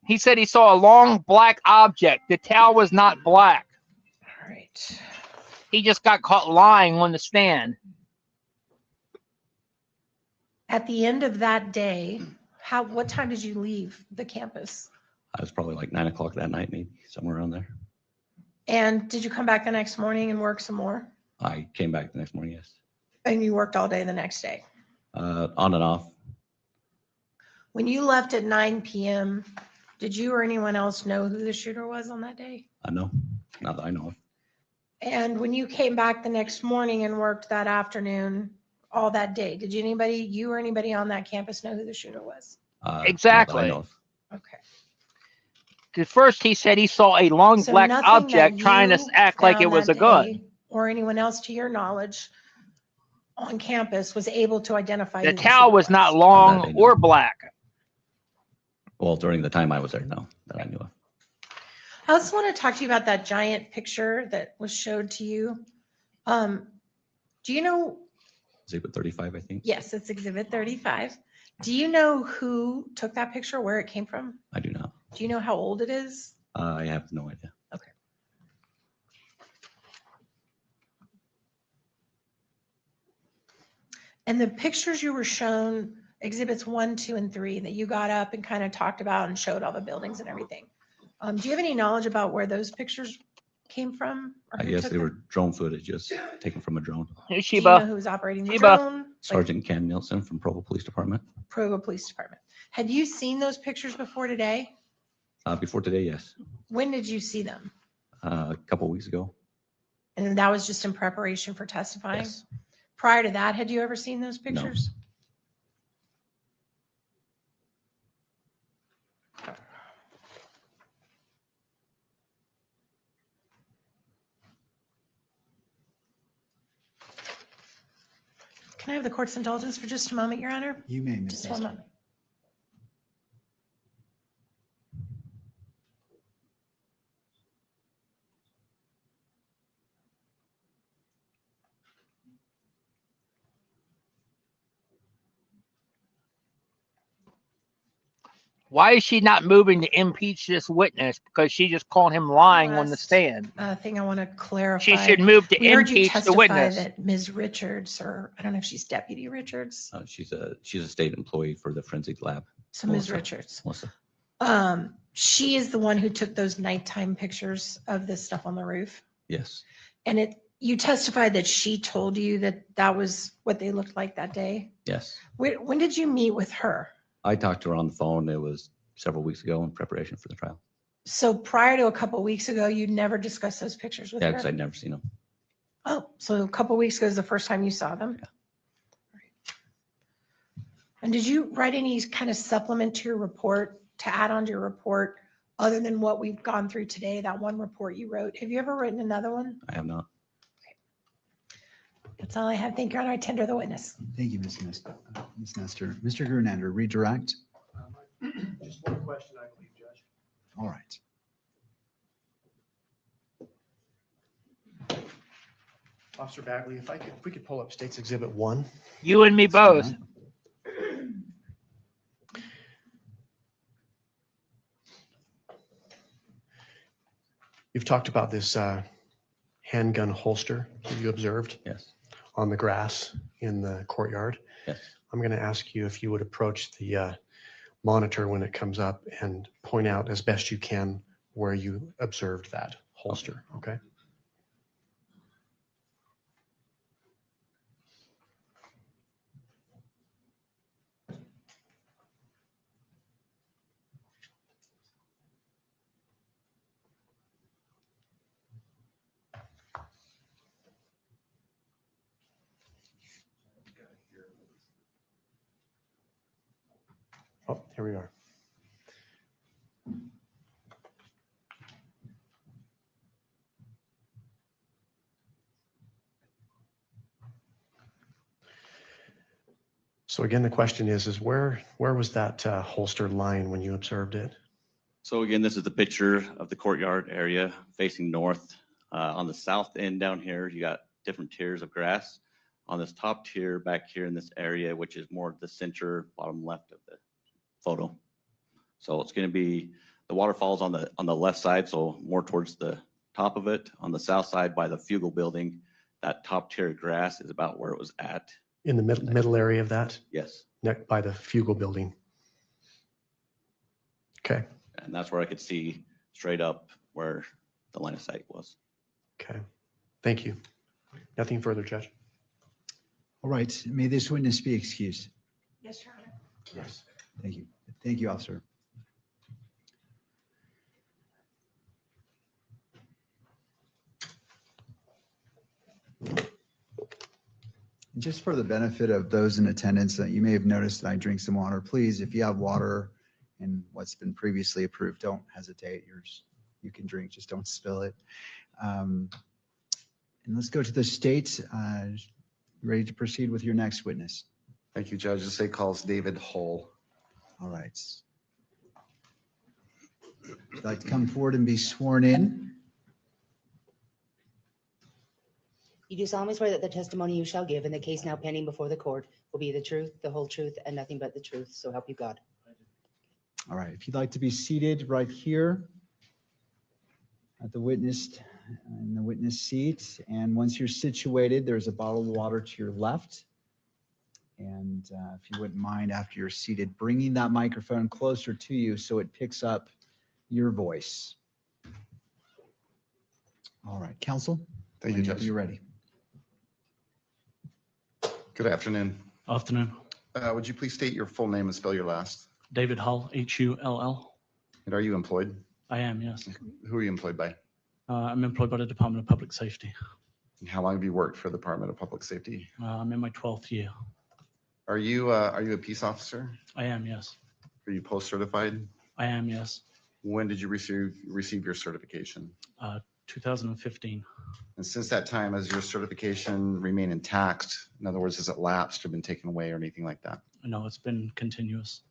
He said he saw a long black object. The towel was not black. All right. He just got caught lying on the stand. At the end of that day, what time did you leave the campus? It was probably like 9 o'clock that night, maybe somewhere around there. And did you come back the next morning and work some more? I came back the next morning. Yes. And you worked all day the next day? On and off. When you left at 9 p.m., did you or anyone else know who the shooter was on that day? I know. Not that I know of. And when you came back the next morning and worked that afternoon, all that day, did you or anybody on that campus know who the shooter was? Not that I Exactly. know of. Okay. Because first he said he saw a long So black nothing object that trying to you act like it found was that a gun. day, or anyone else to your knowledge on campus was able to identify The who towel shooter was not That long they or know. black. Well, during the time I was there, no, that I knew of. I also want to talk to you about that giant picture that was showed to you. Do you know? Exhibit 35, I think. Yes, it's Exhibit 35. Do you know who took that picture, where it came from? I do not. Do you know how old it is? I have no idea. Okay. And the pictures you were shown, exhibits 1, 2, and 3, that you got up and kind of talked about and showed all the buildings and everything. Do you have any knowledge about where those pictures came from? Or I who guess took they them? were drone footage, just taken from a drone. Hey, Do you know Sheba. who was operating the Sheba. drone? Like Sergeant Ken Nielsen from Provo Police Department. Provo Police Department. Had you seen those pictures before today? Before today, yes. When did you see them? A couple weeks ago. And that was just in preparation for testifying? Yes. Prior to that, had you ever seen those pictures? Can I have the court's indulgence for just a moment, Your Honor? You may, Ms. Just one Esther. moment. Why is she not moving to impeach this witness? Because she's just calling him lying on the Last, stand. Thing I want to clarify. She should move to We heard you impeach the testify witness. that Ms. Richards, or I don't know if she's Deputy Richards. She's a state employee for the forensic lab. So Ms. Richards. Melissa. She is the one who took those nighttime pictures of this stuff on the roof. Yes. And you testified that she told you that that was what they looked like that day. Yes. When did you meet with her? I talked to her on the phone. It was several weeks ago in preparation for the trial. So prior to a couple of weeks ago, you never discussed those pictures with Yeah, her? because I'd never seen them. Oh, so a couple of weeks ago is the first time you saw them? Yeah. And did you write any kind of supplement to your report, to add on to your report, other than what we've gone through today, that one report you wrote? Have you ever written another one? I have not. That's all I have. Thank you, Your Honor. I tender the witness. Thank you, Ms. Nestor. Mr. Grunander, redirect. Just one question, I believe, Judge. All right. Officer Bagley, if we could pull up State's Exhibit 1. You and me both. You've talked about this handgun holster that you observed. Yes. On the grass in the courtyard. Yes. I'm going to ask you if you would approach the monitor when it comes up and point out as best you can where you observed that holster, okay? Oh, here we are. So again, the question is where was that holster lying when you observed it? So again, this is the picture of the courtyard area facing north. On the south end down here, you got different tiers of grass. On this top tier back here in this area, which is more the center bottom left of the photo. So it's going to be the waterfalls on the left side, so more towards the top of it. On the south side by the Fugal building, that top tier of grass is about where it was at. In the middle area of that? Yes. Next by the Fugal building. Okay. And that's where I could see straight up where the line of sight was. Okay. Thank you. Nothing further, Judge. All right. May this witness be excused. Yes, Your Honor. Yes. Thank you. Thank you, officer. Just for the benefit of those in attendance, you may have noticed that I drink some water. Please, if you have water and what's been previously approved, don't hesitate. You can drink, just don't spill it. And let's go to the state. Ready to proceed with your next witness. Thank you, Judge. The state calls David Hull. All right. If you'd like to come forward and be sworn in. You do solemnly swear that the testimony you shall give in the case now pending before the court will be the truth, the whole truth, and nothing but the truth. So help you God. All right. If you'd like to be seated right here at the witness seat, and once you're situated, there's a bottle of water to your left. And if you wouldn't mind, after you're seated, bringing that microphone closer to you so it picks up your voice. All right, counsel. Thank you, Judge. You're ready. Good afternoon. Afternoon. Would you please state your full name and spell your last? David Hull, Hull. And are you employed? I am, yes. Who are you employed by? I'm employed by the Department of Public Safety. And how long have you worked for the Department of Public Safety? I'm in my 12th year. Are you a peace officer? I am, yes. Are you post-certified? I am, yes. When did you receive your certification? 2015. And since that time, has your certification remained intact? In other words, has it lapsed or been taken away or anything like that? No, it's been continuous.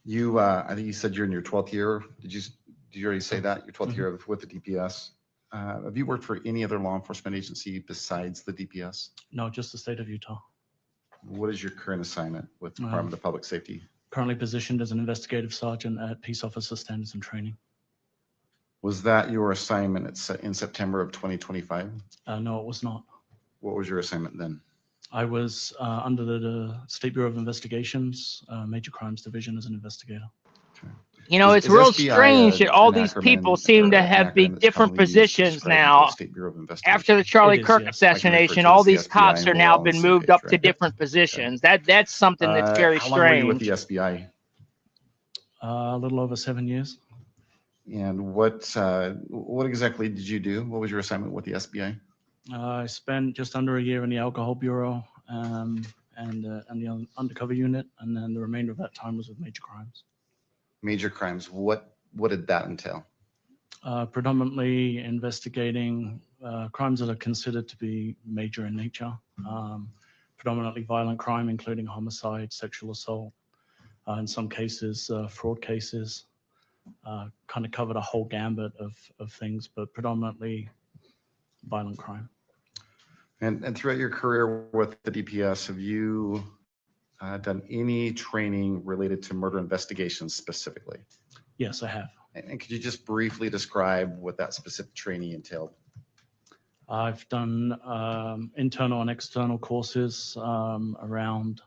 You, I think you said you're in your 12th year. Did you already say that? Your 12th year with the DPS? Have you worked for any other law enforcement agency besides the DPS? No, just the state of Utah. What is your current assignment with the Uh, Department of Public Safety? Currently positioned as an investigative sergeant at Peace Officer Standards and Training. Was that your assignment in September of 2025? No, it was not. What was your assignment then? I was under the State Bureau of Investigations, Major Crimes Division as an investigator. You know, it's Is real SBI strange that all an these acronym people or seem to an have the acronym that's different commonly used to positions describe the now. State Bureau of After Investigation? the Charlie It is, Kirk yes. I can refer assassination, to it all as the these FBI cops and are we're now all on the been same moved page, up to right? different positions. That's something that's very How long were you with strange. the SBI? A little over 7 years. And what exactly did you do? What was your assignment with the SBI? I spent just under a year in the Alcohol Bureau and the undercover unit, and then the remainder of that time was with Major Crimes. Major crimes. What did that entail? Predominantly investigating crimes that are considered to be major in nature, predominantly violent crime, including homicide, sexual assault, in some cases, fraud cases, kind of covered a whole gambit of things, but predominantly violent crime. And throughout your career with the DPS, have you done any training related to murder investigations specifically? Yes, I have. And could you just briefly describe what that specific training entailed? I've done internal and external courses around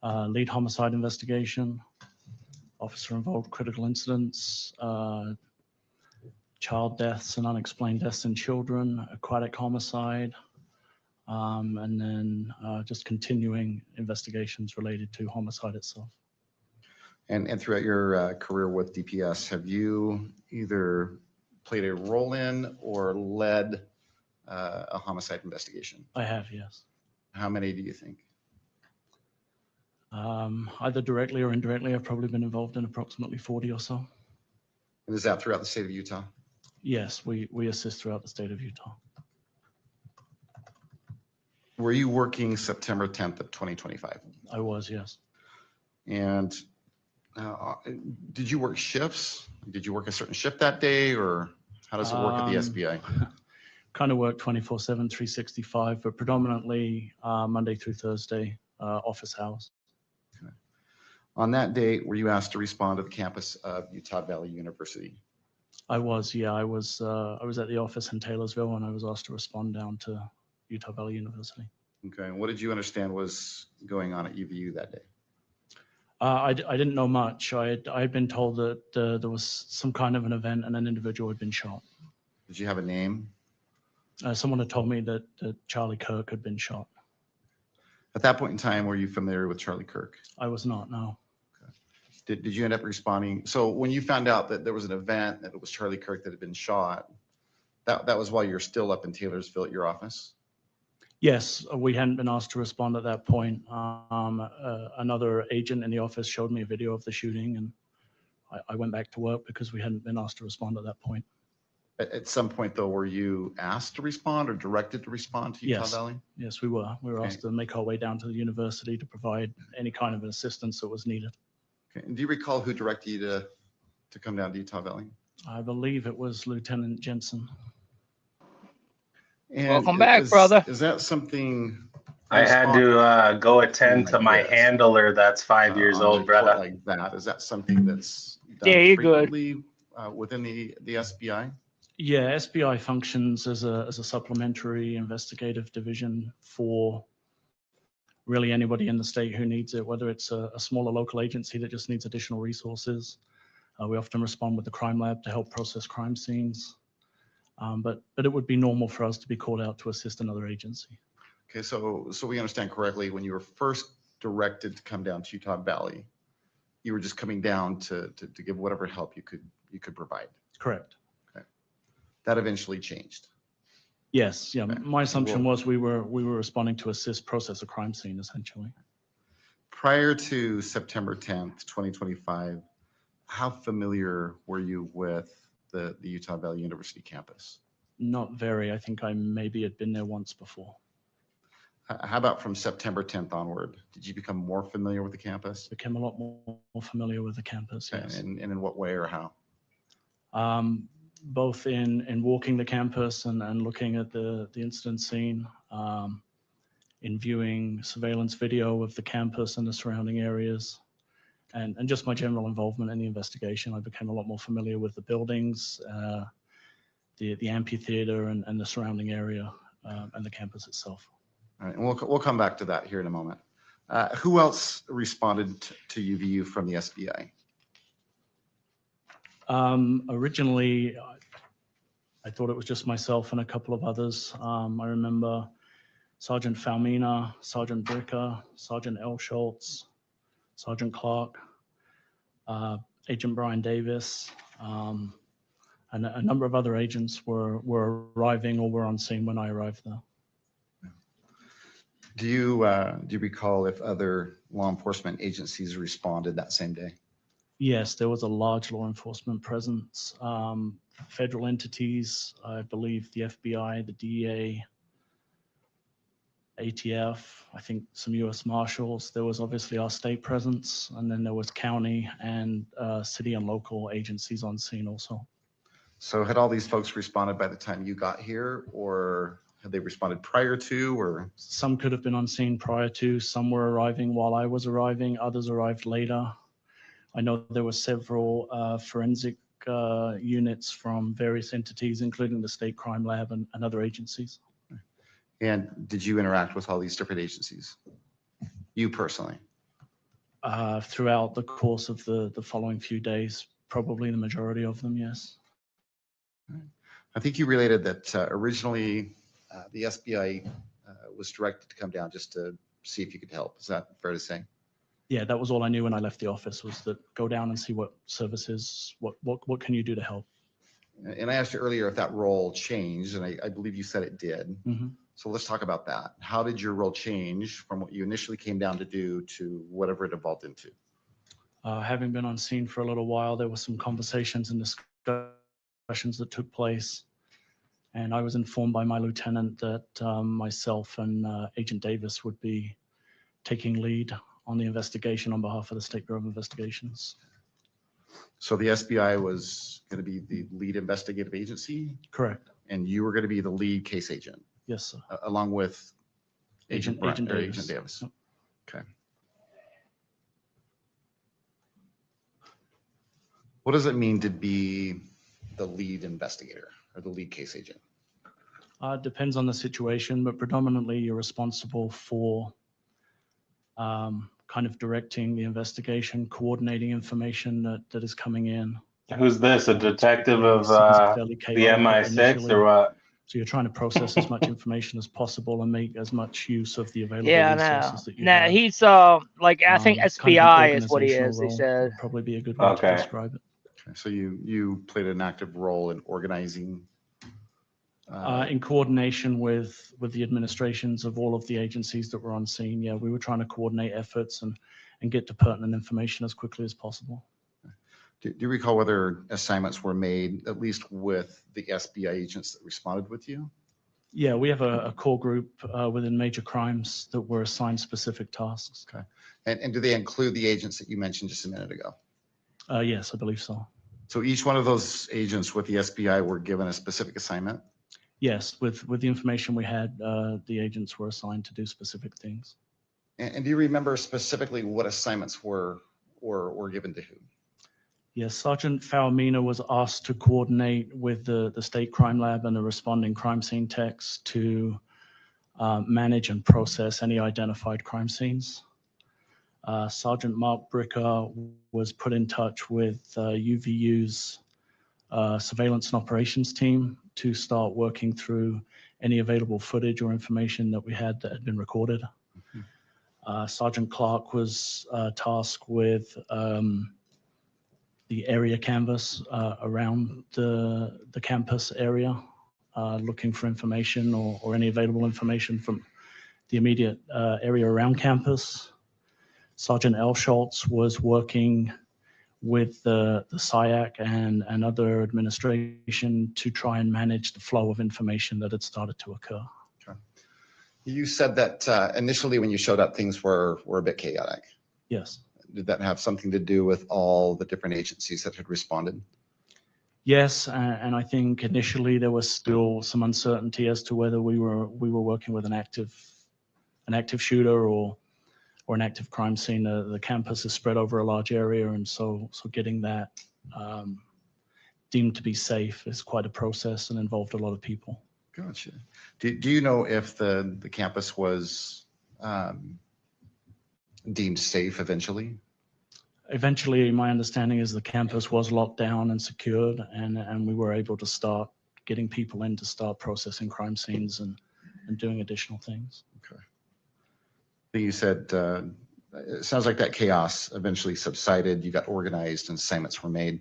lead homicide investigation, officer-involved critical incidents, child deaths and unexplained deaths in children, aquatic homicide, and then just continuing investigations related to homicide itself. And throughout your career with DPS, have you either played a role in or led a homicide investigation? I have, yes. How many do you think? Either directly or indirectly, I've probably been involved in approximately 40 or so. And is that throughout the state of Utah? Yes, we assist throughout the state of Utah. Were you working September 10th of 2025? I was, yes. And did you work shifts? Did you work a certain shift that day, or how does it work at the SBI? Kind of work 24/7, 365, but predominantly Monday through Thursday, office hours. Okay. On that day, were you asked to respond to the campus of Utah Valley University? I was, yeah. I was at the office in Taylorsville, and I was asked to respond down to Utah Valley University. Okay. And what did you understand was going on at UVU that day? I didn't know much. I had been told that there was some kind of an event and an individual had been shot. Did you have a name? Someone had told me that Charlie Kirk had been shot. At that point in time, were you familiar with Charlie Kirk? I was not, no. Did you end up responding? So when you found out that there was an event, that it was Charlie Kirk that had been shot, that was while you're still up in Taylorsville at your office? Yes, we hadn't been asked to respond at that point. Another agent in the office showed me a video of the shooting, and I went back to work because we hadn't been asked to respond at that point. At some point, though, were you asked to respond or directed to respond to Utah Yes. Valley? Yes, we were. We were Okay. asked to make our way down to the university to provide any kind of assistance that was needed. Okay. And do you recall who directed you to come down to Utah Valley? I believe it was Lieutenant Jensen. And Welcome back, brother. Is that something? I had to go attend to my handler that's 5 years old, brother. Like that, is that something that's done Yeah, you're good. frequently within the SBI? Yeah, SBI functions as a supplementary investigative division for really anybody in the state who needs it, whether it's a smaller local agency that just needs additional resources. We often respond with the crime lab to help process crime scenes. But it would be normal for us to be called out to assist another agency. Okay, so we understand correctly, when you were first directed to come down to Utah Valley, you were just coming down to give whatever help you could provide. Correct. Okay. That eventually changed. Yes, yeah. Okay. My assumption was we were responding to assist process a crime scene essentially. Prior to September 10th, 2025, how familiar were you with the Utah Valley University campus? Not very. I think I maybe had been there once before. How about from September 10th onward? Did you become more familiar with the campus? Became a lot more familiar with the campus, yes. And in what way or how? Both in walking the campus and looking at the incident scene, in viewing surveillance video of the campus and the surrounding areas, and just my general involvement in the investigation. I became a lot more familiar with the buildings, the amphitheater and the surrounding area, and the campus itself. All right, and we'll come back to that here in a moment. Who else responded to UVU from the SBI? Originally, I thought it was just myself and a couple of others. I remember Sergeant Falmina, Sergeant Bricker, Sergeant L. Schultz, Sergeant Clark, Agent Brian Davis, and a number of other agents were arriving or were on scene when I arrived there. Do you recall if other law enforcement agencies responded that same day? Yes, there was a large law enforcement presence. Federal entities, I believe the FBI, the DEA, ATF, I think some US Marshals. There was obviously our state presence, and then there was county and city and local agencies on scene also. So had all these folks responded by the time you got here, or had they responded prior to, or? Some could have been on scene prior to, some were arriving while I was arriving, others arrived later. I know there were several forensic units from various entities, including the State Crime Lab and other agencies. And did you interact with all these different agencies? You personally? Throughout the course of the following few days, probably the majority of them, yes. I think you related that originally the SBI was directed to come down just to see if you could help. Is that fair to say? Yeah, that was all I knew when I left the office, was that go down and see what services, what can you do to help. And I asked you earlier if that role changed, and I believe you said it did. Mm-hmm. So let's talk about that. How did your role change from what you initially came down to do to whatever it evolved into? Having been on scene for a little while, there were some conversations and discussions that took place. And I was informed by my lieutenant that myself and Agent Davis would be taking lead on the investigation on behalf of the State Bureau of Investigations. So the SBI was going to be the lead investigative agency? Correct. And you were going to be the lead case agent? Yes, sir. Along with Agent Davis. Yep. Okay. What does it mean to be the lead investigator or the lead case agent? Depends on the situation, but predominantly you're responsible for kind of directing the investigation, coordinating information that is coming in. Who's this? A detective of the MI6 or what? So you're trying to process as much information as possible and make as much use of the available resources that you have. have. He's like, I think SBI kind of is what he is. He said. Probably be a good way to describe it. Okay. So you played an active role in organizing. In coordination with the administrations of all of the agencies that were on scene. Yeah, we were trying to coordinate efforts and get to pertinent information as quickly as possible. Do you recall whether assignments were made, at least with the SBI agents that responded with you? Yeah, we have a core group within major crimes that were assigned specific tasks. Okay. And do they include the agents that you mentioned just a minute ago? Yes, I believe so. So each one of those agents with the SBI were given a specific assignment? Yes, with the information we had, the agents were assigned to do specific things. And do you remember specifically what assignments were given to who? Yes, Sergeant Falmina was asked to coordinate with the State Crime Lab and the responding crime scene techs to manage and process any identified crime scenes. Sergeant Mark Bricker was put in touch with UVU's surveillance and operations team to start working through any available footage or information that we had that had been recorded. Mm-hmm. Sergeant Clark was tasked with the area canvas around the campus area, looking for information or any available information from the immediate area around campus. Sergeant L. Schultz was working with the SIAC and other administration to try and manage the flow of information that had started to occur. Okay. You said that initially when you showed up, things were a bit chaotic. Yes. Did that have something to do with all the different agencies that had responded? Yes, and I think initially there was still some uncertainty as to whether we were working with an active an active shooter or an active crime scene. The campus is spread over a large area, and so getting that deemed to be safe is quite a process and involved a lot of people. Gotcha. Do you know if the campus was deemed safe eventually? Eventually, my understanding is the campus was locked down and secured, and we were able to start getting people in to start processing crime scenes and doing additional things. Okay. You said it sounds like that chaos eventually subsided. You got organized and assignments were made.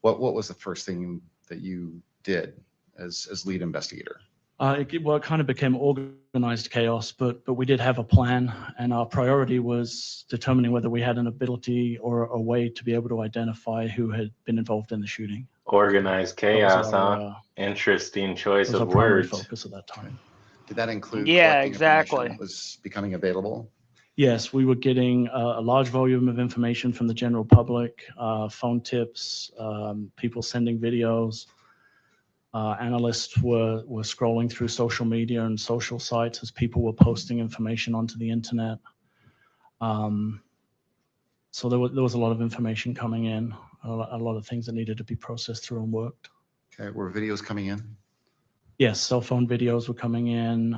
What was the first thing that you did as lead investigator? It kind of became organized chaos, but we did have a plan, and our priority was determining whether we had an ability or a way to be able to identify who had been involved in the shooting. Organized chaos, our, huh? Interesting choice was of our primary words. focus at that time. Did that include Yeah, collecting information exactly. that was becoming available? Yes, we were getting a large volume of information from the general public, phone tips, people sending videos. Analysts were scrolling through social media and social sites as people were posting information onto the internet. So there was a lot of information coming in, a lot of things that needed to be processed through and worked. Okay, were videos coming in? Yes, cell phone videos were coming in.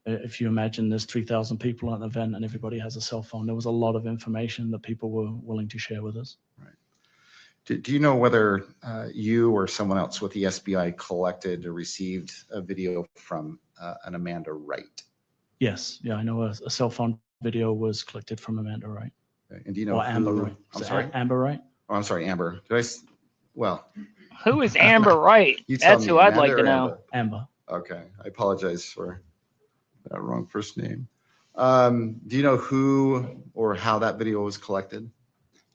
If you imagine there's 3,000 people at an event and everybody has a cell phone, there was a lot of information that people were willing to share with us. Right. Do you know whether you or someone else with the SBI collected or received a video from an Amanda Wright? Yes, yeah, I know a cell phone video was collected from Amanda Wright. Okay. And do you know Or Amber who? Wright. I'm Is it sorry? Amber Wright? Oh, I'm sorry, Amber. Well. Who is Amber Wright? You tell That's me, who I'd Amanda like to or know. Amber. Okay, I apologize for that wrong first name. Do you know who or how that video was collected?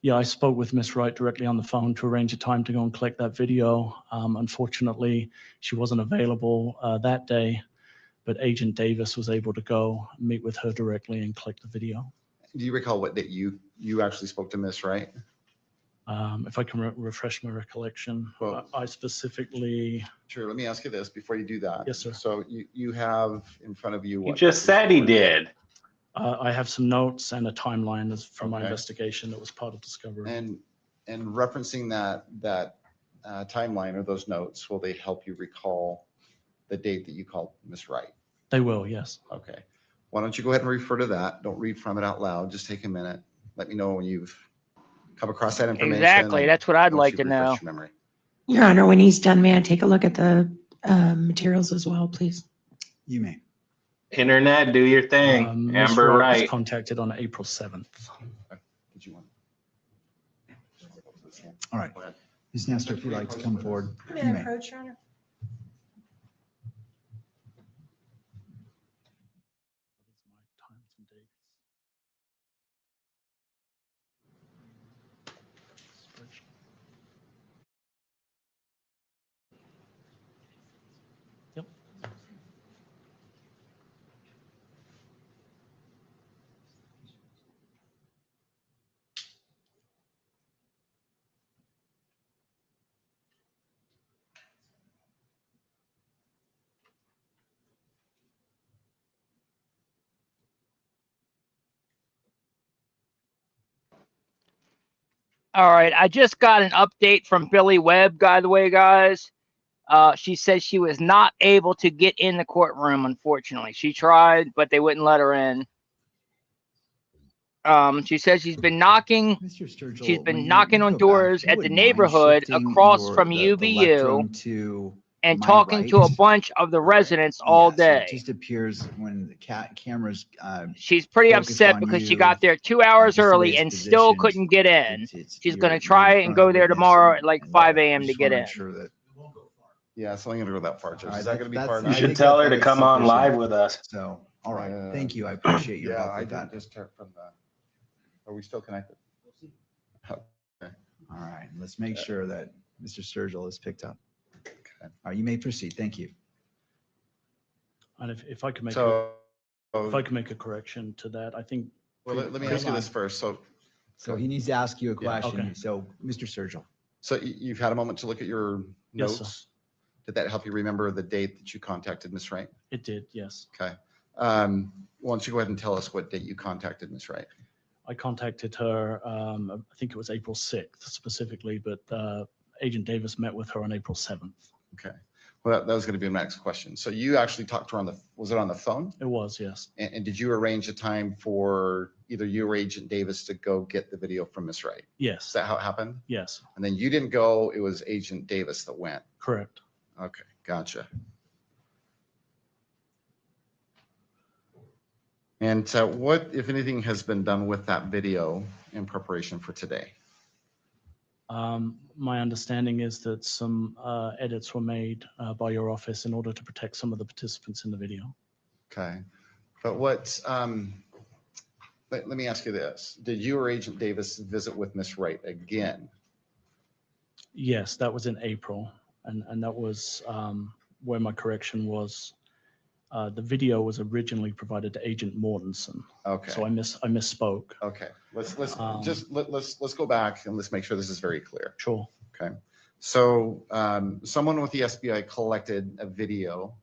Yeah, I spoke with Miss Wright directly on the phone to arrange a time to go and collect that video. Unfortunately, she wasn't available that day, but Agent Davis was able to go meet with her directly and collect the video. Do you recall what date you actually spoke to Miss Wright? If I can refresh my recollection, Well, I specifically. Sure, let me ask you this before you do that. Yes, sir. So you have in front of you He what? just said he did. I have some notes and a timeline from my Okay. investigation that was part of discovery. And referencing that timeline or those notes, will they help you recall the date that you called Miss Wright? They will, yes. Okay. Why don't you go ahead and refer to that? Don't read from it out loud. Just take a minute. Let me know when you've come across that information. Exactly. and That's what I'd once like you've to know. refreshed your memory. Your Honor, when he's done, may I take a look at the materials as well, please? You may. Internet, do your thing. Ms. Amber Wright Wright. was contacted on April 7th. Did you want? All right. Ms. Nestor, if you'd like to come forward, May you I may. approach, Your Honor? Yep. All right, I just got an update from Billy Webb, by the way, guys. She said she was not able to get in the courtroom, unfortunately. She tried, but they wouldn't let her in. She says she's been knocking. Mr. Sturgill, She's when been you knocking on go back, doors if you at the wouldn't mind neighborhood shifting across your- from the UVU lectern to and my talking to a right. bunch of the residents all Yes, day. It just appears when the cameras. She's pretty focused upset on because she you, got there 2 hours just the way early it's and still positioned, couldn't get in. it's- She's you're- going to you're in try and front go of there witness tomorrow and- at like and 5 I a.m. to just get wanna in. make sure that. Yeah, it's only gonna go that far, Judge. All right, Is that gonna be part of You it? should tell her to come on live with us. So, all right, thank you. I appreciate your Yeah, help I with did that. just start from the, are we still connected? Okay. All right, let's make sure that Mr. Sturgill is picked up. Okay. All right, you may proceed. Thank you. And if I could make So, if I could make a correction to that, I think. well, let me ask you this first. So he needs to ask you a Yeah, question. okay. So, Mr. Sturgill. So you've had a moment to look at your Yes, notes? sir. Did that help you remember the date that you contacted Miss Wright? It did, yes. Okay. Why don't you go ahead and tell us what date you contacted Ms. Wright? I contacted her, I think it was April 6th specifically, but Agent Davis met with her on April 7th. Okay. Well, that was going to be my next question. So you actually talked to her on the, was it on the phone? It was, yes. And did you arrange a time for either you or Agent Davis to go get the video from Ms. Wright? Yes. Is that how it happened? Yes. And then you didn't go, it was Agent Davis that went? Correct. Okay, gotcha. And what, if anything, has been done with that video in preparation for today? My understanding is that some edits were made by your office in order to protect some of the participants in the video. Okay. But what, let me ask you this. Did you or Agent Davis visit with Ms. Wright again? Yes, that was in April. And that was where my correction was. The video was originally provided to Agent Mortensen. Okay. So I misspoke. Okay. Let's go back and let's make sure this is very clear. Sure. Okay. So someone with the SBI collected a video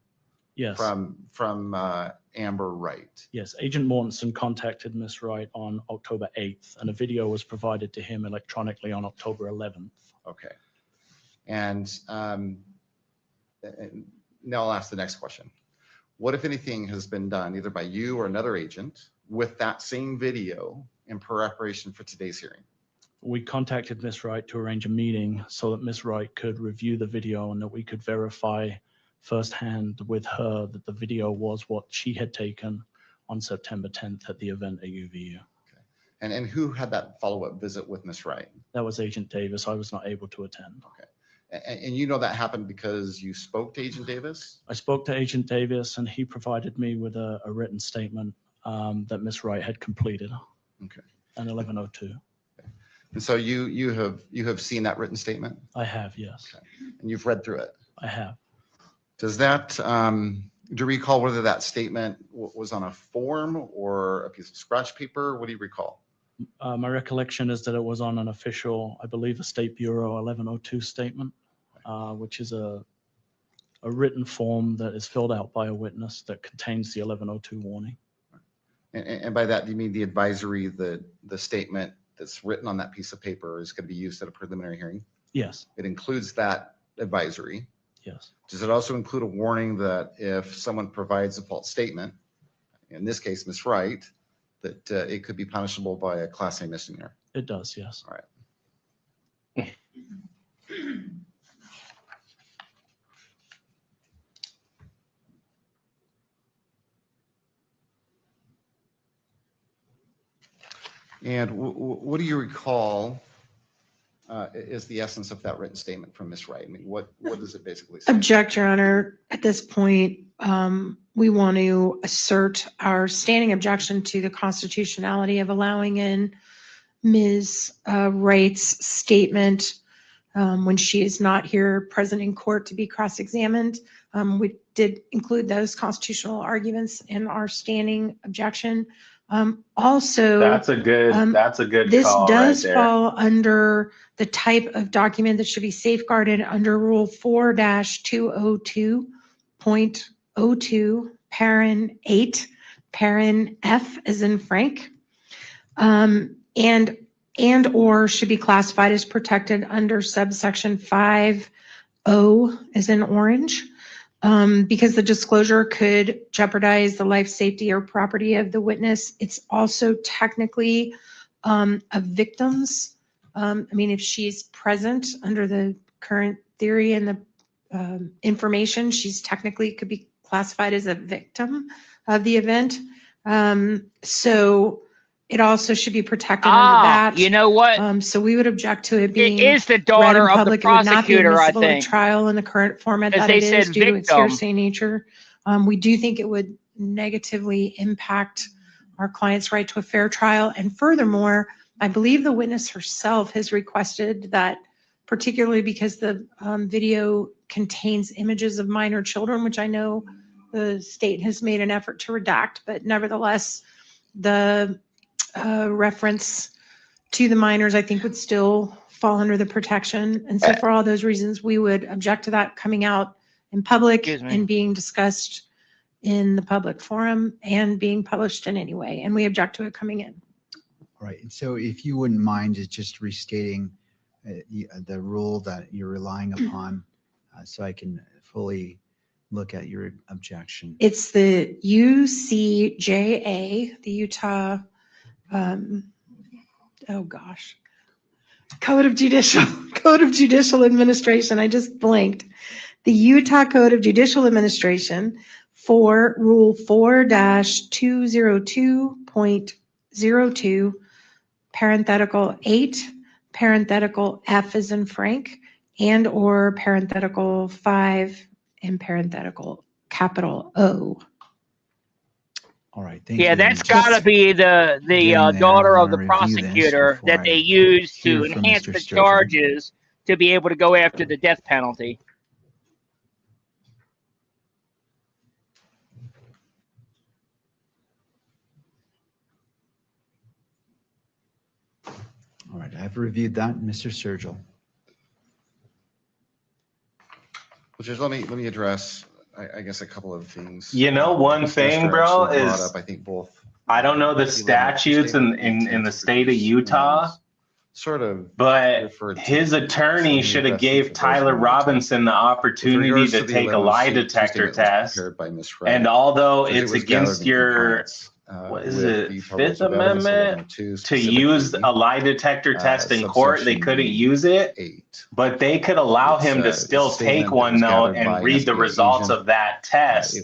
Yes. from Amber Wright. Yes, Agent Mortensen contacted Ms. Wright on October 8th, and a video was provided to him electronically on October 11th. Okay. And now I'll ask the next question. What, if anything, has been done either by you or another agent with that same video in preparation for today's hearing? We contacted Ms. Wright to arrange a meeting so that Ms. Wright could review the video and that we could verify firsthand with her that the video was what she had taken on September 10th at the event at UVU. Okay. And who had that follow-up visit with Ms. Wright? That was Agent Davis. I was not able to attend. Okay. And you know that happened because you spoke to Agent Davis? I spoke to Agent Davis and he provided me with a written statement that Ms. Wright had completed. Okay. At 11:02. Okay. And so you have seen that written statement? I have, yes. Okay. And you've read through it? I have. Does that, do you recall whether that statement was on a form or a piece of scratch paper? What do you recall? My recollection is that it was on an official, I believe, a State Bureau 1102 statement, which is a written form that is filled out by a witness that contains the 1102 warning. And by that, do you mean the advisory, the statement that's written on that piece of paper is going to be used at a preliminary hearing? Yes. It includes that advisory. Yes. Does it also include a warning that if someone provides a false statement, in this case, Ms. Wright, that it could be punishable by a Class A misdemeanor? It does, yes. All right. And what do you recall is the essence of that written statement from Ms. Wright? I mean, what does it basically say? Object, Your Honor. At this point, we want to assert our standing objection to the constitutionality of allowing in Ms. Wright's statement when she is not here present in court to be cross-examined. We did include those constitutional arguments in our standing objection. Also, that's a good this call does right there. fall under the type of document that should be safeguarded under Rule 4-202.02, Parent 8, Parent F as in Frank, and or should be classified as protected under subsection 5O as in orange. Because the disclosure could jeopardize the life, safety, or property of the witness. It's also technically a victim's. I mean, if she's present under the current theory and the information, she's technically could be classified as a victim of the event. So it also should be protected under that. You know what? So we would object to it being It is the read in daughter of the public. It would not be prosecutor, I admissible at think. trial in the current format As that they it is said, due to its victim. hearsay nature. We do think it would negatively impact our client's right to a fair trial. And furthermore, I believe the witness herself has requested that, particularly because the video contains images of minor children, which I know the state has made an effort to redact, but nevertheless, the reference to the minors, I think, would still fall under the protection. And so for all those reasons, we would object to that coming out in public and being discussed in the public forum and being published in any way, and we object to it coming in. All right, and so if you wouldn't mind just restating the rule that you're relying upon, so I can fully look at your objection. It's the UCJA, the Utah, oh gosh, Code of Judicial Administration. I just blanked. The Utah Code of Judicial Administration for Rule 4-202.02, parenthetical 8, parenthetical F as in Frank, and or parenthetical 5 and parenthetical capital O. All right, thank you. Yeah, that's got to be the daughter of the prosecutor that they use to enhance the charges to be able to go after the death penalty. All right, I've reviewed that, Mr. Sturgill. Well, just let me address, I guess, a couple of things. You know, one thing, bro, is I think both. I don't know the statutes in the state of Utah, sort of, but his attorney should have gave Tyler Robinson the opportunity to take a lie detector test. And although it's against your, what is it, Fifth Amendment to use a lie detector test in court, they couldn't use it, but they could allow him to still take one though and read the results of that test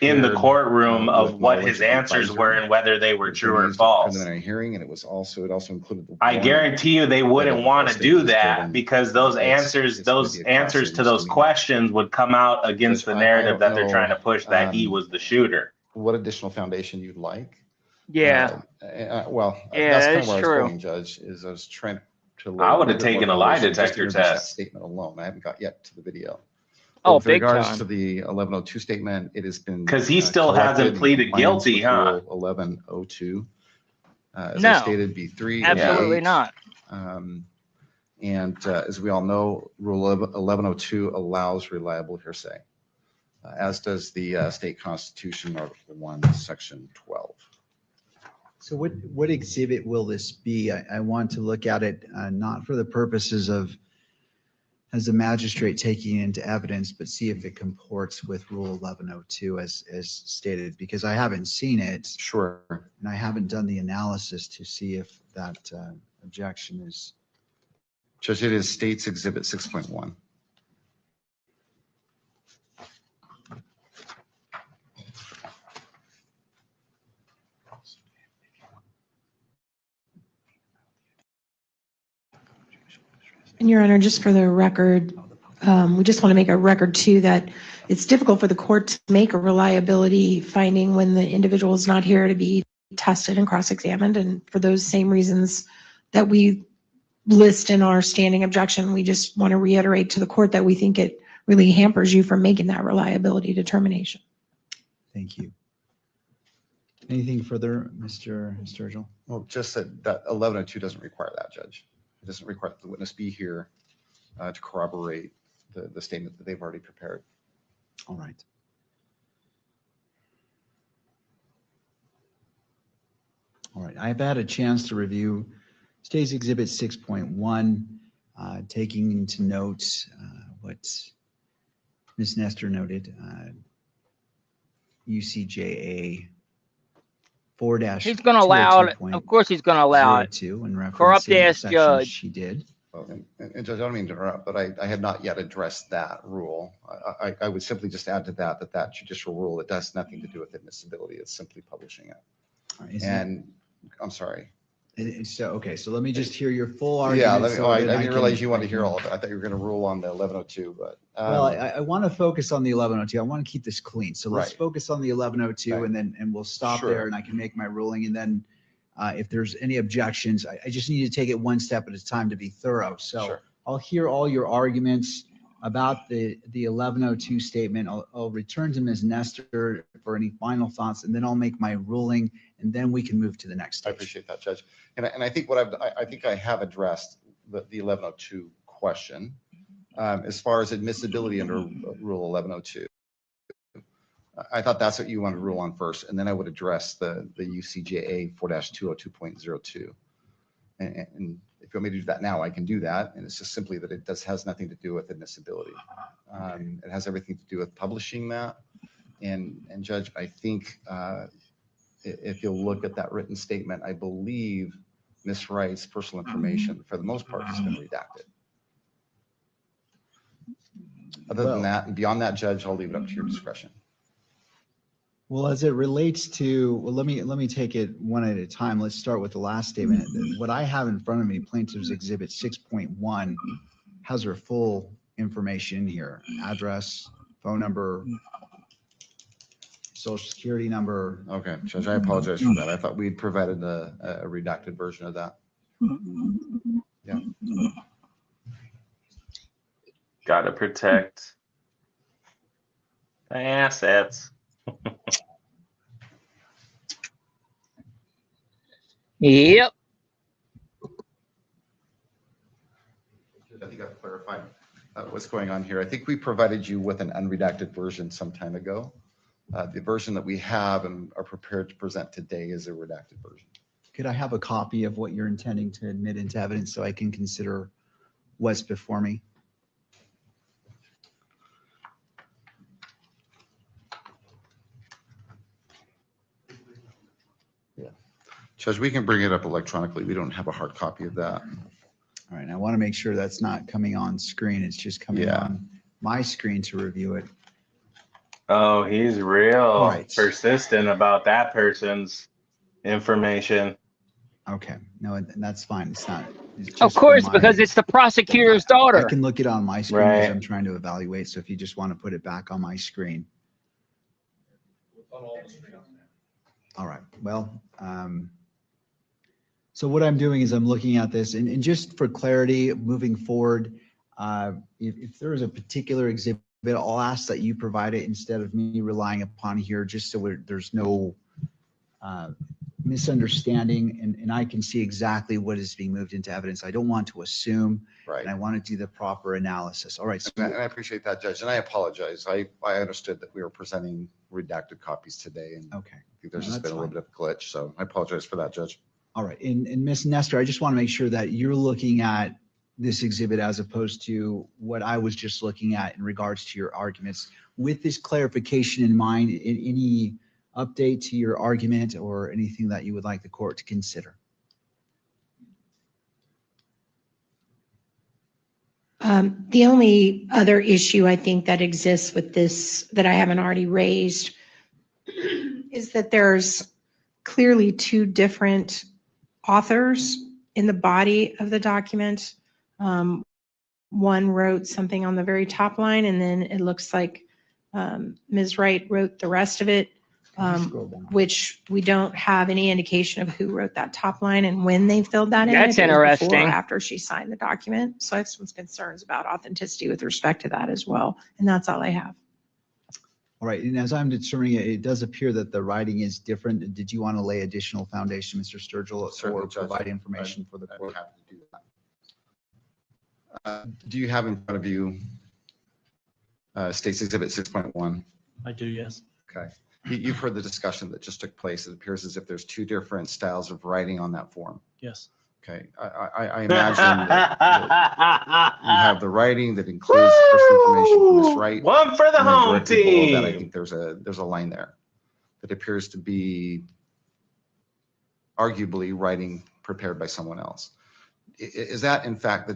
in the courtroom of what his answers were and whether they were true or false. Preliminary hearing, and it also included. I guarantee you they wouldn't want to do that because those answers to those questions would come out against the narrative that they're trying to push that he was the shooter. What additional foundation you'd like? Yeah. Well, yeah, that's kind that's of where I true. was going, Judge, is I was trying to. I would have taken a lie detector just that test. statement alone. I haven't got yet to the video. Oh, With big regards time. to the 1102 statement, it has been. Because he still hasn't pleaded guilty, huh? 1102. As No, I stated, B3. and absolutely B8. not. And as we all know, Rule 1102 allows reliable hearsay, as does the state constitution, Article 1, Section 12. So what exhibit will this be? I want to look at it not for the purposes of, as a magistrate taking it into evidence, but see if it comports with Rule 1102 as stated, because I haven't seen it. Sure. And I haven't done the analysis to see if that objection is. Judge, it is State's Exhibit 6.1. And Your Honor, just for the record, we just want to make a record too that it's difficult for the court to make a reliability finding when the individual is not here to be tested and cross-examined. And for those same reasons that we list in our standing objection, we just want to reiterate to the court that we think it really hampers you from making that reliability determination. Thank you. Anything further, Mr. Sturgill? Well, just that 1102 doesn't require that, Judge. It doesn't require the witness be here to corroborate the statement that they've already prepared. All right. All right, I've had a chance to review State's Exhibit 6.1, taking into note what Ms. Nestor noted, UCJA 4-. He's going to allow it. Of course, he's going to allow it. Corrupt ass judge. She did. Well, and Judge, I don't mean to interrupt, but I have not yet addressed that rule. I would simply just add to that judicial rule, it has nothing to do with admissibility. It's simply publishing it. And I'm sorry. So, okay, so let me just hear your full argument. Yeah, I didn't realize you wanted to hear all of it. I thought you were going to rule on the 1102, but. Well, I want to focus on the 1102. I want to keep this clean. So let's focus on the 1102 and we'll stop there and I can make my ruling. And then if there's any objections, I just need to take it one step at a time to be thorough. So I'll hear all your arguments about the 1102 statement. I'll return to Ms. Nestor for any final thoughts, and then I'll make my ruling, and then we can move to the next stage. I appreciate that, Judge. And I think I think I have addressed the 1102 question as far as admissibility under Rule 1102. I thought that's what you wanted to rule on first, and then I would address the UCJA 4-202.02. And if you want me to do that now, I can do that. And it's just simply that it has nothing to do with admissibility. It has everything to do with publishing that. And Judge, I think if you'll look at that written statement, I believe Ms. Wright's personal information, for the most part, has been redacted. Other than that, and beyond that, Judge, I'll leave it up to your discretion. Well, as it relates to, well, let me take it one at a time. Let's start with the last statement. What I have in front of me, Plaintiff's Exhibit 6.1, has her full information here: address, phone number, social security number. Okay, Judge, I apologize for that. I thought we'd provided a redacted version of that. Yeah. Gotta protect the assets. Yep. I think I've clarified what's going on here. I think we provided you with an unredacted version some time ago. The version that we have and are prepared to present today is a redacted version. Could I have a copy of what you're intending to admit into evidence so I can consider what's before me? Judge, we can bring it up electronically. We don't have a hard copy of that. All right, I want to make sure that's not coming on screen. It's just coming on my screen to review it. Oh, he's real Right. persistent about that person's information. Okay, no, that's fine. It's not. It's Of just for course, my- because it's the prosecutor's I daughter. can look it on my screen as Right. I'm trying to evaluate. So if you just want to put it back on my screen. All right, well, so what I'm doing is I'm looking at this and just for clarity, moving forward, if there is a particular exhibit, I'll ask that you provide it instead of me relying upon here, just so there's no misunderstanding and I can see exactly what is being moved into evidence. I don't want to assume, Right. and I want to do the proper analysis. All right. So And I appreciate that, Judge, and I apologize. I understood that we were presenting redacted copies today, and okay. I think there's No, just that's been a little bit of a glitch, so I apologize for that, Judge. All right, and Ms. Nestor, I just want to make sure that you're looking at this exhibit as opposed to what I was just looking at in regards to your arguments. With this clarification in mind, any update to your argument or anything that you would like the court to consider? The only other issue I think that exists with this that I haven't already raised is that there's clearly two different authors in the body of the document. One wrote something on the very top line, and then it looks like Ms. Wright wrote the rest of it, which we don't have any indication of who wrote that top line and when they filled that in. That's if it was before or interesting. after she signed the document. So I have some concerns about authenticity with respect to that as well. And that's all I have. All right, and as I'm determining it, it does appear that the writing is different. Did you want to lay additional foundation, Mr. Sturgill, Certainly, or Judge. provide information for the I'd court? be happy to do that. Do you have in front of you State's Exhibit 6.1? I do, yes. Okay. You've heard the discussion that just took place. It appears as if there's two different styles of writing on that form. Yes. Okay. I imagine that you have the writing that includes personal information from Ms. Wright. One for the and then home directly below that, I team. think there's a line there that appears to be arguably writing prepared by someone else. Is that in fact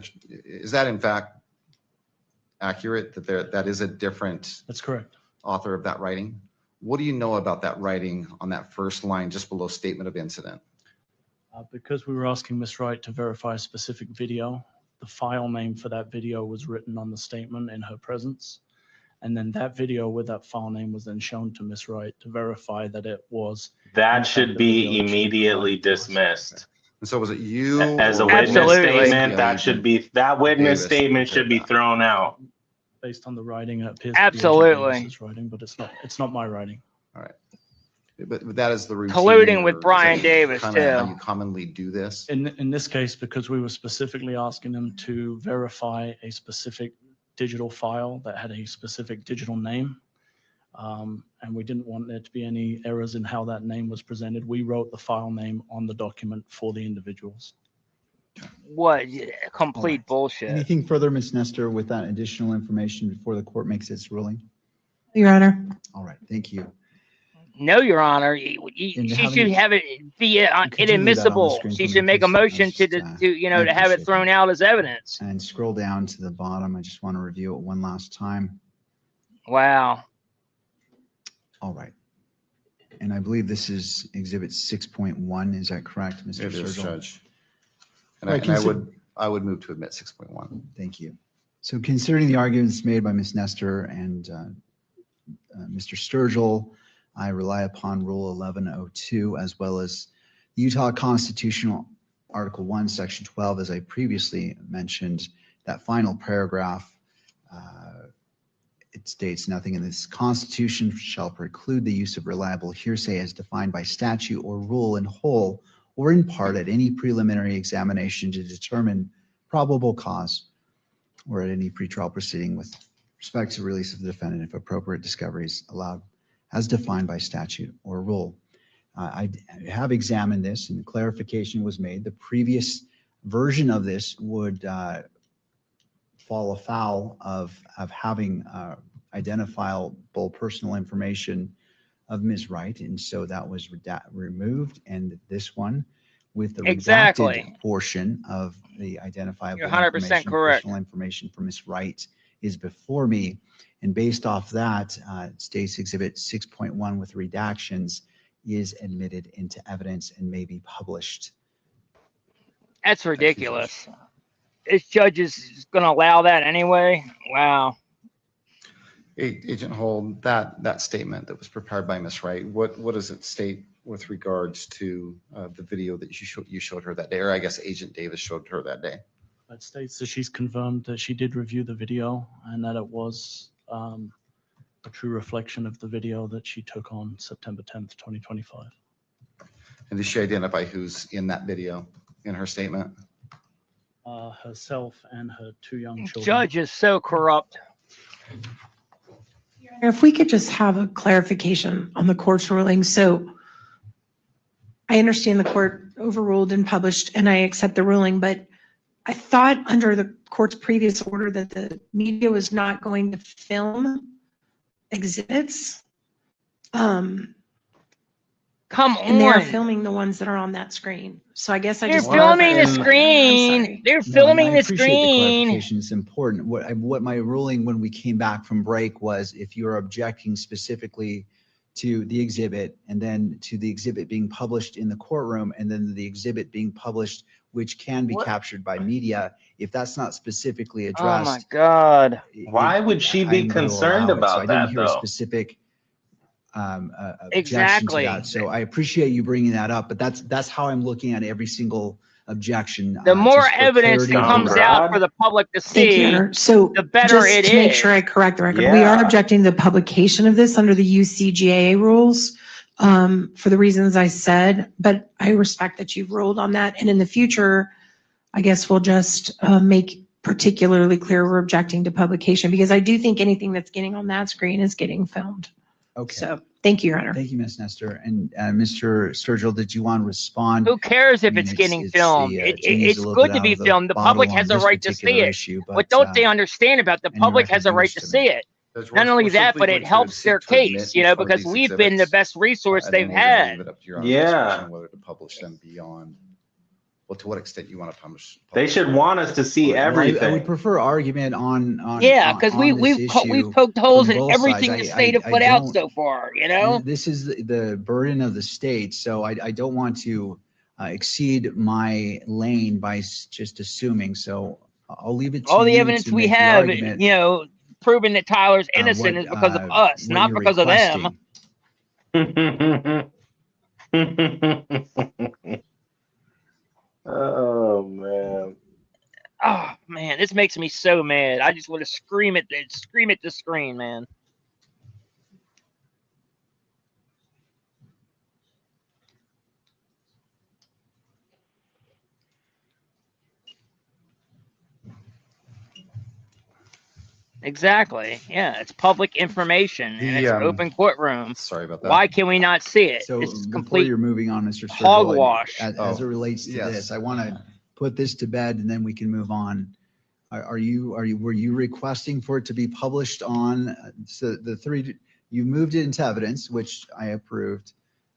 accurate, that that is a different That's correct. author of that writing? What do you know about that writing on that first line just below statement of incident? Because we were asking Ms. Wright to verify a specific video, the file name for that video was written on the statement in her presence. And then that video with that file name was then shown to Ms. Wright to verify that it was. That in fact should the be video that she immediately provided to us. dismissed. And so was it you? As a or witness Absolutely. statement, that witness Davis statement should be prepared that? thrown out. Based on the writing, it appears to be Absolutely. Agent Davis's writing, but it's not my writing. All right. But that is the routine. Colluding with or is Brian that Davis, kinda how too. you commonly do this? In this case, because we were specifically asking them to verify a specific digital file that had a specific digital name, And we didn't want there to be any errors in how that name was presented. We wrote the file name on the document for the individuals. What All complete right. bullshit. Anything further, Ms. Nestor, with that additional information before the court makes its ruling? Your Honor. All right, thank you. No, Your Honor. And She how should many- have it be Could you leave that on the inadmissible. screen She for should me, make a please? motion to I to have it appreciate thrown that. out as evidence. And scroll down to the bottom. I just want to review it one last time. Wow. All right. And I believe this is Exhibit 6.1. Is that correct, Mr. It is, Sturgill? Judge. And Right, I would move to admit 6.1. Thank you. So considering the arguments made by Ms. Nestor and Mr. Sturgill, I rely upon Rule 1102 as well as Utah Constitutional Article 1, Section 12, as I previously mentioned, that final paragraph. It states nothing in this Constitution shall preclude the use of reliable hearsay as defined by statute or rule in whole or in part at any preliminary examination to determine probable cause or at any pretrial proceeding with respect to release of the defendant if appropriate discovery is allowed as defined by statute or rule. I have examined this and clarification was made. The previous version of this would fall afoul of having identifiable personal information of Ms. Wright, and so that was removed. And this one, with the redacted portion of the identifiable You're 100% information, correct. personal information for Ms. Wright is before me. And based off that, State's Exhibit 6.1 with redactions is admitted into evidence and may be published. That's ridiculous. This judge is going to allow that anyway. Wow. Agent Hold, that statement that was prepared by Ms. Wright, what does it state with regards to the video that you showed her that day, or I guess Agent Davis showed her that day? It states that she's confirmed that she did review the video and that it was a true reflection of the video that she took on September 10th, 2025. And did she identify who's in that video in her statement? Herself and her two young children. Judge is so corrupt. If we could just have a clarification on the court's ruling. So I understand the court overruled and published, and I accept the ruling, but I thought under the court's previous order that the media was not going to film exhibits. Come on. And they're filming the ones that are on that screen. So I guess I They're just. filming the I'm screen. sorry. They're No, filming and I the appreciate the screen. clarification. It's important. What my ruling when we came back from break was if you're objecting specifically to the exhibit and then to the exhibit being published in the courtroom and then the exhibit being published, which can be captured by media, if that's not specifically addressed. Oh my God. Why would she be I'm going to concerned allow it. So about I didn't that, hear a though? specific objection Exactly. to that. So I appreciate you bringing that up, but that's how I'm looking at every single objection. The more just for evidence clarity that of comes the out record. for the public to Thank you, see, Your Honor. So the better just it to make is. sure I correct the record, we are Yeah. objecting to the publication of this under the UCGA rules for the reasons I said, but I respect that you've ruled on that. And in the future, I guess we'll just make particularly clear we're objecting to publication because I do think anything that's getting on that screen is getting filmed. Okay. So thank you, Your Honor. Thank you, Ms. Nestor. And Mr. Sturgill, did you want to respond? Who cares if I mean, it's getting it's filmed? genie's It's a little good bit to out be of the filmed. The bottle public on has a this right to see particular it. issue, What don't they uh, understand about the any public has a right recognition to to see it? Judge, Not only we're that, simply but going it to helps their seek to admit case, you know, each one of because these we've been the exhibits, best resource and then they've we're gonna had. leave it up to your Honor's Yeah. discretion whether to publish them beyond, well, to what extent you want to publish. They should want us to see well, I everything. would prefer argument on Yeah, because on we've this poked holes from in both everything sides. the state have put out so far, you know? This is the burden of the state, so I don't want to exceed my lane by just assuming. So I'll leave it to All the you evidence to we make the have, argument, you know, proving that Tyler's innocent is because of us, what not you're because of them. requesting. Oh man. Oh man, this makes me so mad. I just want to scream at the screen, man. Exactly. Yeah, it's public information and it's an open courtroom. Sorry about that. Why can we not see it? So It's before complete you're moving on, Mr. Sturgill, hogwash. as it relates to yes. this, I want to put this to bed and then we can move on. Were you requesting for it to be published on, so the three, you moved it into evidence, which I approved.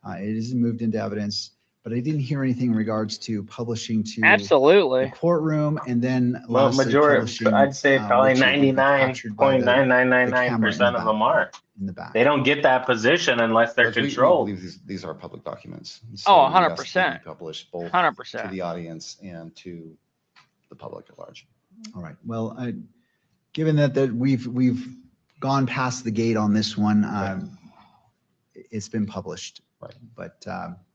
It is moved into evidence, but I didn't hear anything in regards to publishing to Absolutely. the courtroom and then Well, lastly majority, publishing, I'd say probably which will be captured by the camera in 99.9999% the of them are. in the back. They don't get that position unless they're Judge, we controlled. believe these are public documents. Oh, we ask that they 100%. be published both 100%. to the audience and to the public at large. All right. Well, given that we've gone past the gate on this one, it's been published. Right. But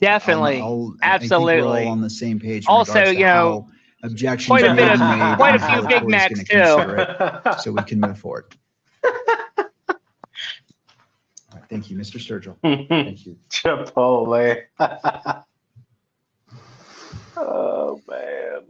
Definitely. I think we're Absolutely. all on the same page. in Also, regards to you know, how objections quite a are bit being of- made quite a and how few the Big court is Macs, gonna too. consider it, so we can move forward. All right, thank you, Mr. Sturgill. Thank you. Chipotle. Oh, man.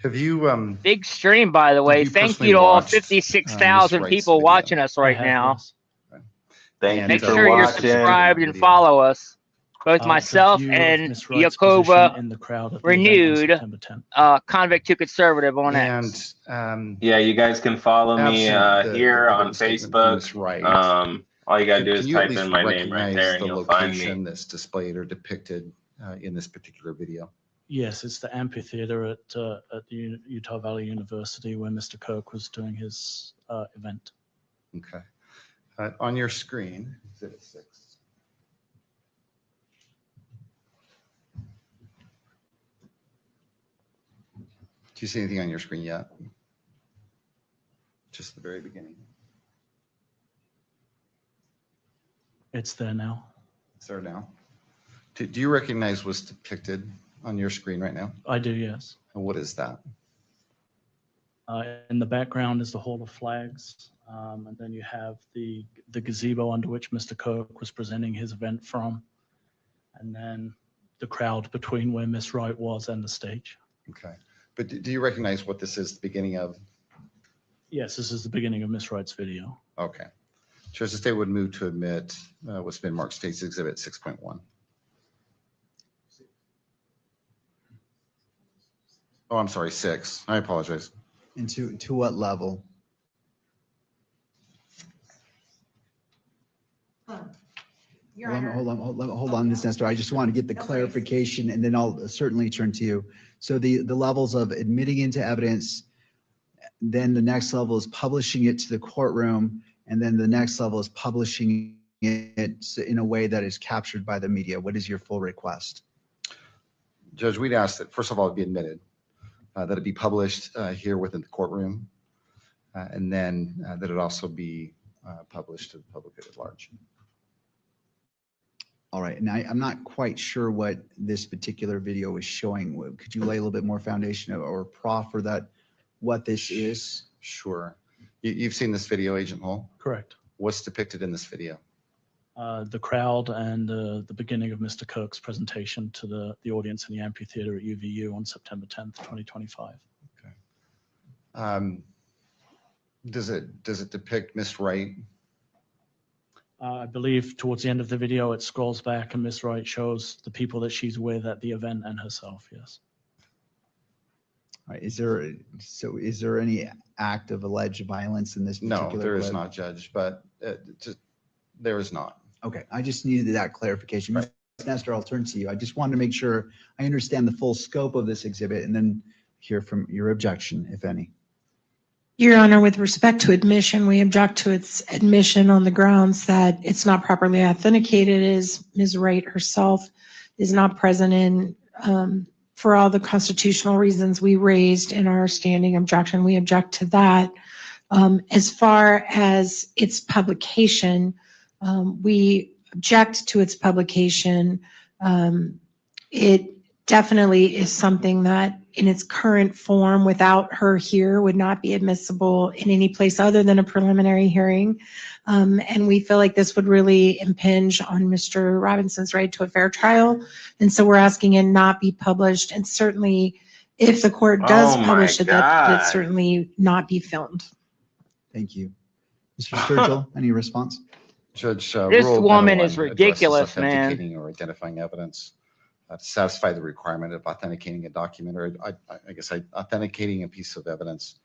Have you, Big stream, by the way. you Thank personally you to all watched, 56,000 Ms. Wright's people video? watching us I right have, now. yes. Thank And, you Make for sure you're watching. subscribed and Video. follow us. Both The myself view of and Ms. Wright's position Yakoba in the crowd at the event on renewed September 10th. convict to conservative on X. And Yeah, you guys can follow me absent the here on written statement from Ms. Facebook. Wright, All you gotta do can is you at type least in my name right there recognize and the you'll find location me. that's displayed or depicted in this particular video? Yes, it's the amphitheater at the Utah Valley University where Mr. Kirk was doing his event. Okay. On your screen, Exhibit 6. Do you see anything on your screen yet? Just the very beginning. It's there now. It's there now. Do you recognize what's depicted on your screen right now? I do, yes. And what is that? In the background is the Hall of Flags, and then you have the gazebo under which Mr. Kirk was presenting his event from, and then the crowd between where Miss Wright was and the stage. Okay. But do you recognize what this is, the beginning of? Yes, this is the beginning of Miss Wright's video. Okay. Chair, the state would move to admit what's been marked State's Exhibit 6.1. Oh, I'm sorry, 6. I apologize. And to what level? Your Hold Honor. hold on, Ms. Nestor. I just want to get the clarification and then I'll certainly turn to you. So the levels of admitting into evidence, then the next level is publishing it to the courtroom, and then the next level is publishing it in a way that is captured by the media. What is your full request? Judge, we'd ask that, first of all, it be admitted, that it be published here within the courtroom, and then that it also be published to the public at large. All right, and I'm not quite sure what this particular video is showing. Could you lay a little bit more foundation or proffer that what this is? Sure. You've seen this video, Agent Hall? Correct. What's depicted in this video? The crowd and the beginning of Mr. Kirk's presentation to the audience in the amphitheater at UVU on September 10th, 2025. Okay. Does it depict Miss Wright? I believe towards the end of the video, it scrolls back and Miss Wright shows the people that she's with at the event and herself, yes. All right, is there any act of alleged violence in this particular No, there is clip? not, Judge, but there is not. Okay, I just needed that clarification. Ms. Nestor, I'll turn to you. I just wanted to make sure I understand the full scope of this exhibit and then hear from your objection, if any. Your Honor, with respect to admission, we object to its admission on the grounds that it's not properly authenticated, as Ms. Wright herself is not present in, for all the constitutional reasons we raised in our standing objection. We object to that. As far as its publication, we object to its publication. It definitely is something that in its current form without her here would not be admissible in any place other than a preliminary hearing. And we feel like this would really impinge on Mr. Robinson's right to a fair trial. And so we're asking it not be published, and certainly if the court does Oh my publish it, that God. certainly not be filmed. Thank you. Mr. Sturgill, any response? Judge, This Rule woman 901 is ridiculous, addresses man. authenticating or identifying evidence to satisfy the requirement of authenticating a document, or I guess authenticating a piece of evidence.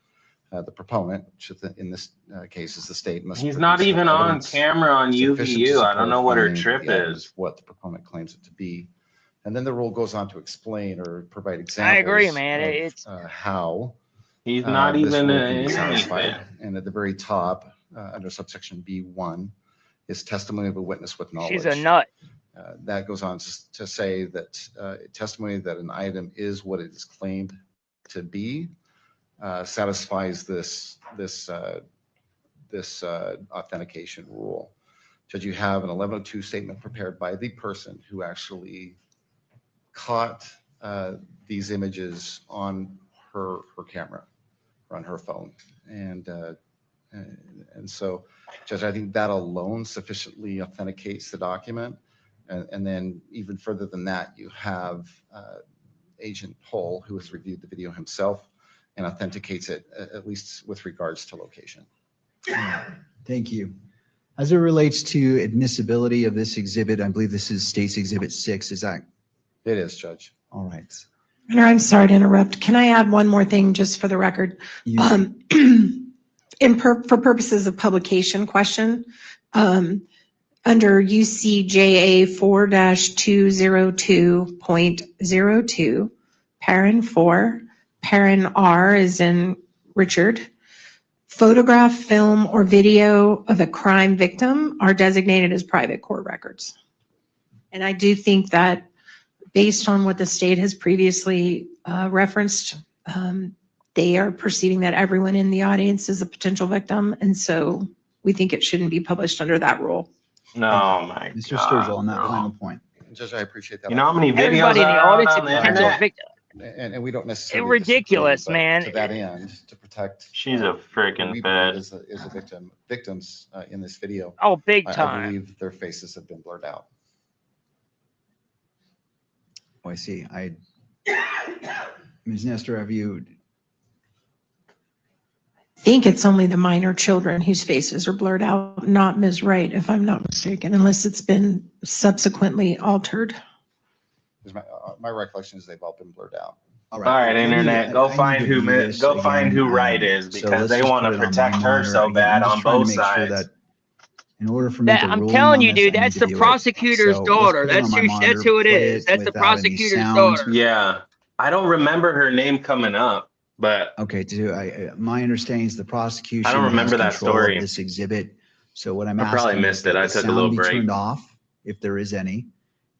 The proponent, which in this case is the state, must. He's not produce even on evidence camera on sufficient to UVU. I support don't know a what her finding that trip the item is. what the proponent claims it to be. And then the rule goes on to explain or provide examples. I agree, man. Of, It's how he's not this even rule in can be satisfied. anything. And at the very top, under subsection B1, is testimony of a witness with knowledge. she's a nut. That goes on to say that testimony that an item is what it is claimed to be satisfies this authentication rule. Judge, you have an 1102 statement prepared by the person who actually caught these images on her camera or on her phone, and so, Judge, I think that alone sufficiently authenticates the document. And then even further than that, you have Agent Pohl, who has reviewed the video himself and authenticates it, at least with regards to location. Thank you. As it relates to admissibility of this exhibit, I believe this is State's Exhibit 6. Is that? It is, Judge. All right. Mayor, I'm sorry to interrupt. Can I add one more thing just for the record? For purposes of publication question, under UCJA 4-202.02, parent 4, parent R is in Richard, photograph, film, or video of a crime victim are designated as private court records. And I do think that based on what the state has previously referenced, they are perceiving that everyone in the audience is a potential victim. And so we think it shouldn't be published under that rule. No, my Mr. God. Sturgill, on that final point. Judge, I appreciate that. You know how many videos Everybody in the are out audience on is the a potential internet? victim. And we don't necessarily Ridiculous, disagree, but man. to that end, to protect. She's a freaking we fed. believe is a victim. Victims in this video. Oh, big I time. believe their faces have been blurred out. Oh, I see. Ms. Nestor, have you? I think it's only the minor children whose faces are blurred out, not Ms. Wright, if I'm not mistaken, unless it's been subsequently altered. My recollection is they've all been blurred out. All right, internet, go find who Wright is, because they want to protect her so bad on both sides. In order for me to I'm rule telling on you, this, dude, I need that's to the do it. prosecutor's So let's daughter. put it on my That's monitor, who it play is. That's the without any prosecutor's sound. daughter. Yeah, I don't remember her name coming up, but Okay, my understanding is the prosecution I don't remember has that control of story. this exhibit. So what I'm I probably asking missed is it. that I the took a little sound be break. turned off, if there is any,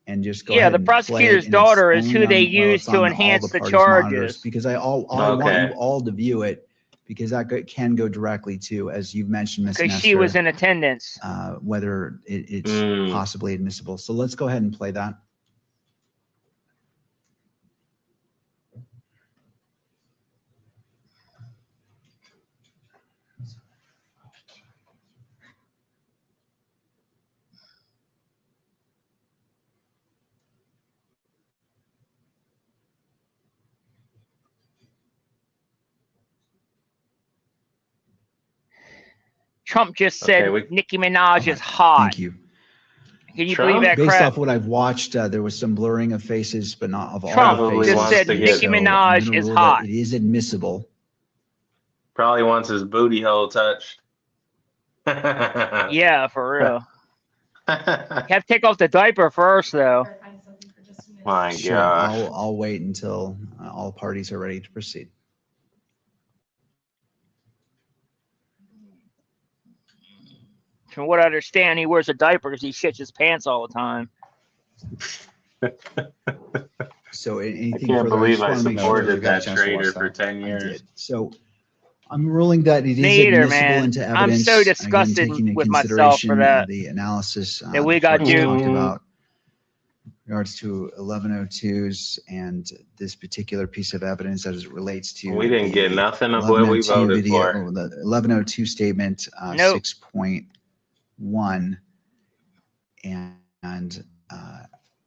and just go Yeah, ahead the and play it prosecutor's and it's daughter is only who they on- well, use it's to on all enhance the parties' monitors, charges. Because I want you all to view it, because that can go directly to, as you've mentioned, Ms. Because she was in attendance. whether it's possibly admissible. So let's go ahead and play that. Trump just said Okay, Nicki Minaj is hot. Thank you. Can you believe that Based crap? off what I've watched, there was some blurring of faces, but not of all Trump the just faces. said Nicki So I'm Minaj gonna is rule that hot. It is admissible. probably wants his booty hole touched. Yeah, for real. You have to take off the diaper first, though. My Sure, gosh. I'll wait until all parties are ready to proceed. From what I understand, he wears a diaper because he shits his pants all the time. So anything I can't further? believe just I wanna make sure supported you got a that chance to watch traitor for that. 10 I years. did. So I'm ruling that it is Me either, admissible man. into I'm evidence. so Again, disgusted taking into with myself for consideration that. the analysis That we the got court just talked duped. about regards to 1102s and this particular piece of evidence as it relates to. We didn't get the nothing of what we 1102 voted video, for. or the 1102 statement, Nope. 6.1. And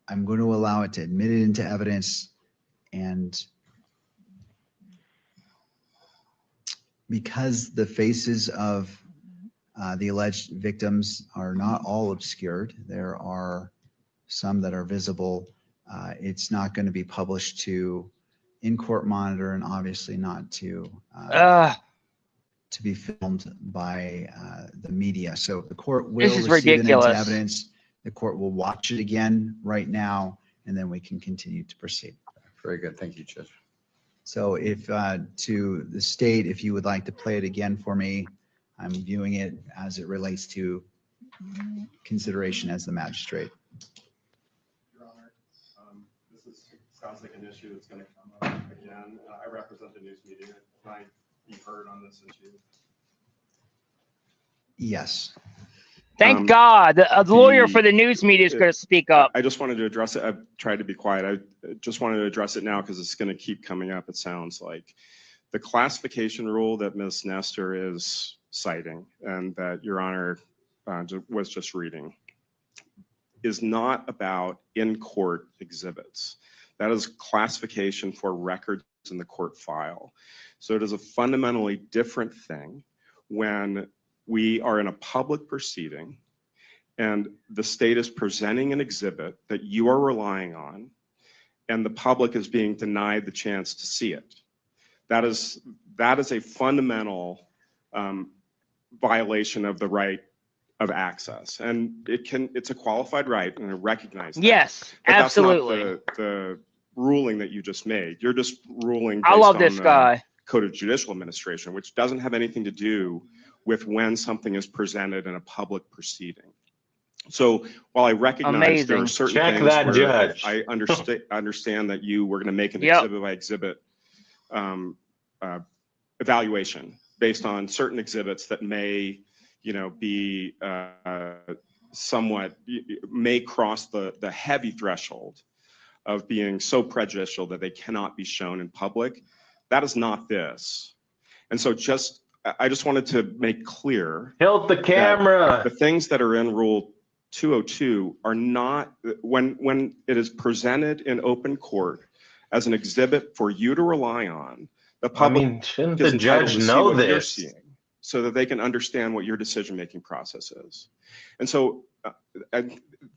I'm going to allow it to admit it into evidence. And because the faces of the alleged victims are not all obscured, there are some that are visible. It's not going to be published to in-court monitor, and obviously not to be filmed by the media. So the court will This is receive it into ridiculous. evidence. The court will watch it again right now, and then we can continue to proceed. Very good. Thank you, Judge. So if to the state, if you would like to play it again for me, I'm viewing it as it relates to consideration as the magistrate. Your Honor, this sounds like an issue that's going to come up again. I represent the news media. Can I be heard on this issue? Yes. Thank God. The lawyer for the news media is going to speak up. I just wanted to address it. I've tried to be quiet. I just wanted to address it now because it's going to keep coming up, it sounds like. The classification rule that Ms. Nestor is citing and that Your Honor was just reading is not about in-court exhibits. That is classification for records in the court file. So it is a fundamentally different thing when we are in a public proceeding and the state is presenting an exhibit that you are relying on and the public is being denied the chance to see it. That is a fundamental violation of the right of access, and it's a qualified right, and I recognize that. Yes, but absolutely. That's not the ruling that you just made. You're just ruling. I love based this on the guy. Code of Judicial Administration, which doesn't have anything to do with when something is presented in a public proceeding. So while I recognize there are certain Check things that where judge. I understand that you were going to make an Yep. exhibit by exhibit evaluation based on certain exhibits that may, be somewhat may cross the heavy threshold of being so prejudicial that they cannot be shown in public. That is not this. And so I just wanted to make clear. Tilt the camera. The things that are in Rule 202 are not, when it is presented in open court as an exhibit for you to rely on, the public shouldn't is the entitled judge to see know what you're this? seeing so that they can understand what your decision-making process is. And so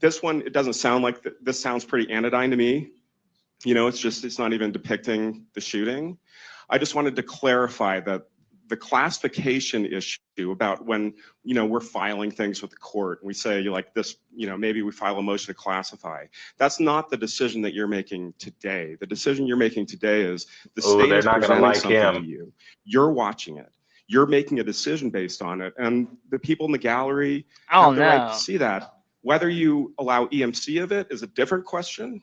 this one, it doesn't sound like, this sounds pretty anodyne to me. It's not even depicting the shooting. I just wanted to clarify that the classification issue about when, we're filing things with the court and we say like this, maybe we file a motion to classify. That's not the decision that you're making today. The decision you're making today is the state is presenting something to you. You're watching it. You're making a decision based on it. And the people in the gallery have the right to see that. Whether you allow EMC of it is a different question.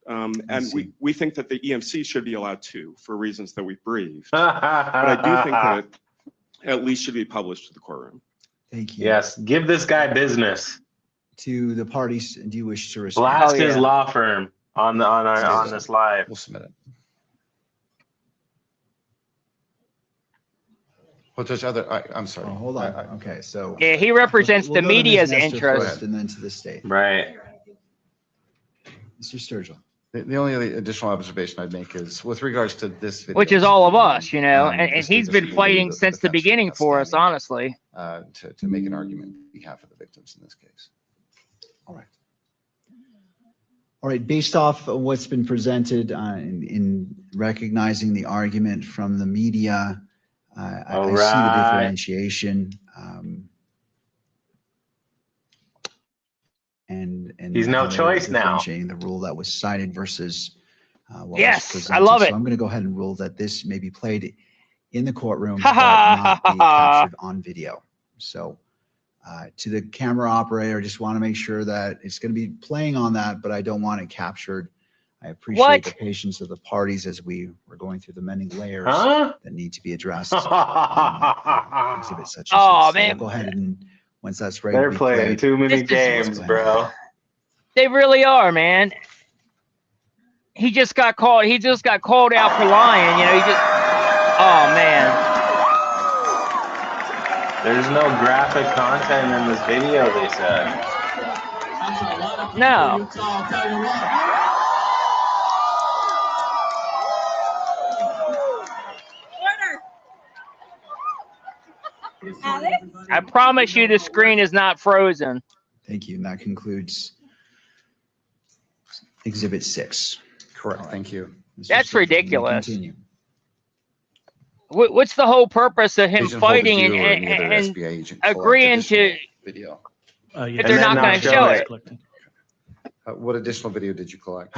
And we think that the EMC should be allowed to, for reasons that we've briefed. But I do think that it at least should be published to the courtroom. Thank you. Yes, give this guy business. To the parties, do you wish to respond? Blast his law firm on this live. We'll submit it. Well, Judge, I'm sorry. Oh, hold on. Okay, so. Yeah, he represents we'll the go to Ms. media's Nestor interest. first and then to the state. Right. Mr. Sturgill. The only additional observation I'd make is with regards to this video. Which is all of us, and the state he's been doesn't fighting believe that since the beginning for us, honestly. To make an argument on behalf of the victims in this case. All right. All right, based off of what's been presented in recognizing the argument from the media, I see the differentiation. And he's no how they're choice now. differentiating the rule that was cited versus what was Yes, presented. I love it. So I'm going to go ahead and rule that this may be played in the courtroom, but not be captured on video. So to the camera operator, just want to make sure that it's going to be playing on that, but I don't want it captured. I appreciate the patience of the parties as we were going through the many layers that need to be addressed. Exhibits such as Oh, this. So man. we'll go ahead and once that's ready, They're playing too many games, bro. They really are, man. He just got called. He just got called out for lying. You know, he just. Oh man. There's no graphic content in this video, they said. No. I promise you, the screen is not frozen. Thank you. And that concludes Exhibit 6. Correct. Thank you. Mr. That's Stewart, you may ridiculous. continue. What's the whole purpose of him Agent, hold the fighting viewer and the other and SBI agent collect agreeing to additional video. if And they're then not not going to show show it. it? Collected. What additional video did you collect?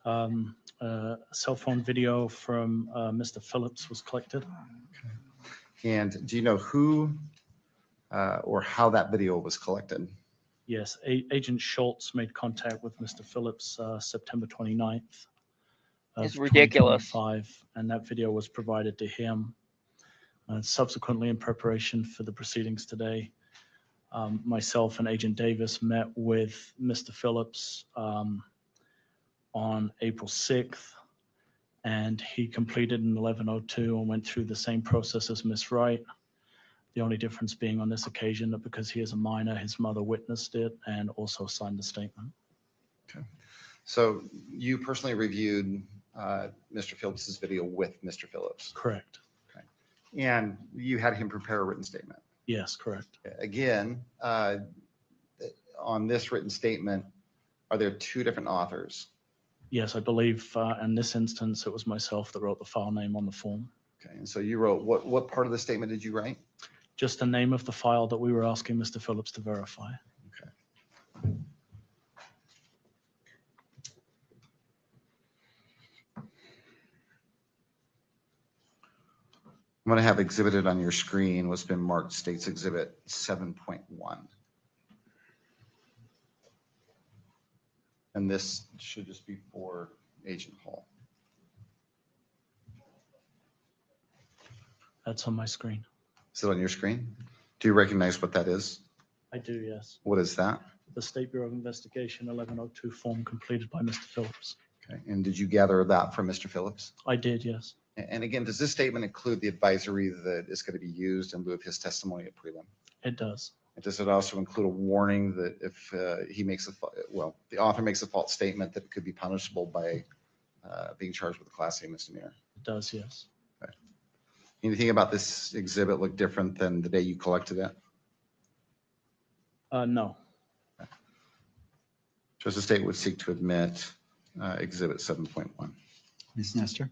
Cell phone video from Mr. Phillips was collected. And do you know who or how that video was collected? Yes, Agent Schultz made contact with Mr. Phillips September 29th of It's ridiculous. 2025, and that video was provided to him. Subsequently, in preparation for the proceedings today, myself and Agent Davis met with Mr. Phillips on April 6th, and he completed an 1102 and went through the same process as Ms. Wright. The only difference being on this occasion that because he is a minor, his mother witnessed it and also signed the statement. Okay. So you personally reviewed Mr. Phillips's video with Mr. Phillips? Correct. Okay. And you had him prepare a written statement? Yes, correct. Again, on this written statement, are there two different authors? Yes, I believe in this instance, it was myself that wrote the file name on the form. Okay, and so you wrote, what part of the statement did you write? Just the name of the file that we were asking Mr. Phillips to verify. Okay. I'm going to have exhibited on your screen what's been marked States Exhibit 7.1. And this should just be for Agent Hall. That's on my screen. Is it on your screen? Do you recognize what that is? I do, yes. What is that? The State Bureau of Investigation 1102 form completed by Mr. Phillips. Okay, and did you gather that from Mr. Phillips? I did, yes. And again, does this statement include the advisory that is going to be used in lieu of his testimony at prelim? It does. And does it also include a warning that if he makes the author makes a false statement, that it could be punishable by being charged with a Class A misdemeanor? It does, yes. Okay. Anything about this exhibit look different than the day you collected it? No. Just the state would seek to admit Exhibit 7.1. Ms. Nestor?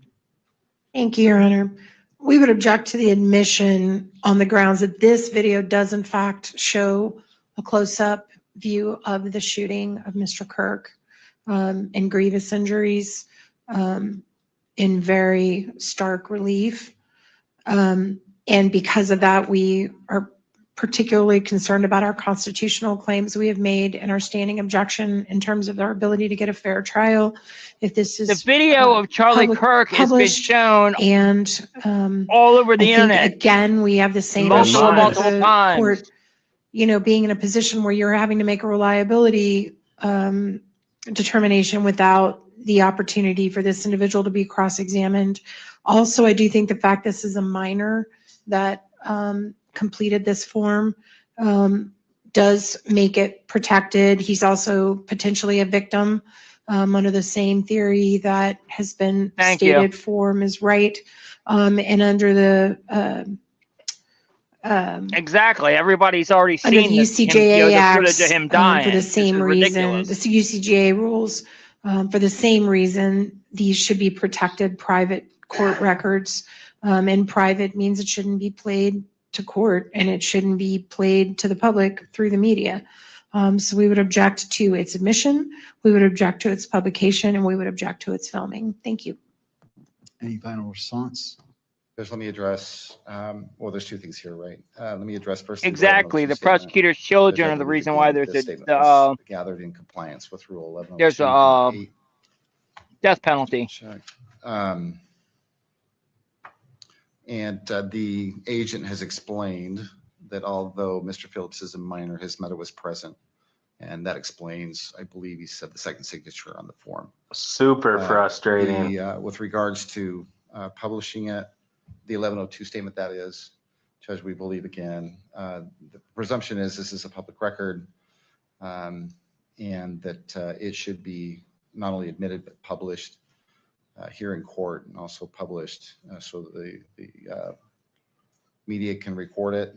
Thank you, Your Honor. We would object to the admission on the grounds that this video does in fact show a close-up view of the shooting of Mr. Kirk and grievous injuries in very stark relief. And because of that, we are particularly concerned about our constitutional claims we have made and our standing objection in terms of our ability to get a fair trial. If this is The video of Charlie Kirk has been published shown and all over the I think, internet. again, we have the same Multiple, issue with multiple the times. court, you know, being in a position where you're having to make a reliability determination without the opportunity for this individual to be cross-examined. Also, I do think the fact this is a minor that completed this form does make it protected. He's also potentially a victim under the same theory that has been stated for Ms. Wright and under the Exactly. Everybody's already under the seen UCJA the Act footage of him dying. for the This same is reason, ridiculous. the UCJA rules for the same reason, these should be protected private court records. And private means it shouldn't be played to court and it shouldn't be played to the public through the media. So we would object to its admission, we would object to its publication, and we would object to its filming. Thank you. Any final response? Just let me address, well, there's two things here, right? Let me address first. Exactly. The prosecutor's children are the reason why there's gathered in compliance with Rule 11. There's a death penalty. And the agent has explained that although Mr. Phillips is a minor, his mother was present And that explains, I believe he said, the second signature on the form. Super frustrating. With regards to publishing it, the 1102 statement that is, Judge, we believe again, the presumption is this is a public record, and that it should be not only admitted but published here in court, and also published so that the media can record it.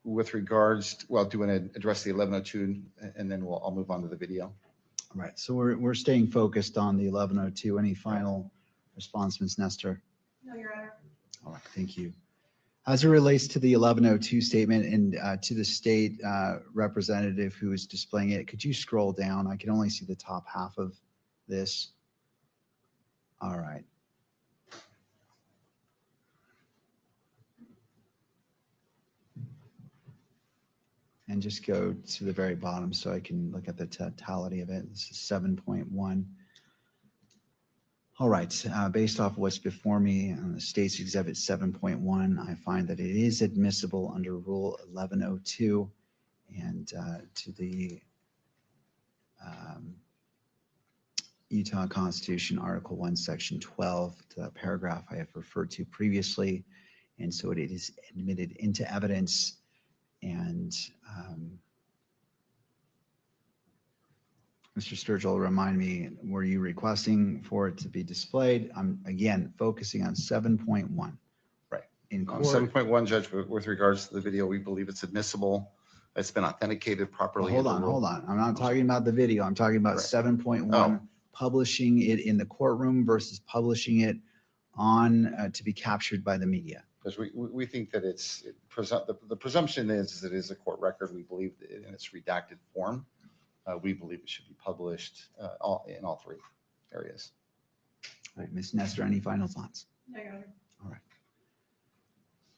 With regards to, well, do you want to address the 1102, and then I'll move on to the video. All right, so we're staying focused on the 1102. Any final response, Ms. Nestor? No, Your Honor. All right, thank you. As it relates to the 1102 statement and to the state representative who is displaying it, could you scroll down? I can only see the top half of this. All right. And just go to the very bottom so I can look at the totality of it. This is 7.1. All right, based off what's before me on the state's exhibit 7.1, I find that it is admissible under Rule 1102 and to the Utah Constitution, Article 1, Section 12, to that paragraph I have referred to previously. And so it is admitted into evidence. And Mr. Sturgill, remind me, were you requesting for it to be displayed? I'm, again, focusing on 7.1. Right. In On court. 7.1, Judge, with regards to the video, we believe it's admissible. It's been authenticated properly. Hold on. I'm not talking about the video. I'm talking about 7.1, publishing it in the courtroom versus publishing it on to be captured by the media. Because we think that the presumption is that it is a court record. We believe that in its redacted form. We believe it should be published in all three areas. All right, Ms. Nestor, any final thoughts? No, Your Honor. All right.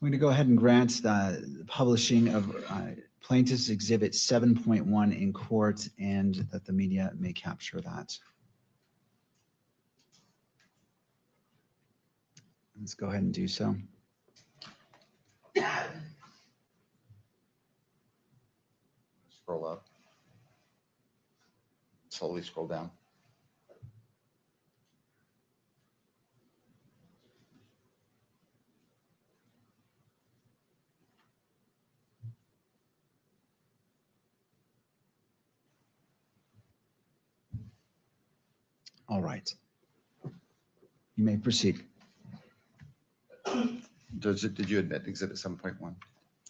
I'm going to go ahead and grant the publishing of Plaintiff's Exhibit 7.1 in court and that the media may capture that. Let's go ahead and do so. Scroll up. Slowly scroll down. All right. You may proceed. Did you admit Exhibit 7.1?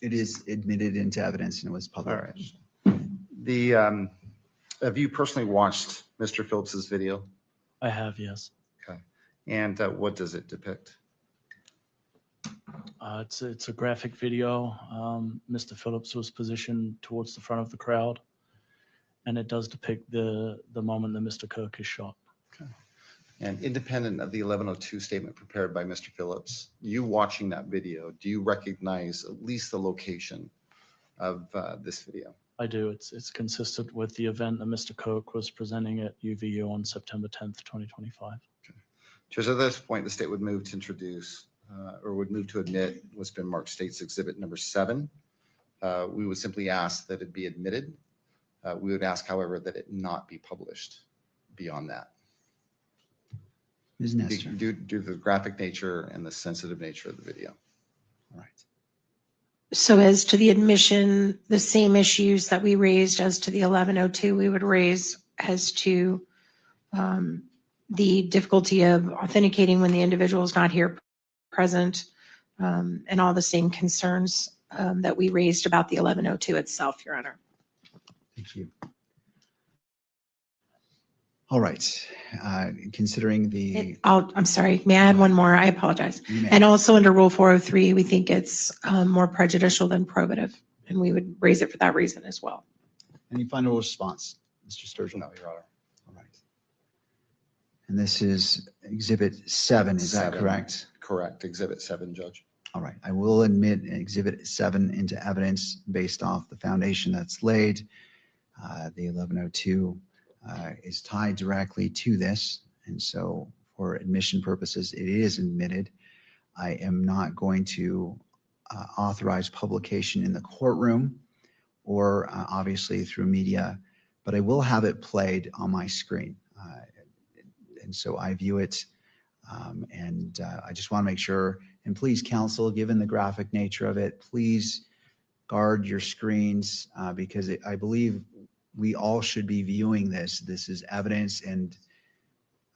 It is admitted into evidence and it was published. All right. Have you personally watched Mr. Phillips's video? I have, yes. Okay. And what does it depict? It's a graphic video. Mr. Phillips was positioned towards the front of the crowd, and it does depict the moment that Mr. Kirk is shot. Okay. And independent of the 1102 statement prepared by Mr. Phillips, you watching that video, do you recognize at least the location of this video? I do. It's consistent with the event that Mr. Kirk was presenting at UVU on September 10th, 2025. Okay. Just at this point, the state would move to introduce or would move to admit what's been marked State's Exhibit number 7. We would simply ask that it be admitted. We would ask, however, that it not be published beyond that. Ms. Nestor. Due to the graphic nature and the sensitive nature of the video. All right. So as to the admission, the same issues that we raised as to the 1102, we would raise as to the difficulty of authenticating when the individual is not here present, and all the same concerns that we raised about the 1102 itself, Your Honor. Thank you. All right. Considering the... I'm sorry, may I add one more? I apologize. And also under Rule 403, we think it's more prejudicial than probative, and we would raise it for that reason as well. Any final response, Mr. Sturgill? No, Your Honor. All right. And this is Exhibit 7, is that correct? Correct. Exhibit 7, Judge. All right. I will admit Exhibit 7 into evidence based off the foundation that's laid. The 1102 is tied directly to this. And so for admission purposes, it is admitted. I am not going to authorize publication in the courtroom or obviously through media, but I will have it played on my screen. And so I view it, and I just want to make sure, and please counsel, given the graphic nature of it, please guard your screens because I believe we all should be viewing this. This is evidence, and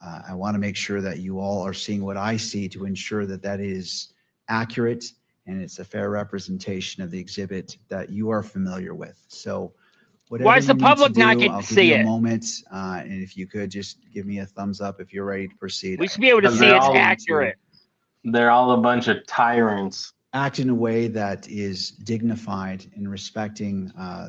I want to make sure that you all are seeing what I see to ensure that that is accurate and it's a fair representation of the exhibit that you are familiar with. So whatever Why is the you need to public not do, getting I'll to give see you a it? moment, and if you could just give me a thumbs up if you're ready to proceed. We should be able to Because see they're it's all accurate. they're all a bunch of tyrants. Act in a way that is dignified in respecting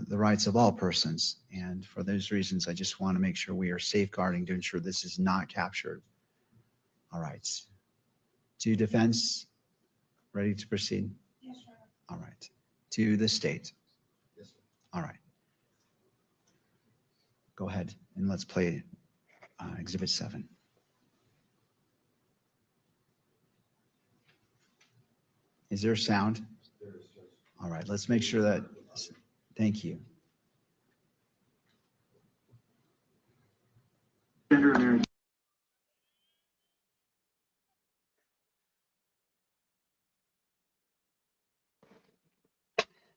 the rights of all persons. And for those reasons, I just want to make sure we are safeguarding to ensure this is not captured. All right. To defense, ready to proceed? Yes, sir. All right. To the state? Yes, sir. All right. Go ahead and let's play Exhibit 7. Is there sound? All right, let's make sure that, thank you.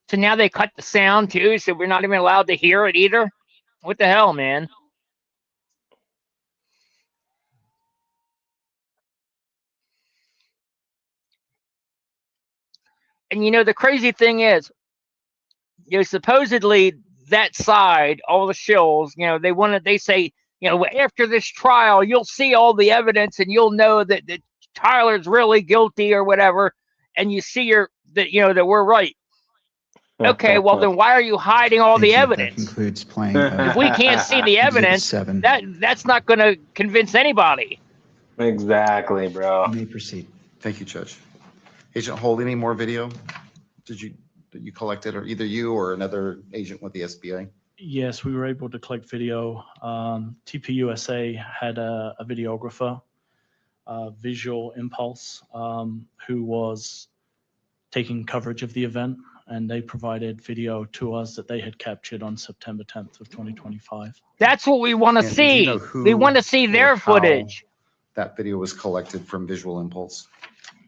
So now they cut the sound too, so we're not even allowed to hear it either? What the hell, man? And you know, the crazy thing is, you know, supposedly that side, all the shills, you know, they say, you know, after this trial, you'll see all the evidence and you'll know that Tyler's really guilty or whatever. And you see that, you know, that we're right. Okay, well then why are you hiding all the Thank you. That evidence? concludes playing If we can't see the Exhibit evidence, 7. that's not going to convince anybody. Exactly, bro. You may proceed. Thank you, Judge. Agent Holt, any more video that you collected, or either you or another agent with the SBA? Yes, we were able to collect video. TPUSA had a videographer, Visual Impulse, who was taking coverage of the event, and they provided video to us that they had captured on September 10th of 2025. That's what we want to And do you see. know who We want to see or their how footage. that video was collected from Visual Impulse?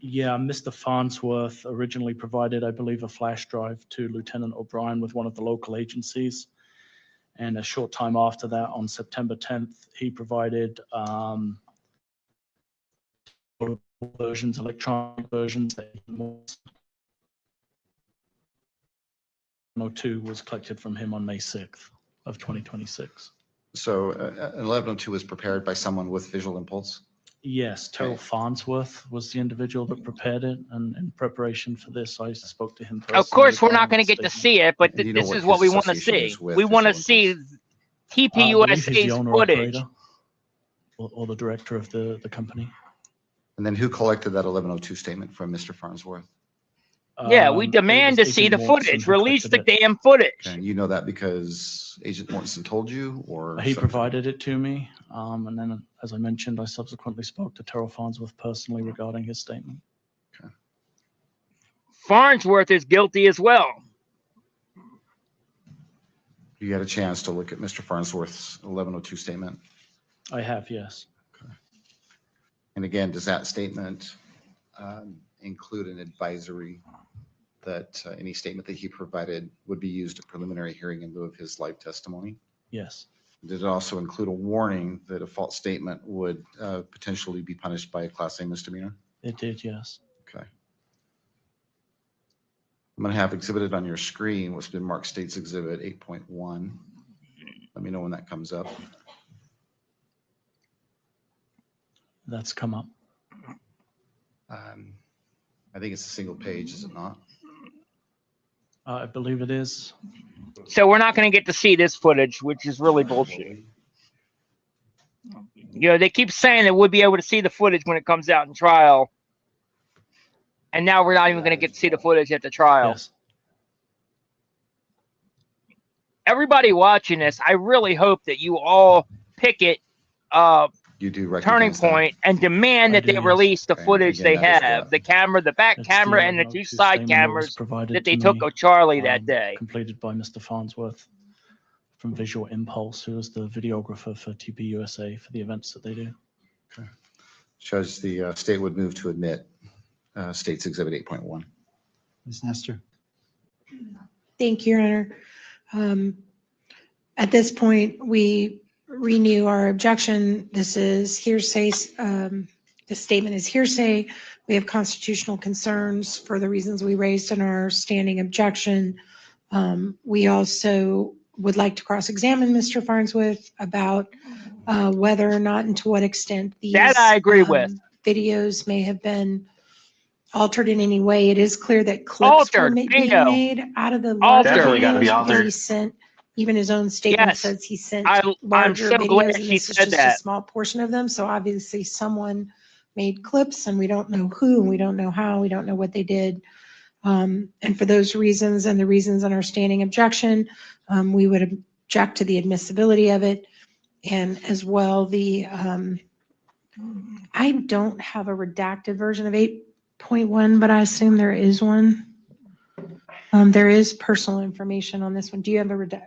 Yeah, Mr. Farnsworth originally provided, I believe, a flash drive to Lieutenant O'Brien with one of the local agencies. And a short time after that, on September 10th, he provided versions, electronic versions. 102 was collected from him on May 6th of 2026. So 1102 was prepared by someone with Visual Impulse? Yes, Terrell Farnsworth was the individual that prepared it, and in preparation for this, I spoke to him personally. Of course, we're not regarding going to the get to statement. see it, but And you know this what is what his we want to association see. is with We want to Visual see I believe he's the TPUSA's owner footage. operator or the director of the company. And then who collected that 1102 statement from Mr. Farnsworth? Yeah, we It demand was to see Agent the Mortensen footage. who Release the collected it. damn footage. Okay, you know that because Agent Mortensen told you, or? He something? provided it to me, and then, as I mentioned, I subsequently spoke to Terrell Farnsworth personally regarding his statement. Farnsworth is guilty as well. You had a chance to look at Mr. Farnsworth's 1102 statement? I have, yes. And again, does that statement include an advisory that any statement that he provided would be used at preliminary hearing in lieu of his live testimony? Yes. Did it also include a warning that a false statement would potentially be punished by a Class A misdemeanor? It did, yes. Okay. I'm going to have exhibited on your screen what's been marked State's Exhibit 8.1. Let me know when that comes up. That's come up. I think it's a single page, is it not? I believe it is. So we're not going to get to see this footage, which is really bullshit. You know, they keep saying that we'll be able to see the footage when it comes out in trial. And now we're not even going to get to see the footage at the trial. Yes. Everybody watching this, I really hope that you all picket You do Turning recognize that? Point and demand I that do, they yes. release the Okay, footage again, they that is have, what- the camera, the back It's camera, and the 1102 two side statement that was cameras provided that they to took me, of Charlie that day. completed by Mr. Farnsworth from Visual Impulse, who is the videographer for TP USA for the events that they do. Okay. Judge, the state would move to admit State's Exhibit 8.1. Ms. Nestor? Thank you, Your Honor. At this point, we renew our objection. This is hearsay. This statement is hearsay. We have constitutional concerns for the reasons we raised in our standing objection. We also would like to cross-examine Mr. Farnsworth about whether or not and to what extent these That I agree with. videos may have been altered in any way. It is clear that clips were Altered, being bingo. made out of the larger Altered. Definitely gotta be videos because he altered. sent, even his own statement Yes. says he sent I'm larger so glad videos, and she this is said just a that. small portion of them. So obviously someone made clips and we don't know who, and we don't know how, we don't know what they did. And for those reasons and the reasons in our standing objection, we would object to the admissibility of it. And as well, I don't have a redacted version of 8.1, but I assume there is one. There is personal information on this one. Do you have a redact?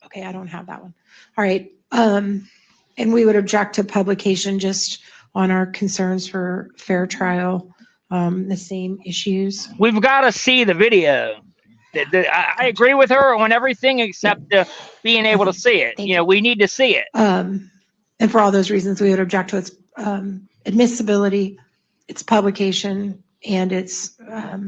Okay, I don't have that one. All right. And we would object to publication just on our concerns for fair trial, the same issues. We've got to see the video. I agree with her on everything except being able to see it. Thank You know, we need to see it. And for all those reasons, we would object to its admissibility, its publication, and its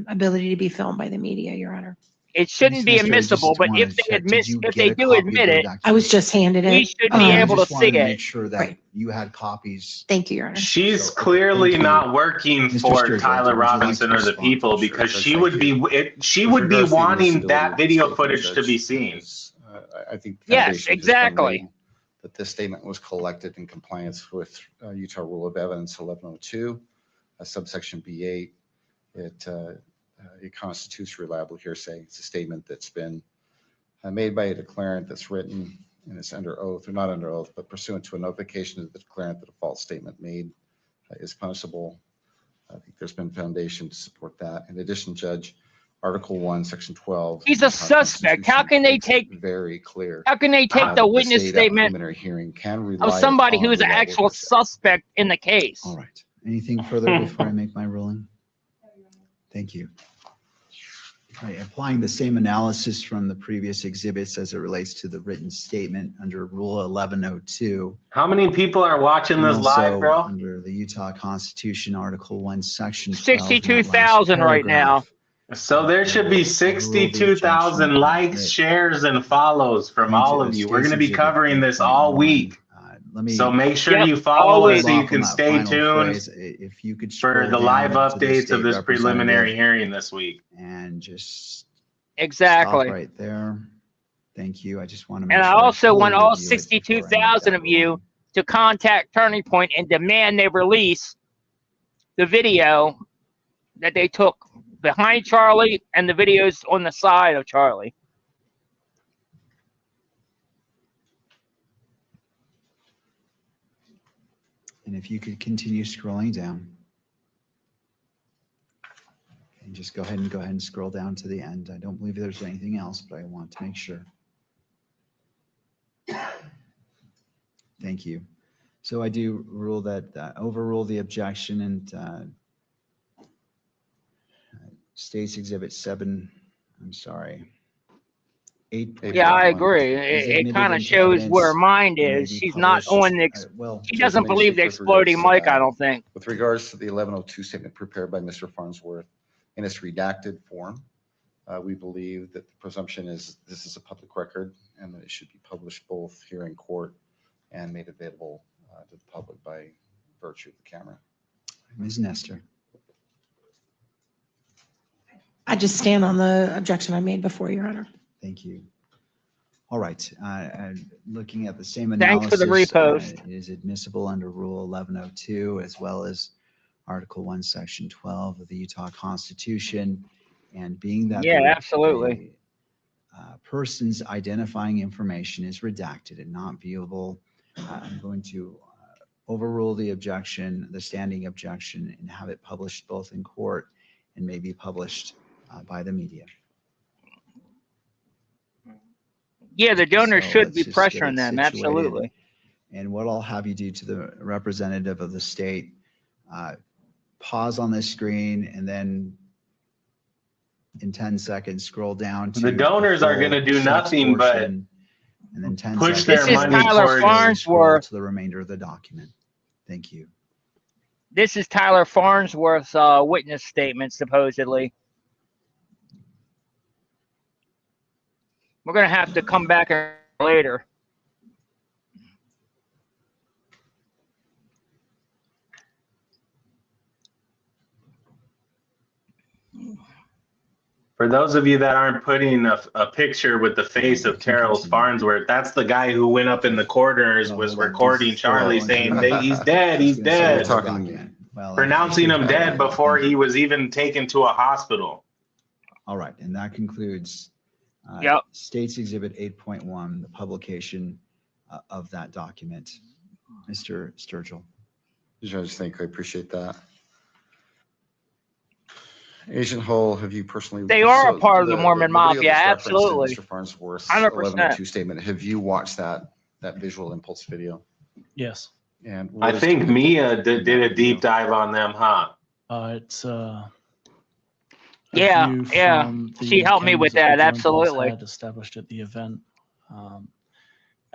ability to be filmed by the media, Your Honor. It shouldn't be Ms. Nestor, I admissible, just but wanted if to they check, admit, did you if get they a do copy of admit the it, redacted I was just handed we it. should be I able to just wanted see to make it. sure that Right. you had copies. Thank you, Your Honor. She's So, clearly thank you. not working Mr. for Sturgill, Tyler would you like to Robinson or the respond? people Sure, because Judge, she thank would be you. she With would be regards to the wanting admissibility that of the video statement, footage to be Judge, seen. is, I think the Yes, foundation has been exactly. laid that this statement was collected in compliance with Utah Rule of Evidence 1102, subsection B8. It constitutes reliable hearsay. It's a statement that's been made by a declarant that's written and it's under oath, or not under oath, but pursuant to a notification of the declarant that a false statement made is punishable. I think there's been foundation to support that. In addition, Judge, Article 1, Section 12. He's a suspect. How can they take? Very clear. How can they take the that witness state at statement preliminary hearing can rely of somebody upon who's an reliable actual hearsay. suspect in the case? All right. Anything further before I make my ruling? Thank you. All right, applying the same analysis from the previous exhibits as it relates to the written statement under Rule 1102. How many people are watching and this live, also bro? under the Utah Constitution, Article 1, Section 12. in that last 62,000 right now. paragraph, So there should be overrule the 62,000 objection likes, that shares, and follows from all of you. We're going to be State's covering Exhibit this all 8.1. week. Let me So make sure Yep, you follow always. us so you hold off on can that stay final tuned phrase. If you could for scroll the live down to the updates state of this preliminary representative hearing this week. and just Exactly. stop right there. Thank you. I just want to make And I sure also fully want all review it before I make 62,000 that of you ruling. to contact Turning Point and demand they release the video that they took behind Charlie and the videos on the side of Charlie. And if you could continue scrolling down. And just go ahead and scroll down to the end. I don't believe there's anything else, but I want to make sure. Thank you. So I do rule that, overrule the objection and State's Exhibit 7, I'm sorry. 8. Yeah, I agree. It kind of shows where her mind is. She's not on the. She doesn't believe the exploding mic, I don't think. With regards to the 1102 statement prepared by Mr. Farnsworth in its redacted form, we believe that the presumption is this is a public record and that it should be published both here in court and made available to the public by virtue of the camera. Ms. Nestor. I just stand on the objection I made before, Your Honor. Thank you. All right. Looking at the same Thanks for analysis. the repost. It is admissible under Rule 1102 as well as Article 1, Section 12 of the Utah Constitution. And being that Yeah, the absolutely. person's identifying information is redacted and not viewable, I'm going to overrule the objection, the standing objection, and have it published both in court and maybe published by the media. Yeah, the donors So should be let's just get pressuring it them. situated. Absolutely. And what I'll have you do to the representative of the state, pause on this screen and then in 10 seconds, scroll down to The donors are full going to do checks nothing but portion, and then 10 push seconds. their This is money Tyler towards Farnsworth. To the remainder of the document. Thank you. This is Tyler Farnsworth's witness statement, supposedly. We're going to have to come back later. For those of you that aren't putting a picture with the face of Carol's Farnsworth, that's the guy who went up in the corners, was recording Charlie saying, he's dead, he's dead. Pronouncing him dead before he was even taken to a hospital. All right, and that concludes State's Exhibit 8.1, the publication of that document. Mr. Sturgill. Judge, thank you. I appreciate that. Agent Hull, have you personally? They are a part of the Mormon Mafia, absolutely. Mr. Farnsworth's 100%. 1102 statement. Have you watched that visual impulse video? Yes. And I think Mia did a deep dive on them, huh? It's yeah. She helped me with that. Absolutely. Had established at the event,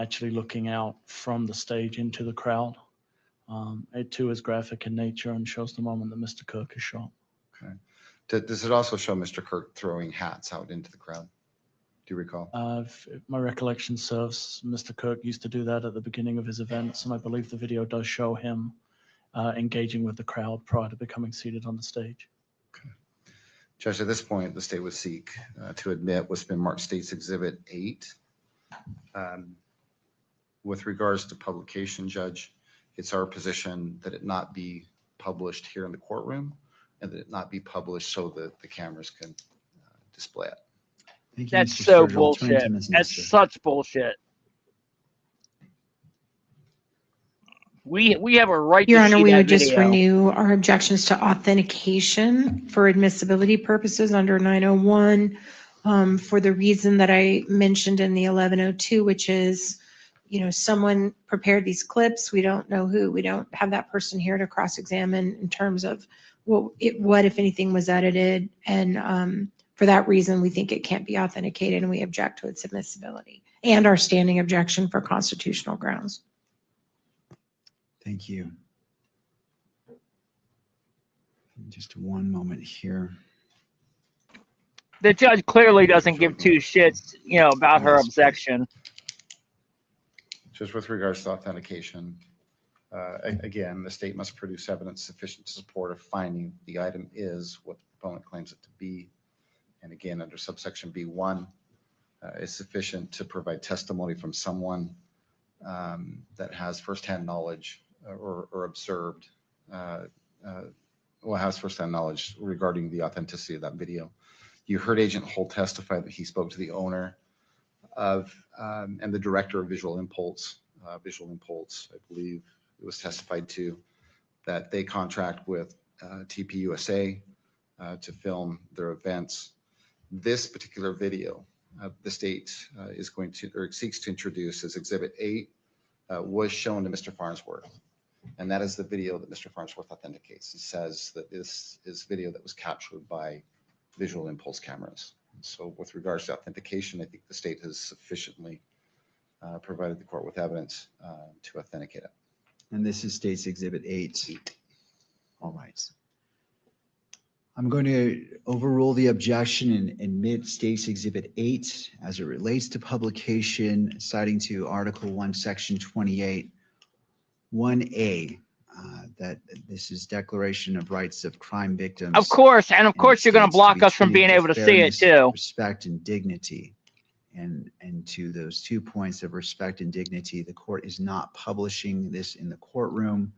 actually looking out from the stage into the crowd. It too is graphic in nature and shows the moment that Mr. Kirk is shot. Okay. Does it also show Mr. Kirk throwing hats out into the crowd? Do you recall? If my recollection serves, Mr. Kirk used to do that at the beginning of his events, and I believe the video does show him engaging with the crowd prior to becoming seated on the stage. Okay. Judge, at this point, the state would seek to admit what's been marked State's Exhibit 8. With regards to publication, Judge, it's our position that it not be published here in the courtroom and that it not be published so that the cameras can display it. Thank you, That's Mr. so Sturgill. bullshit. Turn to Ms. That's Nestor. such bullshit. We have a right Your to Honor, see we that would just video. renew our objections to authentication for admissibility purposes under 901 for the reason that I mentioned in the 1102, which is, someone prepared these clips. We don't know who. We don't have that person here to cross-examine in terms of what, if anything, was edited. And for that reason, we think it can't be authenticated and we object to its admissibility and our standing objection for constitutional grounds. Thank you. Just one moment here. The judge clearly doesn't give two shits, about her objection. Just with regards to authentication, again, the state must produce evidence sufficient to support a finding the item is what the proponent claims it to be. And again, under subsection B1, is sufficient to provide testimony from someone that has firsthand knowledge or observed, has firsthand knowledge regarding the authenticity of that video. You heard Agent Hull testify that he spoke to the owner of and the director of Visual Impulse, I believe it was testified to, that they contract with TPUSA to film their events. This particular video, the state is going to, or seeks to introduce as Exhibit 8, was shown to Mr. Farnsworth. And that is the video that Mr. Farnsworth authenticates. He says that this is video that was captured by Visual Impulse cameras. So with regards to authentication, I think the state has sufficiently provided the court with evidence to authenticate it. And this is State's Exhibit 8. All right. I'm going to overrule the objection and admit State's Exhibit 8 as it relates to publication, citing to Article 1, Section 28, 1A, that this is Declaration of Rights of Crime Victims. Of course, and of course you're going to block us from being able to see it too. Respect and dignity. And to those 2 points of respect and dignity, the court is not publishing this in the courtroom.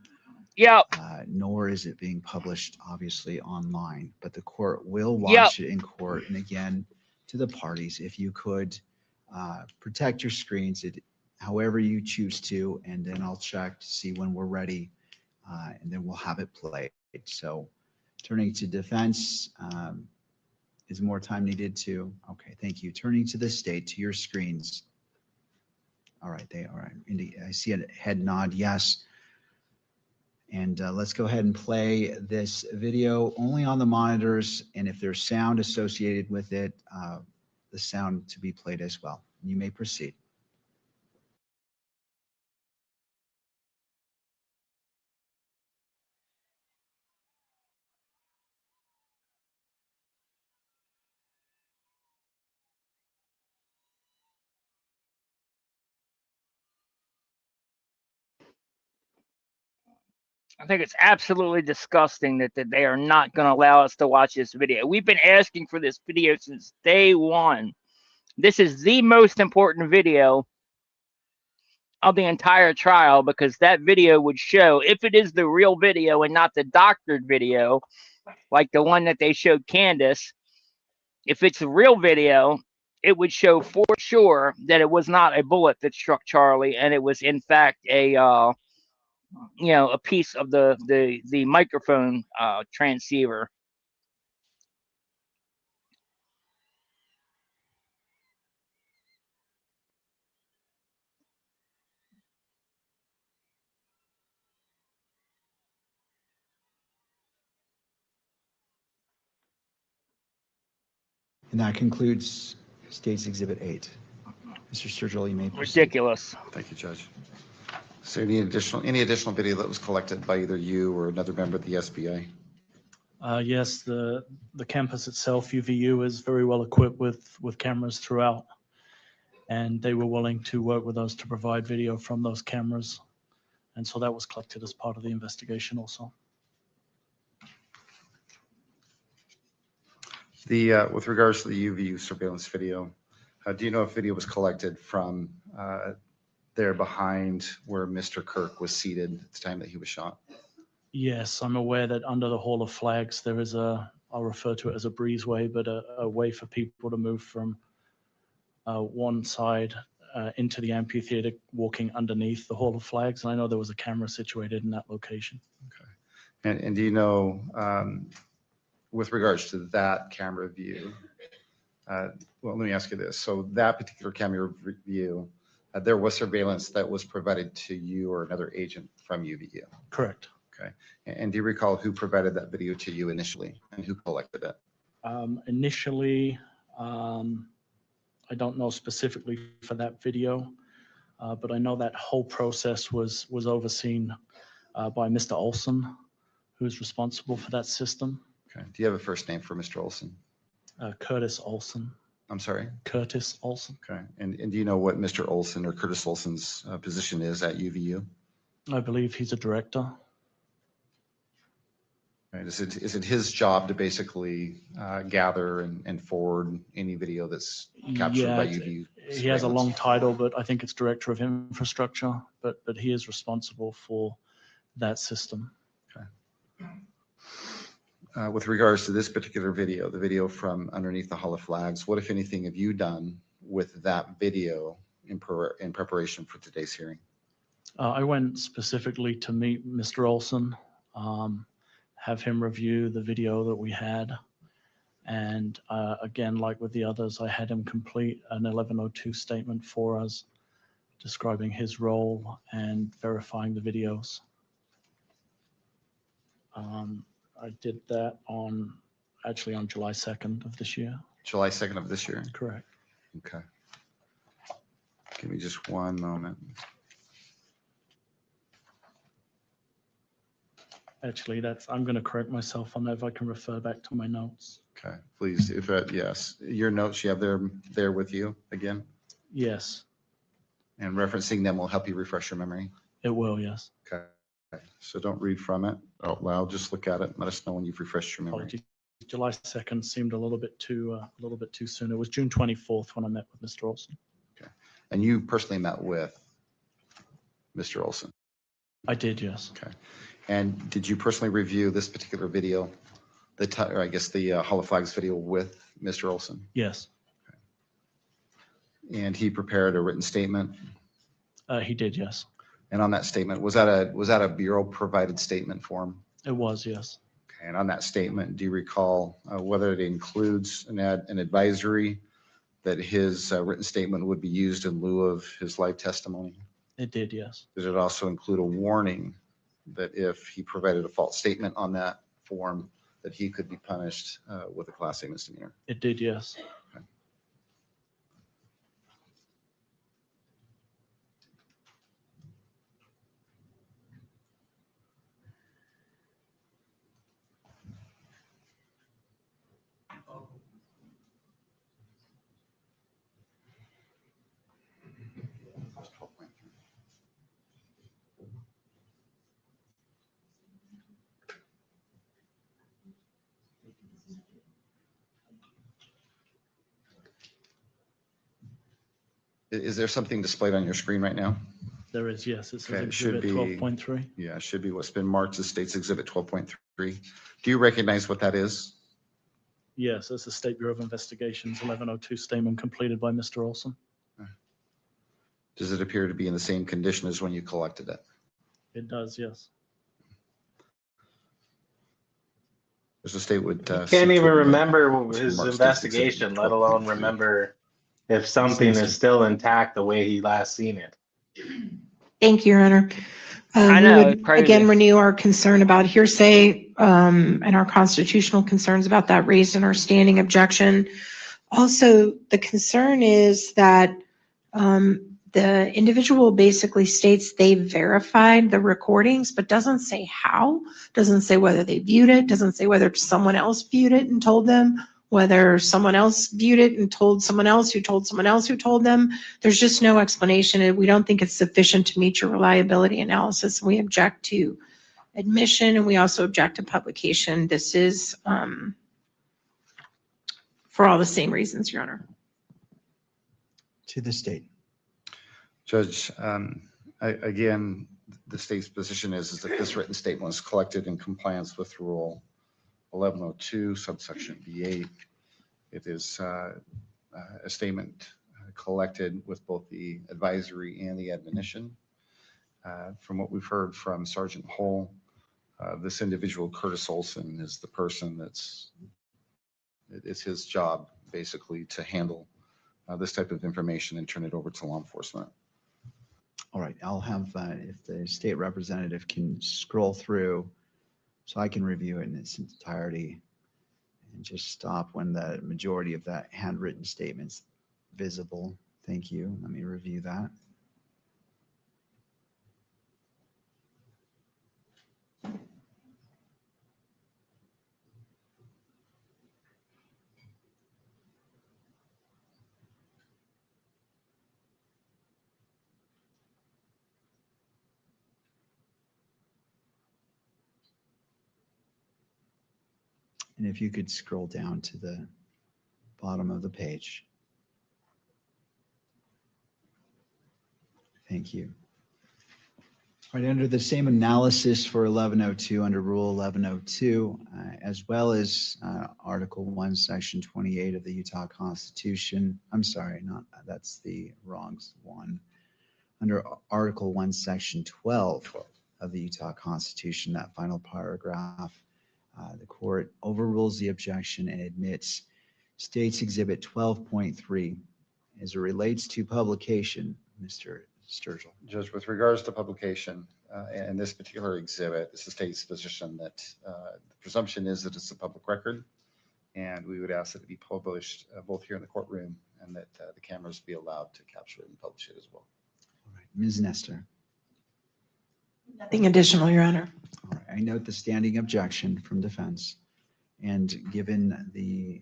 Yep. Nor is it being published, obviously, online. But the court will watch it in court. And again, to the parties, if you could protect your screens, however you choose to, and then I'll check to see when we're ready, and then we'll have it played. So turning to defense, is more time needed to? Okay, thank you. Turning to the state, to your screens. All right, they are. I see a head nod, yes. And let's go ahead and play this video only on the monitors, and if there's sound associated with it, the sound to be played as well. You may proceed. I think it's absolutely disgusting that they are not going to allow us to watch this video. We've been asking for this video since day one. This is the most important video of the entire trial because that video would show if it is the real video and not the doctored video, like the one that they showed Candace. If it's a real video, it would show for sure that it was not a bullet that struck Charlie, and it was in fact a a piece of the microphone transceiver. And that concludes State's Exhibit 8. Mr. Sturgill, you may proceed. Ridiculous. Thank you, Judge. Is there any additional video that was collected by either you or another member of the SBA? Yes, the campus itself, UVU, is very well equipped with cameras throughout, and they were willing to work with us to provide video from those cameras, and so that was collected as part of the investigation also. With regards to the UVU surveillance video, do you know if video was collected from there behind where Mr. Kirk was seated at the time that he was shot? Yes, I'm aware that under the Hall of Flags, there is I'll refer to it as a breezeway, but a way for people to move from one side into the amphitheater, walking underneath the Hall of Flags. And I know there was a camera situated in that location. Okay. And do you know, with regards to that camera view, well, let me ask you this. So that particular camera view, there was surveillance that was provided to you or another agent from UVU? Correct. Okay. And do you recall who provided that video to you initially and who collected it? Initially, I don't know specifically for that video, but I know that whole process was overseen by Mr. Olson, who's responsible for that system. Okay. Do you have a first name for Mr. Olson? Curtis Olson. I'm sorry? Curtis Olson. Okay. And do you know what Mr. Olson or Curtis Olson's position is at UVU? I believe he's a director. Right. Is it his job to basically gather and forward any video that's captured by UVU? He has a long title, but I think it's Director of Infrastructure, but he is responsible for that system. Okay. With regards to this particular video, the video from underneath the Hall of Flags, what, if anything, have you done with that video in preparation for today's hearing? I went specifically to meet Mr. Olson, have him review the video that we had. And again, like with the others, I had him complete an 1102 statement for us, describing his role and verifying the videos. I did that actually on July 2nd of this year. July 2nd of this year? Correct. Okay. Give me just one moment. Actually, I'm going to correct myself on that if I can refer back to my notes. Okay, please, if yes, your notes, you have there with you again? Yes, And referencing them will help you refresh your memory? it will, yes. Okay, so don't read from it out loud, just look at it, let us know when you've refreshed your memory. Apologies. July 2nd seemed a little bit too soon. It was June 24th when I met with Mr. Olson. Okay, and you personally met with Mr. Olson? I did, yes. Okay, and did you personally review this particular video, or I guess the Hall of Flags video with Mr. Olson? Yes. Okay. And he prepared a written statement? He did, yes. And on that statement, was that a bureau provided statement form? It was, yes. Okay, and on that statement, do you recall whether it includes an advisory that his written statement would be used in lieu of his live testimony? It did, yes. Did it also include a warning that if he provided a false statement on that form, that he could be punished with a Class A misdemeanor? It did, yes. Okay. Is there something displayed on your screen right now? There is, yes. It says Okay, it should Exhibit be 12.3. Yeah, it should be what's been marked as State's Exhibit 12.3. Do you recognize what that is? Yes, it's the State Bureau of Investigations 1102 statement completed by Mr. Olson. Does it appear to be in the same condition as when you collected it? It does, yes. As the state would. He seek can't to even admit remember what's his marked State's Exhibit investigation, let alone 12.3. remember if something is still intact the way he last seen it. Thank you, Your Honor. I We know, would crazy. again renew our concern about hearsay and our constitutional concerns about that raised in our standing objection. Also, the concern is that the individual basically states they verified the recordings, but doesn't say how, doesn't say whether they viewed it, doesn't say whether someone else viewed it and told them, whether someone else viewed it and told someone else who told someone else who told them. There's just no explanation. And we don't think it's sufficient to meet your reliability analysis. We object to admission and we also object to publication. This is for all the same reasons, Your Honor. To the state. Judge, again, the state's position is that this written statement was collected in compliance with Rule 1102, subsection B8. It is a statement collected with both the advisory and the admonition. From what we've heard from Sergeant Hull, this individual, Curtis Olson, is the person it's his job basically to handle this type of information and turn it over to law enforcement. All right, I'll have, if the state representative can scroll through so I can review it in its entirety and just stop when the majority of that handwritten statement's visible. Thank you. Let me review that. And if you could scroll down to the bottom of the page. Thank you. All right, under the same analysis for 1102, under Rule 1102, as well as Article 1, Section 28 of the Utah Constitution. I'm sorry, that's the wrong one. Under Article 1, Section 12 of the Utah Constitution, that final paragraph, the court overrules the objection and admits State's Exhibit 12.3 as it relates to publication. Mr. Sturgill. Judge, with regards to publication and this particular exhibit, it's the state's position that the presumption is that it's a public record, and we would ask that it be published both here in the courtroom and that the cameras be allowed to capture it and publish it as well. All right, Ms. Nestor. Nothing additional, Your Honor. All right, I note the standing objection from defense, and given the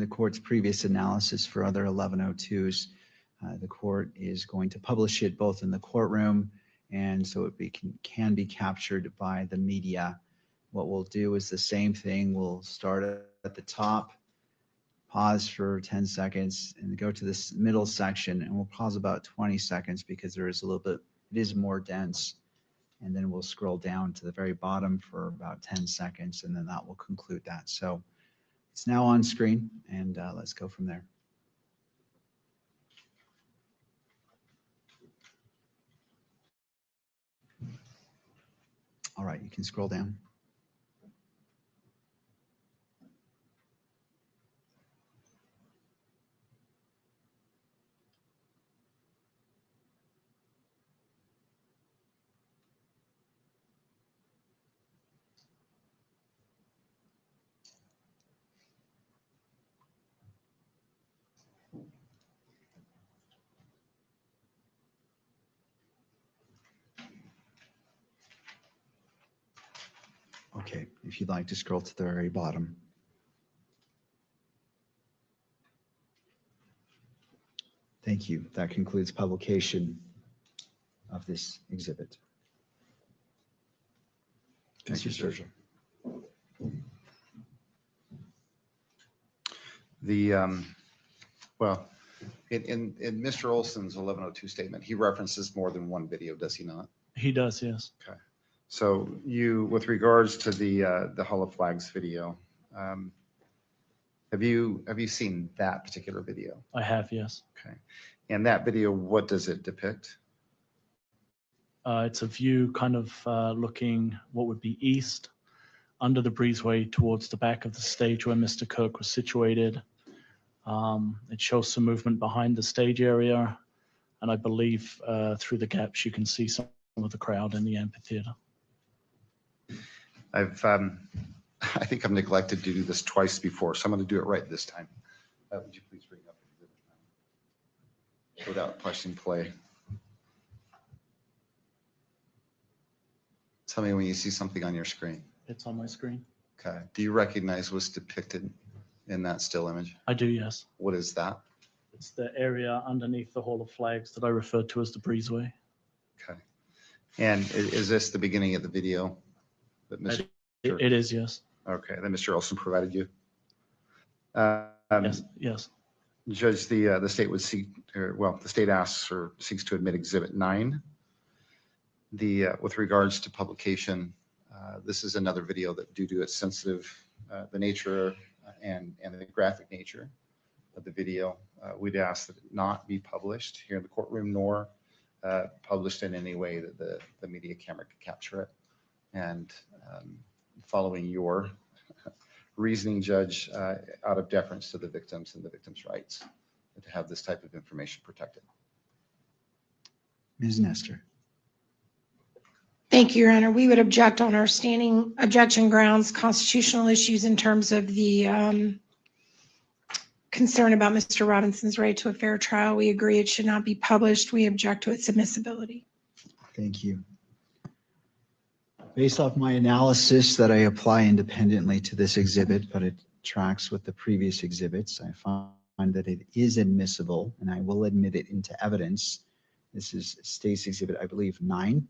court's previous analysis for other 1102s, the court is going to publish it both in the courtroom and so it can be captured by the media. What we'll do is the same thing. We'll start at the top, pause for 10 seconds, and go to this middle section, and we'll pause about 20 seconds because there is a little bit, it is more dense. And then we'll scroll down to the very bottom for about 10 seconds, and then that will conclude that. So it's now on screen, and let's go from there. All right, you can scroll down. Okay, if you'd like to scroll to the very bottom. Thank you. That concludes publication of this exhibit. Thank you, Mr. Sturgill. Well, in Mr. Olson's 1102 statement, he references more than one video, does he not? He does, yes. Okay. So you, with regards to the Hall of Flags video, have you seen that particular video? I have, yes. Okay. And that video, what does it depict? It's a view kind of looking what would be east under the breezeway towards the back of the stage where Mr. Kirk was situated. It shows some movement behind the stage area, and I believe through the gaps you can see some of the crowd in the amphitheater. I think I've neglected to do this twice before, so I'm going to do it right this time. Would you please bring up the exhibit without pushing play? Tell me when you see something on your screen. It's on my screen. Okay. Do you recognize what's depicted in that still image? I do, yes. What is that? It's the area underneath the Hall of Flags that I referred to as the breezeway. Okay. And is this the beginning of the video that Mr. It is, yes. Okay, that Mr. Olson provided you? Yes, yes. Judge, the state would seek, or well, the state asks or seeks to admit Exhibit 9. With regards to publication, this is another video that, due to its sensitive, the nature and the graphic nature of the video, we'd ask that it not be published here in the courtroom, nor published in any way that the media camera could capture it. And following your reasoning, Judge, out of deference to the victims and the victims' rights, to have this type of information protected. Ms. Nestor. Thank you, Your Honor. We would object on our standing objection grounds, constitutional issues in terms of the concern about Mr. Robinson's right to a fair trial. We agree it should not be published. We object to its admissibility. Thank you. Based off my analysis that I apply independently to this exhibit, but it tracks with the previous exhibits, I find that it is admissible, and I will admit it into evidence. This is State's Exhibit, I believe, 9.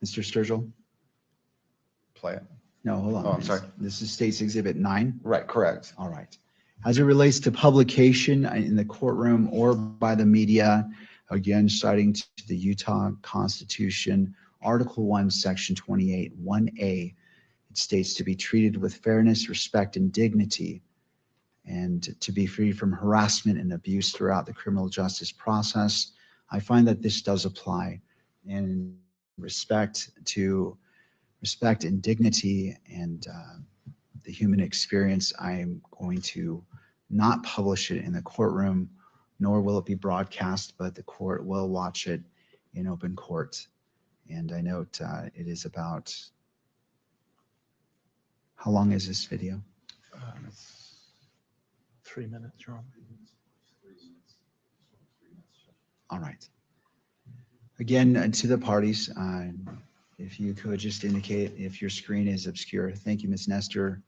Mr. Sturgill? Play it. No, hold on. Oh, I'm sorry. This is State's Exhibit 9? Right, correct. All right. As it relates to publication in the courtroom or by the media, again, citing to the Utah Constitution, Article 1, Section 28, 1A, it states to be treated with fairness, respect, and dignity, and to be free from harassment and abuse throughout the criminal justice process. I find that this does apply. And respect and dignity and the human experience, I'm going to not publish it in the courtroom, nor will it be broadcast, but the court will watch it in open court. And I note it is about, how long is this video? 3 minutes, Your Honor. All right. Again, to the parties, if you could just indicate if your screen is obscure. Thank you, Ms. Nestor.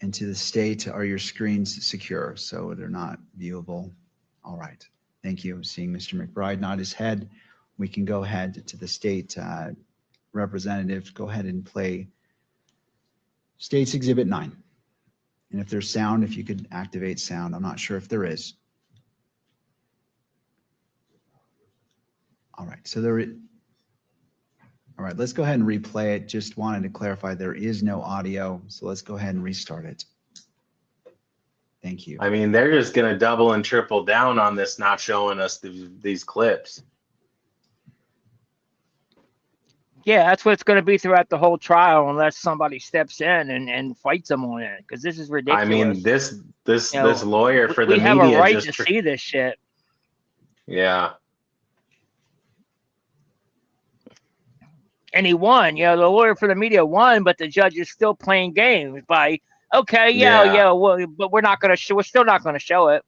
And to the state, are your screens secure so they're not viewable? All right. Thank you. Seeing Mr. McBride nod his head, we can go ahead to the state representative. Go ahead and play State's Exhibit 9. And if there's sound, if you could activate sound. I'm not sure if there is. All right, so all right, let's go ahead and replay it. Just wanted to clarify there is no audio, so let's go ahead and restart it. Thank you. I mean, they're just going to double and triple down on this, not showing us these clips. Yeah, that's what it's going to be throughout the whole trial, unless somebody steps in and fights them on it, because this is I mean, ridiculous. this You know, lawyer for the we have a media right just to see this shit. yeah. And he won. You know, the lawyer for the media won, but the judge is still playing games by, okay, Yeah. well, but we're not going to we're still not going to show it.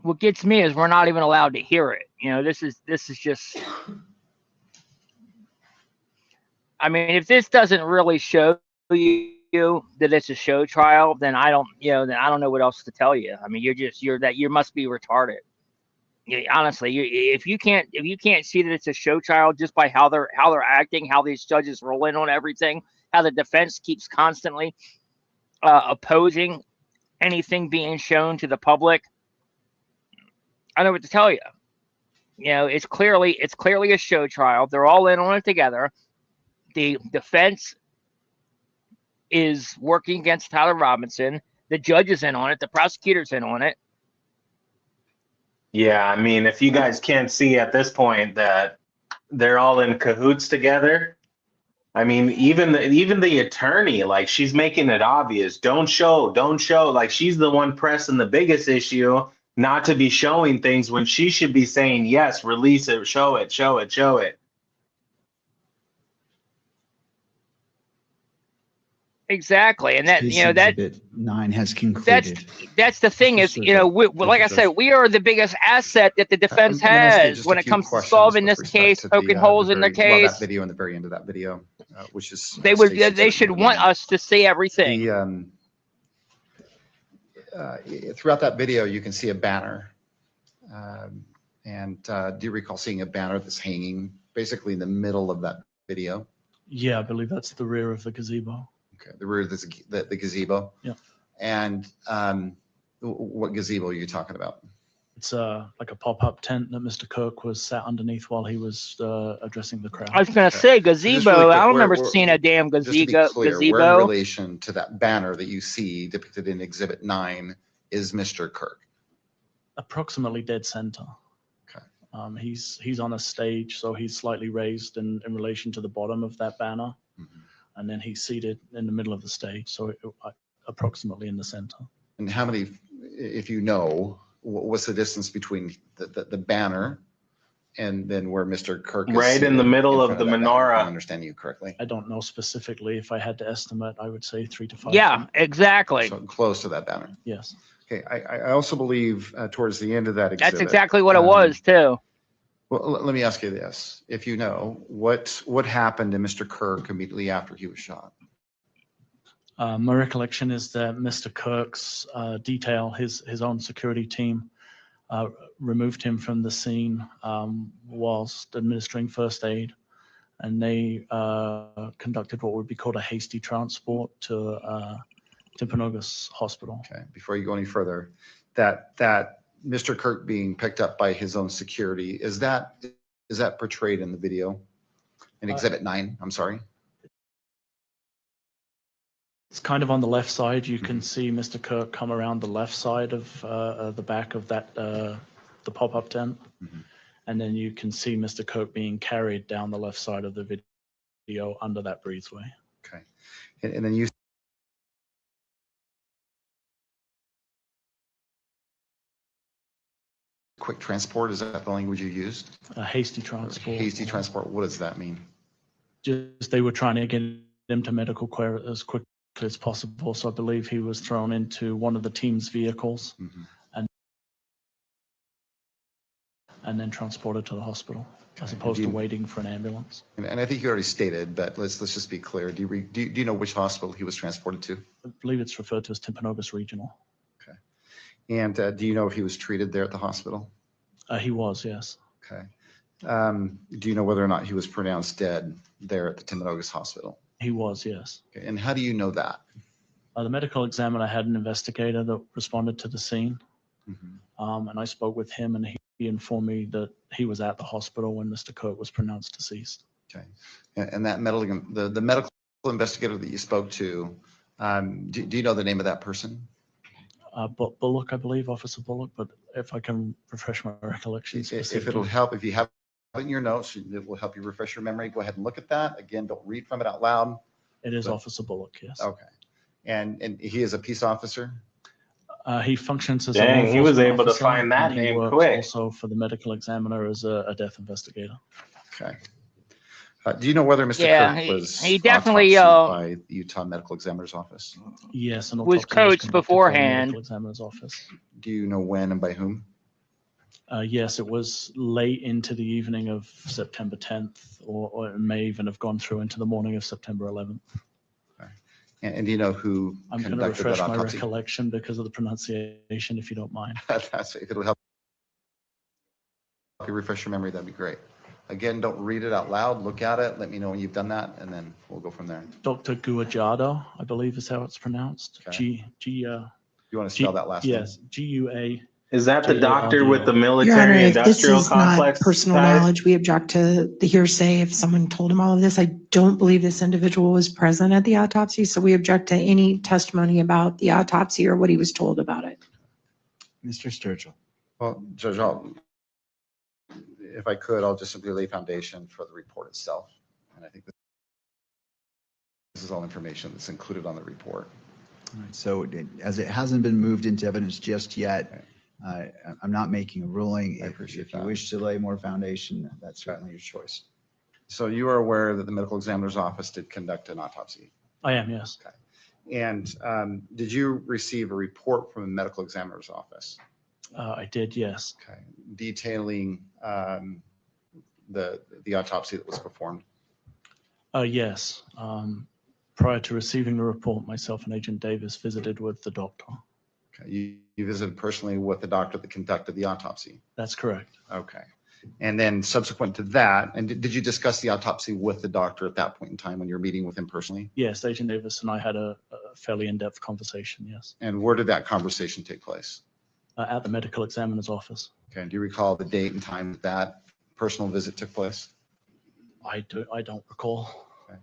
What gets me is we're not even allowed to hear it. You know, this is just. I mean, if this doesn't really show you that it's a show trial, then I don't, then I don't know what else to tell you. I mean, you must be retarded. Yeah, honestly, if you can't see that it's a show trial just by how they're acting, how these judges roll in on everything, how the defense keeps constantly opposing anything being shown to the public, I don't know what to tell you. You know, it's clearly a show trial. They're all in on it together. The defense is working against Tyler Robinson. The judge is in on it. The prosecutor's in on it. Yeah, I mean, if you guys can't see at this point that they're all in cahoots together, I mean, even the attorney, like, she's making it obvious. Don't show. Like, she's the one pressing the biggest issue, not to be showing things when she should be saying, yes, release it, show it, show it, show it. Exactly, and that Case that Exhibit 9 has concluded. that's the thing is, like I said, we are the biggest asset that the defense I'm gonna ask you has just when a it few comes to questions solving with this respect case, to poking the holes in the well, that case. video and the very end of that video, which is They Stacey should Exhibit want 9. us to see everything. Throughout that video, you can see a banner. Do you recall seeing a banner that's hanging basically in the middle of that video? Yeah, I believe that's the rear of the gazebo. Okay, the rear of the gazebo. Yeah. And what gazebo are you talking about? It's like a pop-up tent that Mr. Kirk was sat underneath while he was addressing the crowd. I was going to say gazebo. Really quick, I don't remember seeing a damn just to be gazebo. clear, where in relation to that banner that you see depicted in Exhibit 9 is Mr. Kirk? Approximately dead center. Okay. He's on a stage, so he's slightly raised in relation to the bottom of that banner. Mm-hmm. And then he's seated in the middle of the stage, so approximately in the center. And how many, if you know, what's the distance between the banner and then where Mr. Kirk is Right in the middle of the menorah. If I understand you correctly. I don't know specifically. If I had to estimate, I would say 3 to 5 Yeah, feet. exactly. So close to that banner. Yes. Okay, I also believe towards the end of that exhibit. That's exactly what it was too. Well, let me ask you this. If you know, what happened to Mr. Kirk immediately after he was shot? My recollection is that Mr. Kirk's detail, his own security team, removed him from the scene whilst administering first aid, and they conducted what would be called a hasty transport to Timpanogos Hospital. Okay, before you go any further, that Mr. Kirk being picked up by his own security, is that portrayed in the video? In Exhibit 9, I'm sorry? It's kind of on the left side. You can see Mr. Kirk come around the left side of the back of that the pop-up tent, and then you can see Mr. Kirk being carried down the left side of the video under that breezeway. Okay. And then you quick transport, is that the language you used? Hasty transport. Hasty transport, what does that mean? Just they were trying to get him to medical care as quickly as possible. So I believe he was thrown into one of the team's vehicles and then transported to the hospital, as opposed to waiting for an ambulance. And I think you already stated, but let's just be clear. Do you know which hospital he was transported to? I believe it's referred to as Timpanogos Regional. Okay. And do you know if he was treated there at the hospital? He was, yes. Okay. Do you know whether or not he was pronounced dead there at the Timpanogos Hospital? He was, yes. Okay. And how do you know that? The medical examiner had an investigator that responded to the scene, and I spoke with him, and he informed me that he was at the hospital when Mr. Kirk was pronounced deceased. Okay. And that the medical investigator that you spoke to, do you know the name of that person? Bullock, I believe, Officer Bullock, but if I can refresh my recollection. If it'll help, if you have it in your notes, it will help you refresh your memory. Go ahead and look at that. Again, don't read from it out loud. It is Officer Bullock, yes. Okay. And he is a peace officer? He functions as a Dang, he was able to officer, find that and he name works quick. also for the medical examiner as a death investigator. Okay. Do you know whether Mr. Kirk was he definitely autopsied by the Utah Medical Examiner's Office? Yes, and was coached beforehand. Medical examiner's office. Do you know when and by whom? Yes, it was late into the evening of September 10th, or it may even have gone through into the morning of September 11th. Okay. And do you know who I'm going to conducted refresh that my autopsy? recollection because of the pronunciation, if you don't mind. That's if it'll help you refresh your memory, that'd be great. Again, don't read it out loud. Look at it. Let me know when you've done that, and then we'll go from there. Dr. Guajado, I believe is how it's pronounced. Okay. You want to spell that last name? Yes, G-U-A. Is that the doctor with the Your Honor, military if this industrial is not complex? personal ties? knowledge, we object to the hearsay. If someone told him all of this, I don't believe this individual was present at the autopsy, so we object to any testimony about the autopsy or what he was told about it. Mr. Sturgill. Well, Judge, if I could, I'll just simply lay foundation for the report itself. And I think this is all information that's included on the report. All right, so as it hasn't been moved into evidence just yet, I'm not making a ruling. If you wish to lay more foundation, that's certainly your choice. So you are aware that the medical examiner's office did conduct an autopsy? I am, yes. Okay. And did you receive a report from the medical examiner's office? I did, yes. Okay. Detailing the autopsy that was performed? Yes. Prior to receiving the report, myself and Agent Davis visited with the doctor. Okay. You visited personally with the doctor that conducted the autopsy? That's correct. Okay. And then subsequent to that, and did you discuss the autopsy with the doctor at that point in time when you were meeting with him personally? Yes, Agent Davis and I had a fairly in-depth conversation, yes. And where did that conversation take place? At the medical examiner's office. Okay. Do you recall the date and time that personal visit took place? I don't recall. Okay.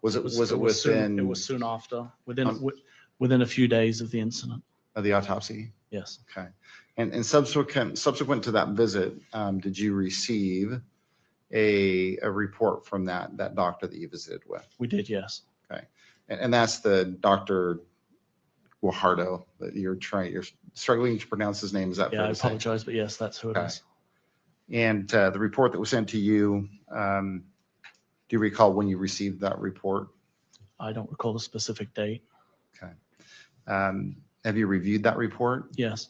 Was it within? It was soon after, within a few days of the incident. Of the autopsy? Yes. Okay. And subsequent to that visit, did you receive a report from that doctor that you visited with? We did, yes. Okay. And that's the Dr. Guajardo that you're struggling to pronounce his name. Is that fair Yeah, I to say? apologize, but yes, that's who it is. And the report that was sent to you, do you recall when you received that report? I don't recall the specific date. Okay. Have you reviewed that report? Yes.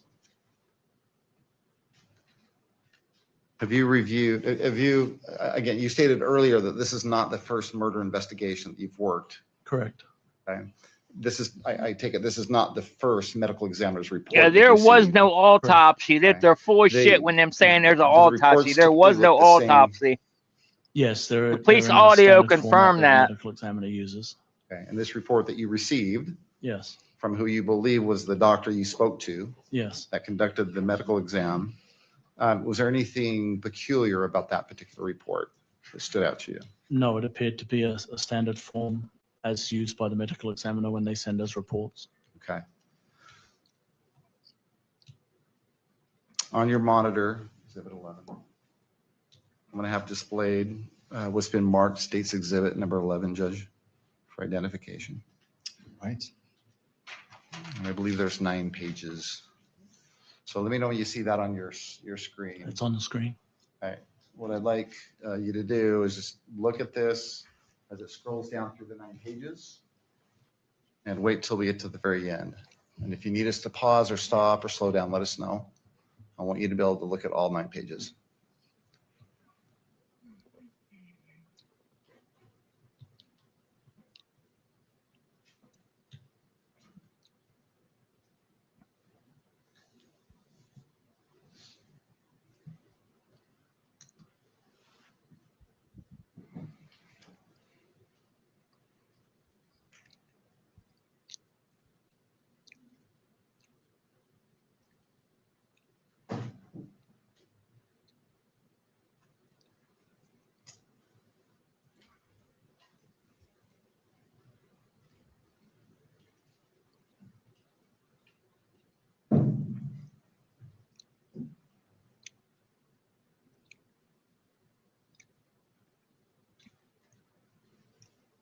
Again, you stated earlier that this is not the first murder investigation that you've worked. Correct. Okay. I take it, this is not the first medical examiner's report. Yeah, that there you've was seen. no autopsy. They're full of shit when them saying there's an autopsy. There was no autopsy. Yes, The police audio confirmed that. Medical examiner uses. Okay. And this report that you received Yes. from who you believe was the doctor you spoke to Yes. that conducted the medical exam, was there anything peculiar about that particular report that stood out to you? No, it appeared to be a standard form as used by the medical examiner when they send us reports. Okay. On your monitor, Exhibit 11, I'm going to have displayed what's been marked State's Exhibit number 11, Judge, for identification. Right. And I believe there's 9 pages. So let me know when you see that on your screen. It's on the screen. All right. What I'd like you to do is just look at this as it scrolls down through the 9 pages and wait till we get to the very end. And if you need us to pause or stop or slow down, let us know. I want you to be able to look at all 9 pages.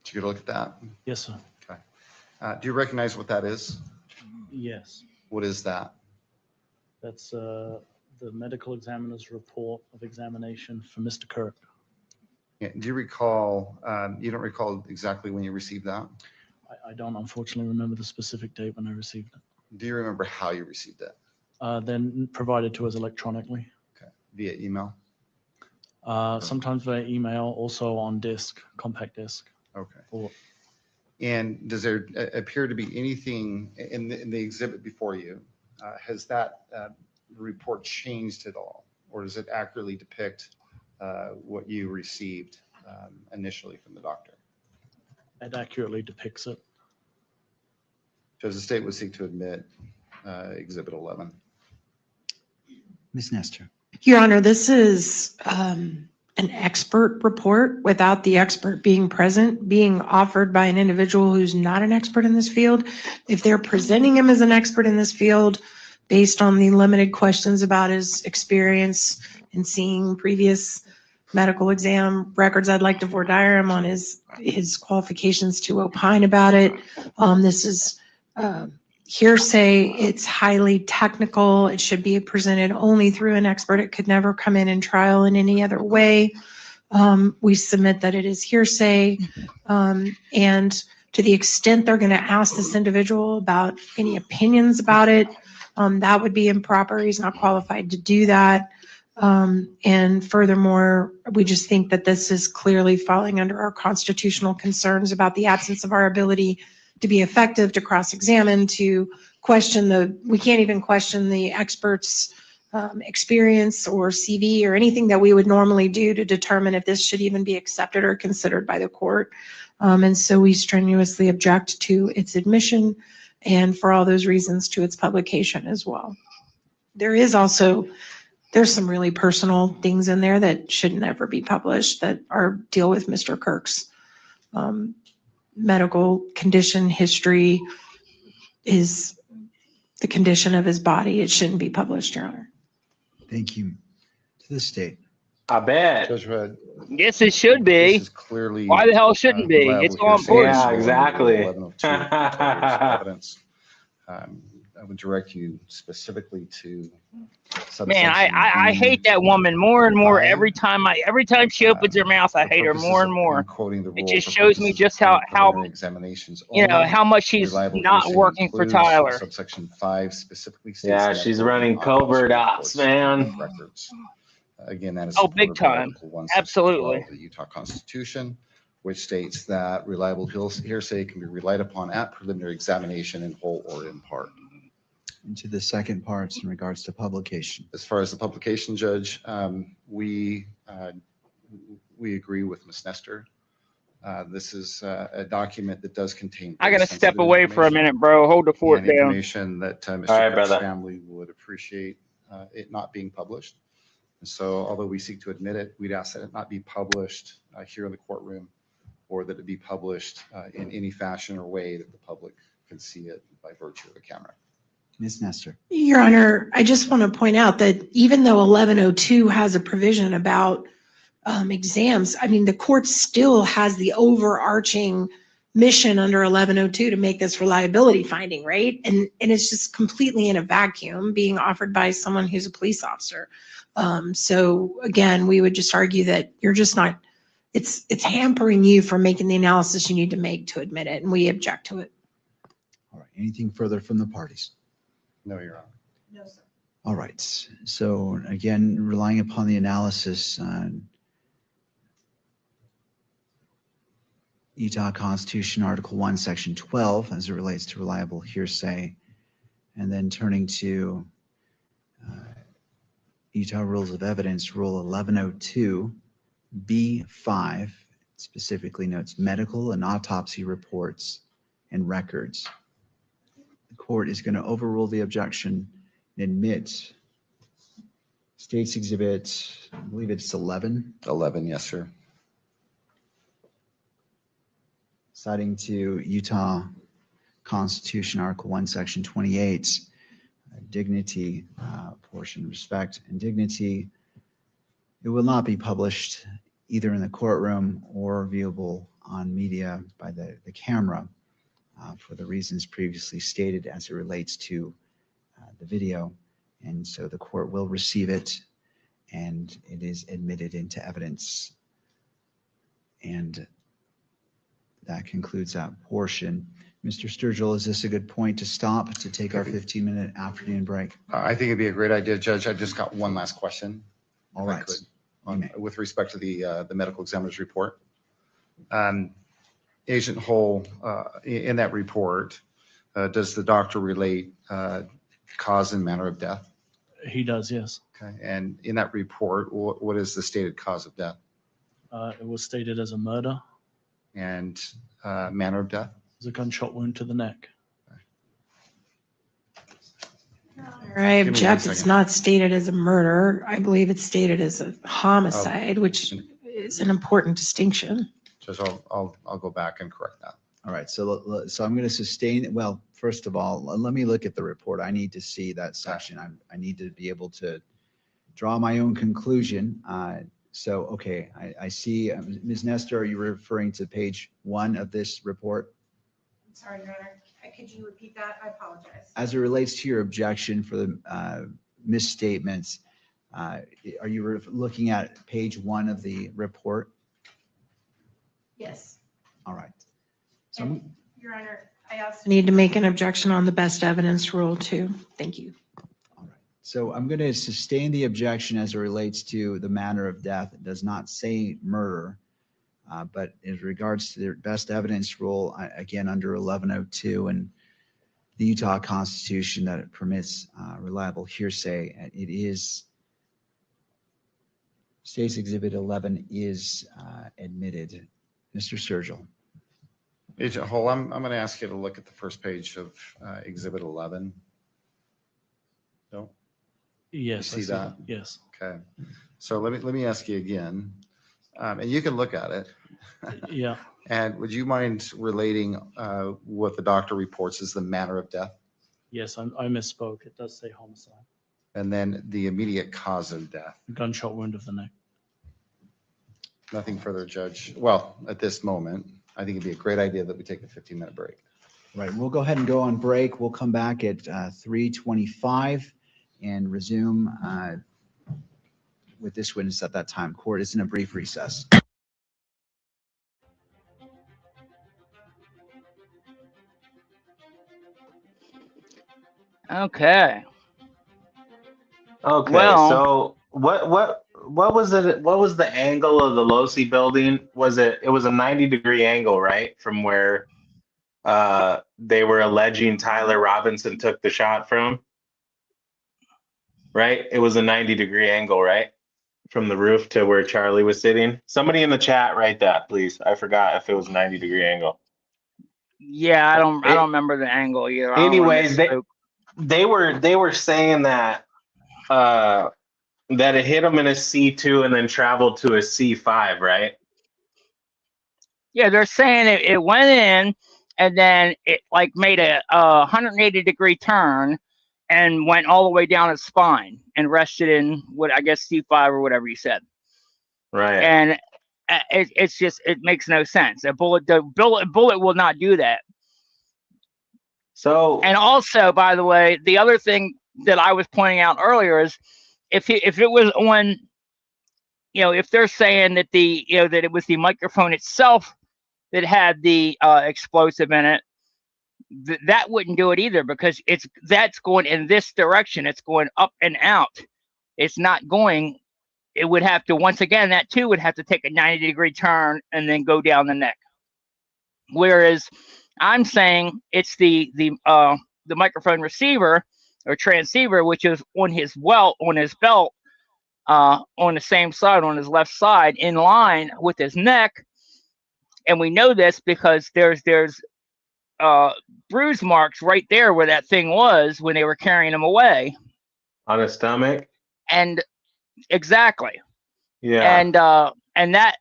Did you get a look at that? Yes, sir. Okay. Do you recognize what that is? Yes. What is that? That's the medical examiner's report of examination for Mr. Kirk. Yeah, do you recall, you don't recall exactly when you received that? I don't unfortunately remember the specific date when I received it. Do you remember how you received it? Then provided to us electronically. Okay. Via email? Sometimes via email, also on disk, compact disk. Okay. And does there appear to be anything in the exhibit before you? Has that report changed at all? Or does it accurately depict what you received initially from the doctor? It accurately depicts it. Does the state would seek to admit Exhibit 11? Ms. Nestor. Your Honor, this is an expert report without the expert being present, being offered by an individual who's not an expert in this field. If they're presenting him as an expert in this field based on the limited questions about his experience in seeing previous medical exam records, I'd like to voir dire him on his qualifications to opine about it. This is hearsay. It's highly technical. It should be presented only through an expert. It could never come in trial in any other way. We submit that it is hearsay. And to the extent they're going to ask this individual about any opinions about it, that would be improper. He's not qualified to do that. And furthermore, we just think that this is clearly falling under our constitutional concerns about the absence of our ability to be effective, to cross-examine, to question we can't even question the expert's experience or CV or anything that we would normally do to determine if this should even be accepted or considered by the court. And so we strenuously object to its admission and for all those reasons to its publication as well. There's some really personal things in there that should never be published that deal with Mr. Kirk's medical condition, history, is the condition of his body. It shouldn't be published, Your Honor. Thank you. To the state. I bet. Judge Red, Yes, it should be. this is clearly Why the hell shouldn't be? reliable It's all hearsay. important. Yeah, exactly. 1102 evidence. I would direct you specifically to Man, I hate that woman more and more every time she opens her mouth. I hate her more and more. It just shows me just how examinations how much she's not working for Tyler. Subsection 5 specifically states Yeah, that she's running covert ops, man. records. Again, that is Big supported by time. Article 1, Absolutely. Section 12 of the Utah Constitution, which states that reliable hearsay can be relied upon at preliminary examination in whole or in part. And to the second part in regards to publication. As far as the publication, Judge, we agree with Ms. Nestor. This is a document that does contain. I gotta step sensitive away for a information minute, bro. Hold the fort and down. information that Mr. All right, Kirk's brother. family would appreciate it not being published. And so although we seek to admit it, we'd ask that it not be published here in the courtroom or that it be published in any fashion or way that the public can see it by virtue of the camera. Ms. Nestor. Your Honor, I just want to point out that even though 1102 has a provision about exams, I mean, the court still has the overarching mission under 1102 to make this reliability finding, right? And it's just completely in a vacuum being offered by someone who's a police officer. So again, we would just argue that you're just not, it's hampering you from making the analysis you need to make to admit it, and we object to it. All right, anything further from the parties? No, Your Honor. No, sir. All right, so again, relying upon the analysis on Utah Constitution, Article 1, Section 12, as it relates to reliable hearsay, and then turning to Utah Rules of Evidence, Rule 1102, B5, specifically notes medical and autopsy reports and records. The court is going to overrule the objection and admit State's Exhibit, I believe it's 11. 11, yes, sir. Citing to Utah Constitution, Article 1, Section 28, dignity portion, respect and dignity. It will not be published either in the courtroom or viewable on media by the camera for the reasons previously stated as it relates to the video. And so the court will receive it and it is admitted into evidence. And that concludes that portion. Mr. Sturgill, is this a good point to stop to take our 15-minute afternoon break? I think it'd be a great idea, Judge. I just got one last question. All right. With respect to the medical examiner's report. Agent Hull, in that report, does the doctor relate cause and manner of death? He does, yes. Okay. And in that report, what is the stated cause of death? It was stated as a murder. And manner of death? It was a gunshot wound to the neck. I object. It's not stated as a murder. I believe it's stated as a homicide, which is an important distinction. Judge, I'll go back and correct that. All right, so I'm going to sustain, well, first of all, let me look at the report. I need to see that section. I need to be able to draw my own conclusion. So, okay, I see, Ms. Nestor, are you referring to page 1 of this report? I'm sorry, Your Honor. Could you repeat that? I apologize. As it relates to your objection for the misstatements, are you looking at page 1 of the report? Yes. All right. So And, Your Honor, I also need to make an objection on the best evidence rule too. Thank you. So I'm going to sustain the objection as it relates to the manner of death. It does not say murder, but in regards to the best evidence rule, again, under 1102 and the Utah Constitution that it permits reliable hearsay, it is, State's Exhibit 11 is admitted. Mr. Sturgill. Agent Hull, I'm going to ask you to look at the first page of Exhibit 11. No? Yes. You see that? Yes. Okay. So let me ask you again, and you can look at it. Yeah. And would you mind relating what the doctor reports as the manner of death? Yes, I misspoke. It does say homicide. And then the immediate cause of death? Gunshot wound of the neck. Nothing further, Judge. Well, at this moment, I think it'd be a great idea that we take a 15-minute break. Right. We'll go ahead and go on break. We'll come back at 3:25 and resume with this witness at that time. Court is in a brief recess. Okay. Okay, Well- so what was it? What was the angle of the Losi building? It was a 90-degree angle, right? From where they were alleging Tyler Robinson took the shot from, right? It was a 90-degree angle, right? From the roof to where Charlie was sitting. Somebody in the chat write that, please. I forgot if it was a 90-degree angle. Yeah, I don't remember the angle either. Anyways, they were saying that that it hit him in a C2 and then traveled to a C5, right? Yeah, they're saying it went in and then it like made a 180-degree turn and went all the way down his spine and rested in what I guess C5 or whatever you said. Right. And it's just, it makes no sense. The bullet will not do that. So, and also, by the way, the other thing that I was pointing out earlier is if it was on, if they're saying that that it was the microphone itself that had the explosive in it, that wouldn't do it either, because that's going in this direction. It's going up and out. It's not going. It would have to, once again, that too would have to take a 90-degree turn and then go down the neck. Whereas I'm saying it's the microphone receiver or transceiver, which is on his belt, on the same side, on his left side, in line with his neck. And we know this because there's bruise marks right there where that thing was when they were carrying him away. On his stomach? And exactly. Yeah. And that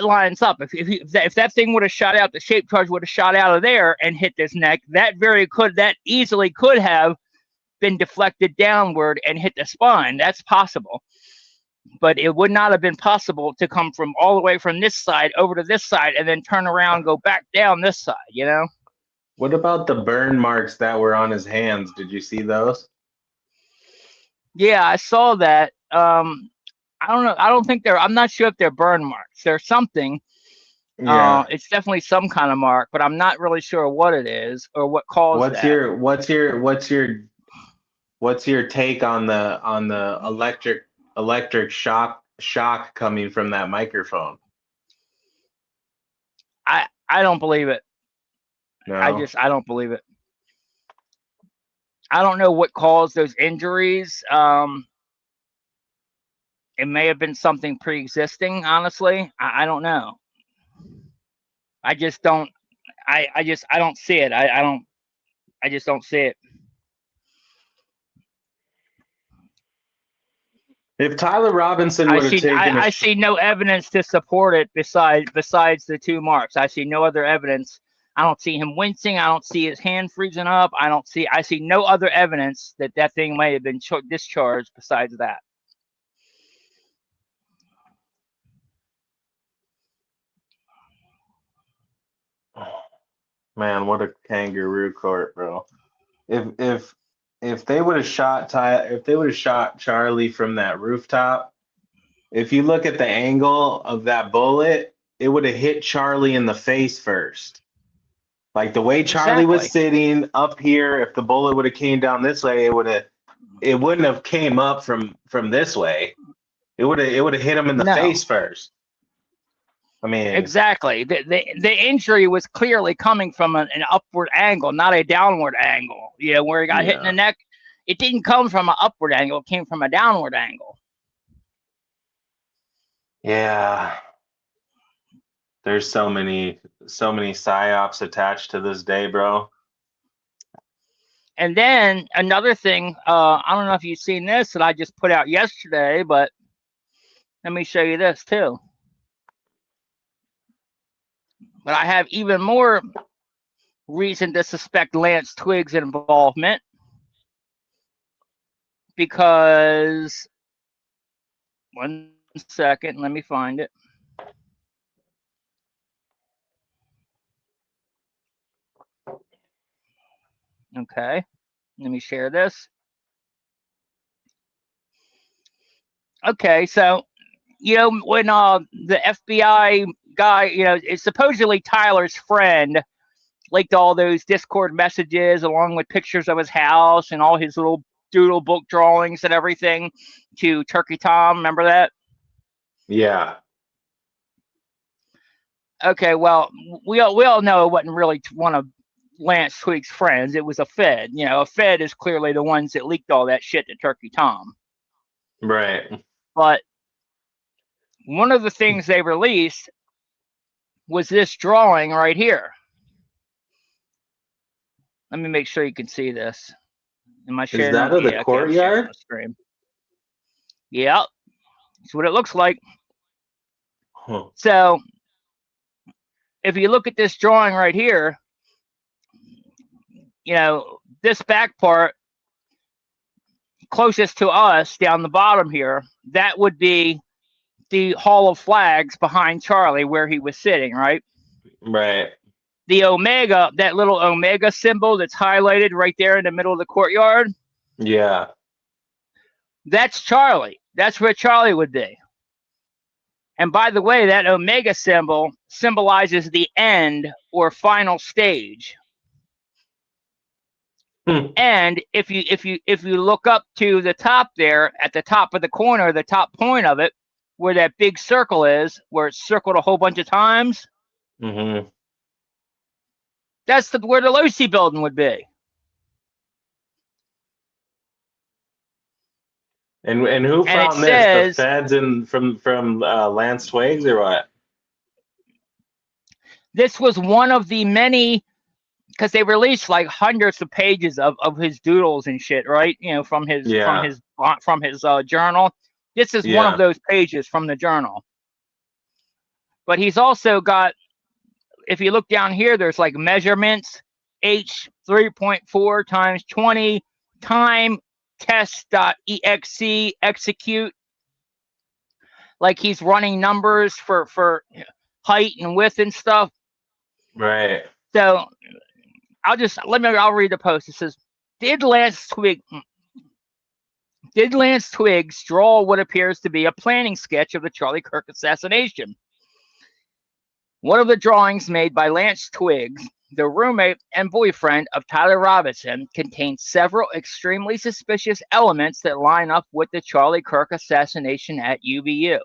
lines up. If that thing would have shot out, the shape charge would have shot out of there and hit this neck, that easily could have been deflected downward and hit the spine. That's possible. But it would not have been possible to come from all the way from this side over to this side and then turn around and go back down this side, What about the burn marks that were on his hands? Did you see those? Yeah, I saw that. I don't know. I don't think I'm not sure if they're burn marks. There's something. Yeah. It's definitely some kind of mark, but I'm not really sure what it is or what caused that. What's your take on the electric shock coming from that microphone? I don't believe it. No. I don't believe it. I don't know what caused those injuries. It may have been something pre-existing, honestly. I don't know. I just don't. I don't see it. I just don't see it. If Tyler Robinson would have taken I see no evidence to support it besides the two marks. I see no other evidence. I don't see him wincing. I don't see his hand freezing up. I see no other evidence that thing may have been discharged besides that. Man, what a kangaroo court, bro. If they would have shot Charlie from that rooftop, if you look at the angle of that bullet, it would have hit Charlie in the face first. Like the way Charlie was sitting up here, if the bullet would have came down this way, it wouldn't have came up from this way. It would have hit him in the face first. I mean, exactly. The injury was clearly coming from an upward angle, not a downward angle. Where he got hit in the neck, it didn't come from an upward angle. It came from a downward angle. Yeah. There's so many psyops attached to this day, bro. And then another thing, I don't know if you've seen this that I just put out yesterday, but let me show you this too. But I have even more reason to suspect Lance Twiggs' involvement, because, one second, let me find it. Okay, let me share this. Okay, so, when the FBI guy, it's supposedly Tyler's friend, leaked all those Discord messages along with pictures of his house and all his little doodle book drawings and everything to Turkey Tom. Remember that? Yeah. Okay, well, we all know it wasn't really one of Lance Twiggs' friends. It was a Fed. A Fed is clearly the ones that leaked all that shit to Turkey Tom. Right. But one of the things they released was this drawing right here. Let me make sure you can see this. Am I sharing? Is that of the courtyard? Yep. That's what it looks like. Huh. So if you look at this drawing right here, you know, this back part closest to us down the bottom here, that would be the Hall of Flags behind Charlie where he was sitting, right? Right. The Omega, that little Omega symbol that's highlighted right there in the middle of the courtyard, Yeah. that's Charlie. That's where Charlie would be. And by the way, that Omega symbol symbolizes the end or final stage. And if you look up to the top there, at the top of the corner, the top point of it, where that big circle is, where it's circled a whole bunch of times, Mm-hmm. that's where the Lucy building would be. And who And found it this? says- The feds and from Lance Twiggs or what? This was one of the many, because they released like hundreds of pages of his doodles and shit, right? You know, from his journal. This is one of those pages from the journal. But he's also got, if you look down here, there's like measurements, H 3.4 times 20, time, test.exe, execute. Like he's running numbers for height and width and stuff. Right. So I'll read the post. It says, Did Lance Twiggs draw what appears to be a planning sketch of the Charlie Kirk assassination? One of the drawings made by Lance Twiggs, the roommate and boyfriend of Tyler Robinson, contains several extremely suspicious elements that line up with the Charlie Kirk assassination at UBU.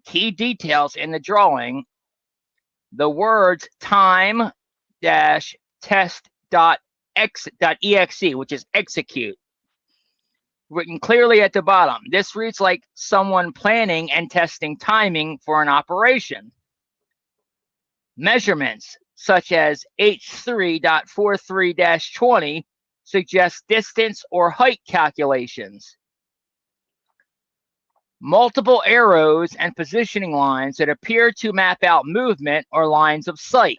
Key details in the drawing: the words time-test.exe, which is execute, written clearly at the bottom. This reads like someone planning and testing timing for an operation. Measurements such as H3.43-20 suggest distance or height calculations. Multiple arrows and positioning lines that appear to map out movement or lines of sight.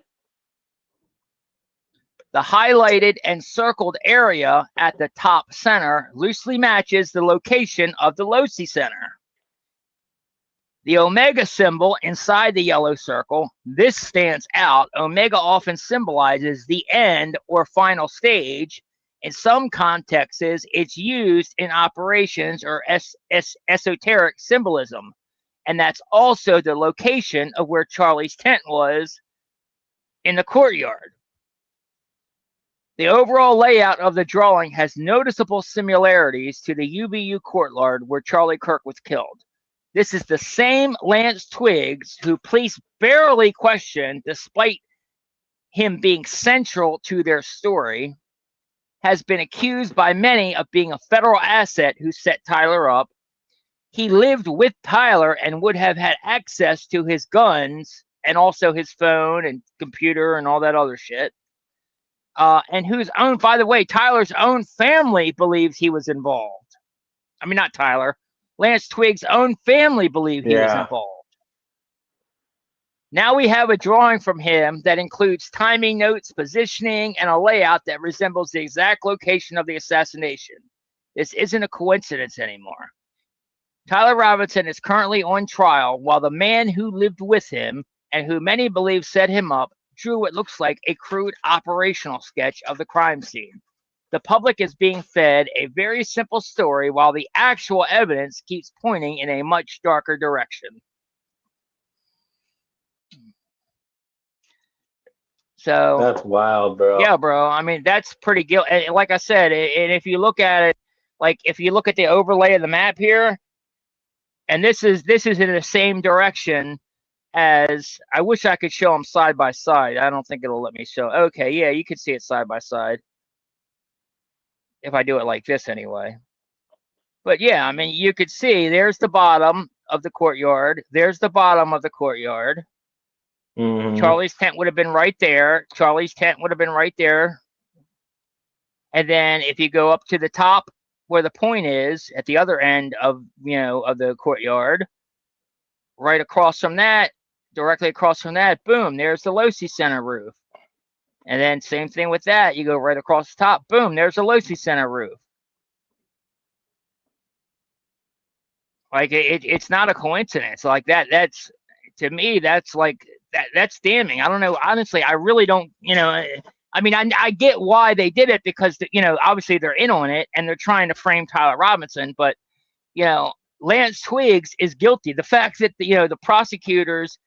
The highlighted and circled area at the top center loosely matches the location of the Losi Center. The Omega symbol inside the yellow circle, this stands out. Omega often symbolizes the end or final stage. In some contexts, it's used in operations or esoteric symbolism. And that's also the location of where Charlie's tent was in the courtyard. The overall layout of the drawing has noticeable similarities to the UBU courtyard where Charlie Kirk was killed. This is the same Lance Twiggs who police barely questioned, despite him being central to their story, has been accused by many of being a federal asset who set Tyler up. He lived with Tyler and would have had access to his guns and also his phone and computer and all that other shit. And whose own, by the way, Tyler's own family believes he was involved. I mean, not Tyler. Lance Twiggs' own family believed he was involved. Now we have a drawing from him that includes timing notes, positioning, and a layout that resembles the exact location of the assassination. This isn't a coincidence anymore. Tyler Robinson is currently on trial, while the man who lived with him and who many believe set him up drew what looks like a crude operational sketch of the crime scene. The public is being fed a very simple story, while the actual evidence keeps pointing in a much darker direction. So that's wild, bro. Yeah, bro. I mean, that's pretty guilty. And like I said, and if you look at it, like if you look at the overlay of the map here, and this is in the same direction as, I wish I could show them side by side. I don't think it'll let me show. Okay, yeah, you can see it side by side. If I do it like this anyway. But yeah, I mean, you could see there's the bottom of the courtyard. There's the bottom of the courtyard. Mm-hmm. Charlie's tent would have been right there. Charlie's tent would have been right there. And then if you go up to the top where the point is at the other end of, of the courtyard, right across from that, directly across from that, boom, there's the Losi Center roof. And then same thing with that. You go right across the top, boom, there's the Losi Center roof. Like it's not a coincidence like that. That's, to me, that's like that's damning. I don't know. Honestly, I really don't, I mean, I get why they did it because, obviously they're in on it and they're trying to frame Tyler Robinson, but, Lance Twiggs is guilty. The fact that, the prosecutors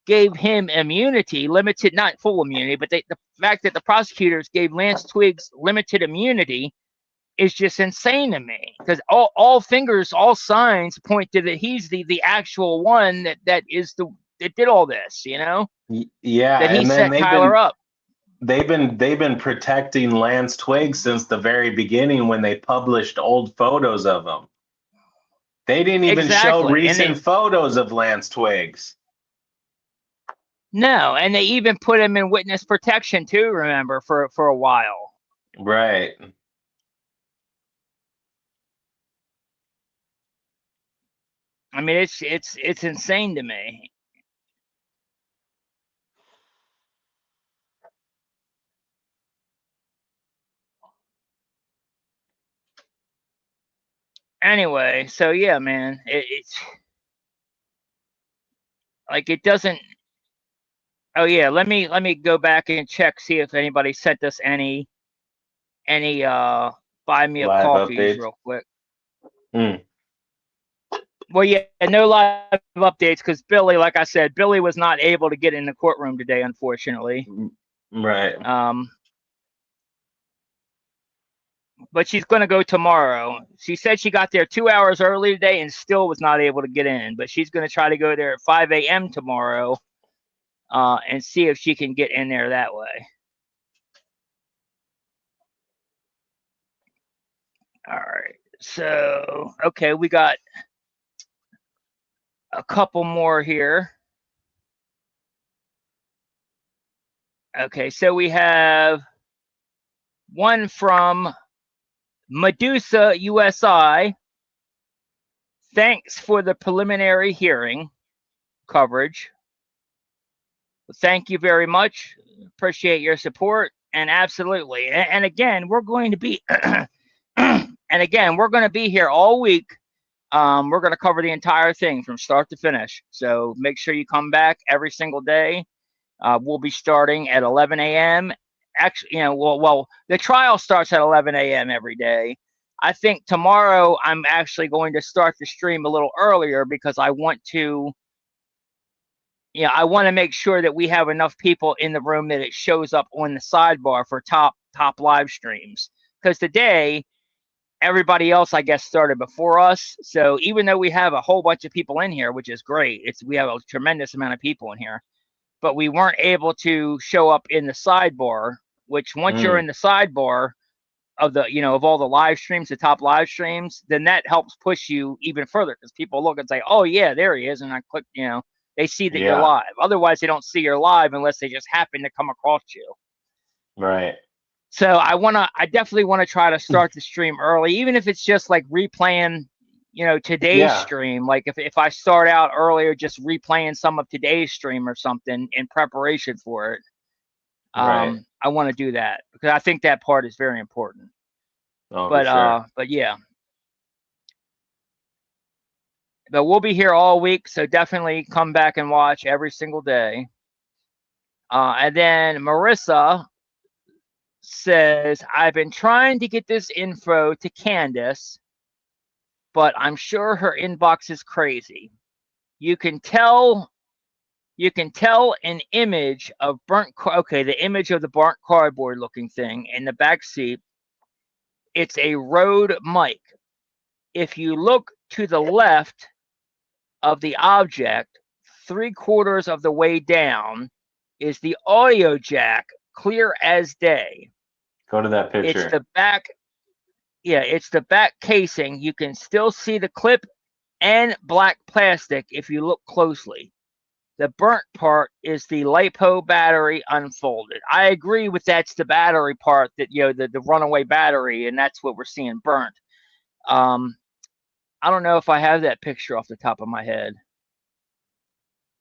gave him immunity, limited, not full immunity, but the fact that the prosecutors gave Lance Twiggs limited immunity is just insane to me, because all fingers, all signs point to that he's the actual one that did all this, Yeah, that he and then set Tyler up. They've been protecting Lance Twiggs since the very beginning when they published old photos of him. They didn't even show recent photos of Lance Twiggs. No, and they even put him in witness protection too, remember, for a while. Right. I mean, it's insane to me. Anyway, so yeah, man, it's like it doesn't. Oh yeah, let me go back and check, see if anybody sent us any buy me a Live coffees updates. real quick. Hmm. Well, yeah, no live updates because Billy, like I said, Billy was not able to get in the courtroom today, unfortunately. Right. But she's going to go tomorrow. She said she got there 2 hours early today and still was not able to get in. But she's going to try to go there at 5 a.m. tomorrow and see if she can get in there that way. All right. So, okay, we got a couple more here. Okay, so we have one from Medusa USI. Thanks for the preliminary hearing coverage. Thank you very much. Appreciate your support. And absolutely. And again, we're going to be here all week. We're going to cover the entire thing from start to finish. So make sure you come back every single day. We'll be starting at 11 a.m. Actually, well, the trial starts at 11 a.m. every day. I think tomorrow I'm actually going to start the stream a little earlier because I want to make sure that we have enough people in the room that it shows up on the sidebar for top live streams. Because today, everybody else, I guess, started before us. So even though we have a whole bunch of people in here, which is great, we have a tremendous amount of people in here, but we weren't able to show up in the sidebar, which once you're in the sidebar of of all the live streams, the top live streams, then that helps push you even further because people look and say, oh yeah, there he is. And I click, they see that you're live. Otherwise they don't see you're live unless they just happen to come across you. Right. So I definitely want to try to start the stream early, even if it's just like replaying, today's stream. Like if I start out earlier, just replaying some of today's stream or something in preparation for it. Right. I want to do that because I think that part is very important. Oh, for sure. But yeah. But we'll be here all week, so definitely come back and watch every single day. And then Marissa says, I've been trying to get this info to Candace, but I'm sure her inbox is crazy. You can tell an image of the image of the burnt cardboard looking thing in the back seat. It's a Rode mic. If you look to the left of the object, 3/4 of the way down is the audio jack, clear as day. Go to that picture. It's the back. Yeah, it's the back casing. You can still see the clip and black plastic if you look closely. The burnt part is the LiPo battery unfolded. I agree with that's the battery part, that the runaway battery, and that's what we're seeing burnt. I don't know if I have that picture off the top of my head.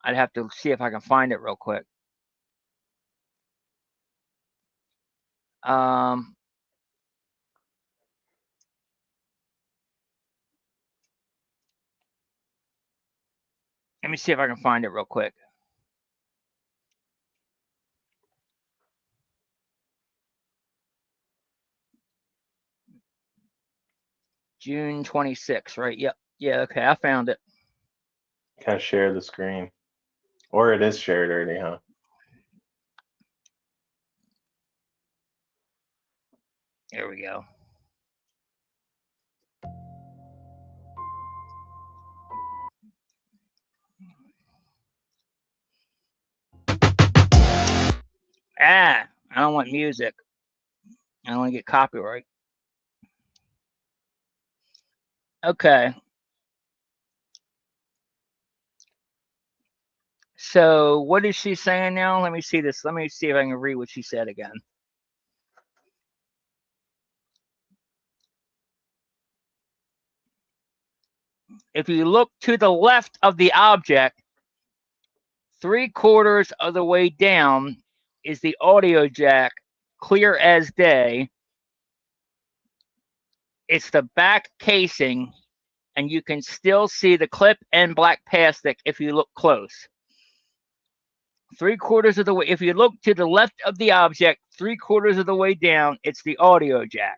I'd have to see if I can find it real quick. Um, let me see if I can find it real quick. June 26th, right? Yep. Yeah, okay, I found it. Can I share the screen? Or it is shared already, huh? There we go. Ah, I don't want music. I don't want to get copyright. Okay. So what is she saying now? Let me see this. Let me see if I can read what she said again. If you look to the left of the object, 3/4 of the way down is the audio jack, clear as day. It's the back casing, and you can still see the clip and black plastic if you look close. 3/4 of the way, if you look to the left of the object, 3/4 of the way down, it's the audio jack.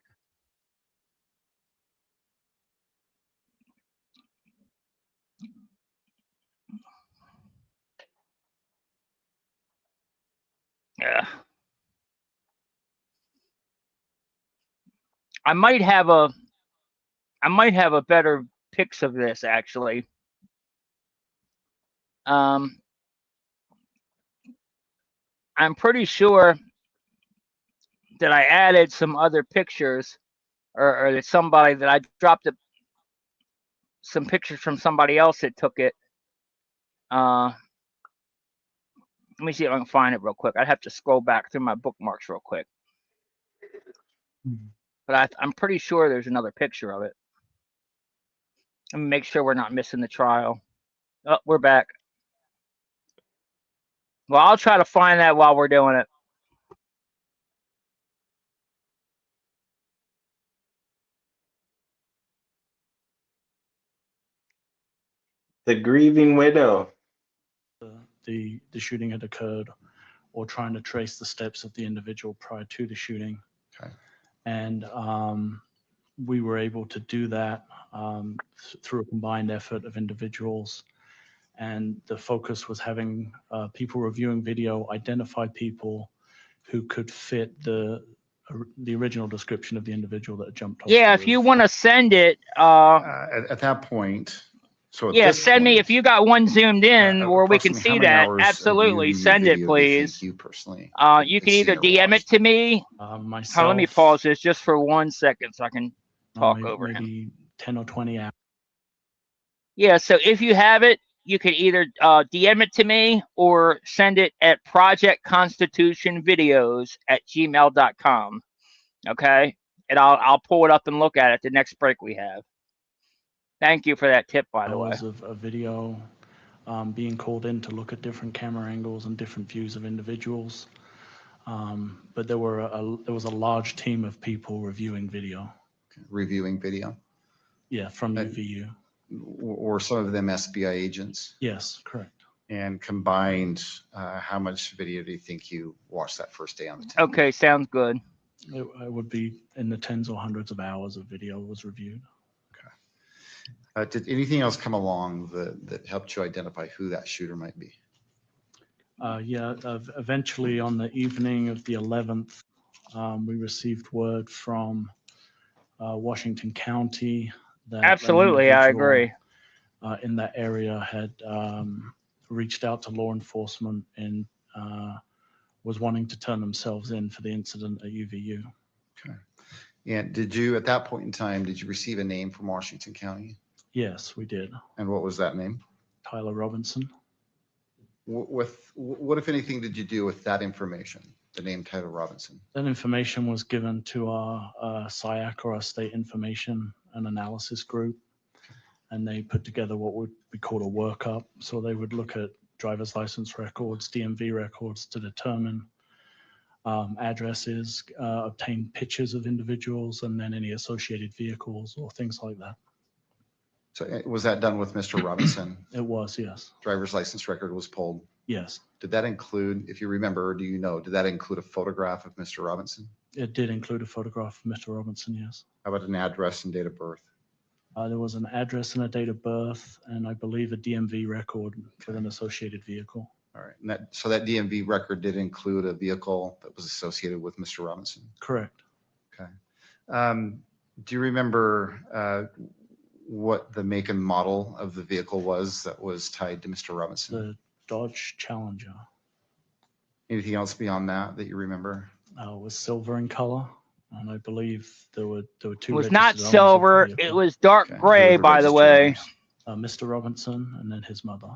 Yeah. I might have a better pics of this actually. I'm pretty sure that I added some other pictures, or that somebody that I dropped some pictures from somebody else that took it. Let me see if I can find it real quick. I'd have to scroll back through my bookmarks real quick. But I'm pretty sure there's another picture of it. Let me make sure we're not missing the trial. Oh, we're back. Well, I'll try to find that while we're doing it. The grieving widow. The shooting had occurred, or trying to trace the steps of the individual prior to the shooting. Okay. And we were able to do that through a combined effort of individuals. And the focus was having people reviewing video identify people who could fit the original description of the individual that jumped off. Yeah, if you want to send it, At that point, so at yeah, this send me if you got one zoomed in where we can approximately how see many that. hours of Absolutely, UV send it, video do you think please. you personally You can see either or DM it watched? to me. Myself, Let me pause this just for 1 second so I can talk over him. maybe 10 or 20 hours. Yeah, so if you have it, you can either DM it to me or send it at projectconstitutionvideos@gmail.com. Okay, and I'll pull it up and look at it the next break we have. Thank you for that tip, by the way. Hours of video being called in to look at different camera angles and different views of individuals. But there was a large team of people reviewing video. Reviewing video? Yeah, from UVU. Were some of them SBI agents? Yes, correct. And combined, how much video do you think you watched that first day on the team? Okay, sounds good. It would be in the tens or hundreds of hours of video was reviewed. Did anything else come along that helped you identify who that shooter might be? Yeah, eventually on the evening of the 11th, we received word from Washington County that Absolutely, I agree. In that area had reached out to law enforcement and was wanting to turn themselves in for the incident at UVU. Okay. And did you, at that point in time, did you receive a name from Washington County? Yes, we did. And what was that name? Tyler Robinson. What, if anything, did you do with that information, the name Tyler Robinson? That information was given to our SIAC, or our State Information and Analysis Group, and they put together what would be called a workup. So they would look at driver's license records, DMV records to determine addresses, obtain pictures of individuals, and then any associated vehicles or things like that. So was that done with Mr. Robinson? It was, yes. Driver's license record was pulled. Yes, Did that include, if you remember, or do you know, did that include a photograph of Mr. Robinson? it did include a photograph of Mr. Robinson, yes. How about an address and date of birth? There was an address and a date of birth, and I believe a DMV record with an associated vehicle. All right. And so that DMV record did include a vehicle that was associated with Mr. Robinson? Correct. Okay. Do you remember what the make and model of the vehicle was that was tied to Mr. Robinson? The Dodge Challenger. Anything else beyond that you remember? It was silver in color, and I believe there were two. It was not registered owners of the silver. vehicle. It was dark Okay. Who gray, were the by the registered way. owners? Mr. Robinson and then his mother.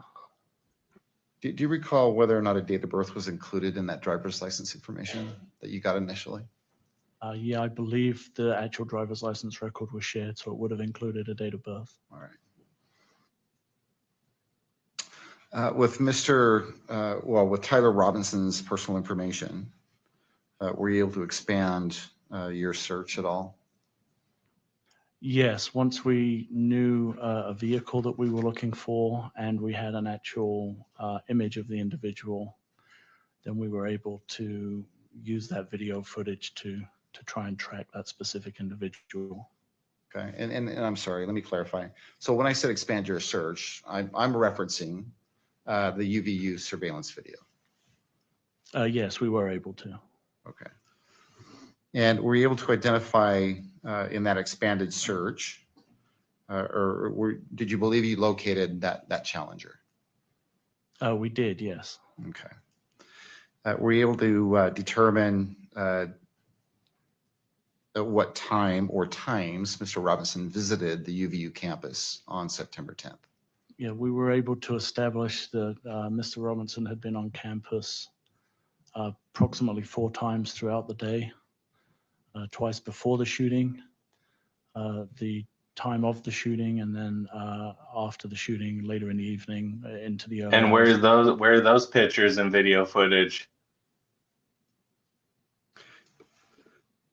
Do you recall whether or not a date of birth was included in that driver's license information that you got initially? Yeah, I believe the actual driver's license record was shared, so it would have included a date of birth. All right. With with Tyler Robinson's personal information, were you able to expand your search at all? Yes, once we knew a vehicle that we were looking for and we had an actual image of the individual, then we were able to use that video footage to try and track that specific individual. Okay, and I'm sorry, let me clarify. So when I said expand your search, I'm referencing the UVU surveillance video. Yes, we were able to. Okay. And were you able to identify in that expanded search, did you believe you located that Challenger? We did, yes. Okay. Were you able to determine at what time or times Mr. Robinson visited the UVU campus on September 10th? Yeah, we were able to establish that Mr. Robinson had been on campus approximately 4 times throughout the day, twice before the shooting, the time of the shooting, and then after the shooting later in the evening into the early And where hours. are those pictures and video footage?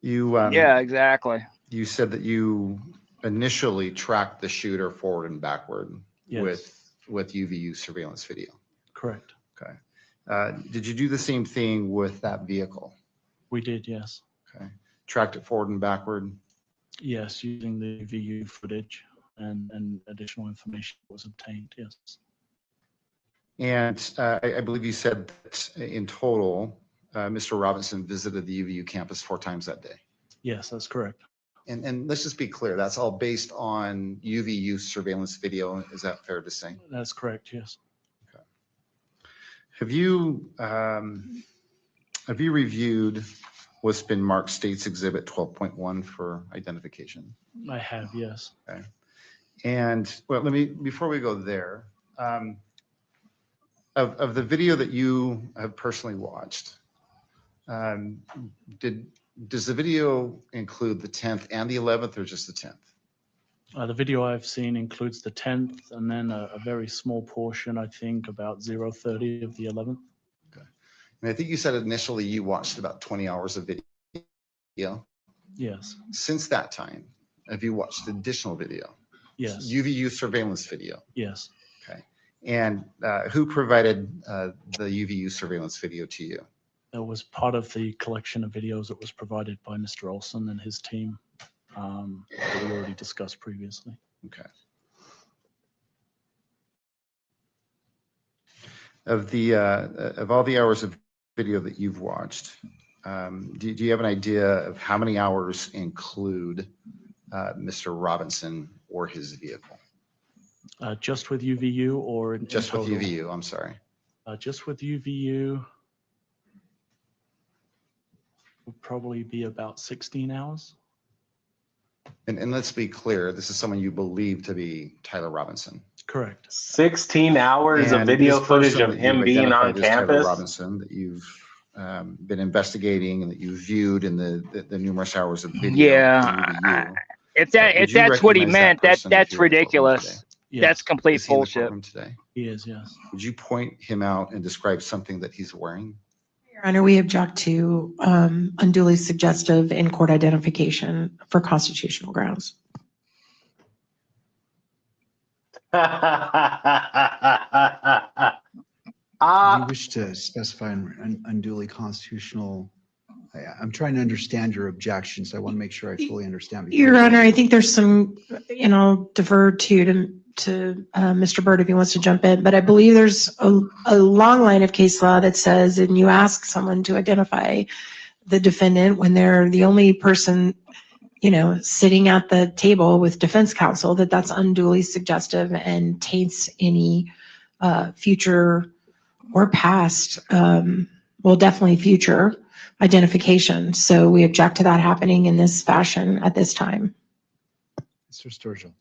You Yeah, exactly. You said that you initially tracked the shooter forward and backward Yes. with UVU surveillance video. Correct. Okay. Did you do the same thing with that vehicle? We did, yes. Okay. Tracked it forward and backward? Yes, using the VU footage and additional information that was obtained, yes. And I believe you said that in total, Mr. Robinson visited the UVU campus 4 times that day. Yes, that's correct. And let's just be clear, that's all based on UVU surveillance video. Is that fair to say? That's correct, yes. Have you reviewed what's been marked States Exhibit 12.1 for identification? I have, yes. Okay. And well, before we go there, of the video that you have personally watched, does the video include the 10th and the 11th or just the 10th? The video I've seen includes the 10th and then a very small portion, I think about 0:30 of the 11th. Okay. And I think you said initially you watched about 20 hours of video. Yes. Since that time, have you watched additional video? Yes. UVU surveillance video? Yes. Okay. And who provided the UVU surveillance video to you? It was part of the collection of videos that was provided by Mr. Olson and his team that we already discussed previously. Okay. Of all the hours of video that you've watched, do you have an idea of how many hours include Mr. Robinson or his vehicle? Just with UVU or in Just with total? UVU, I'm sorry. Just with UVU would probably be about 16 hours. And let's be clear, this is someone you believe to be Tyler Robinson. Correct. 16 hours of And video this footage person of that him you've being on identified as Tyler campus? Robinson that you've been investigating and that you viewed in the numerous hours of video. Yeah, UVU. if Did you that's what he recognize meant, that person if that's you were in the courtroom ridiculous. today? Yes. That's complete Is he in the bullshit. courtroom today? He is, yes. Would you point him out and describe something that he's wearing? Your Honor, we object to unduly suggestive in-court identification for constitutional grounds. Do you wish to specify an unduly constitutional? I'm trying to understand your objections. I want to make sure I fully understand. Your Honor, I think there's some, and I'll defer to Mr. Byrd if he wants to jump in, but I believe there's a long line of case law that says, and you ask someone to identify the defendant when they're the only person, sitting at the table with defense counsel, that's unduly suggestive and taints any future or past, well, definitely future identification. So we object to that happening in this fashion at this time. Mr. Sturgill.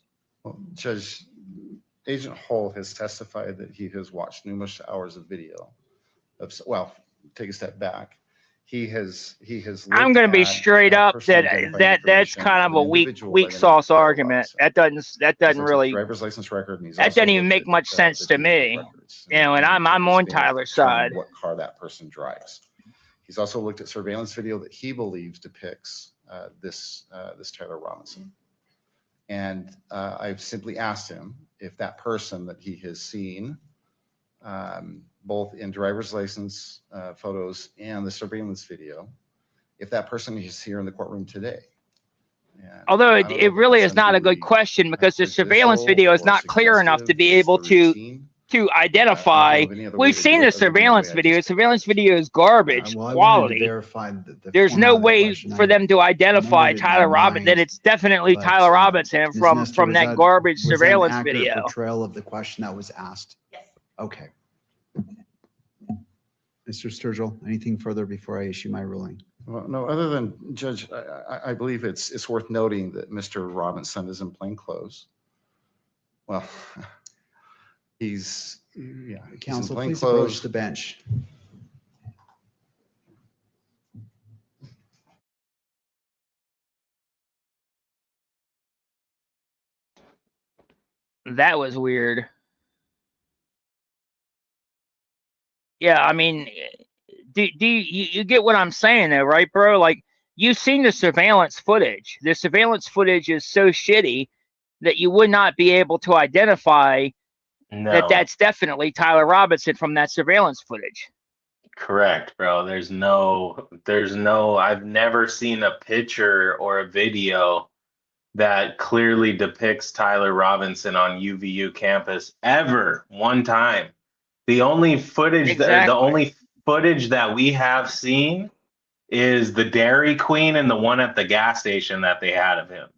Well, Judge, Agent Hull has testified that he has watched numerous hours of video. Well, take a step back. He has. I'm going to be straight up that's kind of a weak sauce argument. That doesn't really. Driver's license record. And that doesn't even make much sense to me. And I'm on Tyler's side. What car that person drives. He's also looked at surveillance video that he believes depicts this Tyler Robinson. And I've simply asked him if that person that he has seen, both in driver's license photos and the surveillance video, if that person is here in the courtroom today. Although it really is not a good question because the surveillance video is not clear enough to be able to identify. We've seen the surveillance video. Surveillance video is garbage quality. There's no way for them to identify Tyler Robinson. That it's definitely Tyler Robinson from that garbage surveillance video. Portrayal of the question that was asked. Yes. Okay. Mr. Sturgill, anything further before I issue my ruling? Well, no, other than Judge, I believe it's worth noting that Mr. Robinson is in plain clothes. Well, he's Counsel, please approach the bench. That was weird. Yeah, I mean, do you get what I'm saying though, right, bro? Like, you've seen the surveillance footage. The surveillance footage is so shitty that you would not be able to identify that's definitely Tyler Robinson from that surveillance footage. Correct, bro. There's no, I've never seen a picture or a video that clearly depicts Tyler Robinson on UVU campus ever one time. The only footage that we have seen is the Dairy Queen and the one at the gas station that they had of him.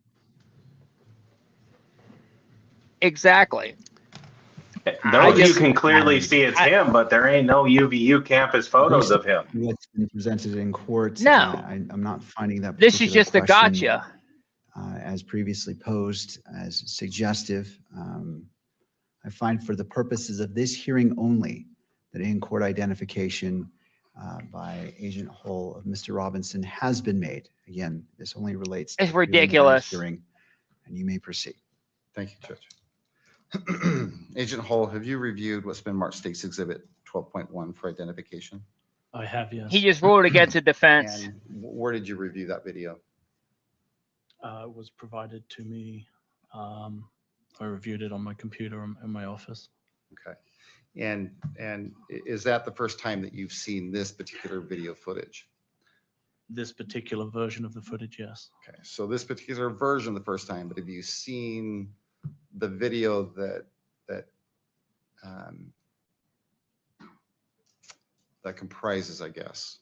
Exactly. You can clearly see it's him, but there ain't no UVU campus photos of him. What's been presented in court? No, I'm not finding that. This is just a gotcha. As previously posed, as suggestive. I find for the purposes of this hearing only that in-court identification by Agent Hull of Mr. Robinson has been made. Again, this only relates to it's ridiculous. Hearing, and you may proceed. Thank you, Judge. Agent Hull, have you reviewed what's been marked State's Exhibit 12.1 for identification? I have, yes. He just ruled against the defense. And where did you review that video? It was provided to me. I reviewed it on my computer in my office. Okay. And is that the first time that you've seen this particular video footage? This particular version of the footage, yes. Okay. So this particular version the first time, but have you seen the video that comprises, I guess,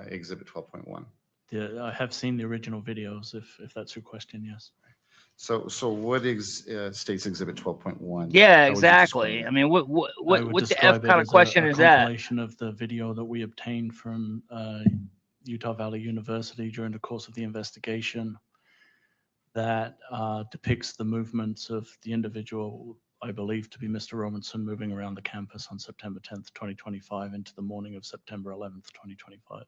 Exhibit 12.1? Yeah, I have seen the original videos, if that's your question, yes. So what is State's Exhibit 12.1? Yeah, exactly. I mean, what the F kind of question is that? Compilation of the video that we obtained from Utah Valley University during the course of the investigation that depicts the movements of the individual I believe to be Mr. Robinson moving around the campus on September 10th, 2025 into the morning of September 11th, 2025.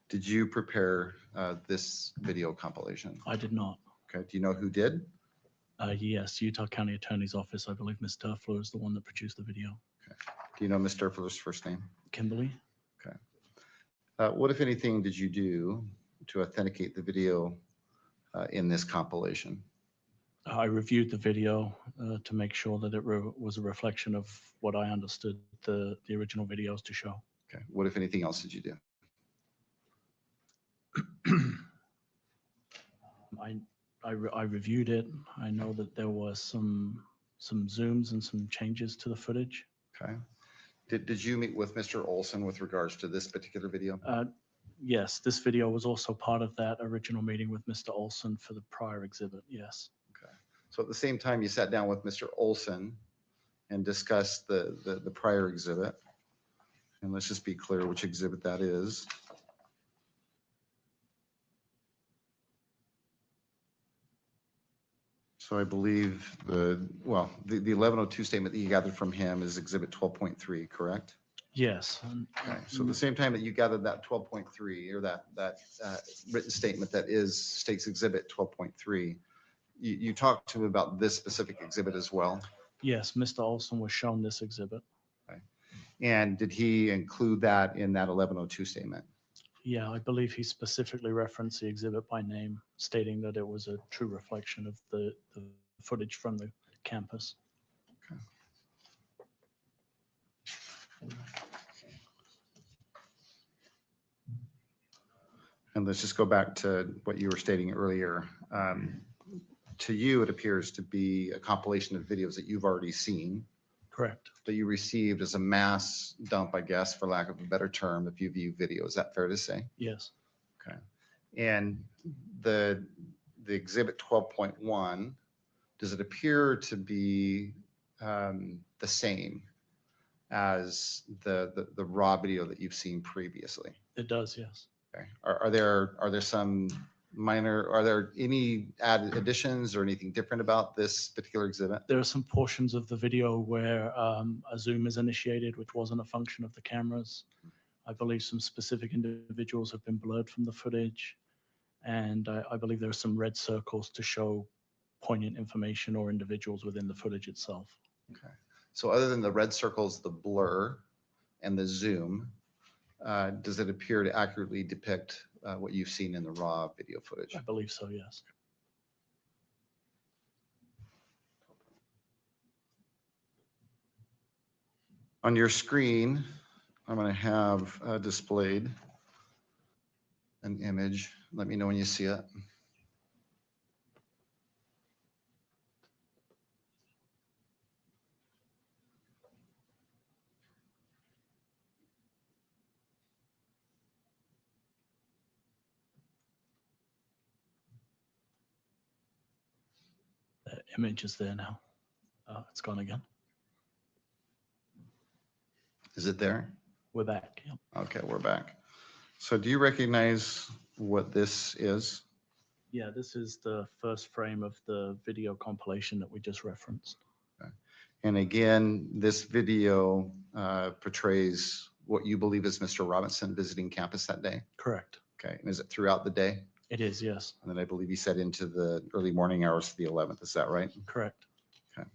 Did you prepare this video compilation? I did not. Okay. Do you know who did? Yes, Utah County Attorney's Office. I believe Ms. Durfler is the one that produced the video. Do you know Ms. Durfler's first name? Kimberly? Okay. What, if anything, did you do to authenticate the video in this compilation? I reviewed the video to make sure that it was a reflection of what I understood the original videos to show. Okay. What, if anything else, did you do? I reviewed it. I know that there was some zooms and some changes to the footage. Okay. Did you meet with Mr. Olson with regards to this particular video? Yes, this video was also part of that original meeting with Mr. Olson for the prior exhibit. Yes. Okay. So at the same time, you sat down with Mr. Olson and discussed the prior exhibit. And let's just be clear which exhibit that is. So I believe the 1102 statement that you gathered from him is exhibit 12.3, correct? Yes. Okay. So at the same time that you gathered that 12.3 or that written statement that states exhibit 12.3, you talked to him about this specific exhibit as well? Yes, Mr. Olson was shown this exhibit. Okay. And did he include that in that 1102 statement? Yeah, I believe he specifically referenced the exhibit by name, stating that it was a true reflection of the footage from the campus. Okay. And let's just go back to what you were stating earlier. To you, it appears to be a compilation of videos that you've already seen. Correct. That you received as a mass dump, I guess, for lack of a better term, if you view video. Is that fair to say? Yes. Okay. And the exhibit 12.1, does it appear to be the same as the raw video that you've seen previously? It does, yes. Okay. Are there some minor, are there any added additions or anything different about this particular exhibit? There are some portions of the video where a zoom is initiated, which wasn't a function of the cameras. I believe some specific individuals have been blurred from the footage. And I believe there are some red circles to show poignant information or individuals within the footage itself. Okay. So other than the red circles, the blur, and the zoom, does it appear to accurately depict what you've seen in the raw video footage? I believe so, yes. On your screen, I'm going to have displayed an image. Let me know when you see it. The image is there now. It's gone again. Is it there? We're back. Yep. Okay, we're back. So do you recognize what this is? Yeah, this is the first frame of the video compilation that we just referenced. Okay. And again, this video portrays what you believe is Mr. Robinson visiting campus that day? Correct. Okay, and is it throughout the day? It is, yes. And then I believe you said into the early morning hours of the 11th, is that right? Correct. Okay.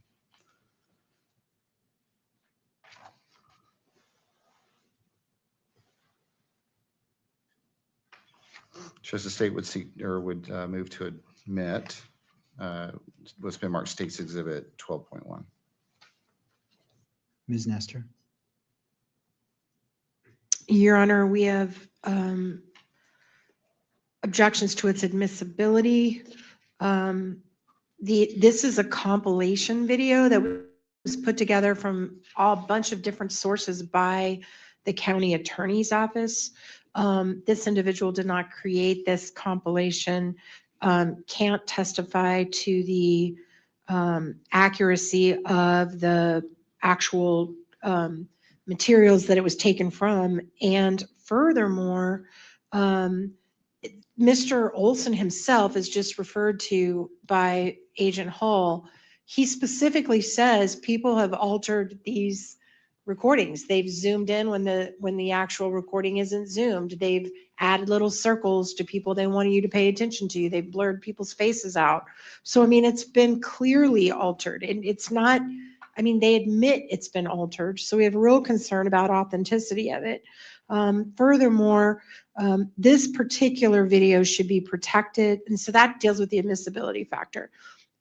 Just the state would seek or would move to admit what's been marked State's Exhibit 12.1. Ms. Nestor. Your Honor, we have objections to its admissibility. This is a compilation video that was put together from a bunch of different sources by the county attorney's office. This individual did not create this compilation, can't testify to the accuracy of the actual materials that it was taken from. And furthermore, Mr. Olson himself is just referred to by Agent Hall. He specifically says people have altered these recordings. They've zoomed in when the actual recording isn't zoomed. They've added little circles to people they wanted you to pay attention to. They've blurred people's faces out. So, I mean, it's been clearly altered, and it's not, I mean, they admit it's been altered. So we have real concern about authenticity of it. Furthermore, this particular video should be protected. And so that deals with the admissibility factor.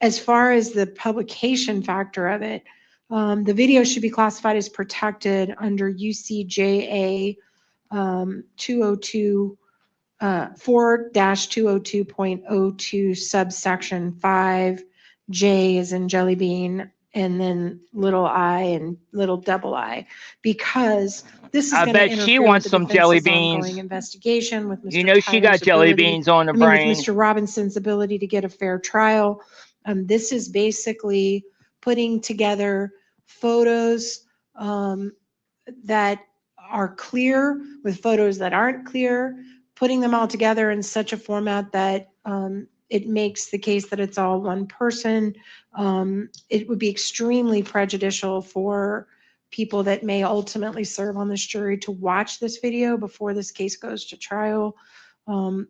As far as the publication factor of it, the video should be classified as protected under UCJA 202 4-202.02 subsection 5J is in jelly bean, and then little I and little double I, because this is I going to bet she interfere wants with the some jelly defense's ongoing beans. investigation, with Mr. You know she got Tyler's jelly ability, beans on the I mean, with brain. Mr. Robinson's ability to get a fair trial. This is basically putting together photos that are clear with photos that aren't clear, putting them all together in such a format that it makes the case that it's all one person. It would be extremely prejudicial for people that may ultimately serve on this jury to watch this video before this case goes to trial.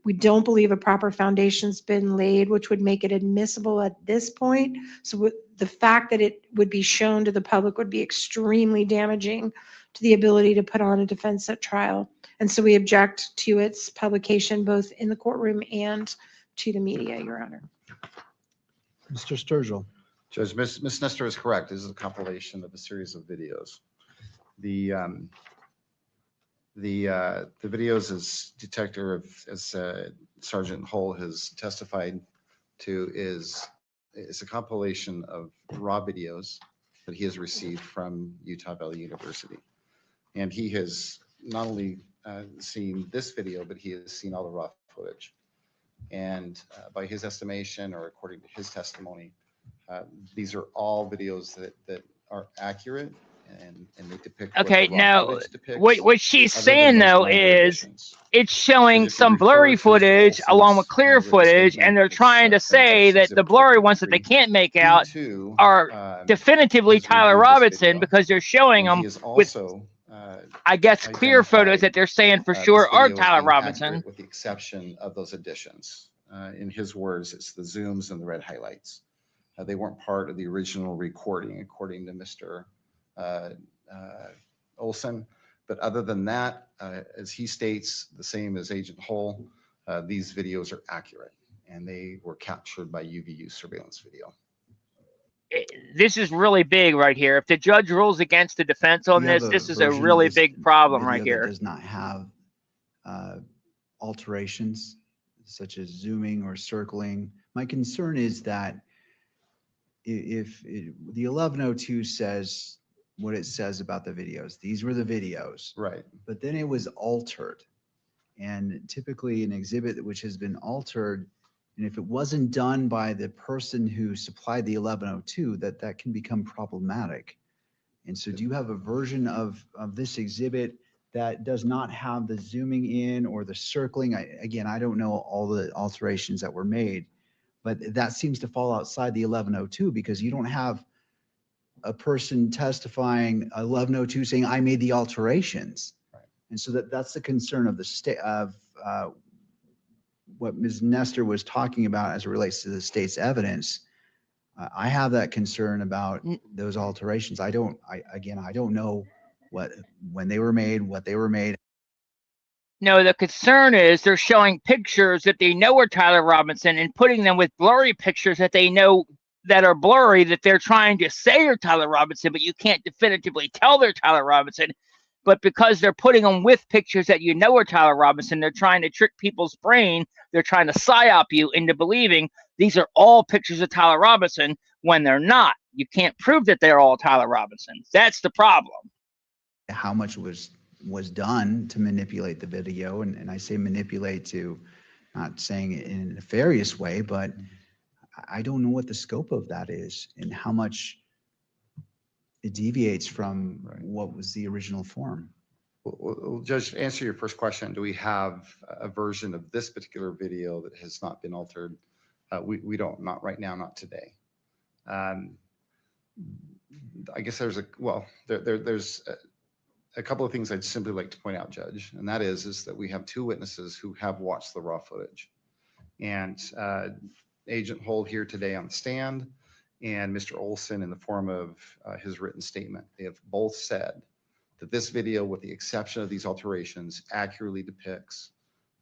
We don't believe a proper foundation's been laid, which would make it admissible at this point. So the fact that it would be shown to the public would be extremely damaging to the ability to put on a defense at trial. And so we object to its publication both in the courtroom and to the media, Your Honor. Mr. Sturgill. Judge, Ms. Nestor is correct. This is a compilation of a series of videos. The videos, as Sergeant Hull has testified to, is a compilation of raw videos that he has received from Utah Valley University. And he has not only seen this video, but he has seen all the raw footage. And by his estimation, or according to his testimony, these are all videos that are accurate and they depict Okay, what the raw now footage depicts, what she's other than saying those though minor is additions. it's showing Because if you some blurry refer to footage along with Olson's clear written footage, statement, and they're it's, trying to say that the Exhibit blurry ones that they 4.3, can't make he out too are definitively has Tyler reviewed this Robinson video, because they're showing and he them has with, also I guess, clear photos identified that they're saying for this sure are video as Tyler being Robinson. accurate with the exception of those additions. In his words, it's the zooms and the red highlights. They weren't part of the original recording, according to Mr. Olson. But other than that, as he states, the same as Agent Hull, these videos are accurate and they were captured by UVU surveillance video. This is really big right here. If the judge rules against the defense on You have this, a this is a version of really this big problem right video that here. does not have alterations such as zooming or circling. My concern is that if the 1102 says what it says about the videos, these were the videos, right? But then it was altered, and typically an exhibit which has been altered, and if it wasn't done by the person who supplied the 1102, that can become problematic. And so do you have a version of this exhibit that does not have the zooming in or the circling? Again, I don't know all the alterations that were made, but that seems to fall outside the 1102 because you don't have a person testifying 1102 saying I made the alterations. Right. And so that's the concern of the state of what Ms. Nestor was talking about as it relates to the state's evidence. I have that concern about those alterations. I don't know when they were made, what they were made. No, the concern is they're showing pictures that they know are Tyler Robinson and putting them with blurry pictures that they know that are blurry, that they're trying to say are Tyler Robinson, but you can't definitively tell they're Tyler Robinson. But because they're putting them with pictures that you know are Tyler Robinson, they're trying to trick people's brain. They're trying to psyop you into believing these are all pictures of Tyler Robinson when they're not. You can't prove that they're all Tyler Robinson. That's the problem. How much was done to manipulate the video, and I say manipulate to not saying it in a nefarious way, but I don't know what the scope of that is and how much it deviates from what was the original form. Well, Judge, to answer your first question, do we have a version of this particular video that has not been altered? We don't, not right now, not today. I guess there's there's a couple of things I'd simply like to point out, Judge, and that is that we have two witnesses who have watched the raw footage. And Agent Hull here today on the stand and Mr. Olson in the form of his written statement. They have both said that this video, with the exception of these alterations, accurately depicts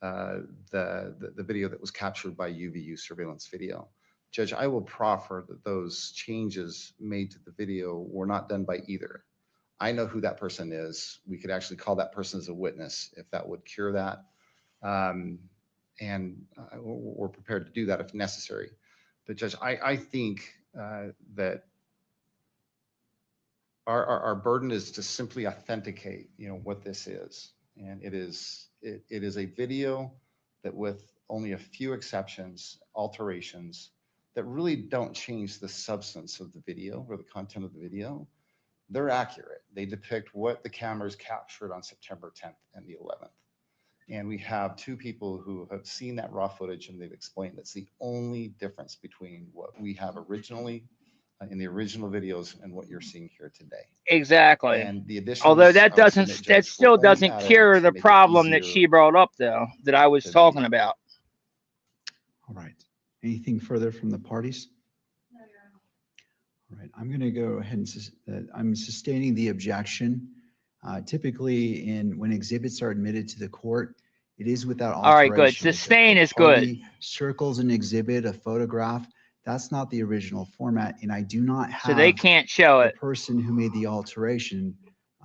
the video that was captured by UVU surveillance video. Judge, I will proffer that those changes made to the video were not done by either. I know who that person is. We could actually call that person as a witness if that would cure that. And we're prepared to do that if necessary. But Judge, I think that our burden is to simply authenticate, what this is. And it is a video that, with only a few exceptions, alterations, that really don't change the substance of the video or the content of the video. They're accurate. They depict what the cameras captured on September 10th and the 11th. And we have two people who have seen that raw footage, and they've explained that's the only difference between what we have originally in the original videos and what you're seeing here today. Exactly. And the additions, although that I will doesn't, submit, that Judge, still were only doesn't added cure to the make it problem that easier she brought up, though, that I was to talking view. about. All right. Anything further from the parties? All right, I'm going to go ahead and I'm sustaining the objection. Typically, when exhibits are admitted to the court, it is without All right, good. alteration. If Sustain the is good. party circles an exhibit, a photograph. That's not the original format, and I do not have So they can't show the it. person who made the alteration,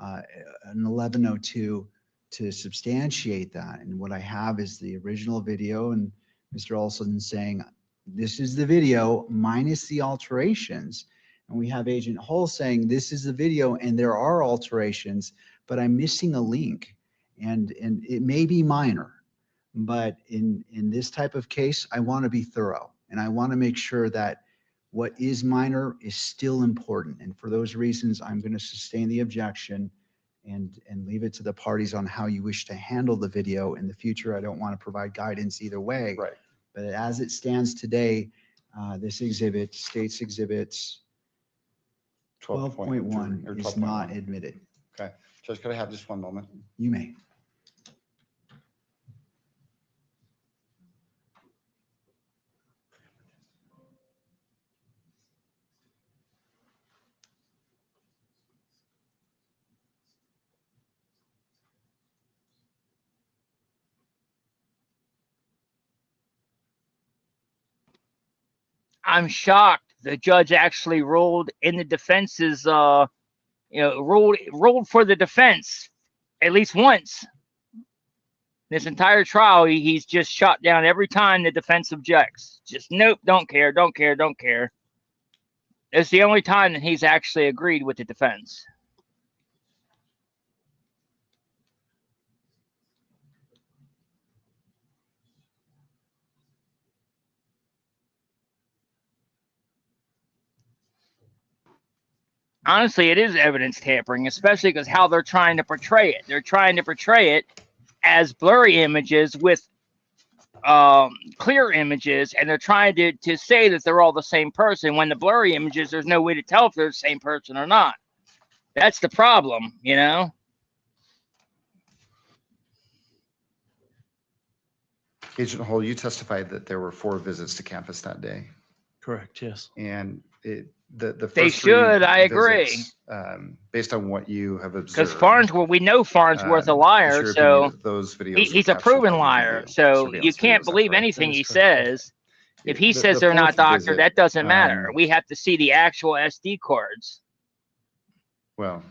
an 1102, to substantiate that. And what I have is the original video, and Mr. Olson saying, this is the video minus the alterations. And we have Agent Hull saying, this is the video and there are alterations, but I'm missing a link. And it may be minor, but in this type of case, I want to be thorough. And I want to make sure that what is minor is still important. And for those reasons, I'm going to sustain the objection and leave it to the parties on how you wish to handle the video in the future. I don't want to provide guidance either way. Right. But as it stands today, this exhibit, States Exhibits 12.1 is not admitted. Okay. Judge, could I have just one moment? You may. I'm shocked the judge actually ruled in the defense's, ruled for the defense at least once. This entire trial, he's just shot down every time the defense objects. Just nope, don't care, don't care, don't care. It's the only time that he's actually agreed with the defense. Honestly, it is evidence tampering, especially because how they're trying to portray it. They're trying to portray it as blurry images with clear images, and they're trying to say that they're all the same person. When the blurry images, there's no way to tell if they're the same person or not. That's the problem, you know? Agent Hull, you testified that there were 4 visits to campus that day. Correct, yes. And the first They should, I agree. visits, based on what you have observed. Because Farnsworth, we know Farnsworth a liar, so those videos he's a proven liar. So you can't believe anything he says. If he says they're not doctored, that doesn't matter. We have to see the actual SD cards. Well,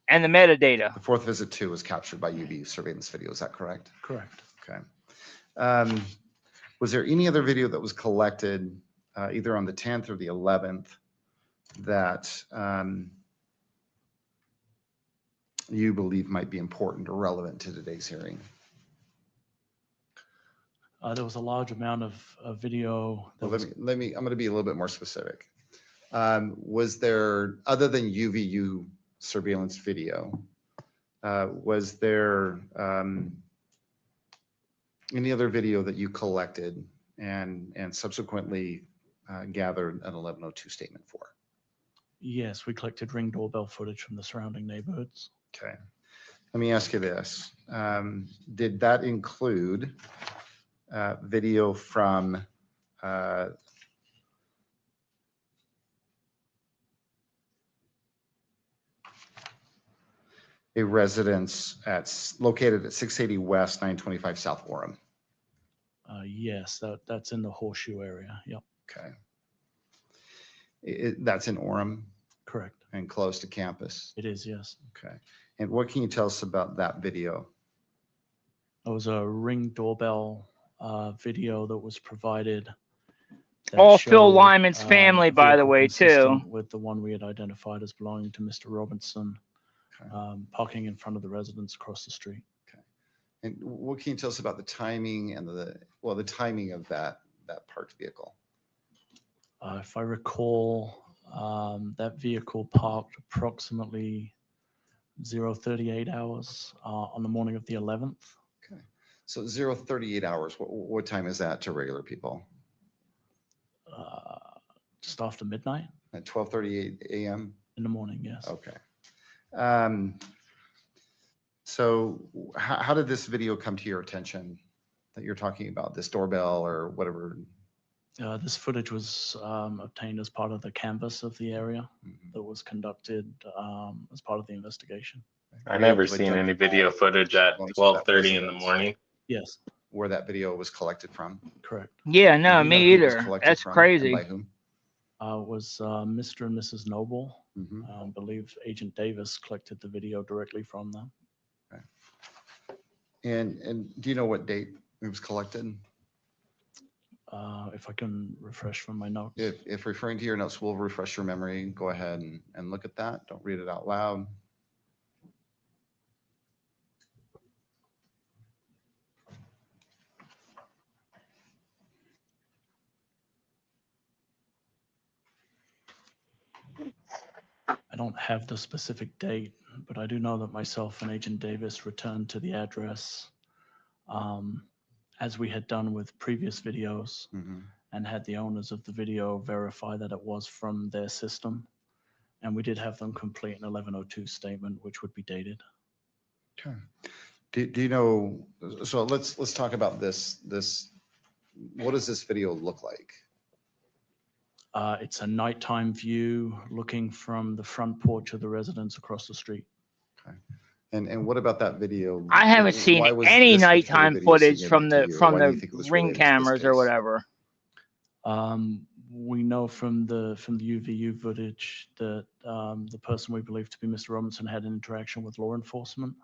and the metadata. The 4th visit too was captured by UV surveillance video. Is that correct? Correct. Okay. Was there any other video that was collected either on the 10th or the 11th that you believe might be important or relevant to today's hearing? There was a large amount of video. Well, let me, I'm going to be a little bit more specific. Was there, other than UVU surveillance video, was there any other video that you collected and subsequently gathered an 1102 statement for? Yes, we collected Ring doorbell footage from the surrounding neighborhoods. Okay. Let me ask you this. Did that include video from a residence located at 680 West, 925 South Orem? Yes, that's in the horseshoe area. Yep. Okay. That's in Orem? Correct. And close to campus? It is, yes. Okay. And what can you tell us about that video? It was a Ring doorbell video that was provided. that All Phil showed, Lyman's family, a by the vehicle way, too. consistent with the one we had identified as belonging to Mr. Robinson, parking in front of the residence across the street. And what can you tell us about the timing and the timing of that parked vehicle? If I recall, that vehicle parked approximately 0:38 hours on the morning of the 11th. Okay. So 0:38 hours, what time is that to regular people? Just after midnight. At 12:38 a.m.? In the morning, yes. Okay. So how did this video come to your attention that you're talking about, this doorbell or whatever? This footage was obtained as part of the canvass of the area that was conducted as part of the investigation. I never seen any video footage at 12:30 in the morning. Yes. Where that video was collected from? Correct. Yeah, no, Do you know me who it was either. collected That's from and crazy. by whom? Was Mr. and Mrs. Noble. I believe Agent Davis collected the video directly from them. Okay. And do you know what date it was collected? If I can refresh from my notes. If referring to your notes will refresh your memory, go ahead and look at that. Don't read it out loud. I don't have the specific date, but I do know that myself and Agent Davis returned to the address as we had done with previous videos and had the owners of the video verify that it was from their system. And we did have them complete an 1102 statement, which would be dated. Okay. Do you know, so let's talk about this. What does this video look like? It's a nighttime view looking from the front porch of the residence across the street. Okay. And what about that video? I haven't seen Why was any this particular nighttime video footage from significant to you? Why do you think it was Ring related to this cameras or case? whatever. We know from the UVU footage that the person we believe to be Mr. Robinson had an interaction with law enforcement.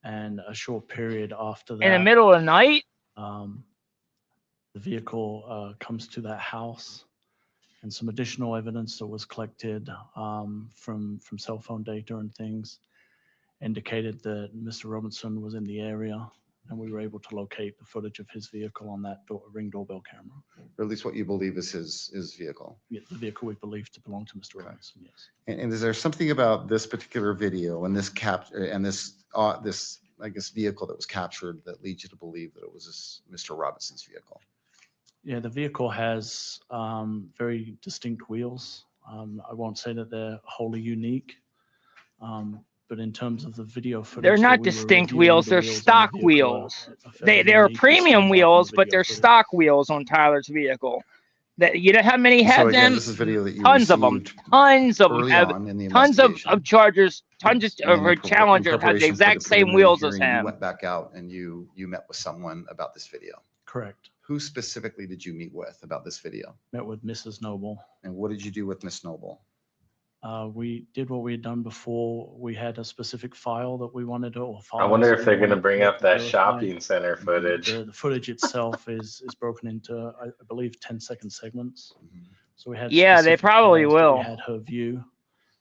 And a short period after that, In the middle of the night? the vehicle comes to that house, and some additional evidence that was collected from cell phone data and things indicated that Mr. Robinson was in the area, and we were able to locate the footage of his vehicle on that Ring doorbell camera. Or at least what you believe is his vehicle. Yeah, the vehicle we believe to belong to Mr. Robinson, yes. And is there something about this particular video and this I guess vehicle that was captured that leads you to believe that it was Mr. Robinson's vehicle? Yeah, the vehicle has very distinct wheels. I won't say that they're wholly unique, but in terms of the video footage, They're that not we were distinct reviewing, wheels, the they're wheels on the stock vehicle wheels. are fairly They're unique, premium stand out in the wheels, but video they're footage. stock wheels on Tyler's vehicle. That you know how many So have again, them? this is video that you Tons of them. received Tons of them early have on in the tons of investigation. Chargers, tons of And in Challengers have the preparation for exact same preliminary wheels as hearing, You him. went back out and you met with someone about this video. Correct. Who specifically did you meet with about this video? Met with Mrs. Noble. And what did you do with Miss Noble? We did what we had done before. We had a specific file that we wanted to, or I wonder files if we they're going to wanted bring to up that verify. shopping center footage. The footage itself is broken into, I believe, 10-second segments. So we had Yeah, they specific probably files that will. We had her view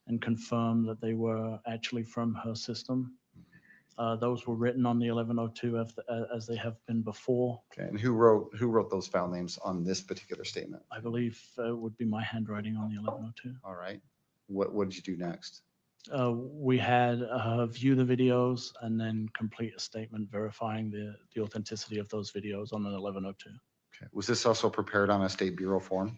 and confirm that they were actually from her system. Those were written on the 1102 as they have been before. Okay, and who wrote those file names on this particular statement? I believe it would be my handwriting on the 1102. All right. What did you do next? We had view the videos and then complete a statement verifying the authenticity of those videos on an 1102. Okay. Was this also prepared on a State Bureau form?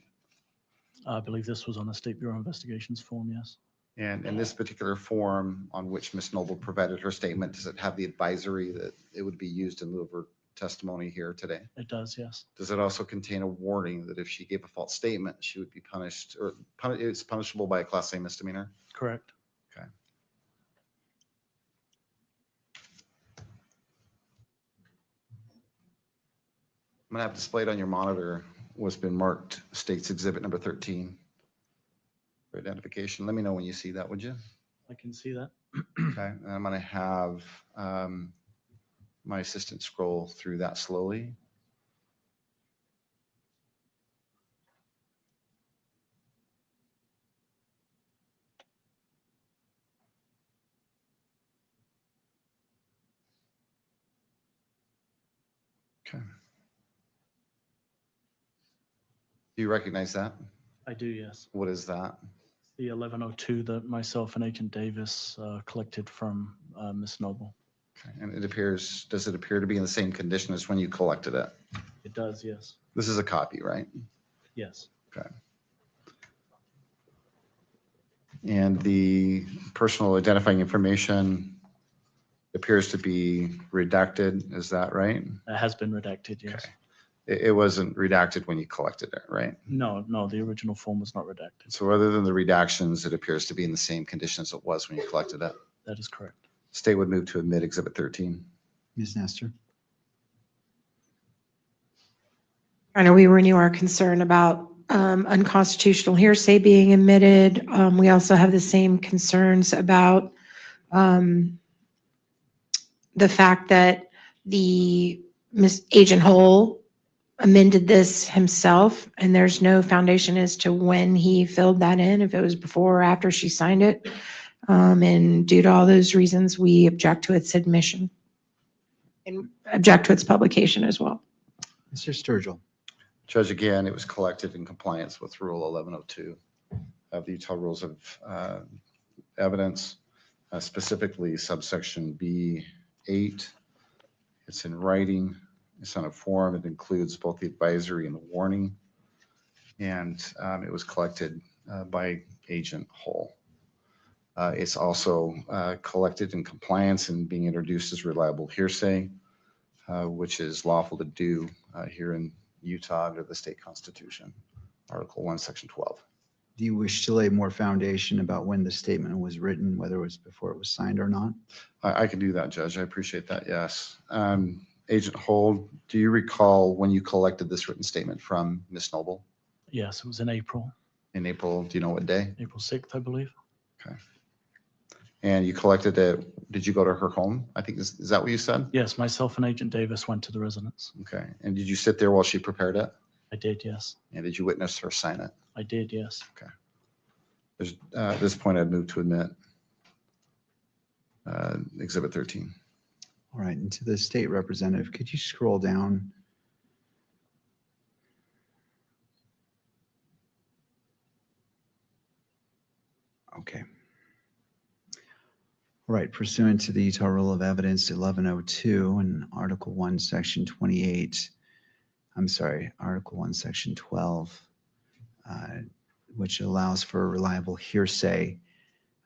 I believe this was on the State Bureau Investigations form, yes. And in this particular form on which Ms. Noble provided her statement, does it have the advisory that it would be used in lieu of her testimony here today? It does, yes. Does it also contain a warning that if she gave a false statement, she would be punished, or it's punishable by a Class A misdemeanor? Correct. Okay. I'm gonna have displayed on your monitor what's been marked State's Exhibit number 13 for identification. Let me know when you see that, would you? I can see that. Okay, and I'm gonna have my assistant scroll through that slowly. Okay. Do you recognize that? I do, yes. What is that? The 1102 that myself and Agent Davis collected from Ms. Noble. Okay, and it appears, does it appear to be in the same condition as when you collected it? It does, yes. This is a copy, right? Yes. Okay. And the personal identifying information appears to be redacted, is that right? It has been redacted, yes. Okay. It wasn't redacted when you collected it, right? No, no, the original form was not redacted. So other than the redactions, it appears to be in the same condition as it was when you collected it. That is correct. State would move to admit Exhibit 13. Ms. Nestor? I know we renew our concern about unconstitutional hearsay being admitted. We also have the same concerns about the fact that the Agent Hole amended this himself, and there's no foundation as to when he filled that in, if it was before or after she signed it. And due to all those reasons, we object to its admission and object to its publication as well. Mr. Sturgill? Judge, again, it was collected in compliance with Rule 1102 of the Utah Rules of Evidence, specifically subsection B8. It's in writing. It's on a form. It includes both the advisory and the warning. And it was collected by Agent Hull. It's also collected in compliance and being introduced as reliable hearsay, which is lawful to do here in Utah under the state constitution, Article 1, Section 12. Do you wish to lay more foundation about when the statement was written, whether it was before it was signed or not? I can do that, Judge. I appreciate that, yes. Agent Hold, do you recall when you collected this written statement from Ms. Noble? Yes, it was in April. In April, do you know what day? April 6th, I believe. Okay. And you collected it, did you go to her home? I think, is that what you said? Yes, myself and Agent Davis went to the residence. Okay. And did you sit there while she prepared it? I did, yes. And did you witness her sign it? I did, yes. Okay. At this point, I'd move to admit Exhibit 13. All right, and to the state representative, could you scroll down? Okay. All right, pursuant to the Utah Rule of Evidence 1102 and Article 1, Section 28, I'm sorry, Article 1, Section 12, which allows for reliable hearsay,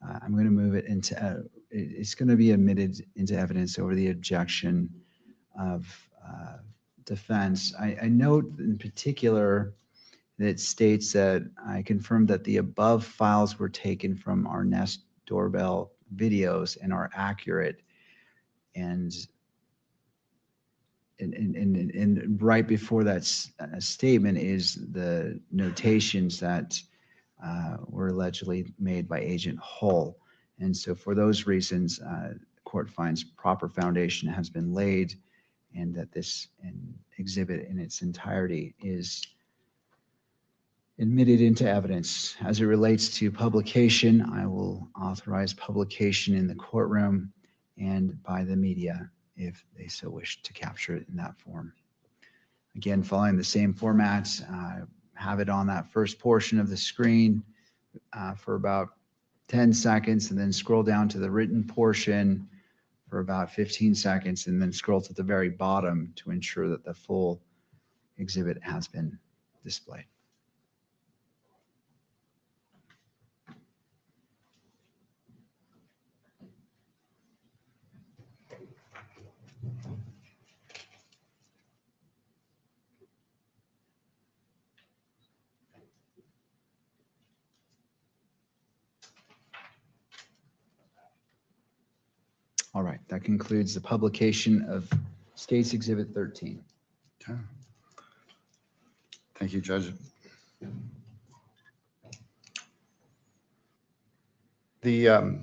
I'm going to move it into, it's going to be admitted into evidence over the objection of defense. I note in particular that it states that I confirm that the above files were taken from our Nest doorbell videos and are accurate. And right before that statement is the notations that were allegedly made by Agent Hull. And so for those reasons, the court finds proper foundation has been laid and that this exhibit in its entirety is admitted into evidence. As it relates to publication, I will authorize publication in the courtroom and by the media if they so wish to capture it in that form. Again, following the same format, have it on that first portion of the screen for about 10 seconds and then scroll down to the written portion for about 15 seconds and then scroll to the very bottom to ensure that the full exhibit has been displayed. All right, that concludes the publication of State's Exhibit 13. Okay. Thank you, Judge. The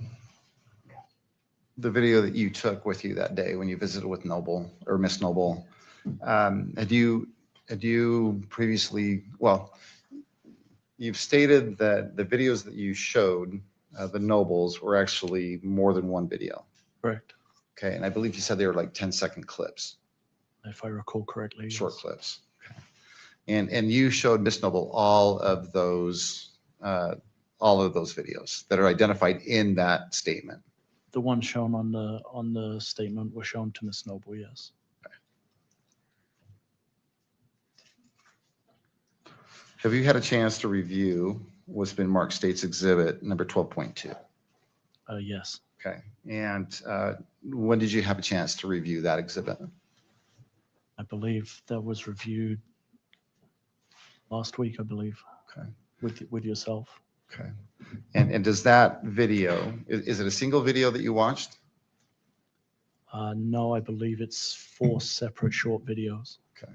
video that you took with you that day when you visited with Noble or Miss Noble, had you previously, well, you've stated that the videos that you showed, the Nobles, were actually more than one video. Correct. Okay, and I believe you said they were like 10-second clips. If I recall correctly. Short yes. clips. Okay. And you showed Miss Noble all of those videos that are identified in that statement. The one shown on the statement was shown to Ms. Noble, yes. Have you had a chance to review what's been marked State's Exhibit number 12.2? Yes. Okay. And when did you have a chance to review that exhibit? I believe that was reviewed last week, I believe. Okay. With yourself. Okay. And does that video, is it a single video that you watched? No, I believe it's 4 separate short videos. Okay.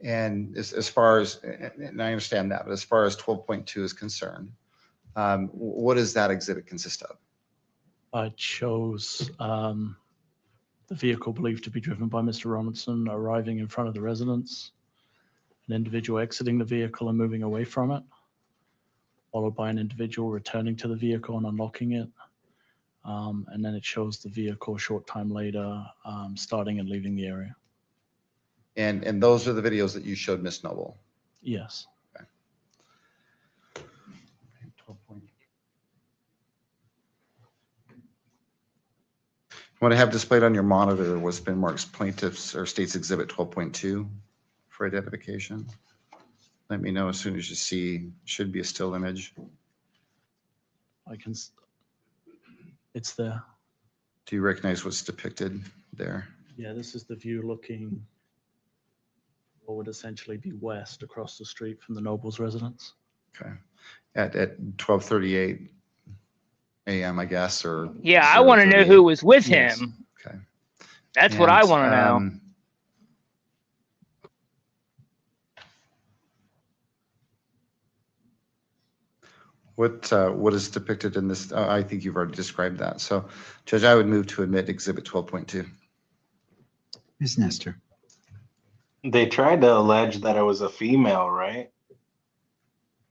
And as far as, and I understand that, but as far as 12.2 is concerned, what does that exhibit consist of? It shows the vehicle believed to be driven by Mr. Robinson arriving in front of the residence, an individual exiting the vehicle and moving away from it, followed by an individual returning to the vehicle and unlocking it. And then it shows the vehicle a short time later starting and leaving the area. And those are the videos that you showed Miss Noble? Yes. Okay. What I have displayed on your monitor was been marked plaintiffs or State's Exhibit 12.2 for identification. Let me know as soon as you see, should be a still image. It's there. Do you recognize what's depicted there? Yeah, this is the view looking what would essentially be west across the street from the Noble's residence. Okay. At 12:38 a.m., I guess, or Yeah, I want to know who was with Yes. him. Okay. That's what I want to know. What is depicted in this? I think you've already described that. So, Judge, I would move to admit Exhibit 12.2. Ms. Nestor. They tried to allege that it was a female, right?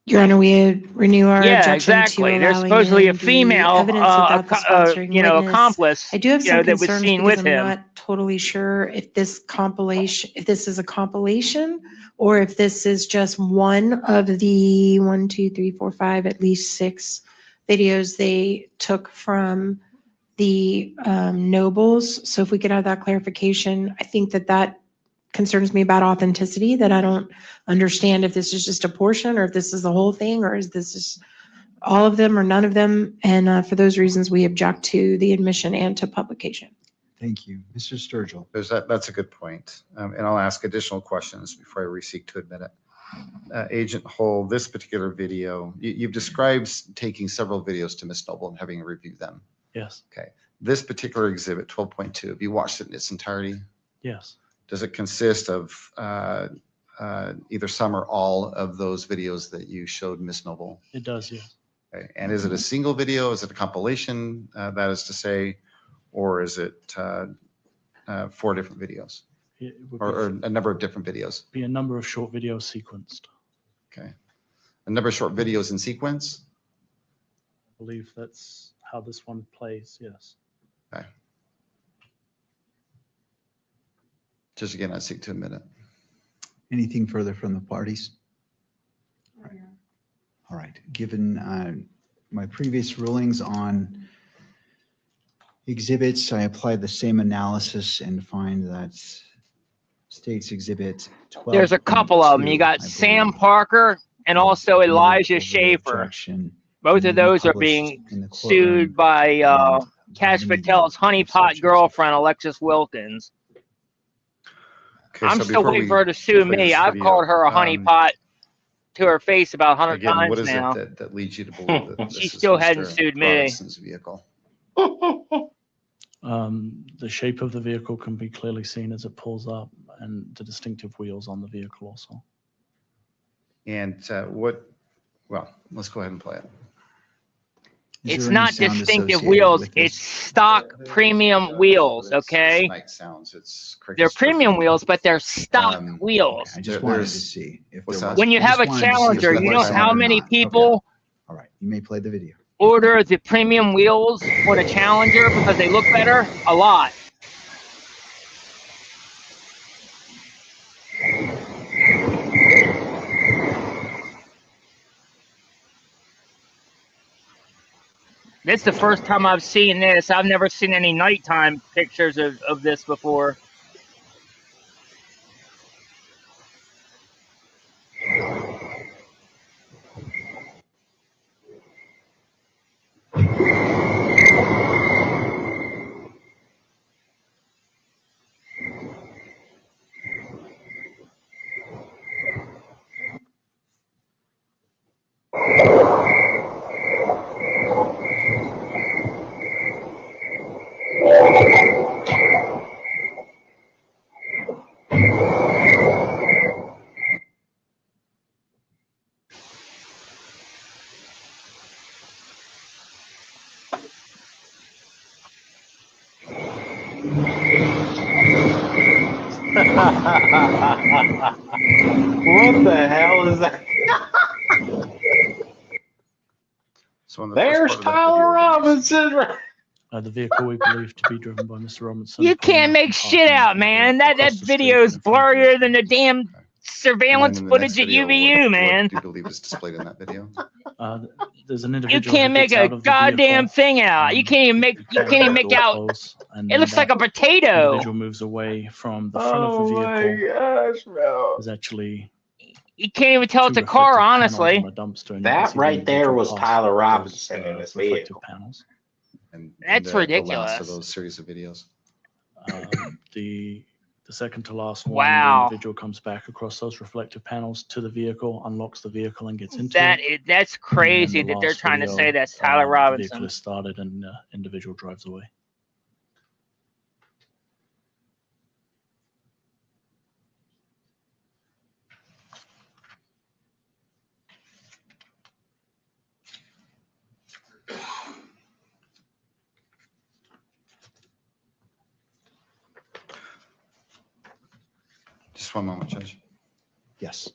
Your Honor, we would renew our Yeah, objection exactly. to There's allowing supposedly in a female, the evidence without the sponsoring witness. accomplice, I do have some that was concerns seen because with I'm him. not totally sure if this is a compilation or if this is just one of the 1, 2, 3, 4, 5, at least 6 videos they took from the Nobles. So if we could have that clarification, I think that concerns me about authenticity, that I don't understand if this is just a portion or if this is the whole thing, or is this just all of them or none of them. And for those reasons, we object to the admission and to publication. Thank you. Mr. Sturgill. That's a good point. And I'll ask additional questions before I re-seek to admit it. Agent Hull, this particular video, you've described taking several videos to Ms. Noble and having her review them. Yes. Okay. This particular exhibit, 12.2, have you watched it in its entirety? Yes. Does it consist of either some or all of those videos that you showed Ms. Noble? It does, yes. Okay. And is it a single video? Is it a compilation, that is to say, or is it 4 different videos? It would Or a number of different videos? be a number of short videos sequenced. Okay. A number of short videos in sequence? I believe that's how this one plays, yes. Okay. Just again, I seek to admit it. Anything further from the parties? All right. Given my previous rulings on exhibits, I applied the same analysis and find that State's Exhibit 12. There's a couple of them. You got Sam Parker and also Elijah Schaefer. Both of those are being sued by Cash Patel's honeypot girlfriend, Alexis Wilkins. Okay, I'm so still before waiting we for her to sue play me. this I've video, called her a honeypot to her face about 100 again, times what is now. it that leads you to believe that She this still is hadn't Mr. sued me. Robinson's vehicle? The shape of the vehicle can be clearly seen as it pulls up, and the distinctive wheels on the vehicle also. And well, let's go ahead and play it. It's not distinctive wheels. It's stock premium wheels, okay? Night sounds. It's They're premium wheels, but they're stock wheels. I just wanted to see if there was. When you have a Challenger, you know how many people All right, you may play the video. order the premium wheels for the Challenger because they look better? A lot. This is the first time I've seen this. I've never seen any nighttime pictures of this before. What the hell is that? So in the There's first part of that Tyler Robinson. The vehicle we believe to be driven by Mr. Robinson. You can't make shit out, man. That video is blurrier than the damn surveillance in the footage next at video, UVU, man. What do you believe is displayed in that video? There's an You individual. can't make a goddamn thing out. You can't even make out. It looks like a potato. Individual moves away from the front of the vehicle. Gosh, bro. There's actually You can't even tell it's a car, honestly. That right there was Tyler Robinson in this vehicle. Panels. And That's the ridiculous. last of those series of videos. The second to last one, Wow. the individual comes back across those reflective panels to the vehicle, unlocks the vehicle, and gets into it. That's crazy And then that the they're last trying to video, say that's Tyler The Robinson. vehicle is started and the individual drives away. Just one moment, Judge. Yes.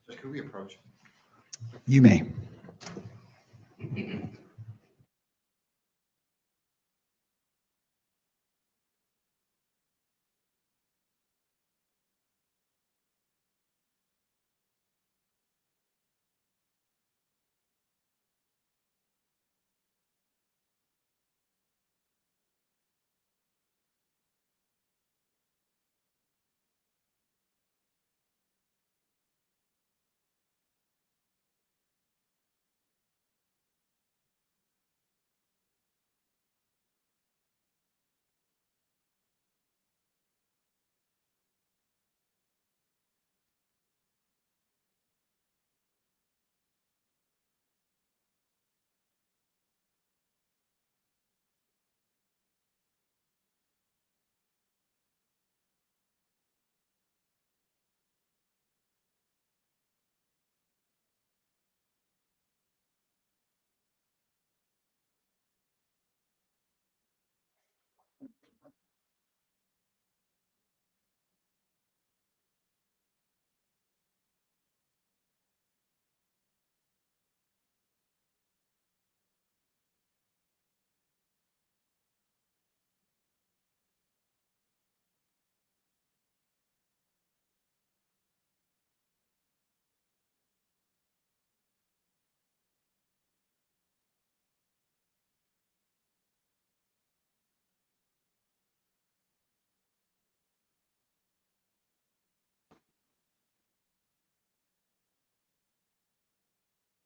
Judge, could we approach? You may.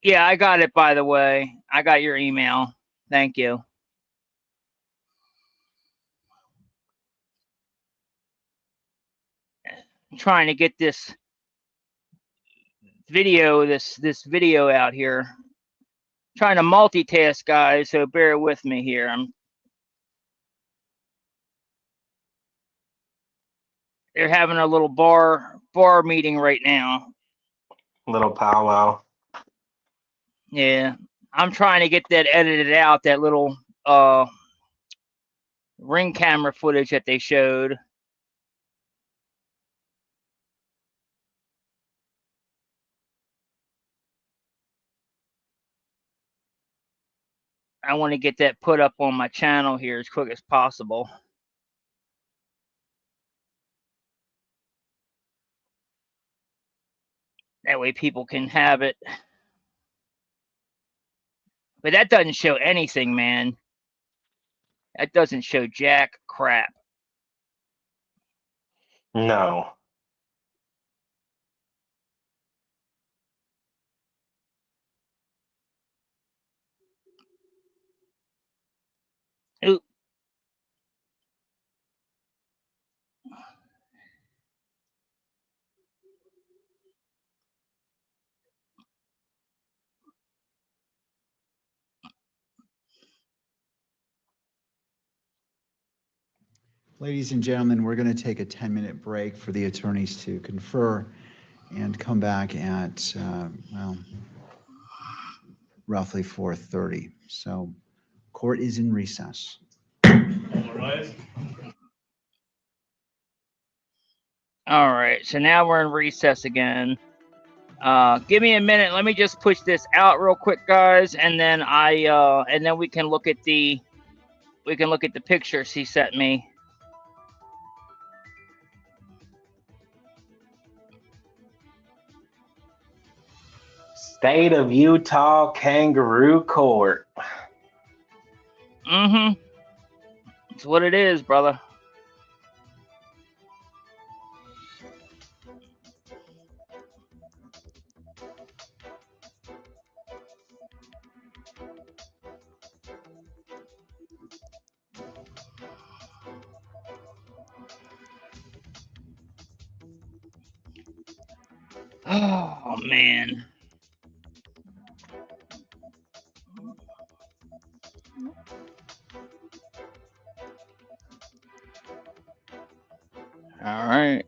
Yeah, I got it, by the way. I got your email. Thank you. I'm trying to get this video, this video out here. Trying to multitask, guys, so bear with me here. They're having a little bar meeting right now. Little powwow. Yeah, I'm trying to get that edited out, that little ring camera footage that they showed. I want to get that put up on my channel here as quick as possible. That way people can have it. But that doesn't show anything, man. That doesn't show jack crap. No. Ooh. Ladies and gentlemen, we're going to take a 10-minute break for the attorneys to confer and come back at, well, roughly 4:30. So court is in recess. All right, so now we're in recess again. Give me a minute. Let me just push this out real quick, guys, and then and then we can look at the pictures he sent me. State of Utah Kangaroo Court. Mm-hmm. That's what it is, brother. Oh, man. All right.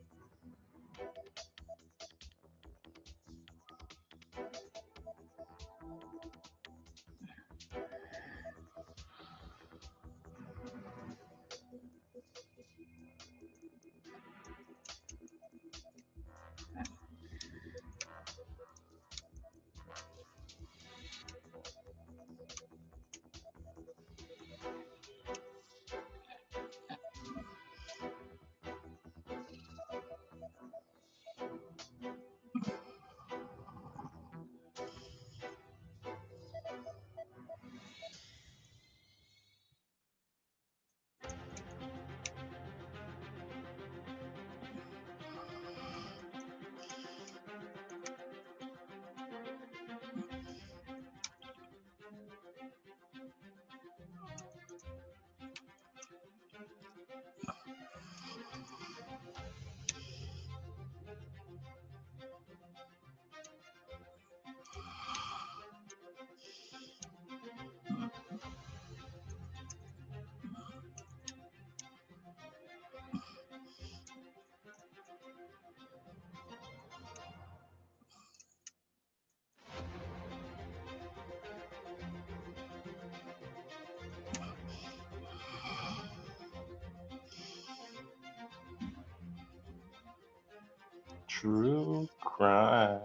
True crime.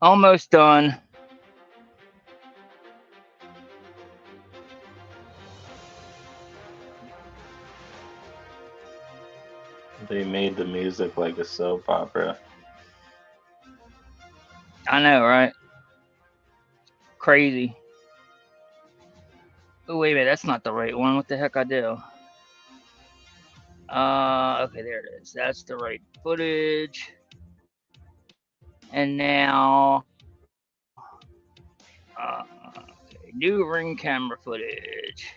Almost done. made the music like a soap opera. I know, right? Crazy. Oh, wait a minute. That's not the right one. What the heck I do? Okay, there it is. That's the right footage. And now, okay, new ring camera footage.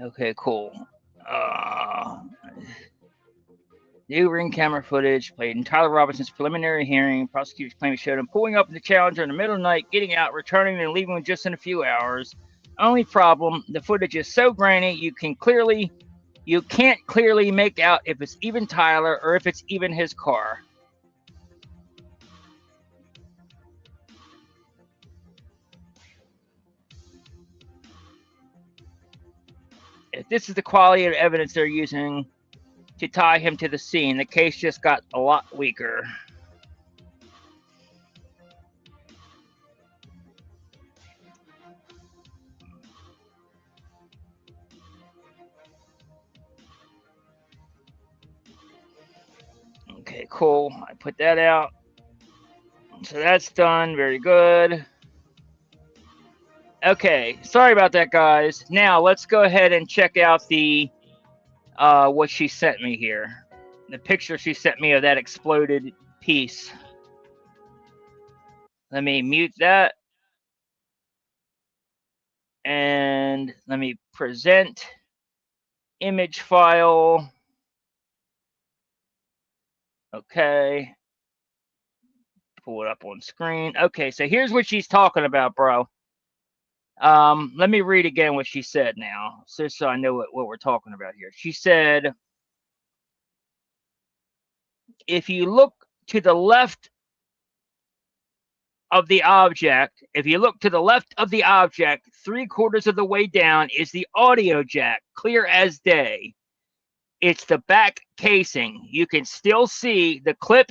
Okay, cool. New ring camera footage played in Tyler Robinson's preliminary hearing. Prosecutors claim he showed him pulling up in the Challenger in the middle of the night, getting out, returning, and leaving just in a few hours. Only problem, the footage is so grainy you can't clearly make out if it's even Tyler or if it's even his car. If this is the quality of evidence they're using to tie him to the scene, the case just got a lot weaker. Okay, cool. I put that out. So that's done. Very good. Okay, sorry about that, guys. Now let's go ahead and check out the what she sent me here. The picture she sent me of that exploded piece. Let me mute that. And let me present image file. Okay. Pull it up on screen. Okay, so here's what she's talking about, bro. Let me read again what she said now, so I know what we're talking about here. She said, if you look to the left of the object, 3/4 of the way down is the audio jack, clear as day. It's the back casing. You can still see the clip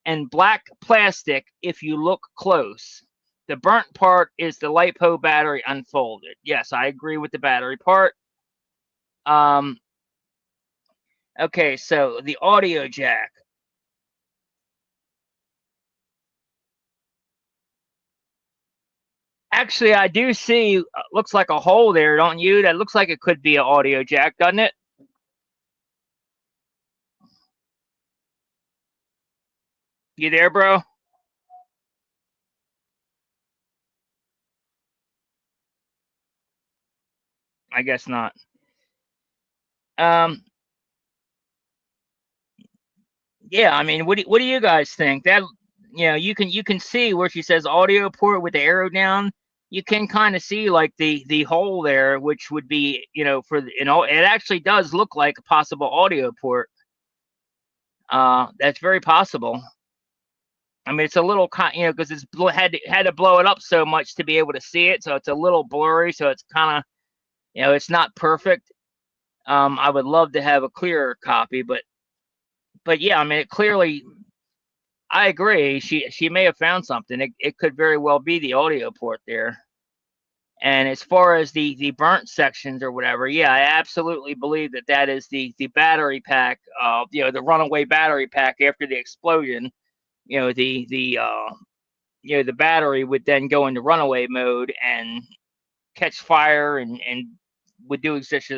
and black plastic if you look close. The burnt part is the LiPo battery unfolded. Yes, I agree with the battery part. Okay, so the audio jack. Actually, I do see, looks like a hole there, don't you? That looks like it could be an audio jack, doesn't it? You there, bro? I guess not. Yeah, I mean, what do you guys think? That, you know, you can see where she says audio port with the arrow down. You can kind of see like the hole there, which would be, you know, for it actually does look like a possible audio port. That's very possible. I mean, it's a little, you know, because it's had to blow it up so much to be able to see it, so it's a little blurry. So it's kind of, you know, it's not perfect. I would love to have a clearer copy, but yeah, I mean, it clearly, I agree. She may have found something. It could very well be the audio port there. And as far as the burnt sections or whatever, yeah, I absolutely believe that is the battery pack, you know, the runaway battery pack after the explosion. You know, the battery would then go into runaway mode and catch fire and would do exactly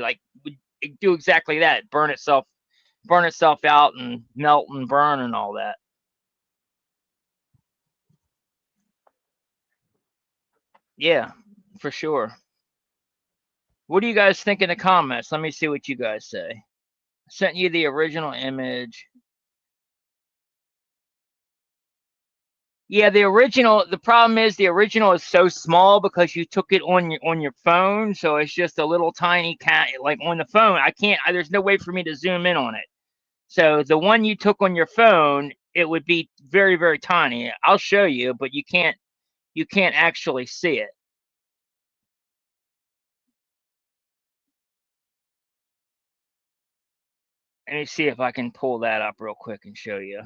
that, burn itself out and melt and burn and all that. Yeah. for sure. What do you guys think in the comments? Let me see what you guys say. I sent you the original image. Yeah, the original. The problem is the original is so small because you took it on your phone, so it's just a little tiny cat. Like on the phone, I can't. There's no way for me to zoom in on it. So the one you took on your phone, it would be very, very tiny. I'll show you, but you can't actually see it. Let me see if I can pull that up real quick and show you.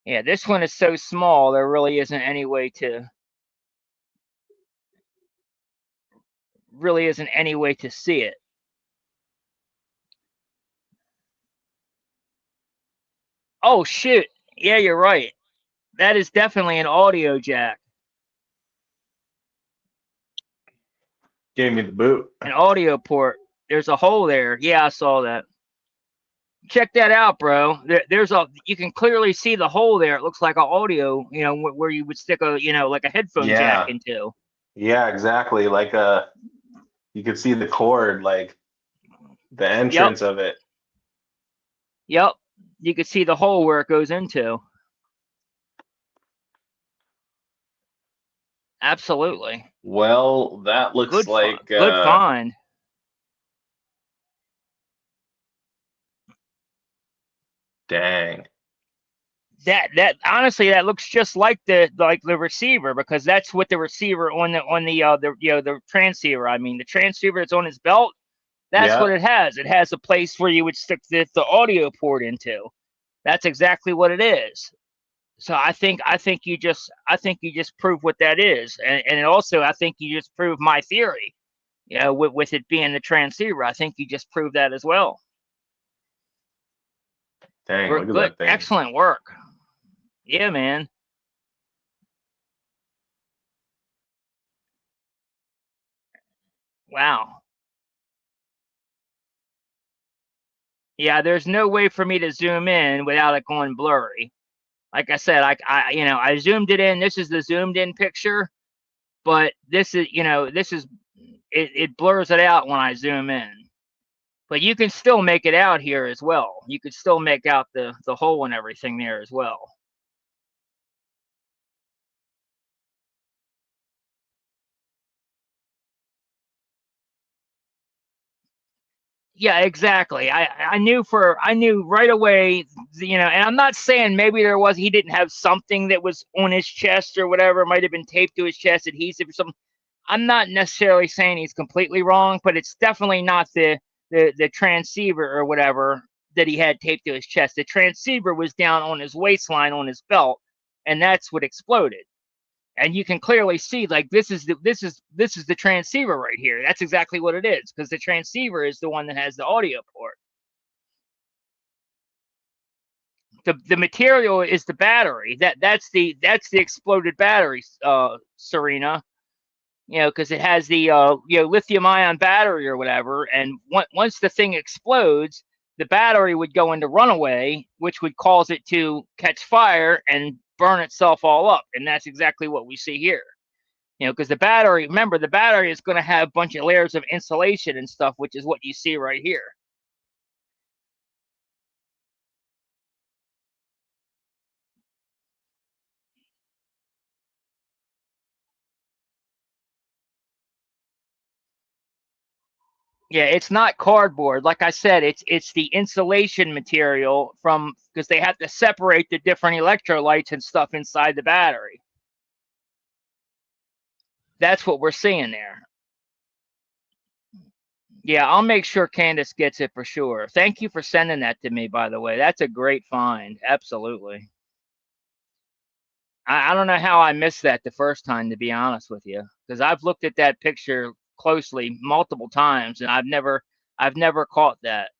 Yeah, this one is so small, there really isn't any way to see it. Oh shoot. Yeah, you're right. That is definitely an audio jack. Gave me the boot. An audio port. There's a hole there. Yeah, I saw that. Check that out, bro. You can clearly see the hole there. It looks like an audio, where you would stick a, like a headphone jack into. Yeah, exactly. Like you could see the cord, like the entrance of it. Yep. You could see the hole where it goes into. Absolutely. Well, that looks like good find. Dang. That honestly, that looks just like the receiver, because that's what the receiver on the transceiver. I mean, the transceiver that's on his belt. That's what it has. It has a place where you would stick the audio port into. That's exactly what it is. So I think you just proved what that is, and also I think you just proved my theory. With it being the transceiver, I think you just proved that as well. Dang, look at that thing. Excellent work. Yeah, man. Wow. Yeah, there's no way for me to zoom in without it going blurry. Like I said, I zoomed it in. This is the zoomed in picture, but this is, it blurs it out when I zoom in. But you can still make it out here as well. You could still make out the hole and everything there as well. Yeah, exactly. I knew right away, and I'm not saying maybe he didn't have something that was on his chest or whatever. It might have been taped to his chest, adhesive or something. I'm not necessarily saying he's completely wrong, but it's definitely not the transceiver or whatever that he had taped to his chest. The transceiver was down on his waistline on his belt, and that's what exploded. And you can clearly see, like, this is the transceiver right here. That's exactly what it is, because the transceiver is the one that has the audio port. The material is the battery. That's the exploded battery, Serena. Because it has the lithium ion battery or whatever, and once the thing explodes, the battery would go into runaway, which would cause it to catch fire and burn itself all up. And that's exactly what we see here. Because the battery, remember, the battery is going to have a bunch of layers of insulation and stuff, which is what you see right here. Yeah, it's not cardboard. Like I said, it's the insulation material because they have to separate the different electrolytes and stuff inside the battery. That's what we're seeing there. Yeah, I'll make sure Candace gets it for sure. Thank you for sending that to me, by the way. That's a great find. Absolutely. I don't know how I missed that the first time, to be honest with you, because I've looked at that picture closely multiple times, and I've never caught that.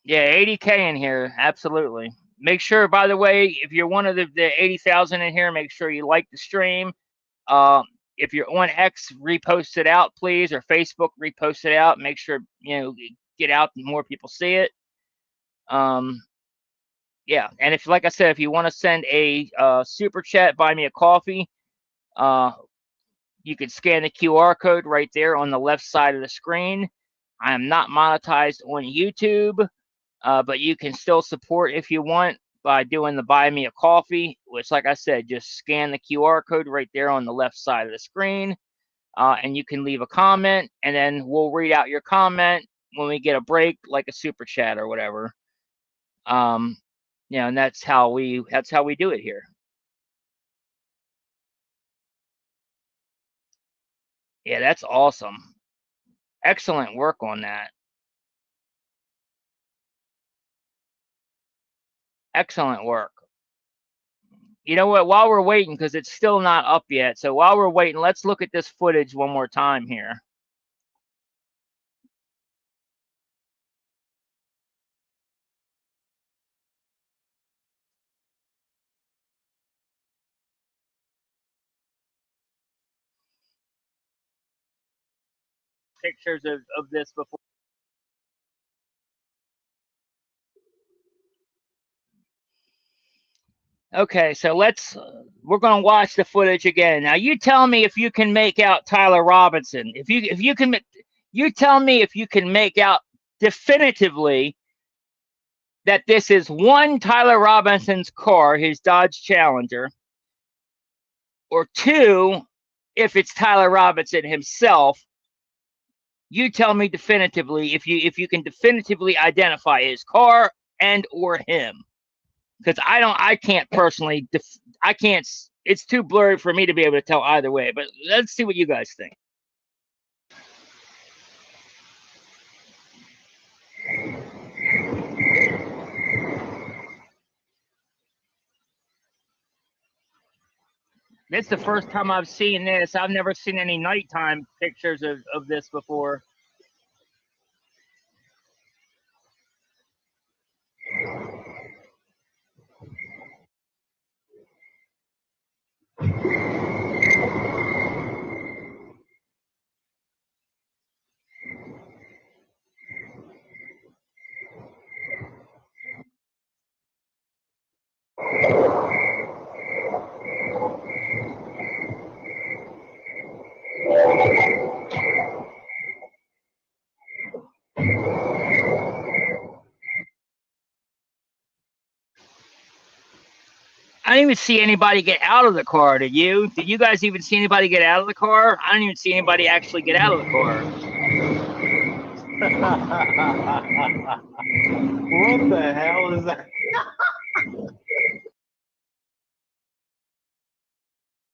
Yeah, 80K in here. Absolutely. Make sure, by the way, if you're one of the 80,000 in here, make sure you like the stream. If you're on X, repost it out, please, or Facebook, repost it out. Make sure, get out and more people see it. Yeah, and if, like I said, if you want to send a super chat, buy me a coffee, you can scan the QR code right there on the left side of the screen. I am not monetized on YouTube, but you can still support if you want by doing the buy me a coffee, which, like I said, just scan the QR code right there on the left side of the screen, and you can leave a comment, and then we'll read out your comment when we get a break, like a super chat or whatever. You know, and that's how we do it here. Yeah, that's awesome. Excellent work on that. Excellent work. You know what? While we're waiting, because it's still not up yet, so while we're waiting, let's look at this footage one more time here. Pictures of this before. Okay, so we're gonna watch the footage again. Now you tell me if you can make out Tyler Robinson. If you can, you tell me if you can make out definitively that this is one, Tyler Robinson's car, his Dodge Challenger, or two, if it's Tyler Robinson himself. You tell me definitively if you can definitively identify his car and or him, because I can't personally I can't. It's too blurry for me to be able to tell either way. But let's see what you guys think. It's the first time I've seen this. I've never seen any nighttime pictures of this before. I didn't even see anybody get out of the car. Did you? Did you guys even see anybody get out of the car? I didn't even see anybody actually get out of the car. What the hell is that?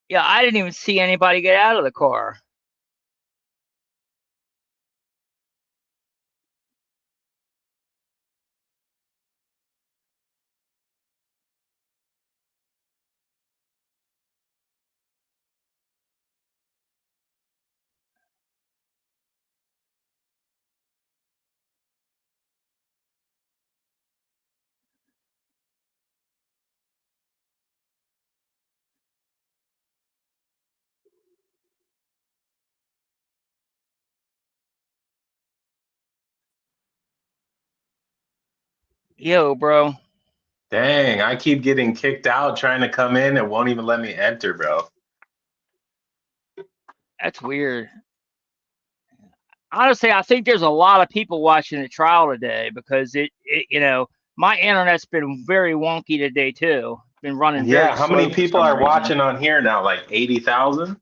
Yeah, I didn't even see anybody get out of the car. Yo, bro. Dang, I keep getting kicked out trying to come in. It won't even let me enter, bro. That's weird. Honestly, I think there's a lot of people watching the trial today because it you know, my internet's been very wonky today too. Been running very Yeah, how slow many for people some are reason. watching on here now? Like 80,000?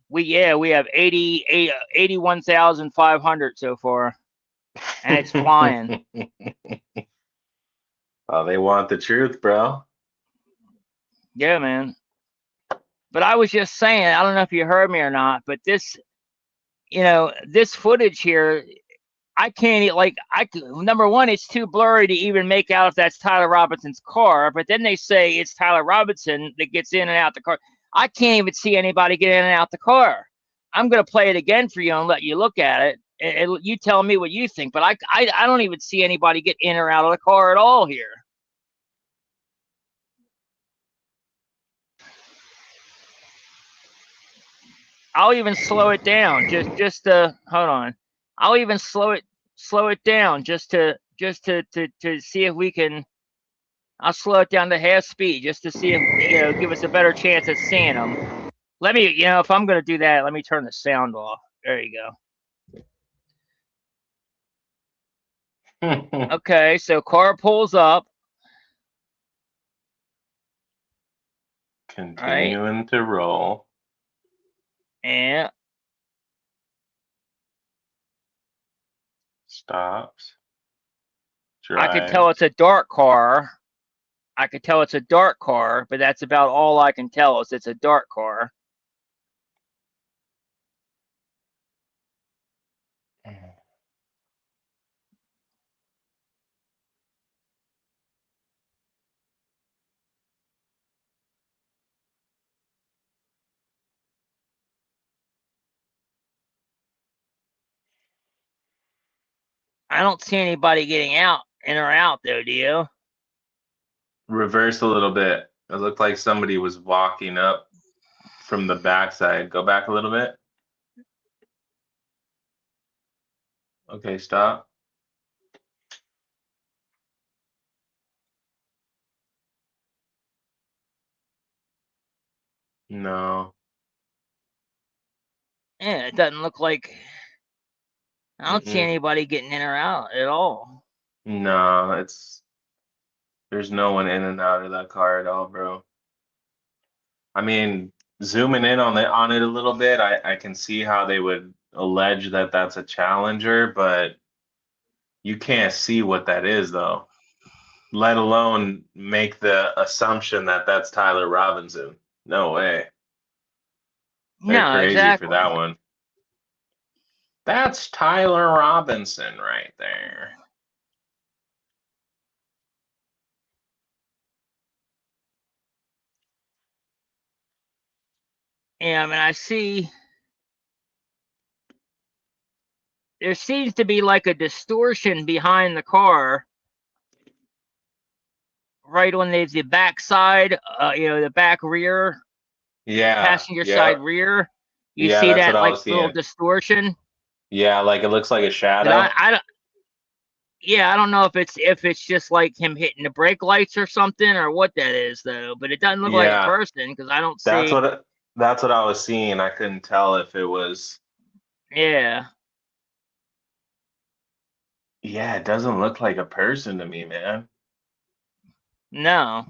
We have 81,500 so far, and it's flying. Oh, they want the truth, bro. Yeah, man. But I was just saying, I don't know if you heard me or not, but this, you know, this footage here, I can't number one, it's too blurry to even make out if that's Tyler Robinson's car. But then they say it's Tyler Robinson that gets in and out the car. I can't even see anybody get in and out the car. I'm gonna play it again for you and let you look at it. And you tell me what you think. But I don't even see anybody get in or out of the car at all here. I'll even slow it down just to hold on. I'll even slow it down just to see if we can I'll slow it down to half speed just to see if, give us a better chance at seeing them. Let me, if I'm going to do that, let me turn the sound off. There you go. Okay, so car pulls up. Continuing to roll. And stops. I can tell it's a dark car. I can tell it's a dark car, but that's about all I can tell is it's a dark car. I don't see anybody getting out in or out though, do you? Reverse a little bit. It looked like somebody was walking up from the backside. Go back a little bit. Okay, stop. No. Yeah, it doesn't look like I don't see anybody getting in or out at all. No, there's no one in and out of that car at all, bro. I mean, zooming in on it a little bit, I can see how they would allege that that's a Challenger, but you can't see what that is though, let alone make the assumption that that's Tyler Robinson. No way. They're No, crazy exactly. for that one. That's Tyler Robinson right there. Yeah, I mean, I see there seems to be like a distortion behind the car, right on the back side, the back rear, Yeah. passenger side rear. You Yeah, see that's that what I like was little seeing. distortion. Yeah, like it looks like a But shadow. I don't know if it's just like him hitting the brake lights or something or what that is though. But it doesn't look like a Yeah. person because I don't That's see. what I was seeing. I couldn't tell if it was. Yeah. Yeah, it doesn't look like a person to me, man. No.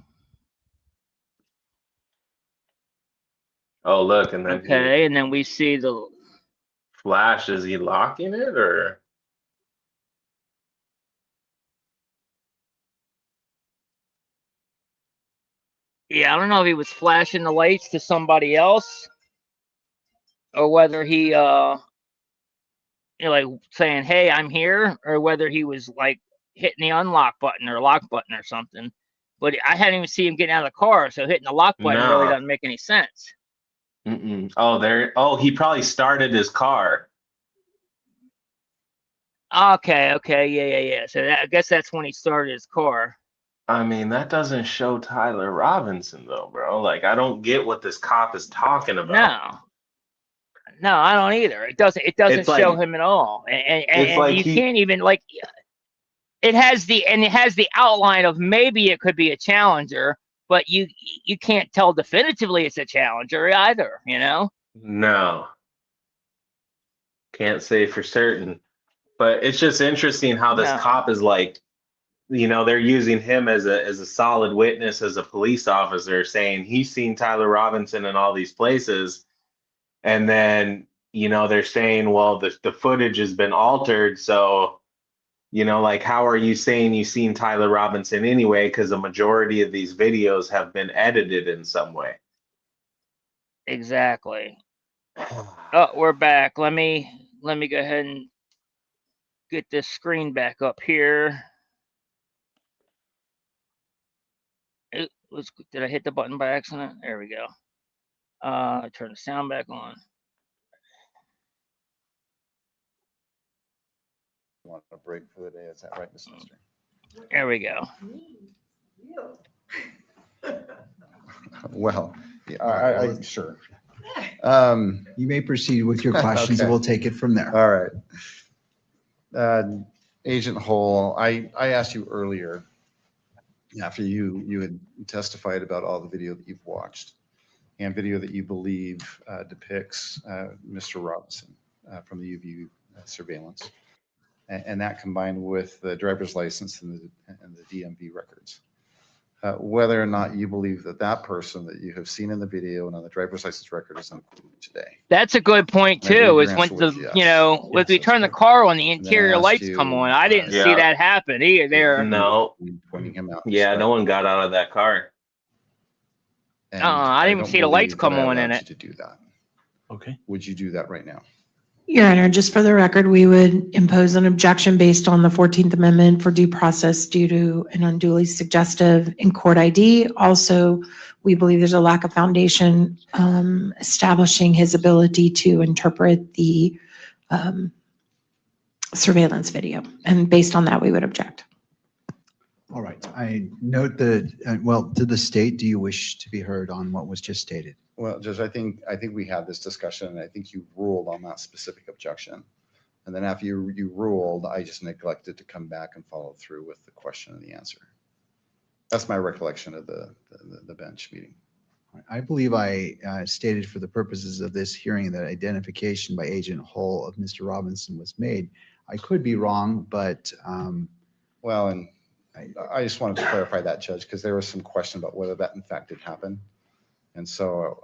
Oh, look, and then Okay, and then we see the flash. Is he locking it or? Yeah, I don't know if he was flashing the lights to somebody else or whether he like saying, "Hey, I'm here," or whether he was like hitting the unlock button or lock button or something. But I hadn't even seen him getting out of the car, so hitting the lock button really No. doesn't make any sense. Oh, he probably started his car. Okay, yeah. So I guess that's when he started his car. I mean, that doesn't show Tyler Robinson though, bro. Like, I don't get what this cop is talking about. No, I don't either. It doesn't It's show like- him at all, it's and like you he- can't even like. It has the outline of maybe it could be a Challenger, but you can't tell definitively it's a Challenger either. No. Can't say for certain. But it's just interesting how this No. cop is like, they're using him as a solid witness, as a police officer, saying he's seen Tyler Robinson in all these places. And then, they're saying, well, the footage has been altered. So, like, how are you saying you've seen Tyler Robinson anyway? Because a majority of these videos have been edited in some way. Exactly. Oh, we're back. Let me go ahead and get this screen back up here. Did I hit the button by accident? There we go. Turn the sound back on. Want a break for the day? Is that right, Miss Mister? There we go. Well, yeah, I sure. You may proceed with your questions and Okay. we'll take it from there. All right. Agent Hole, I asked you earlier after you had testified about all the video that you've watched and video that you believe depicts Mr. Robinson from the UVU surveillance, and that combined with the driver's license and the DMV records, whether or not you believe that that person that you have seen in the video and on the driver's license record is included today. That's a good point And I believe too. your Is when answer the was yes. when we turn the car on, the And then I interior asked lights come you, on. I didn't see Yeah. that happen either. There. No. Pointing him out. Yeah, no one got out of that car. And I didn't even don't see the lights believe come that I on in allowed it. you to do that. Okay. Would you do that right now? Your Honor, just for the record, we would impose an objection based on the 14th Amendment for due process due to an unduly suggestive in-court ID. Also, we believe there's a lack of foundation establishing his ability to interpret the surveillance video. And based on that, we would object. All right. I note that, well, to the state, do you wish to be heard on what was just stated? Well, Judge, I think we had this discussion, and I think you ruled on that specific objection. And then after you ruled, I just neglected to come back and follow through with the question and the answer. That's my recollection of the bench meeting. I believe I stated for the purposes of this hearing that identification by Agent Hull of Mr. Robinson was made. I could be wrong, but well, and I just wanted to clarify that, Judge, because there was some question about whether that in fact did happen. And so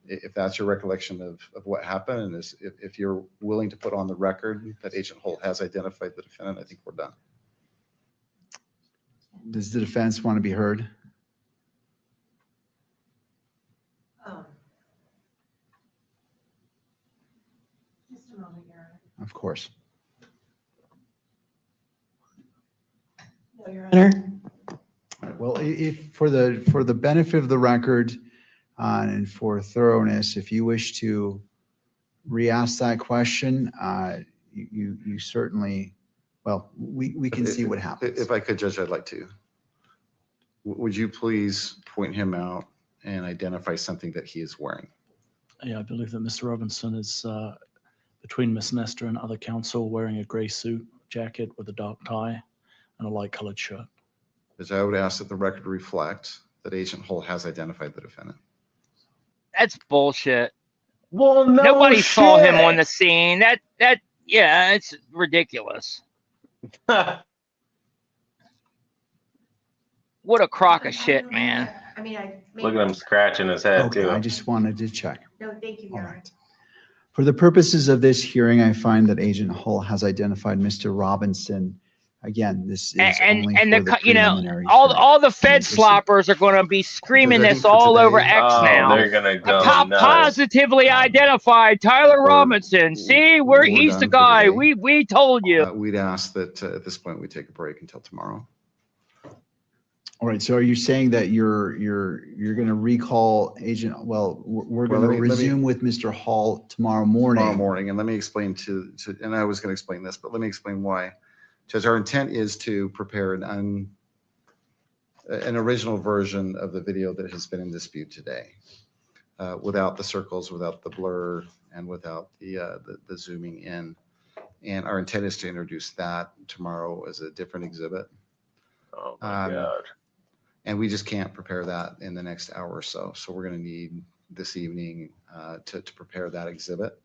if that's your recollection of what happened, and if you're willing to put on the record that Agent Holt has identified the defendant, I think we're done. does the defense want to be heard? Just a moment, Your Honor. Of course. No, Your Honor. Well, if for the benefit of the record and for thoroughness, if you wish to re-ask that question, you certainly, well, we can see what happens. If I could, Judge, I'd like to. Would you please point him out and identify something that he is wearing? Yeah, I believe that Mr. Robinson is between Miss Nestor and other counsel wearing a gray suit jacket with a dark tie and a light colored shirt. Because I would ask that the record reflect that Agent Holt has identified the defendant. That's bullshit. Well, no Nobody saw him shit. on the scene. Yeah, it's ridiculous. What a crock of shit, man. I mean, Look at him scratching his head, Okay, too. I just wanted to check. No, thank you, All Your Honor. right. For the purposes of this hearing, I find that Agent Hull has identified Mr. Robinson. Again, this is only And for the all preliminary hearing. the Fed sloppers are going to be screaming Because I this think for all over today- X now. They're gonna go nuts. Positively identified Tyler Robinson. See, we're he's done the for guy. today. We told you. We'd ask that at this point we take a break until tomorrow. All right, so are you saying that you're going to recall Agent, well, we're going to let me- resume with Mr. Hall tomorrow morning? Tomorrow morning, and let me explain and I was going to explain this, but let me explain why. Judge, our intent is to prepare an original version of the video that has been in dispute today, without the circles, without the blur, and without the zooming in. And our intent is to introduce that tomorrow as a different exhibit. Oh my God. And we just can't prepare that in the next hour or so. So we're going to need this evening to prepare that exhibit.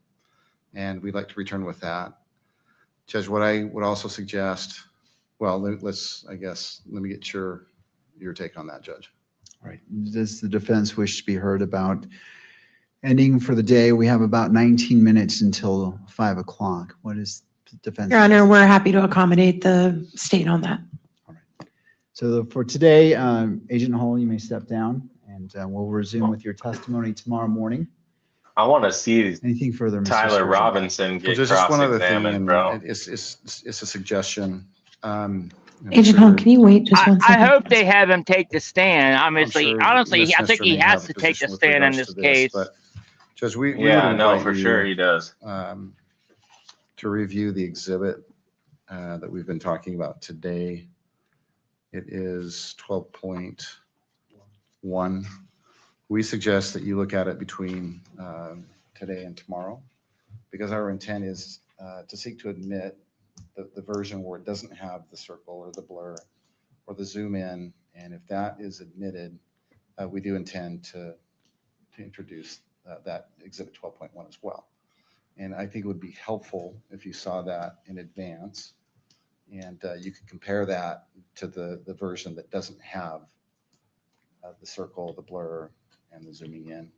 And we'd like to return with that. Judge, what I would also suggest, well, let me get your take on that, Judge. All right, does the defense wish to be heard about ending for the day? We have about 19 minutes until 5 o'clock. What is the defense? Your Honor, we're happy to accommodate the state on that. So for today, Agent Hall, you may step down, and we'll resume with your testimony tomorrow morning. I want to see Anything further, Mr. Tyler Surgeon? Robinson get Well, just one other thing, cross-examined, and bro. it's a suggestion. Agent Hall, can you wait just one I second? hope they have him take the stand. Honestly, sure honestly, Ms. I think Nestor he may has have a to take the position with stand in regards this to case. But Judge, we Yeah, would no, invite for you, sure he does. to review the exhibit that we've been talking about today. It is 12.1. We suggest that you look at it between today and tomorrow, because our intent is to seek to admit the version where it doesn't have the circle or the blur or the zoom in And if that is admitted, we do intend to introduce that Exhibit 12.1 as well. And I think it would be helpful if you saw that in advance, and you could compare that to the version that doesn't have the circle, the blur, and the zooming in.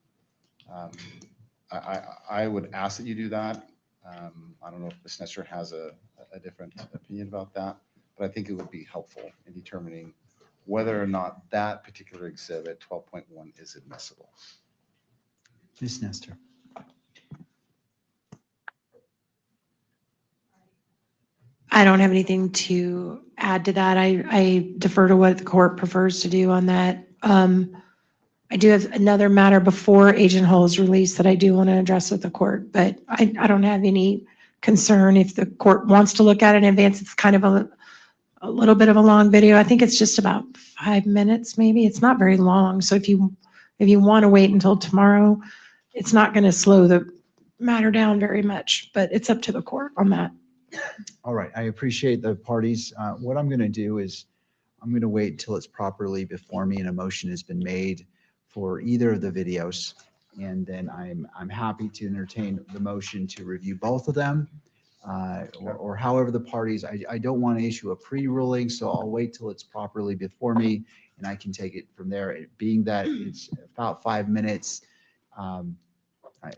I would ask that you do that. I don't know if Ms. Nestor has a different opinion about that, but I think it would be helpful in determining whether or not that particular exhibit 12.1 is admissible. Ms. Nestor. I don't have anything to add to that. I defer to what the court prefers to do on that. I do have another matter before Agent Hull is released that I do want to address with the court, but I don't have any concern if the court wants to look at it in advance. It's kind of a little bit of a long video. I think it's just about 5 minutes, maybe. It's not very long. So if you want to wait until tomorrow, it's not going to slow the matter down very much, but it's up to the court on that. All right, I appreciate the parties. What I'm going to do is I'm going to wait until it's properly before me and a motion has been made for either of the videos. And then I'm happy to entertain the motion to review both of them or however the parties, I don't want to issue a pre-ruling, so I'll wait till it's properly before me and I can take it from there. Being that it's about 5 minutes.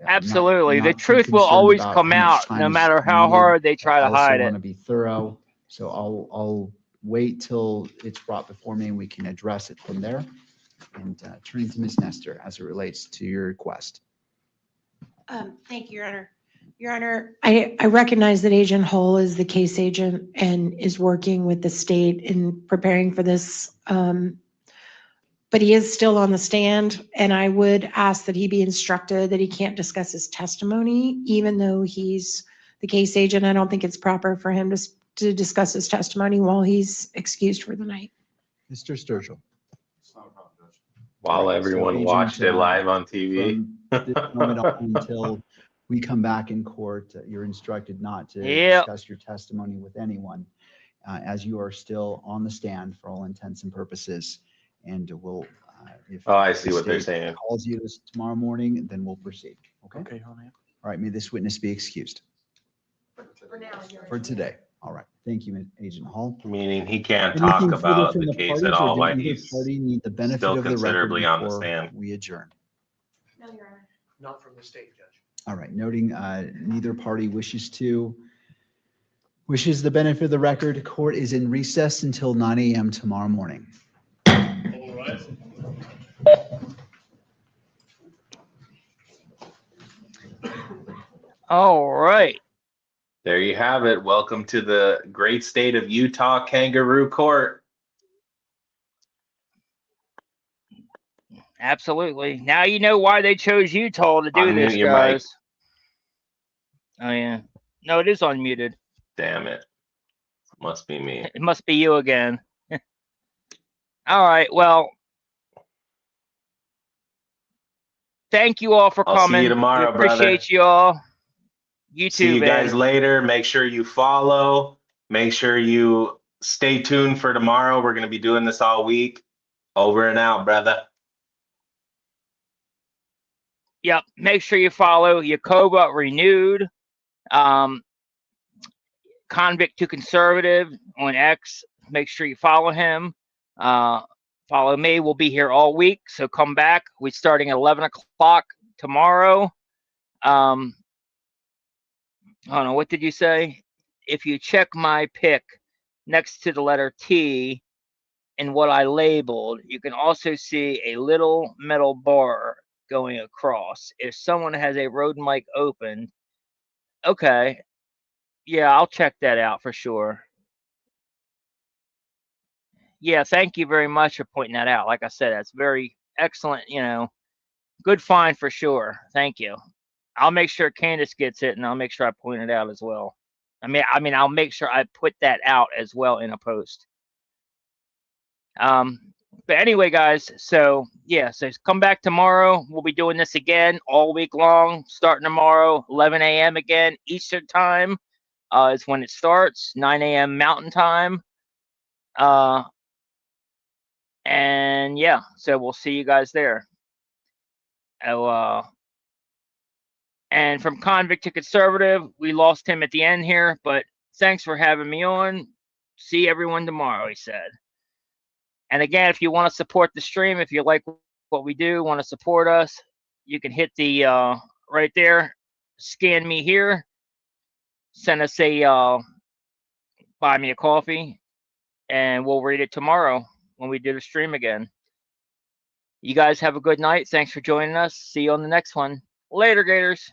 Absolutely. The Not too truth will concerned always about come how much out, time no is matter how needed. hard they try to I also hide want it. to be thorough, so I'll wait till it's brought before me and we can address it from there. And turning to Ms. Nestor as it relates to your request. Thank you, Your Honor. Your Honor, I recognize that Agent Hull is the case agent and is working with the state in preparing for this. But he is still on the stand, and I would ask that he be instructed that he can't discuss his testimony, even though he's the case agent. I don't think it's proper for him to discuss his testimony while he's excused for the night. Mr. Sturgill. While Right, so everyone Agent, watched it live on TV. From this moment on until we come back in court, you're instructed not to Yep. discuss your testimony with anyone, as you are still on the stand for all intents and purposes. And we'll, if Oh, I the see what they're state saying. calls you this tomorrow morning, then we'll proceed. Okay. Okay, hold on. All right. May this witness be excused for today. All right. Thank you, Agent Hall. Meaning he can't Anything talk further about from the the case at parties, or all did while either he's party need the benefit still of the record considerably on the before stand. we adjourn? No, Your Honor. Not from the state, Judge. All right, noting neither party wishes the benefit of the record. Court is in recess until 9 a.m. tomorrow morning. All right. All right. There you have it. Welcome to the great state of Utah Kangaroo Court. Absolutely. Now you know why they chose Utah to do Unmute this, your mic. guys. Oh, yeah. No, it is unmuted. Damn it. Must be me. It must be you again. All right. Well, thank you all for I'll coming. see you tomorrow, we appreciate brother. you all. You See too, you man. guys later. Make sure you follow. Make sure you stay tuned for tomorrow. We're going to be doing this all week. Over and out, brother. Yep. Make sure you follow Yacoba Renewed, Convict to Conservative on X. Make sure you follow him. Follow me. We'll be here all week. So come back. We're starting at 11 o'clock tomorrow. I don't know, what did you say? If you check my pic next to the letter T and what I labeled, you can also see a little metal bar going across. If someone has a road mic open, okay, yeah, I'll check that out for sure. Yeah, thank you very much for pointing that out. Like I said, that's very excellent, good find for sure. Thank you. I'll make sure Candace gets it, and I'll make sure I point it out as well. I mean, I'll make sure I put that out as well in a post. But anyway, guys, so yeah, so come back tomorrow. We'll be doing this again all week long, starting tomorrow, 11 a.m. again, Eastern time is when it starts, 9 a.m. Mountain time. And yeah, so we'll see you guys there. Oh, and from convict to conservative, we lost him at the end here, but thanks for having me on. See everyone tomorrow, he said. And again, if you want to support the stream, if you like what we do, want to support us, you can hit the right there, scan me here, send us a buy me a coffee, and we'll read it tomorrow when we do the stream again. You guys have a good night. Thanks for joining us. See you on the next one. Later, Gators.